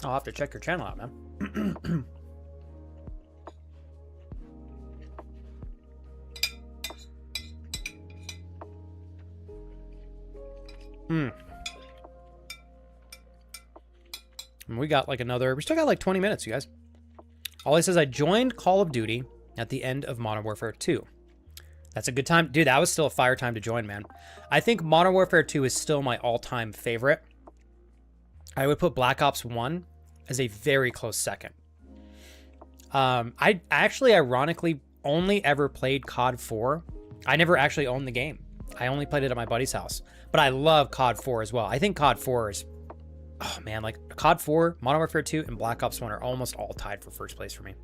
I'll have to check your channel out, man. And we got like we still got like 20 minutes, you guys. Ollie says, I joined Call of Duty at the end of Modern Warfare 2. That's a good time. Dude, that was still a fire time to join, man. I think Modern Warfare 2 is still my all-time favorite. I would put Black Ops 1 as a very close second. I actually, ironically, only ever played COD 4. I never actually owned the game. I only played it at my buddy's house. But I love COD 4 as well. I think COD 4 is... Oh, man, like COD 4, Modern Warfare 2, and Black Ops 1 are almost all tied for first place for me.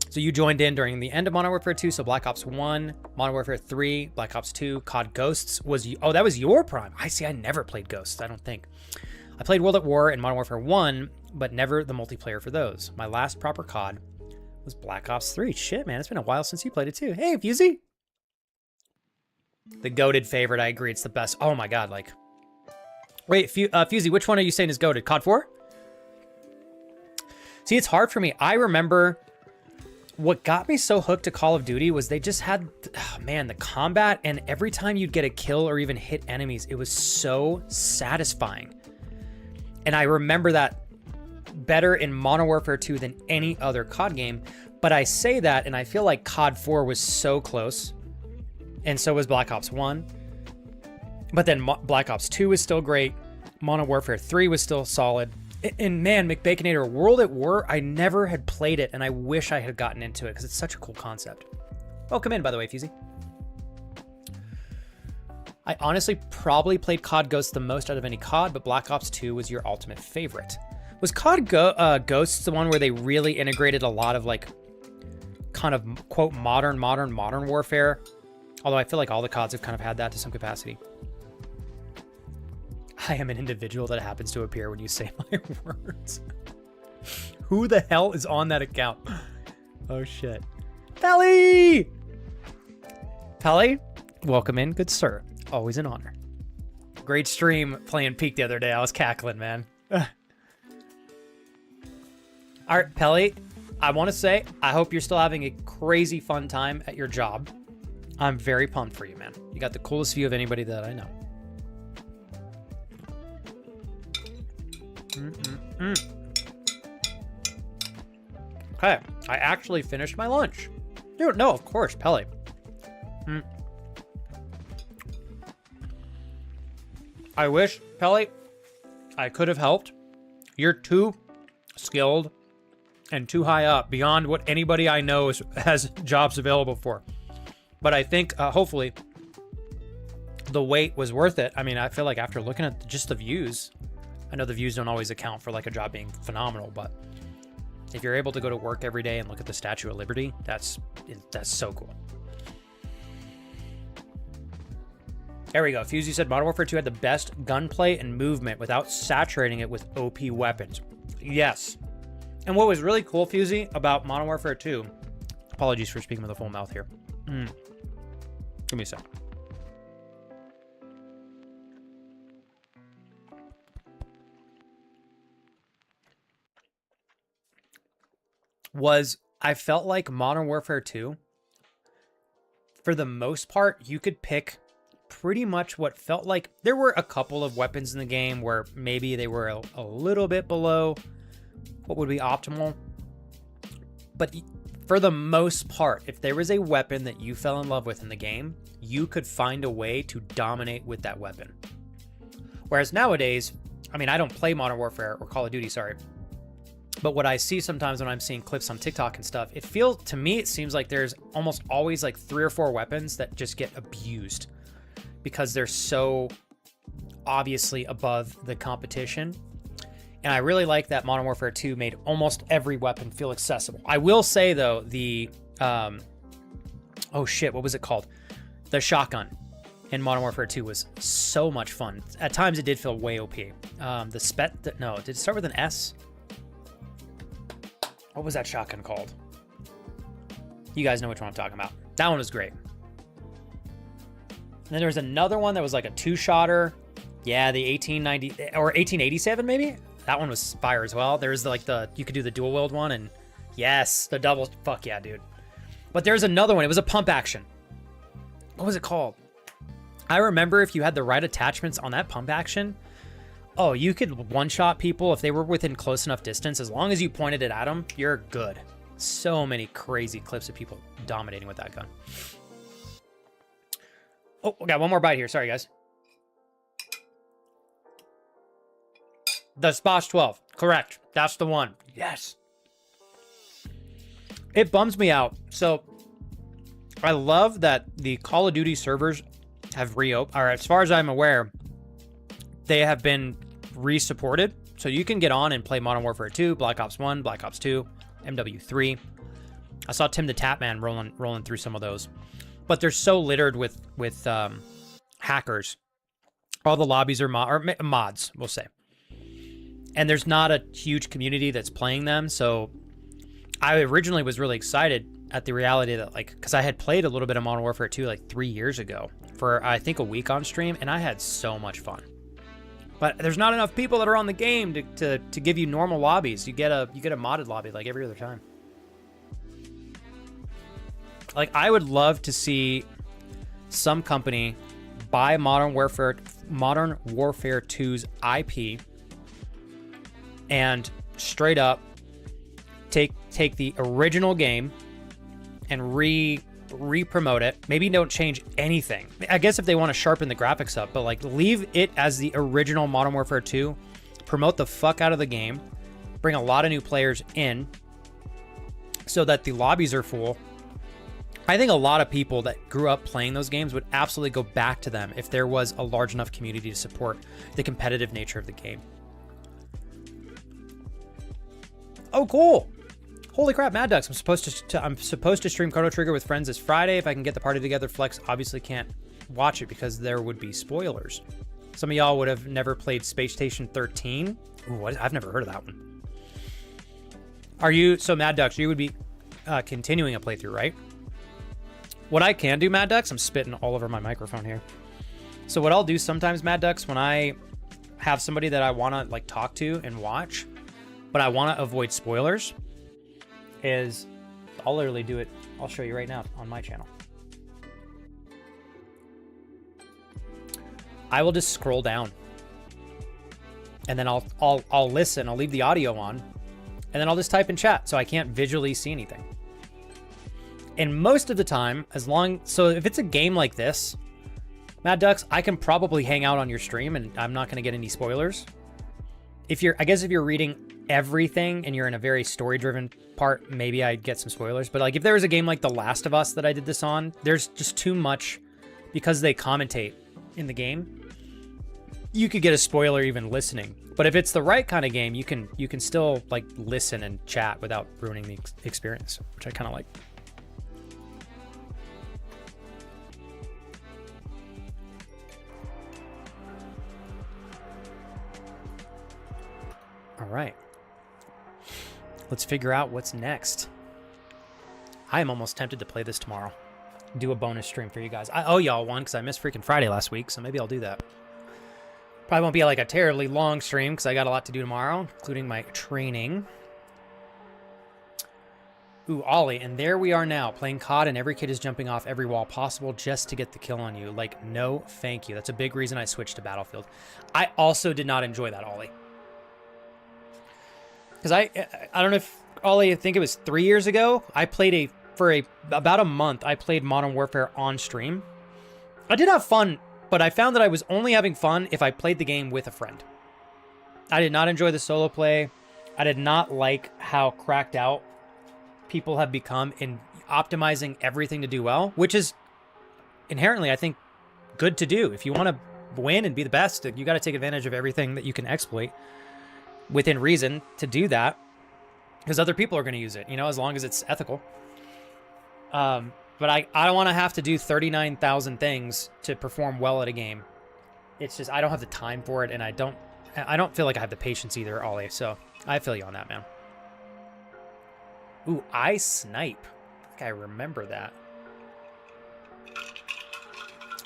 So you joined in during the end of Modern Warfare 2, so Black Ops 1, Modern Warfare 3, Black Ops 2, COD Ghosts was... Oh, that was your prime. I see, I never played Ghosts, I don't think. I played World at War and Modern Warfare 1, but never the multiplayer for those. My last proper COD was Black Ops 3. Shit, man, it's been a while since you played it too. Hey, Fusey! The goated favorite, I agree, it's the best. Oh my god, like... Wait, Fusey, which one are you saying is goated? COD 4? See, it's hard for me. I remember what got me so hooked to Call of Duty was they just had, oh man, the combat, and every time you'd get a kill or even hit enemies, it was so satisfying. And I remember that better in Modern Warfare 2 than any other COD game. But I say that, and I feel like COD 4 was so close, and so was Black Ops 1. But then Black Ops 2 was still great. Modern Warfare 3 was still solid. And man, McBaconator, World at War, I never had played it, and I wish I had gotten into it because it's such a cool concept. Welcome in, by the way, Fusey. I honestly probably played COD Ghosts the most out of any COD, but Black Ops 2 was your ultimate favorite. Was COD Ghosts the one where they really integrated a lot of like kind of quote modern warfare? Although I feel like all the CODs have kind of had that to some capacity. I am an individual that happens to appear when you say my words. Who the hell is on that account? Oh shit. Pelly! Pelly, welcome in, good sir. Always an honor. Great stream playing Peak the other day. I was cackling, man. All right, Pelly, I want to say I hope you're still having a crazy fun time at your job. I'm very pumped for you, man. You got the coolest view of anybody that I know. Okay, I actually finished my lunch. Dude, no, of course, Pelly. I wish, Pelly, I could have helped. You're too skilled and too high up beyond what anybody I know has jobs available for. But I think, hopefully, the wait was worth it. I mean, I feel like after looking at just the views, I know the views don't always account for like a job being phenomenal, but if you're able to go to work every day and look at the Statue of Liberty, that's so cool. There we go. Fusey said Modern Warfare 2 had the best gunplay and movement without saturating it with OP weapons. Yes. And what was really cool, Fusey, about Modern Warfare 2, apologies for speaking with a full mouth here. Give me a sec. I felt like Modern Warfare 2, for the most part, you could pick pretty much what felt like there were a couple of weapons in the game where maybe they were a little bit below what would be optimal. But for the most part, if there was a weapon that you fell in love with in the game, you could find a way to dominate with that weapon. Whereas nowadays, I mean, I don't play Modern Warfare or Call of Duty, sorry. But what I see sometimes when I'm seeing clips on TikTok and stuff, to me, it seems like there's almost always like 3 or 4 weapons that just get abused because they're so obviously above the competition. And I really like that Modern Warfare 2 made almost every weapon feel accessible. I will say though, the, oh shit, what was it called? The shotgun in Modern Warfare 2 was so much fun. At times it did feel way OP. No, did it start with an S? What was that shotgun called? You guys know which one I'm talking about. That one was great. And then there was another one that was like a 2-shotter. Yeah, the 1890 or 1887 maybe? That one was fire as well. There's like you could do the dual wield one, and yes, the double, fuck yeah, dude. But there's another one. It was a pump action. What was it called? I remember if you had the right attachments on that pump action, oh, you could one-shot people if they were within close enough distance. As long as you pointed it at them, you're good. So many crazy clips of people dominating with that gun. Oh, we got one more bite here. Sorry, guys. The Sposh 12. Correct. That's the one. Yes. It bums me out. So, I love that the Call of Duty servers have reopened. Or as far as I'm aware, they have been re-supported. So you can get on and play Modern Warfare 2, Black Ops 1, Black Ops 2, MW3. I saw Tim the Tapman rolling through some of those. But they're so littered with hackers. All the lobbies are mods, we'll say. And there's not a huge community that's playing them. So I originally was really excited at the reality that, like, because I had played a little bit of Modern Warfare 2 like 3 years ago for, I think, a week on stream, and I had so much fun. But there's not enough people that are on the game to give you normal lobbies. You get a modded lobby like every other time. Like, I would love to see some company buy Modern Warfare 2's IP and straight up take the original game and re-promote it. Maybe don't change anything. I guess if they want to sharpen the graphics up, but like leave it as the original Modern Warfare 2, promote the fuck out of the game, bring a lot of new players in so that the lobbies are full. I think a lot of people that grew up playing those games would absolutely go back to them if there was a large enough community to support the competitive nature of the game. Oh, cool. Holy crap, Mad Ducks. I'm supposed to stream Chrono Trigger with friends this Friday. If I can get the party together, Flex obviously can't watch it because there would be spoilers. Some of y'all would have never played Space Station 13. Ooh, what? I've never heard of that one. So Mad Ducks, you would be continuing a playthrough, right? What I can do, Mad Ducks, I'm spitting all over my microphone here. So what I'll do sometimes, Mad Ducks, when I have somebody that I want to like talk to and watch, but I want to avoid spoilers, is I'll literally do it. I'll show you right now on my channel. I will just scroll down, and then I'll listen. I'll leave the audio on, and then I'll just type in chat, so I can't visually see anything. And most of the time, so if it's a game like this, Mad Ducks, I can probably hang out on your stream, and I'm not going to get any spoilers. I guess if you're reading everything and you're in a very story-driven part, maybe I'd get some spoilers. But like if there was a game like The Last of Us that I did this on, there's just too much because they commentate in the game. You could get a spoiler even listening. But if it's the right kind of game, you can still like listen and chat without ruining the experience, which I kind of like. All right. Let's figure out what's next. I am almost tempted to play this tomorrow. Do a bonus stream for you guys. I owe y'all one because I missed freaking Friday last week, so maybe I'll do that. Probably won't be like a terribly long stream because I got a lot to do tomorrow, including my training. Ooh, Ollie, and there we are now, playing COD, and every kid is jumping off every wall possible just to get the kill on you. Like, no thank you. That's a big reason I switched to Battlefield. I also did not enjoy that, Ollie. Because I don't know if, Ollie, I think it was 3 years ago, I played about a month, I played Modern Warfare on stream. I did have fun, but I found that I was only having fun if I played the game with a friend. I did not enjoy the solo play. I did not like how cracked out people have become in optimizing everything to do well, which is inherently, I think, good to do. If you want to win and be the best, you got to take advantage of everything that you can exploit within reason to do that, because other people are going to use it, as long as it's ethical. But I don't want to have to do 39,000 things to perform well at a game. It's just, I don't have the time for it, and I don't feel like I have the patience either, Ollie, so I feel you on that, man. Ooh, I Snipe. I think I remember that.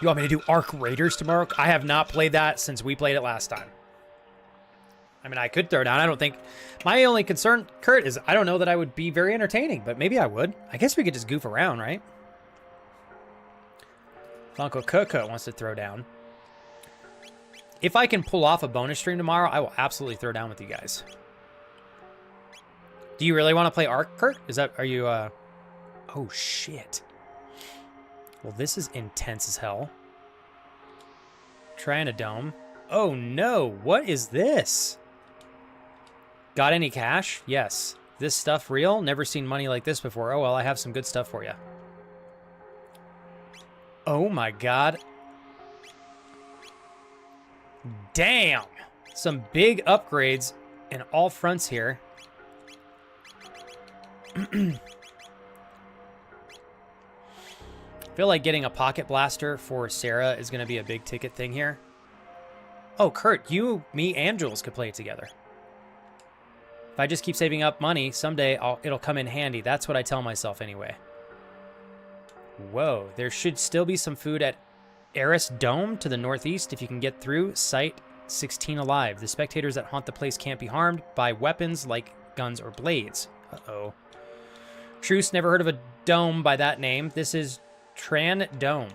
You want me to do Arc Raiders tomorrow? I have not played that since we played it last time. I mean, I could throw down. I don't think... My only concern, Kurt, is I don't know that I would be very entertaining, but maybe I would. I guess we could just goof around, right? Uncle Coco wants to throw down. If I can pull off a bonus stream tomorrow, I will absolutely throw down with you guys. Do you really want to play Ark, Kurt? Are you, Oh, shit. Well, this is intense as hell. Trying a dome. Oh, no. What is this? Got any cash? Yes. This stuff real? Never seen money like this before. Oh, well, I have some good stuff for you. Oh, my God. Damn. Some big upgrades in all fronts here. Feel like getting a pocket blaster for Sarah is going to be a big ticket thing here. Oh, Kurt, you, me, and Jules could play it together. If I just keep saving up money, someday it'll come in handy. That's what I tell myself anyway. Whoa, there should still be some food at Eris Dome to the northeast if you can get through. Site 16 alive. The spectators that haunt the place can't be harmed by weapons like guns or blades. Uh-oh. Truce, never heard of a dome by that name. This is Tran Dome.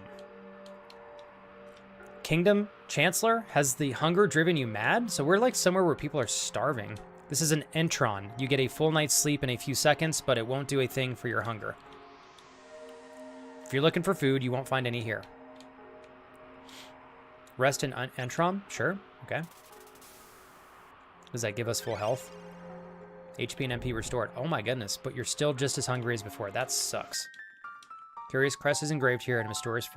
Kingdom Chancellor, has the hunger driven you mad? So we're like somewhere where people are starving. This is an Entron. You get a full night's sleep in a few seconds, but it won't do a thing for your hunger. If you're looking for food, you won't find any here. Rest in Entron? Sure. Okay. Does that give us full health? HP and MP restored. Oh my goodness, but you're still just as hungry as before. That sucks. Curious crest is engraved here, and a mysterious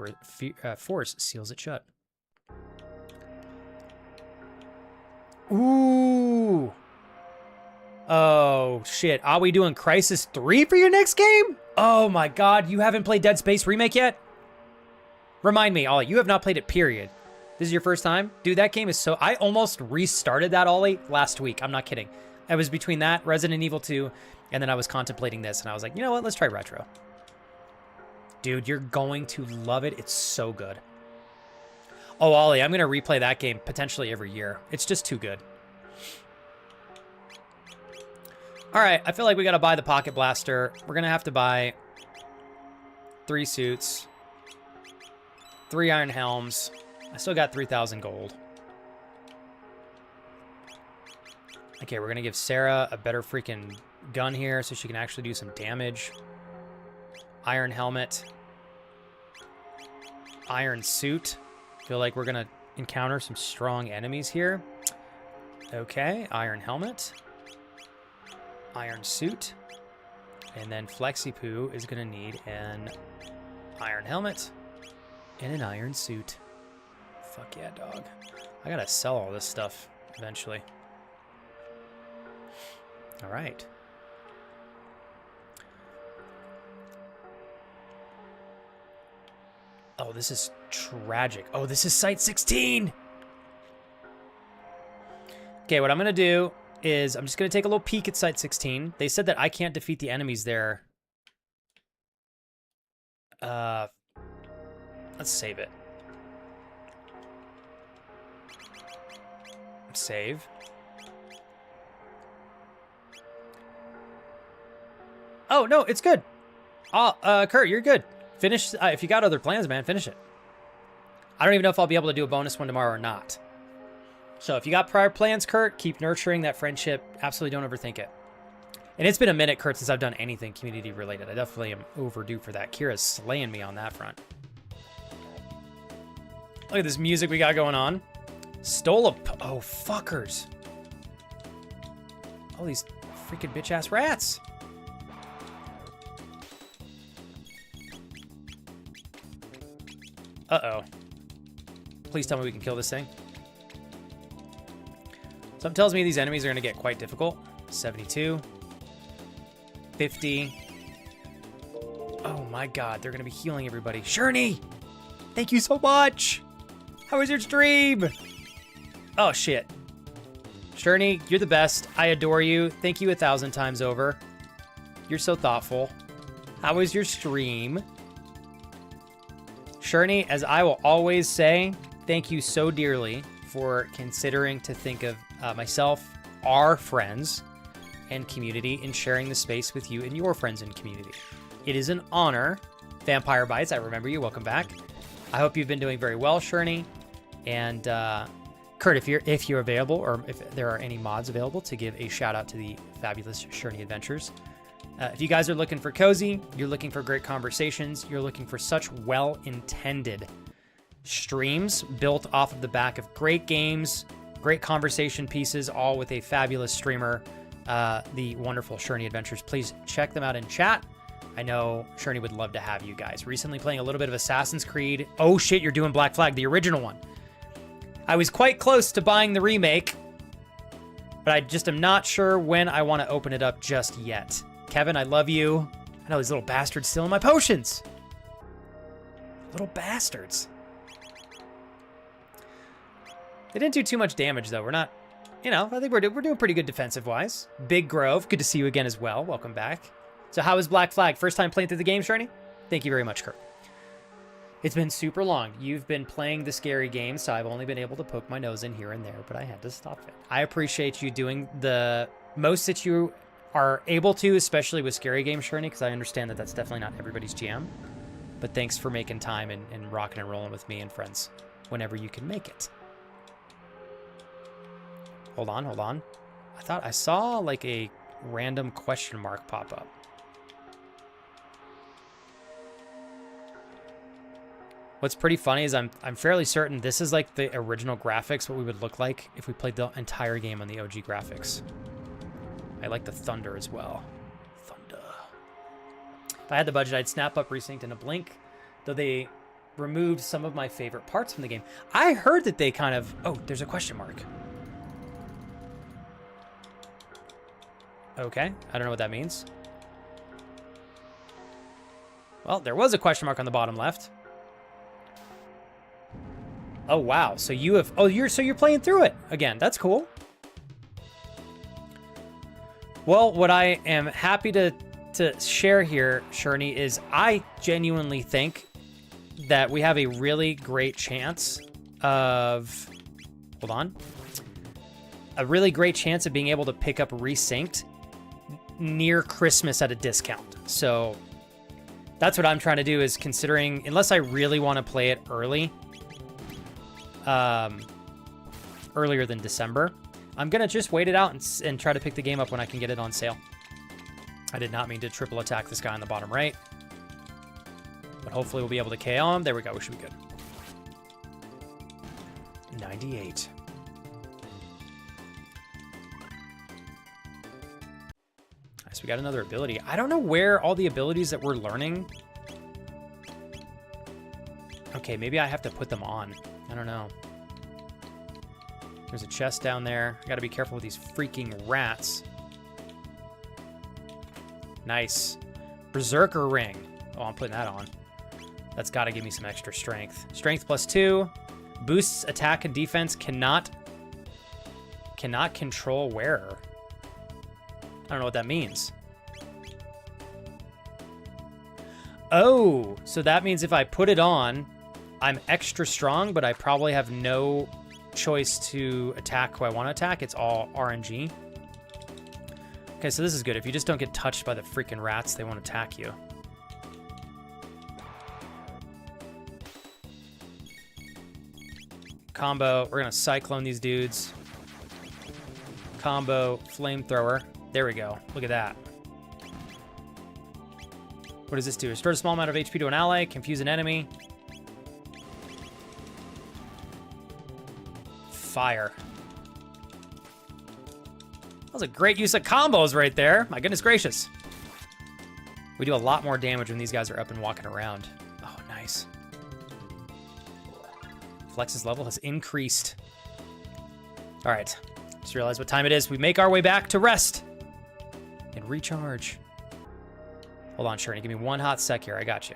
force seals it shut. Ooh. Oh, shit. Are we doing Crisis 3 for your next game? Oh my god, you haven't played Dead Space Remake yet? Remind me, Ollie, you have not played it, period. This is your first time? Dude, that game is so... I almost restarted that, Ollie, last week. I'm not kidding. I was between that, Resident Evil 2, and then I was contemplating this, and I was like, you know what? Let's try Retro. Dude, you're going to love it. It's so good. Oh, Ollie, I'm going to replay that game potentially every year. It's just too good. All right, I feel like we got to buy the Pocket Blaster. We're going to have to buy 3 suits, 3 iron helms. I still got 3,000 gold. Okay, we're going to give Sarah a better freaking gun here so she can actually do some damage. Iron helmet. Iron suit. Feel like we're going to encounter some strong enemies here. Okay, iron helmet. Iron suit. And then Flexi-Poo is going to need an iron helmet and an iron suit. Fuck yeah, dog. I got to sell all this stuff eventually. All right. Oh, this is tragic. Oh, this is Site 16. Okay, what I'm going to do is I'm just going to take a little peek at Site 16. They said that I can't defeat the enemies there. Let's save it. Save. Oh, no, it's good. Kurt, you're good. Finish. If you got other plans, man, finish it. I don't even know if I'll be able to do a bonus one tomorrow or not. So if you got prior plans, Kurt, keep nurturing that friendship. Absolutely don't overthink it. And it's been a minute, Kurt, since I've done anything community related. I definitely am overdue for that. Kira's slaying me on that front. Look at this music we got going on. Stole a... Oh, fuckers. All these freaking bitch-ass rats. Uh-oh. Please tell me we can kill this thing. Something tells me these enemies are going to get quite difficult. 72. 50. Oh my god, they're going to be healing everybody. Sherney! Thank you so much! How was your stream? Oh, shit. Sherney, you're the best. I adore you. Thank you 1,000 times over. You're so thoughtful. How was your stream? Sherney, as I will always say, thank you so dearly for considering to think of myself, our friends, and community in sharing the space with you and your friends and community. It is an honor. Vampire Bites, I remember you. Welcome back. I hope you've been doing very well, Sherney. And Kurt, if you're available, or if there are any mods available, to give a shout out to the fabulous Sherney Adventures. If you guys are looking for cozy, you're looking for great conversations, you're looking for such well-intended streams built off of the back of great games, great conversation pieces, all with a fabulous streamer, the wonderful Sherney Adventures, please check them out in chat. I know Sherney would love to have you guys. Recently playing a little bit of Assassin's Creed. Oh shit, you're doing Black Flag, the original one. I was quite close to buying the remake, but I just am not sure when I want to open it up just yet. Kevin, I love you. I know these little bastards stealing my potions. Little bastards. They didn't do too much damage, though. We're not, I think we're doing pretty good defensive-wise. Big Grove, good to see you again as well. Welcome back. So how is Black Flag? First time playing through the game, Sherney? Thank you very much, Kurt. It's been super long. You've been playing the scary game, so I've only been able to poke my nose in here and there, but I had to stop it. I appreciate you doing the most that you are able to, especially with scary games, Sherney, because I understand that that's definitely not everybody's jam. But thanks for making time and rocking and rolling with me and friends whenever you can make it. Hold on. I thought I saw like a random question mark pop up. What's pretty funny is I'm fairly certain this is like the original graphics, what we would look like if we played the entire game on the OG graphics. I like the thunder as well. Thunder. If I had the budget, I'd snap up Resynced in a blink, though they removed some of my favorite parts from the game. I heard that they kind of... Oh, there's a question mark. Okay, I don't know what that means. Well, there was a question mark on the bottom left. Oh, wow. So you have... Oh, you're playing through it again. That's cool. Well, what I am happy to share here, Sherney, is I genuinely think that we have a really great chance of... Hold on. A really great chance of being able to pick up Resynced near Christmas at a discount. So that's what I'm trying to do, is considering, unless I really want to play it early, earlier than December, I'm going to just wait it out and try to pick the game up when I can get it on sale. I did not mean to triple attack this guy on the bottom right, but hopefully we'll be able to KO him. There we go. We should be good. 98. So we got another ability. I don't know where all the abilities that we're learning. Okay, maybe I have to put them on. I don't know. There's a chest down there. I gotta be careful with these freaking rats. Nice. Berserker ring. Oh, I'm putting that on. That's gotta give me some extra strength. Strength +2. Boosts attack and defense. Cannot control wearer. I don't know what that means. Oh, so that means if I put it on, I'm extra strong, but I probably have no choice to attack who I want to attack. It's all RNG. Okay, so this is good. If you just don't get touched by the freaking rats, they won't attack you. Combo. We're going to cyclone these dudes. Combo. Flamethrower. There we go. Look at that. What does this do? Restore a small amount of HP to an ally. Confuse an enemy. Fire. That was a great use of combos right there. My goodness gracious. We do a lot more damage when these guys are up and walking around. Oh, nice. Flex's level has increased. All right. Just realized what time it is. We make our way back to rest and recharge. Hold on, Shirley. Give me one hot sec here. I got you.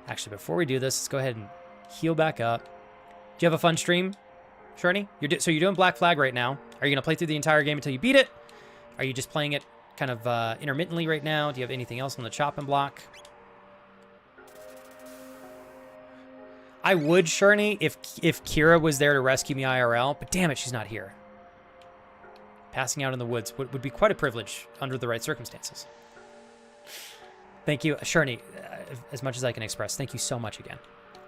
Actually, before we do this, let's go ahead and heal back up. Do you have a fun stream, Shirley? So you're doing Black Flag right now. Are you going to play through the entire game until you beat it? Are you just playing it kind of intermittently right now? Do you have anything else on the chopping block? I would, Shirley, if Kira was there to rescue me IRL, but damn it, she's not here. Passing out in the woods would be quite a privilege under the right circumstances. Thank you, Shirley, as much as I can express. Thank you so much again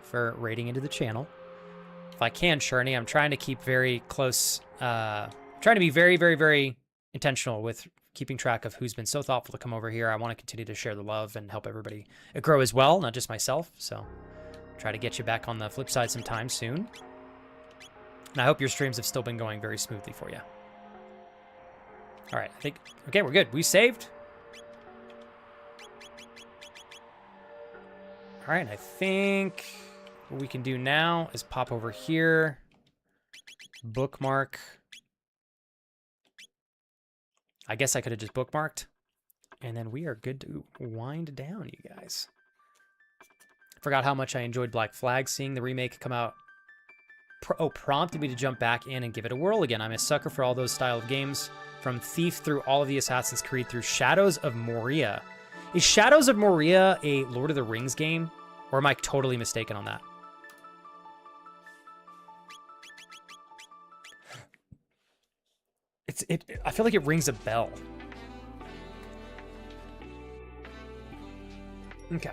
for raiding into the channel. If I can, Shirley, I'm trying to keep very close, trying to be very, very, very intentional with keeping track of who's been so thoughtful to come over here. I want to continue to share the love and help everybody grow as well, not just myself. So try to get you back on the flip side sometime soon. And I hope your streams have still been going very smoothly for you. All right, I think, okay, we're good. We saved. All right, I think what we can do now is pop over here, bookmark. I guess I could have just bookmarked, and then we are good to wind down, you guys. Forgot how much I enjoyed Black Flag. Seeing the remake come out prompted me to jump back in and give it a whirl again. I'm a sucker for all those style of games, from Thief through all of the Assassin's Creed through Shadows of Moria. Is Shadows of Moria a Lord of the Rings game? Or am I totally mistaken on that? I feel like it rings a bell. Okay.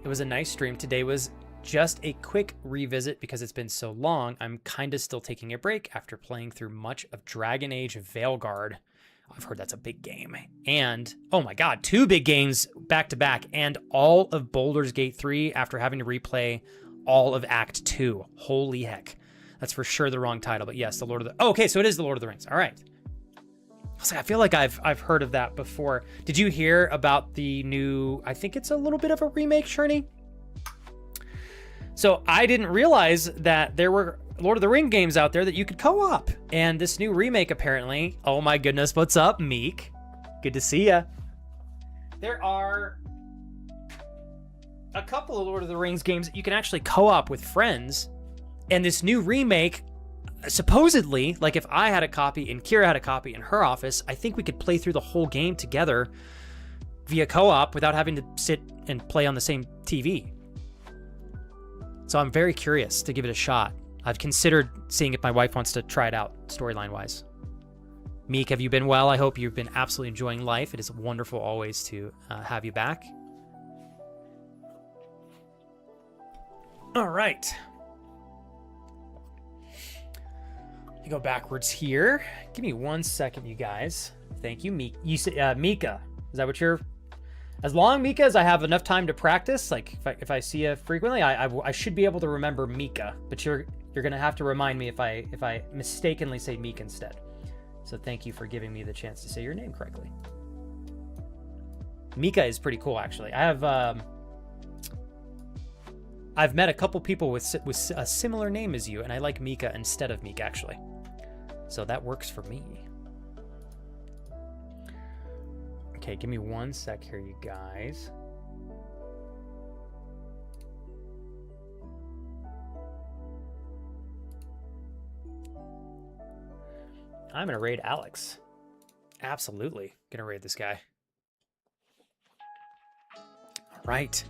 It was a nice stream. Today was just a quick revisit because it's been so long. I'm kind of still taking a break after playing through much of Dragon Age Veilguard. I've heard that's a big game. And, oh my god, 2 big games back to back. And all of Baldur's Gate 3 after having to replay all of Act 2. Holy heck. That's for sure the wrong title. But yes, the Lord of the... Oh, okay, so it is the Lord of the Rings. All right. I feel like I've heard of that before. Did you hear about the new... I think it's a little bit of a remake, Shirley? So I didn't realize that there were Lord of the Ring games out there that you could co-op. And this new remake, apparently... Oh my goodness, what's up, Meek? Good to see ya. There are a couple of Lord of the Rings games that you can actually co-op with friends. And this new remake, supposedly, like if I had a copy and Kira had a copy in her office, I think we could play through the whole game together via co-op without having to sit and play on the same TV. So I'm very curious to give it a shot. I've considered seeing if my wife wants to try it out, storyline-wise. Meek, have you been well? I hope you've been absolutely enjoying life. It is wonderful always to have you back. All right. You go backwards here. Give me 1 second, you guys. Thank you, Meek. You say Mika. Is that what you're? As long, Mika, as I have enough time to practice, like if I see you frequently, I should be able to remember Mika. But you're gonna have to remind me if I mistakenly say Meek instead. So thank you for giving me the chance to say your name correctly. Mika is pretty cool, actually. I've met a couple people with a similar name as you, and I like Mika instead of Meek, actually. So that works for me. Okay, give me 1 sec here, you guys. I'm gonna raid Alex. Absolutely gonna raid this guy. All right.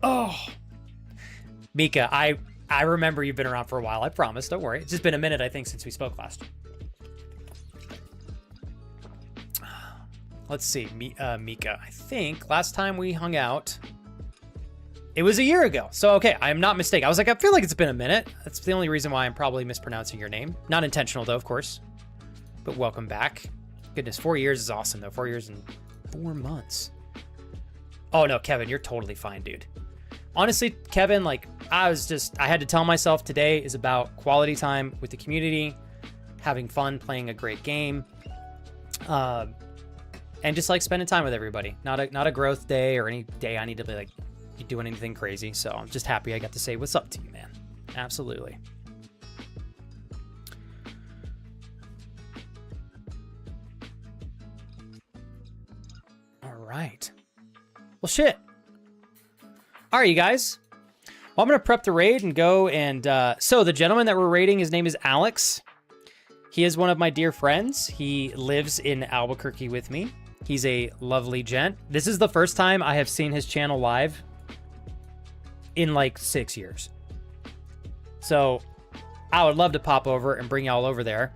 Oh, Mika, I remember you've been around for a while. I promise. Don't worry. It's just been a minute, I think, since we spoke last. Let's see, Mika. I think last time we hung out, it was a year ago. So, okay, I am not mistaken. I was like, I feel like it's been a minute. That's the only reason why I'm probably mispronouncing your name. Not intentional, though, of course. But welcome back. Goodness, 4 years is awesome, though. 4 years and 4 months. Oh, no, Kevin, you're totally fine, dude. Honestly, Kevin, like, I had to tell myself today is about quality time with the community, having fun, playing a great game, and just, like, spending time with everybody. Not a growth day or any day I need to be, like, doing anything crazy. So I'm just happy I got to say what's up to you, man. Absolutely. All right. Well, shit. All right, you guys. Well, I'm going to prep the raid and go and... so the gentleman that we're raiding, his name is Alex. He is one of my dear friends. He lives in Albuquerque with me. He's a lovely gent. This is the first time I have seen his channel live in like 6 years. So I would love to pop over and bring y'all over there.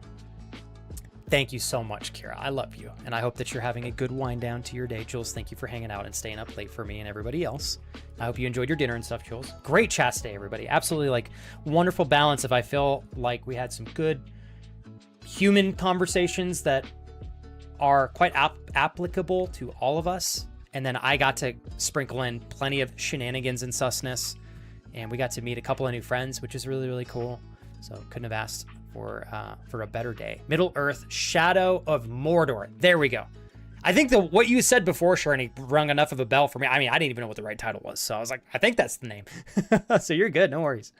Thank you so much, Kira. I love you. And I hope that you're having a good wind down to your day. Jules, thank you for hanging out and staying up late for me and everybody else. I hope you enjoyed your dinner and stuff, Jules. Great chat today, everybody. Absolutely, like, wonderful balance. If I feel like we had some good human conversations that are quite applicable to all of us. And then I got to sprinkle in plenty of shenanigans and susness. And we got to meet a couple of new friends, which is really, really cool. So couldn't have asked for a better day. Middle Earth, Shadow of Mordor. There we go. I think what you said before, Sharni, rung enough of a bell for me. I mean, I didn't even know what the right title was. So I was like, I think that's the name. So you're good. No worries.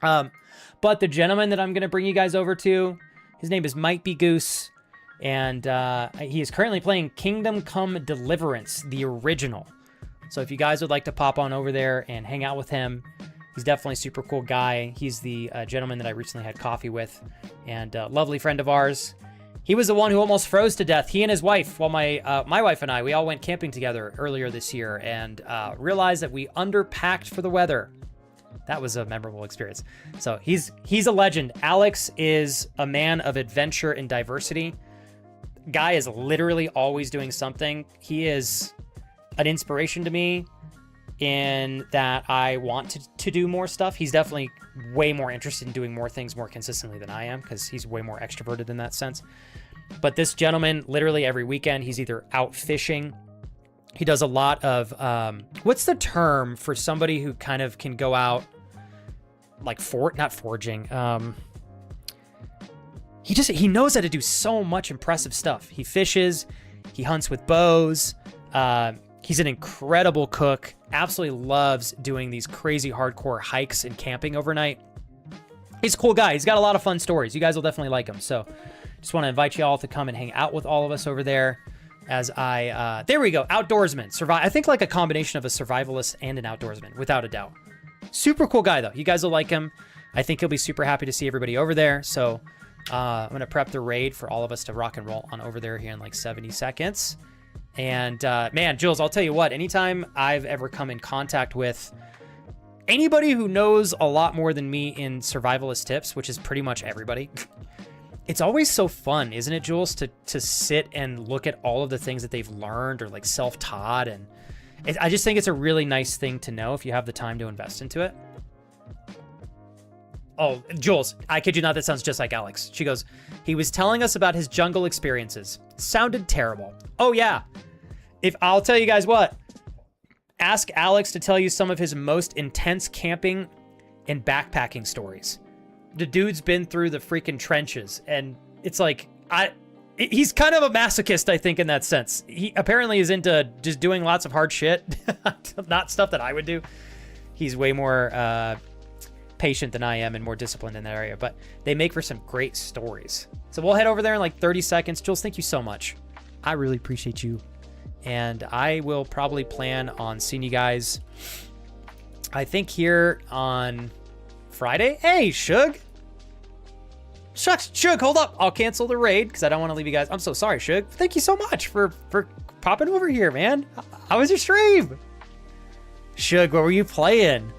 But the gentleman that I'm going to bring you guys over to, his name is Might Be Goose. And he is currently playing Kingdom Come Deliverance, the original. So if you guys would like to pop on over there and hang out with him, he's definitely a super cool guy. He's the gentleman that I recently had coffee with, and a lovely friend of ours. He was the one who almost froze to death. He and his wife, well, my wife and I, we all went camping together earlier this year and realized that we underpacked for the weather. That was a memorable experience. So he's a legend. Alex is a man of adventure and diversity. Guy is literally always doing something. He is an inspiration to me in that I want to do more stuff. He's definitely way more interested in doing more things more consistently than I am, because he's way more extroverted in that sense. But this gentleman, literally every weekend, he's either out fishing. He does a lot of, what's the term for somebody who kind of can go out, like, not foraging. He knows how to do so much impressive stuff. He fishes, he hunts with bows. He's an incredible cook. Absolutely loves doing these crazy hardcore hikes and camping overnight. He's a cool guy. He's got a lot of fun stories. You guys will definitely like him. So just want to invite you all to come and hang out with all of us over there as there we go. Outdoorsman. I think like a combination of a survivalist and an outdoorsman, without a doubt. Super cool guy, though. You guys will like him. I think he'll be super happy to see everybody over there. So I'm going to prep the raid for all of us to rock and roll on over there here in like 70 seconds. And man, Jules, I'll tell you what, anytime I've ever come in contact with anybody who knows a lot more than me in survivalist tips, which is pretty much everybody, it's always so fun, isn't it, Jules, to sit and look at all of the things that they've learned or like self-taught. And I just think it's a really nice thing to know if you have the time to invest into it. Oh, Jules, I kid you not, that sounds just like Alex. She goes, he was telling us about his jungle experiences. Sounded terrible. Oh, yeah. If I'll tell you guys what, ask Alex to tell you some of his most intense camping and backpacking stories. The dude's been through the freaking trenches, and it's like, he's kind of a masochist, I think, in that sense. He apparently is into just doing lots of hard shit, not stuff that I would do. He's way more patient than I am and more disciplined in that area, but they make for some great stories. So we'll head over there in like 30 seconds. Jules, thank you so much. I really appreciate you. And I will probably plan on seeing you guys, I think, here on Friday. Hey, Shug. Shucks, Shug, hold up. I'll cancel the raid because I don't want to leave you guys. I'm so sorry, Shug. Thank you so much for popping over here, man. How was your stream? Shug, what were you playing?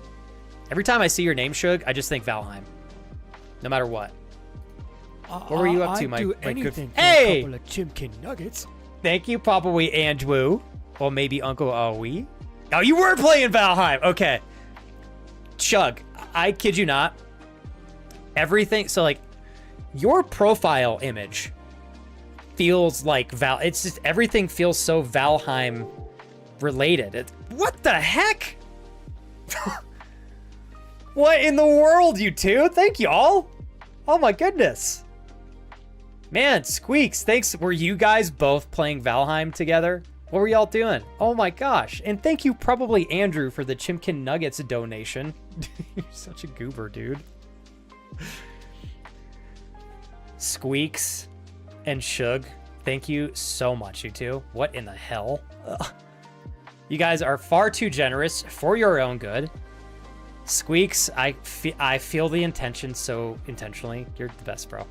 Every time I see your name, Shug, I just think Valheim. No matter what. What were you up to, my good... Hey! A couple of chimkin nuggets. Thank you, Papa Wee Andrew. Or maybe Uncle Aoi. Oh, you were playing Valheim. Okay. Shug, I kid you not. Everything, so like, your profile image feels like it's just, everything feels so Valheim related. What the heck? What in the world, you two? Thank you all. Oh my goodness. Man, Squeaks, thanks. Were you guys both playing Valheim together? What were y'all doing? Oh my gosh. And thank you, probably Andrew, for the Chimkin Nuggets donation. You're such a goober, dude. Squeaks and Shug, thank you so much, you two. What in the hell? Ugh. You guys are far too generous for your own good. Squeaks, I feel the intention so intentionally. You're the best, bro.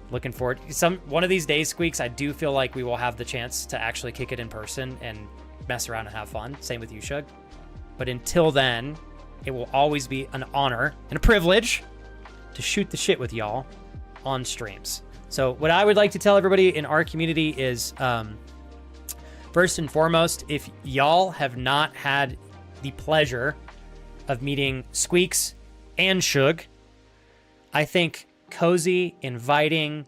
Looking forward. One of these days, Squeaks, I do feel like we will have the chance to actually kick it in person and mess around and have fun. Same with you, Shug. But until then, it will always be an honor and a privilege to shoot the shit with y'all on streams. So what I would like to tell everybody in our community is, first and foremost, if y'all have not had the pleasure of meeting Squeaks and Shug, I think cozy, inviting,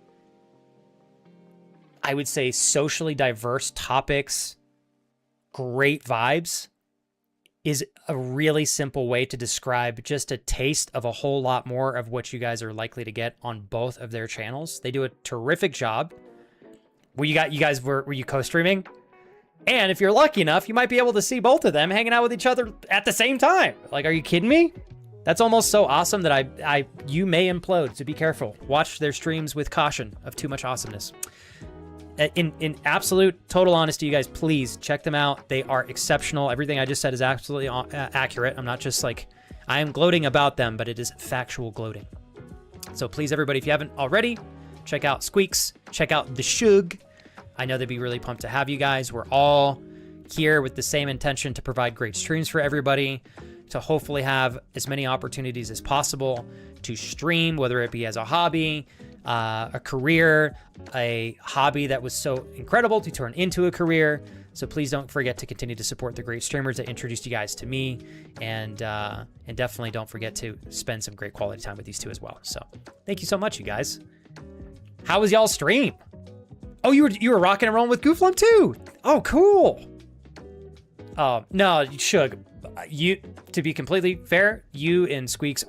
I would say socially diverse topics, great vibes is a really simple way to describe just a taste of a whole lot more of what you guys are likely to get on both of their channels. They do a terrific job. Were you co-streaming? And if you're lucky enough, you might be able to see both of them hanging out with each other at the same time. Like, are you kidding me? That's almost so awesome that you may implode, so be careful. Watch their streams with caution of too much awesomeness. In absolute, total honesty, you guys, please check them out. They are exceptional. Everything I just said is absolutely accurate. I'm not just like, I am gloating about them, but it is factual gloating. So please, everybody, if you haven't already, check out Squeaks, check out the Shug. I know they'd be really pumped to have you guys. We're all here with the same intention to provide great streams for everybody, to hopefully have as many opportunities as possible to stream, whether it be as a hobby, a career, a hobby that was so incredible to turn into a career. So please don't forget to continue to support the great streamers that introduced you guys to me, and definitely don't forget to spend some great quality time with these two as well. So thank you so much, you guys. How was y'all stream? Oh, you were rocking and rolling with Gooflum too. Oh, cool. No, Shug, to be completely fair, you and Squeaks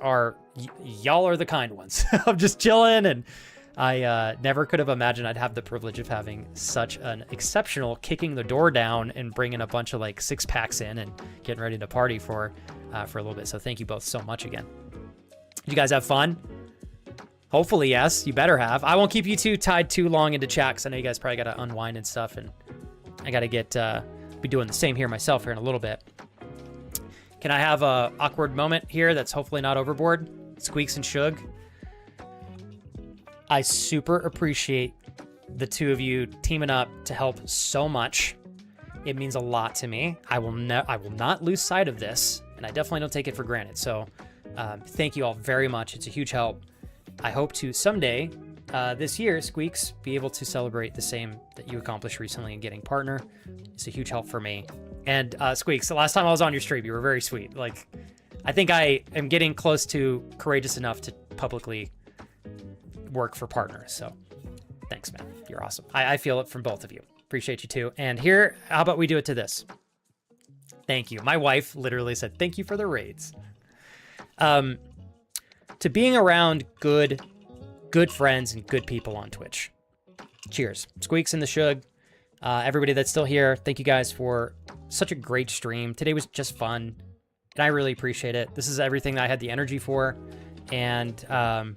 y'all are the kind ones. I'm just chilling, and I never could have imagined I'd have the privilege of having such an exceptional kicking the door down and bringing a bunch of like 6-packs in and getting ready to party for a little bit. So thank you both so much again. Did you guys have fun? Hopefully, yes. You better have. I won't keep you two tied too long into chat because I know you guys probably got to unwind and stuff, and I got to be doing the same here myself here in a little bit. Can I have a awkward moment here that's hopefully not overboard? Squeaks and Shug. I super appreciate the two of you teaming up to help so much. It means a lot to me. I will not lose sight of this. and I definitely don't take it for granted. So thank you all very much. It's a huge help. I hope to someday this year, Squeaks, be able to celebrate the same that you accomplished recently in getting partner. It's a huge help for me. And Squeaks, the last time I was on your stream, you were very sweet. Like, I think I am getting close to courageous enough to publicly work for partners. So thanks, man. You're awesome. I feel it from both of you. Appreciate you too. And here, how about we do it to this? Thank you. My wife literally said, thank you for the raids. To being around good friends and good people on Twitch. Cheers. Squeaks and the Shug. Everybody that's still here, thank you guys for such a great stream. Today was just fun, and I really appreciate it. This is everything that I had the energy for. And, man,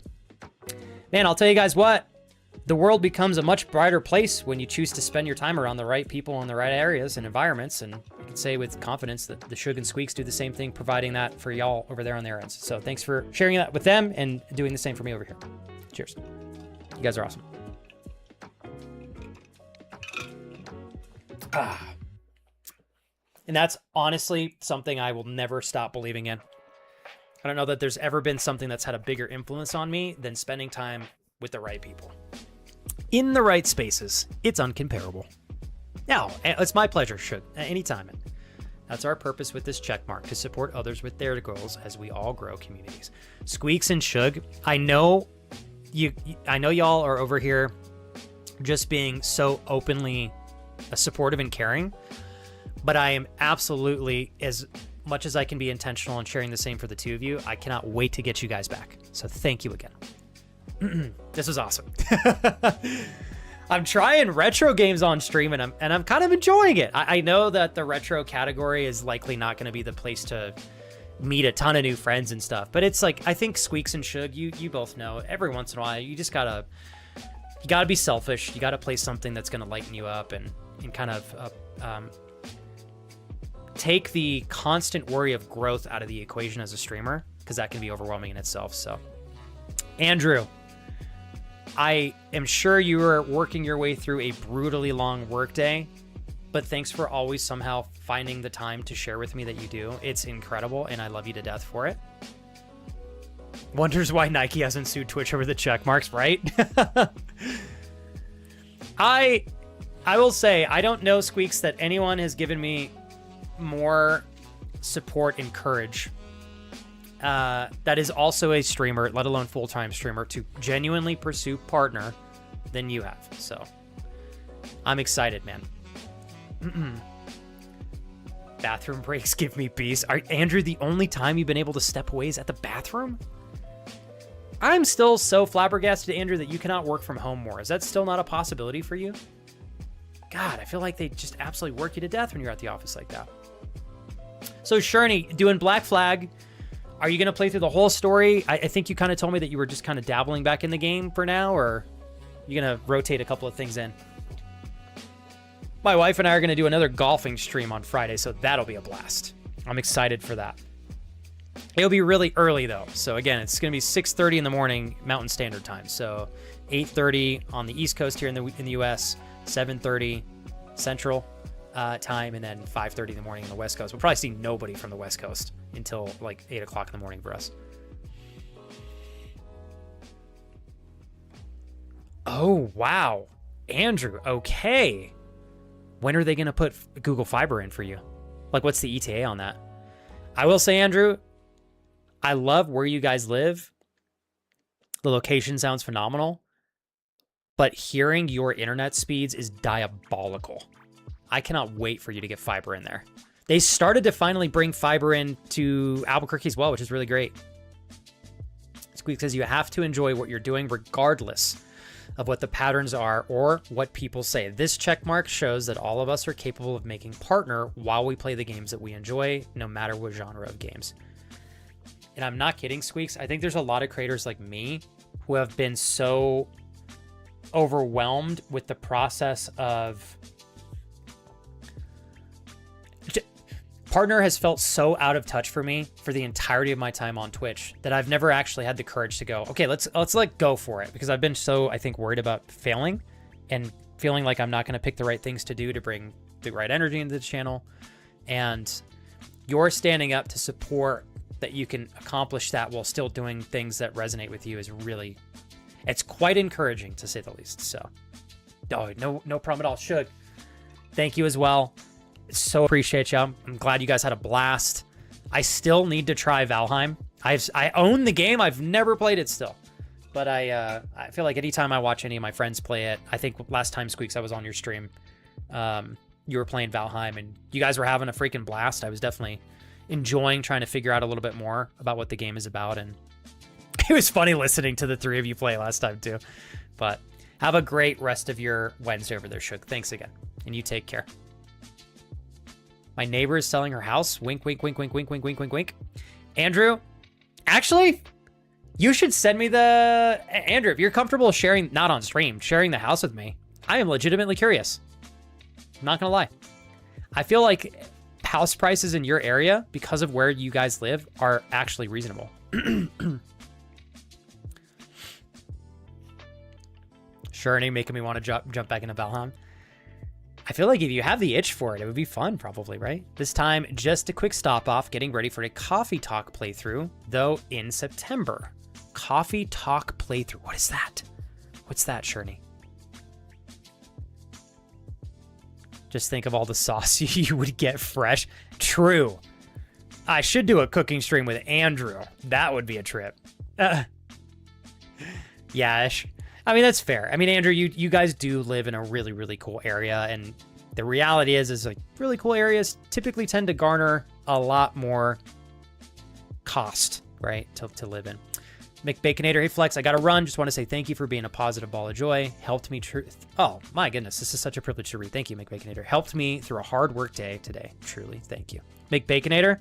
I'll tell you guys what. The world becomes a much brighter place when you choose to spend your time around the right people in the right areas and environments. And I can say with confidence that the Shug and Squeaks do the same thing, providing that for y'all over there on their ends. So thanks for sharing that with them and doing the same for me over here. Cheers. You guys are awesome. And that's honestly something I will never stop believing in. I don't know that there's ever been something that's had a bigger influence on me than spending time with the right people. In the right spaces. It's uncomparable. Now, it's my pleasure, Shug, anytime. That's our purpose with this checkmark, to support others with their goals as we all grow communities. Squeaks and Shug, I know y'all are over here just being so openly supportive and caring, but I am absolutely, as much as I can be intentional in sharing the same for the two of you, I cannot wait to get you guys back. So thank you again. This was awesome. I'm trying retro games on stream, and I'm kind of enjoying it. I know that the retro category is likely not going to be the place to meet a ton of new friends and stuff, but it's like, I think Squeaks and Shug, you both know, every once in a while you just gotta be selfish. You gotta play something that's gonna lighten you up and kind of take the constant worry of growth out of the equation as a streamer, because that can be overwhelming in itself. So Andrew, I am sure you are working your way through a brutally long workday, but thanks for always somehow finding the time to share with me that you do. It's incredible, and I love you to death for it. Wonders why Nike hasn't sued Twitch over the check marks, right? I will say, I don't know, Squeaks, that anyone has given me more support and courage that is also a streamer, let alone full-time streamer, to genuinely pursue partner than you have. So I'm excited, man. Bathroom breaks give me peace. Andrew, the only time you've been able to step away is at the bathroom? I'm still so flabbergasted, Andrew, that you cannot work from home more. Is that still not a possibility for you? God, I feel like they just absolutely work you to death when you're at the office like that. So, Sherney, doing Black Flag, are you going to play through the whole story? I think you kind of told me that you were just kind of dabbling back in the game for now, or you're going to rotate a couple of things in? My wife and I are going to do another golfing stream on Friday, so that'll be a blast. I'm excited for that. It'll be really early, though. So, again, it's going to be 6:30 in the morning Mountain Standard Time. So, 8:30 on the East Coast here in the U.S., 7:30 Central time, and then 5:30 in the morning on the West Coast. We'll probably see nobody from the West Coast until like 8 o'clock in the morning for us. Oh, wow. Andrew, okay. When are they going to put Google Fiber in for you? Like, what's the ETA on that? I will say, Andrew, I love where you guys live. The location sounds phenomenal, but hearing your internet speeds is diabolical. I cannot wait for you to get fiber in there. They started to finally bring fiber in to Albuquerque as well, which is really great. Squeak says you have to enjoy what you're doing regardless of what the patterns are or what people say. This check mark shows that all of us are capable of making partner while we play the games that we enjoy, no matter what genre of games. And I'm not kidding, Squeaks. I think there's a lot of creators like me who have been so overwhelmed with the process of... Partner has felt so out of touch for me for the entirety of my time on Twitch that I've never actually had the courage to go, okay, let's like go for it, because I've been so, I think, worried about failing and feeling like I'm not going to pick the right things to do to bring the right energy into the channel. And you're standing up to support that you can accomplish that while still doing things that resonate with you is really, it's quite encouraging to say the least. So, no problem at all. Shug, thank you as well. So appreciate you. I'm glad you guys had a blast. I still need to try Valheim. I own the game. I've never played it still, but I feel like anytime I watch any of my friends play it, I think last time Squeaks I was on your stream, you were playing Valheim and you guys were having a freaking blast. I was definitely enjoying trying to figure out a little bit more about what the game is about, and it was funny listening to the three of you play last time too. But have a great rest of your Wednesday over there, Shug. Thanks again, and you take care. My neighbor is selling her house. Wink, wink, wink, wink, wink, wink, wink, wink, wink. Andrew, actually, you should send me the... Andrew, if you're comfortable sharing, not on stream, sharing the house with me, I am legitimately curious. I'm not gonna lie. I feel like house prices in your area, because of where you guys live, are actually reasonable. Sure, ain't making me want to jump back into Valheim. I feel like if you have the itch for it, it would be fun, probably, right? This time, just a quick stop off, getting ready for a Coffee Talk playthrough, though in September. Coffee Talk playthrough. What is that? What's that, Sherney? Just think of all the sauce you would get fresh. True. I should do a cooking stream with Andrew. That would be a trip. Yeah, I mean, that's fair. I mean, Andrew, you guys do live in a really, really cool area. And the reality is like really cool areas typically tend to garner a lot more cost, right, to live in. McBaconator, hey Flex, I gotta run. Just want to say thank you for being a positive ball of joy. Helped me oh my goodness, this is such a privilege to read. Thank you, McBaconator. Helped me through a hard work day today. Truly, thank you. McBaconator.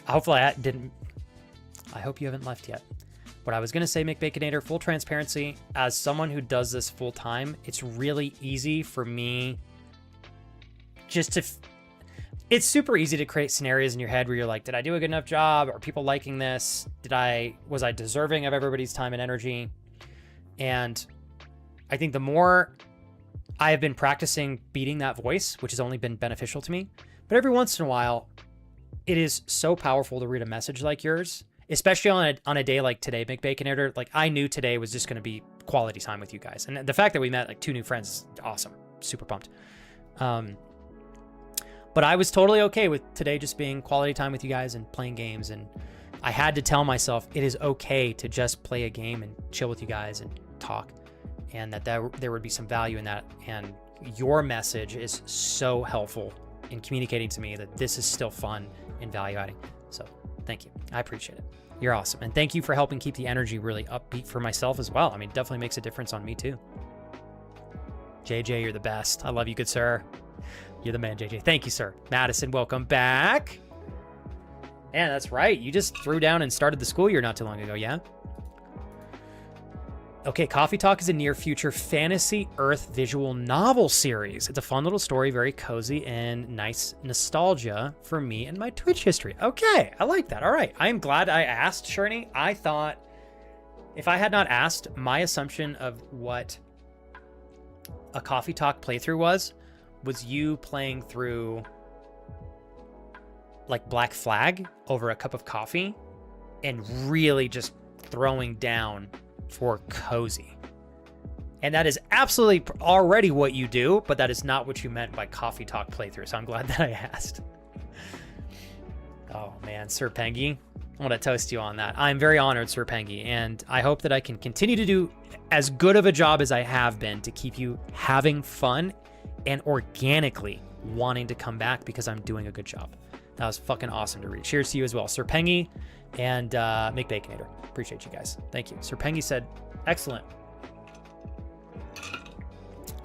Hopefully I didn't. I hope you haven't left yet. What I was gonna say, McBaconator, full transparency, as someone who does this full time, it's really easy for me just to. It's super easy to create scenarios in your head where you're like, did I do a good enough job? Are people liking this? Was I deserving of everybody's time and energy? And I think the more I have been practicing beating that voice, which has only been beneficial to me, but every once in a while, it is so powerful to read a message like yours, especially on a day like today, McBaconator. Like, I knew today was just going to be quality time with you guys. And the fact that we met like 2 new friends is awesome. Super pumped. But I was totally okay with today just being quality time with you guys and playing games. And I had to tell myself it is okay to just play a game and chill with you guys and talk, and that there would be some value in that. And your message is so helpful in communicating to me that this is still fun and value adding. So thank you. I appreciate it. You're awesome. And thank you for helping keep the energy really upbeat for myself as well. I mean, it definitely makes a difference on me too. JJ, you're the best. I love you, good sir. You're the man, JJ. Thank you, sir. Madison, welcome back. Man, that's right. You just threw down and started the school year not too long ago, yeah? Okay, Coffee Talk is a near future fantasy Earth visual novel series. It's a fun little story, very cozy and nice nostalgia for me and my Twitch history. Okay, I like that. All right. I am glad I asked, Sherney. I thought if I had not asked, my assumption of what a Coffee Talk playthrough was you playing through like Black Flag over a cup of coffee and really just throwing down for cozy. And that is absolutely already what you do, but that is not what you meant by Coffee Talk playthrough. So I'm glad that I asked. Oh man, Sir Pengy, I want to toast you on that. I'm very honored, Sir Pengy, and I hope that I can continue to do as good of a job as I have been to keep you having fun and organically wanting to come back because I'm doing a good job. That was fucking awesome to read. Cheers to you as well, Sir Pengy and McBaconator. Appreciate you guys. Thank you. Sir Pengy said, excellent.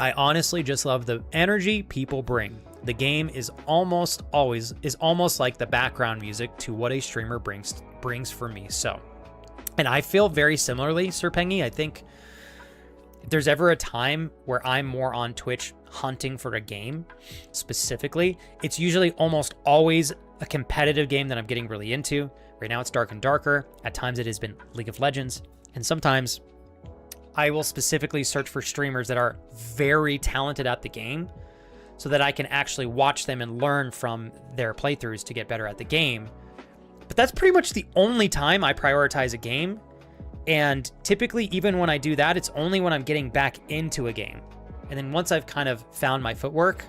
I honestly just love the energy people bring. The game is almost like the background music to what a streamer brings for me. So, and I feel very similarly, Sir Pengy. I think if there's ever a time where I'm more on Twitch hunting for a game specifically, it's usually almost always a competitive game that I'm getting really into. Right now it's Dark and Darker. At times it has been League of Legends. And sometimes I will specifically search for streamers that are very talented at the game so that I can actually watch them and learn from their playthroughs to get better at the game. But that's pretty much the only time I prioritize a game. And typically, even when I do that, it's only when I'm getting back into a game. And then once I've kind of found my footwork,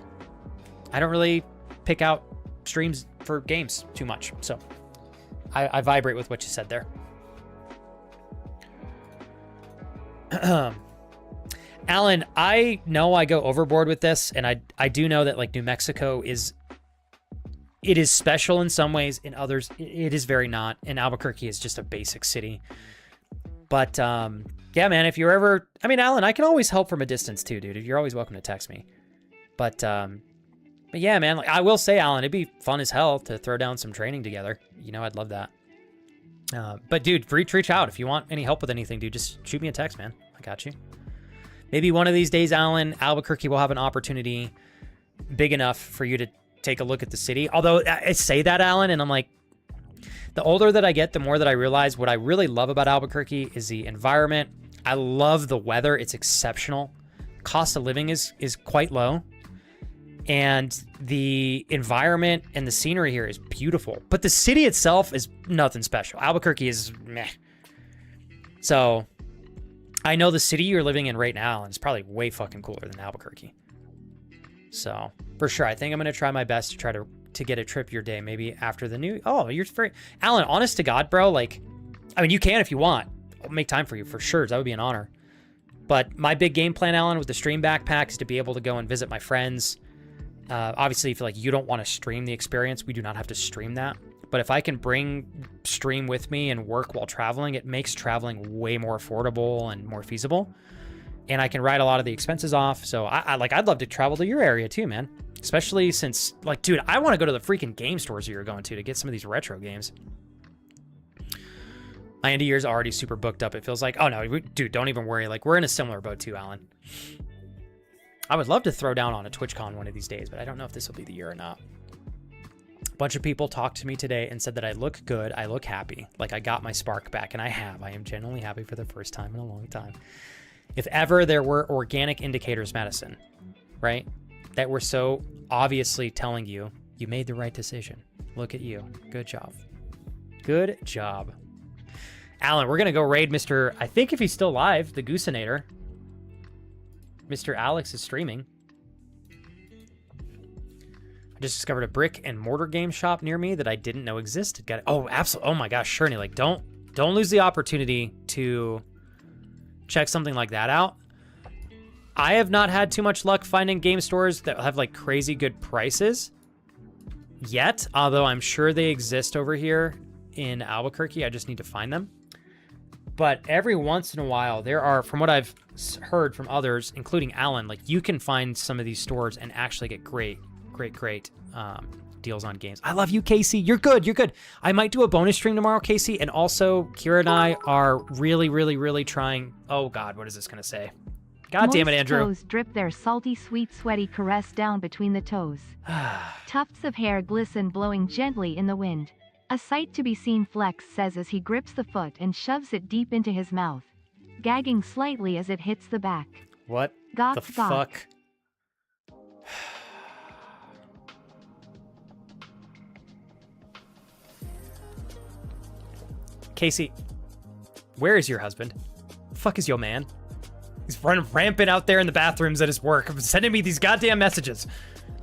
I don't really pick out streams for games too much. So I vibrate with what you said there. Alan, I know I go overboard with this, and I do know that like New Mexico is special in some ways, in others it is very not, and Albuquerque is just a basic city. But yeah, man, if you're ever, I mean, Alan, I can always help from a distance too, dude. You're always welcome to text me. But yeah, man, like I will say, Alan, it'd be fun as hell to throw down some training together. You know, I'd love that. But dude, reach out if you want any help with anything, dude. Just shoot me a text, man. I got you. Maybe one of these days, Alan, Albuquerque will have an opportunity big enough for you to take a look at the city. Although I say that, Alan, and I'm like, the older that I get, the more that I realize what I really love about Albuquerque is the environment. I love the weather. It's exceptional. Cost of living is quite low. And the environment and the scenery here is beautiful. But the city itself is nothing special. Albuquerque is meh. So I know the city you're living in right now is probably way fucking cooler than Albuquerque. So for sure, I think I'm going to try my best to try to get a trip your day, maybe after the new. Oh, you're very, Alan, honest to God, bro. Like, I mean, you can if you want. I'll make time for you for sure. That would be an honor. But my big game plan, Alan, with the stream backpack is to be able to go and visit my friends. Obviously, if like you don't want to stream the experience, we do not have to stream that. But if I can bring stream with me and work while traveling, it makes traveling way more affordable and more feasible. And I can write a lot of the expenses off. So I'd love to travel to your area too, man. Especially since, like, dude, I want to go to the freaking game stores you're going to get some of these retro games. My end of year's already super booked up. It feels like, oh no, dude, don't even worry. Like, we're in a similar boat too, Alan. I would love to throw down on a TwitchCon one of these days, but I don't know if this will be the year or not. A bunch of people talked to me today and said that I look good, I look happy, like I got my spark back, and I have. I am genuinely happy for the first time in a long time. If ever there were organic indicators, Madison, right, that were so obviously telling you, you made the right decision. Look at you. Good job. Good job. Alan, we're going to go raid Mr. I think if he's still alive, the Gooseinator. Mr. Alex is streaming. I just discovered a brick and mortar game shop near me that I didn't know existed. Got it. Oh, absolutely. Oh my gosh, Sherney, like don't lose the opportunity to check something like that out. I have not had too much luck finding game stores that have like crazy good prices yet, although I'm sure they exist over here in Albuquerque. I just need to find them. But every once in a while, there are, from what I've heard from others, including Alan, like you can find some of these stores and actually get great deals on games. I love you, Casey. You're good. I might do a bonus stream tomorrow, Casey. And also, Kira and I are really trying. Oh God, what is this gonna say? God damn it, Andrew. Toes drip their salty, sweet, sweaty caress down between the toes. Tufts of hair glisten, blowing gently in the wind. A sight to be seen, Flex says as he grips the foot and shoves it deep into his mouth, gagging slightly as it hits the back. What Gawk, the gawk. fuck? Casey, where is your husband? The fuck is your man? He's running rampant out there in the bathrooms at his work, sending me these goddamn messages.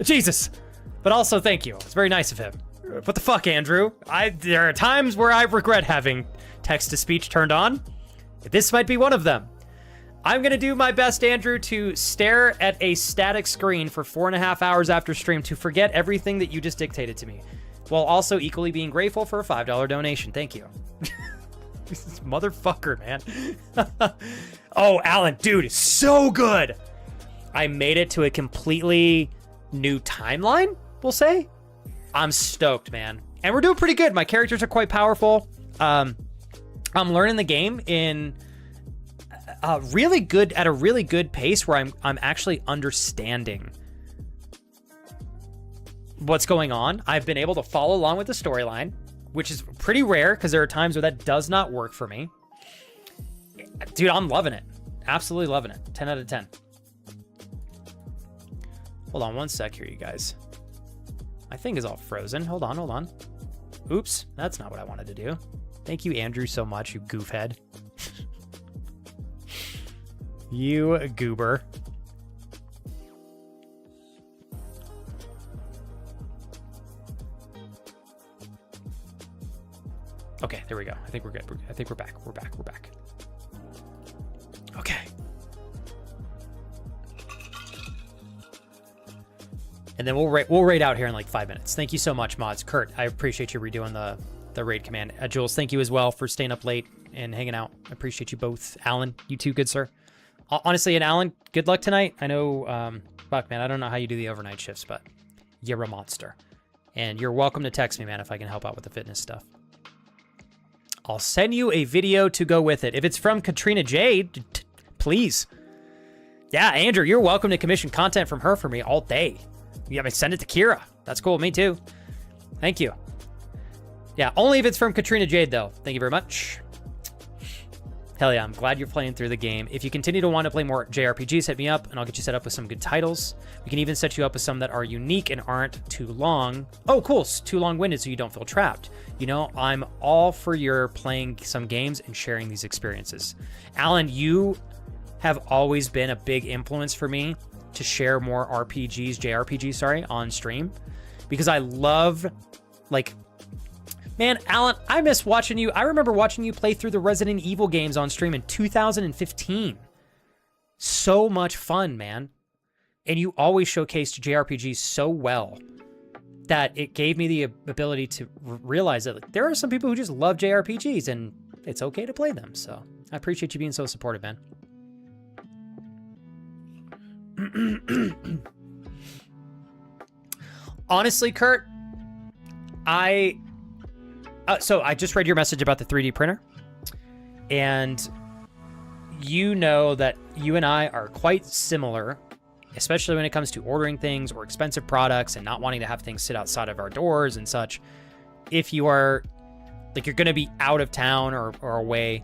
Jesus. But also, thank you. It's very nice of him. What the fuck, Andrew? There are times where I regret having text-to-speech turned on. This might be one of them. I'm going to do my best, Andrew, to stare at a static screen for 4.5 hours after stream to forget everything that you just dictated to me, while also equally being grateful for a $5 donation. Thank you. This motherfucker, man. Oh, Alan, dude, so good. I made it to a completely new timeline, we'll say. I'm stoked, man. And we're doing pretty good. My characters are quite powerful. I'm learning the game in a really good pace where I'm actually understanding what's going on. I've been able to follow along with the storyline, which is pretty rare because there are times where that does not work for me. Dude, I'm loving it. Absolutely loving it. 10 out of 10. Hold on one sec here, you guys. My thing is all frozen. Hold on, hold on. Oops, that's not what I wanted to do. Thank you, Andrew, so much, you goofhead. You goober. Okay, there we go. I think we're good. I think we're back. We're back. We're back. Okay. And then we'll raid out here in like 5 minutes. Thank you so much, mods. Kurt, I appreciate you redoing the raid command. Jules, thank you as well for staying up late and hanging out. I appreciate you both. Alan, you too, good sir. Honestly, and Alan, good luck tonight. I know, fuck, man, I don't know how you do the overnight shifts, but you're a monster. And you're welcome to text me, man, if I can help out with the fitness stuff. I'll send you a video to go with it. If it's from Katrina Jade, please. Yeah, Andrew, you're welcome to commission content from her for me all day. Yeah, send it to Kira. That's cool. Me too. Thank you. Yeah, only if it's from Katrina Jade, though. Thank you very much. Hell yeah, I'm glad you're playing through the game. If you continue to want to play more JRPGs, hit me up, and I'll get you set up with some good titles. We can even set you up with some that are unique and aren't too long. Oh, cool. It's too long-winded so you don't feel trapped. You know, I'm all for your playing some games and sharing these experiences. Alan, you have always been a big influence for me to share more JRPGs, on stream. Because I love, like... Man, Alan, I miss watching you. I remember watching you play through the Resident Evil games on stream in 2015. So much fun, man. And you always showcased JRPGs so well that it gave me the ability to realize that like, there are some people who just love JRPGs and it's okay to play them. So I appreciate you being so supportive, man. Honestly, Kurt, so I just read your message about the 3D printer, and you know that you and I are quite similar, especially when it comes to ordering things or expensive products and not wanting to have things sit outside of our doors and such. If you are, like, you're going to be out of town or away,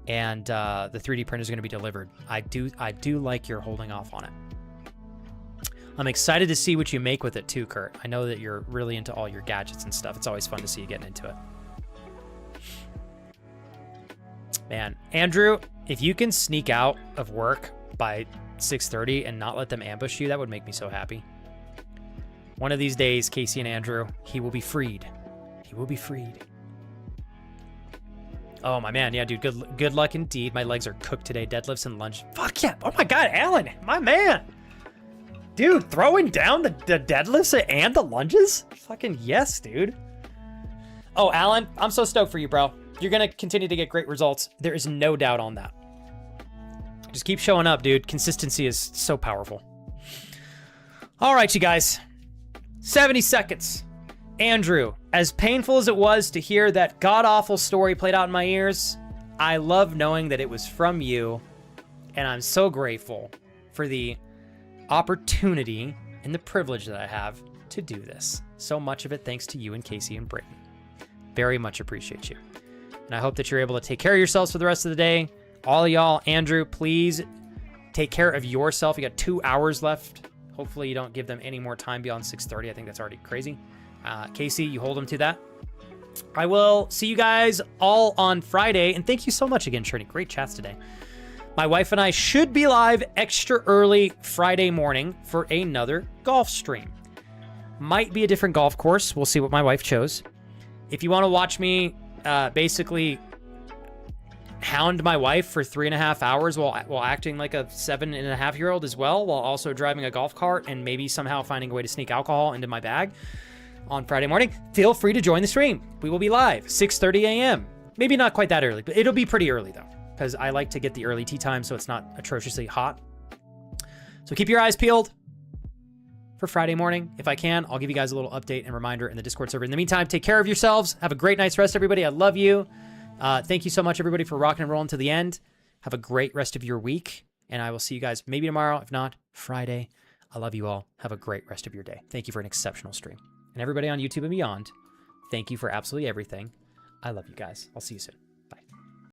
and the 3D printer is going to be delivered, I do like your holding off on it. I'm excited to see what you make with it too, Kurt. I know that you're really into all your gadgets and stuff. It's always fun to see you getting into it. Man, Andrew, if you can sneak out of work by 6:30 and not let them ambush you, that would make me so happy. One of these days, Casey and Andrew, he will be freed. He will be freed. Oh, my man. Yeah, dude, good luck indeed. My legs are cooked today. Deadlifts and lunge. Fuck yeah. Oh, my God, Alan, my man. Dude, throwing down the deadlifts and the lunges? Fucking yes, dude. Oh, Alan, I'm so stoked for you, bro. You're going to continue to get great results. There is no doubt on that. Just keep showing up, dude. Consistency is so powerful. All right, you guys. 70 seconds. Andrew, as painful as it was to hear that god-awful story played out in my ears, I love knowing that it was from you, and I'm so grateful for the opportunity and the privilege that I have to do this. So much of it thanks to you and Casey and Brittany. Very much appreciate you. And I hope that you're able to take care of yourselves for the rest of the day. All of y'all, Andrew, please take care of yourself. You got 2 hours left. Hopefully you don't give them any more time beyond 6:30. I think that's already crazy. Casey, you hold them to that. I will see you guys all on Friday. And thank you so much again, Shirley. Great chats today. My wife and I should be live extra early Friday morning for another golf stream. Might be a different golf course. We'll see what my wife chose. If you want to watch me basically hound my wife for 3.5 hours while acting like a 7.5-year-old as well, while also driving a golf cart and maybe somehow finding a way to sneak alcohol into my bag on Friday morning, feel free to join the stream. We will be live 6:30 a.m. Maybe not quite that early, but it'll be pretty early though, because I like to get the early tea time so it's not atrociously hot. So keep your eyes peeled for Friday morning. If I can, I'll give you guys a little update and reminder in the Discord server. In the meantime, take care of yourselves. Have a great night's rest, everybody. I love you. Thank you so much, everybody, for rocking and rolling to the end. Have a great rest of your week, and I will see you guys maybe tomorrow, if not Friday. I love you all. Have a great rest of your day. Thank you for an exceptional stream. And everybody on YouTube and beyond, thank you for absolutely everything. I love you guys. I'll see you soon.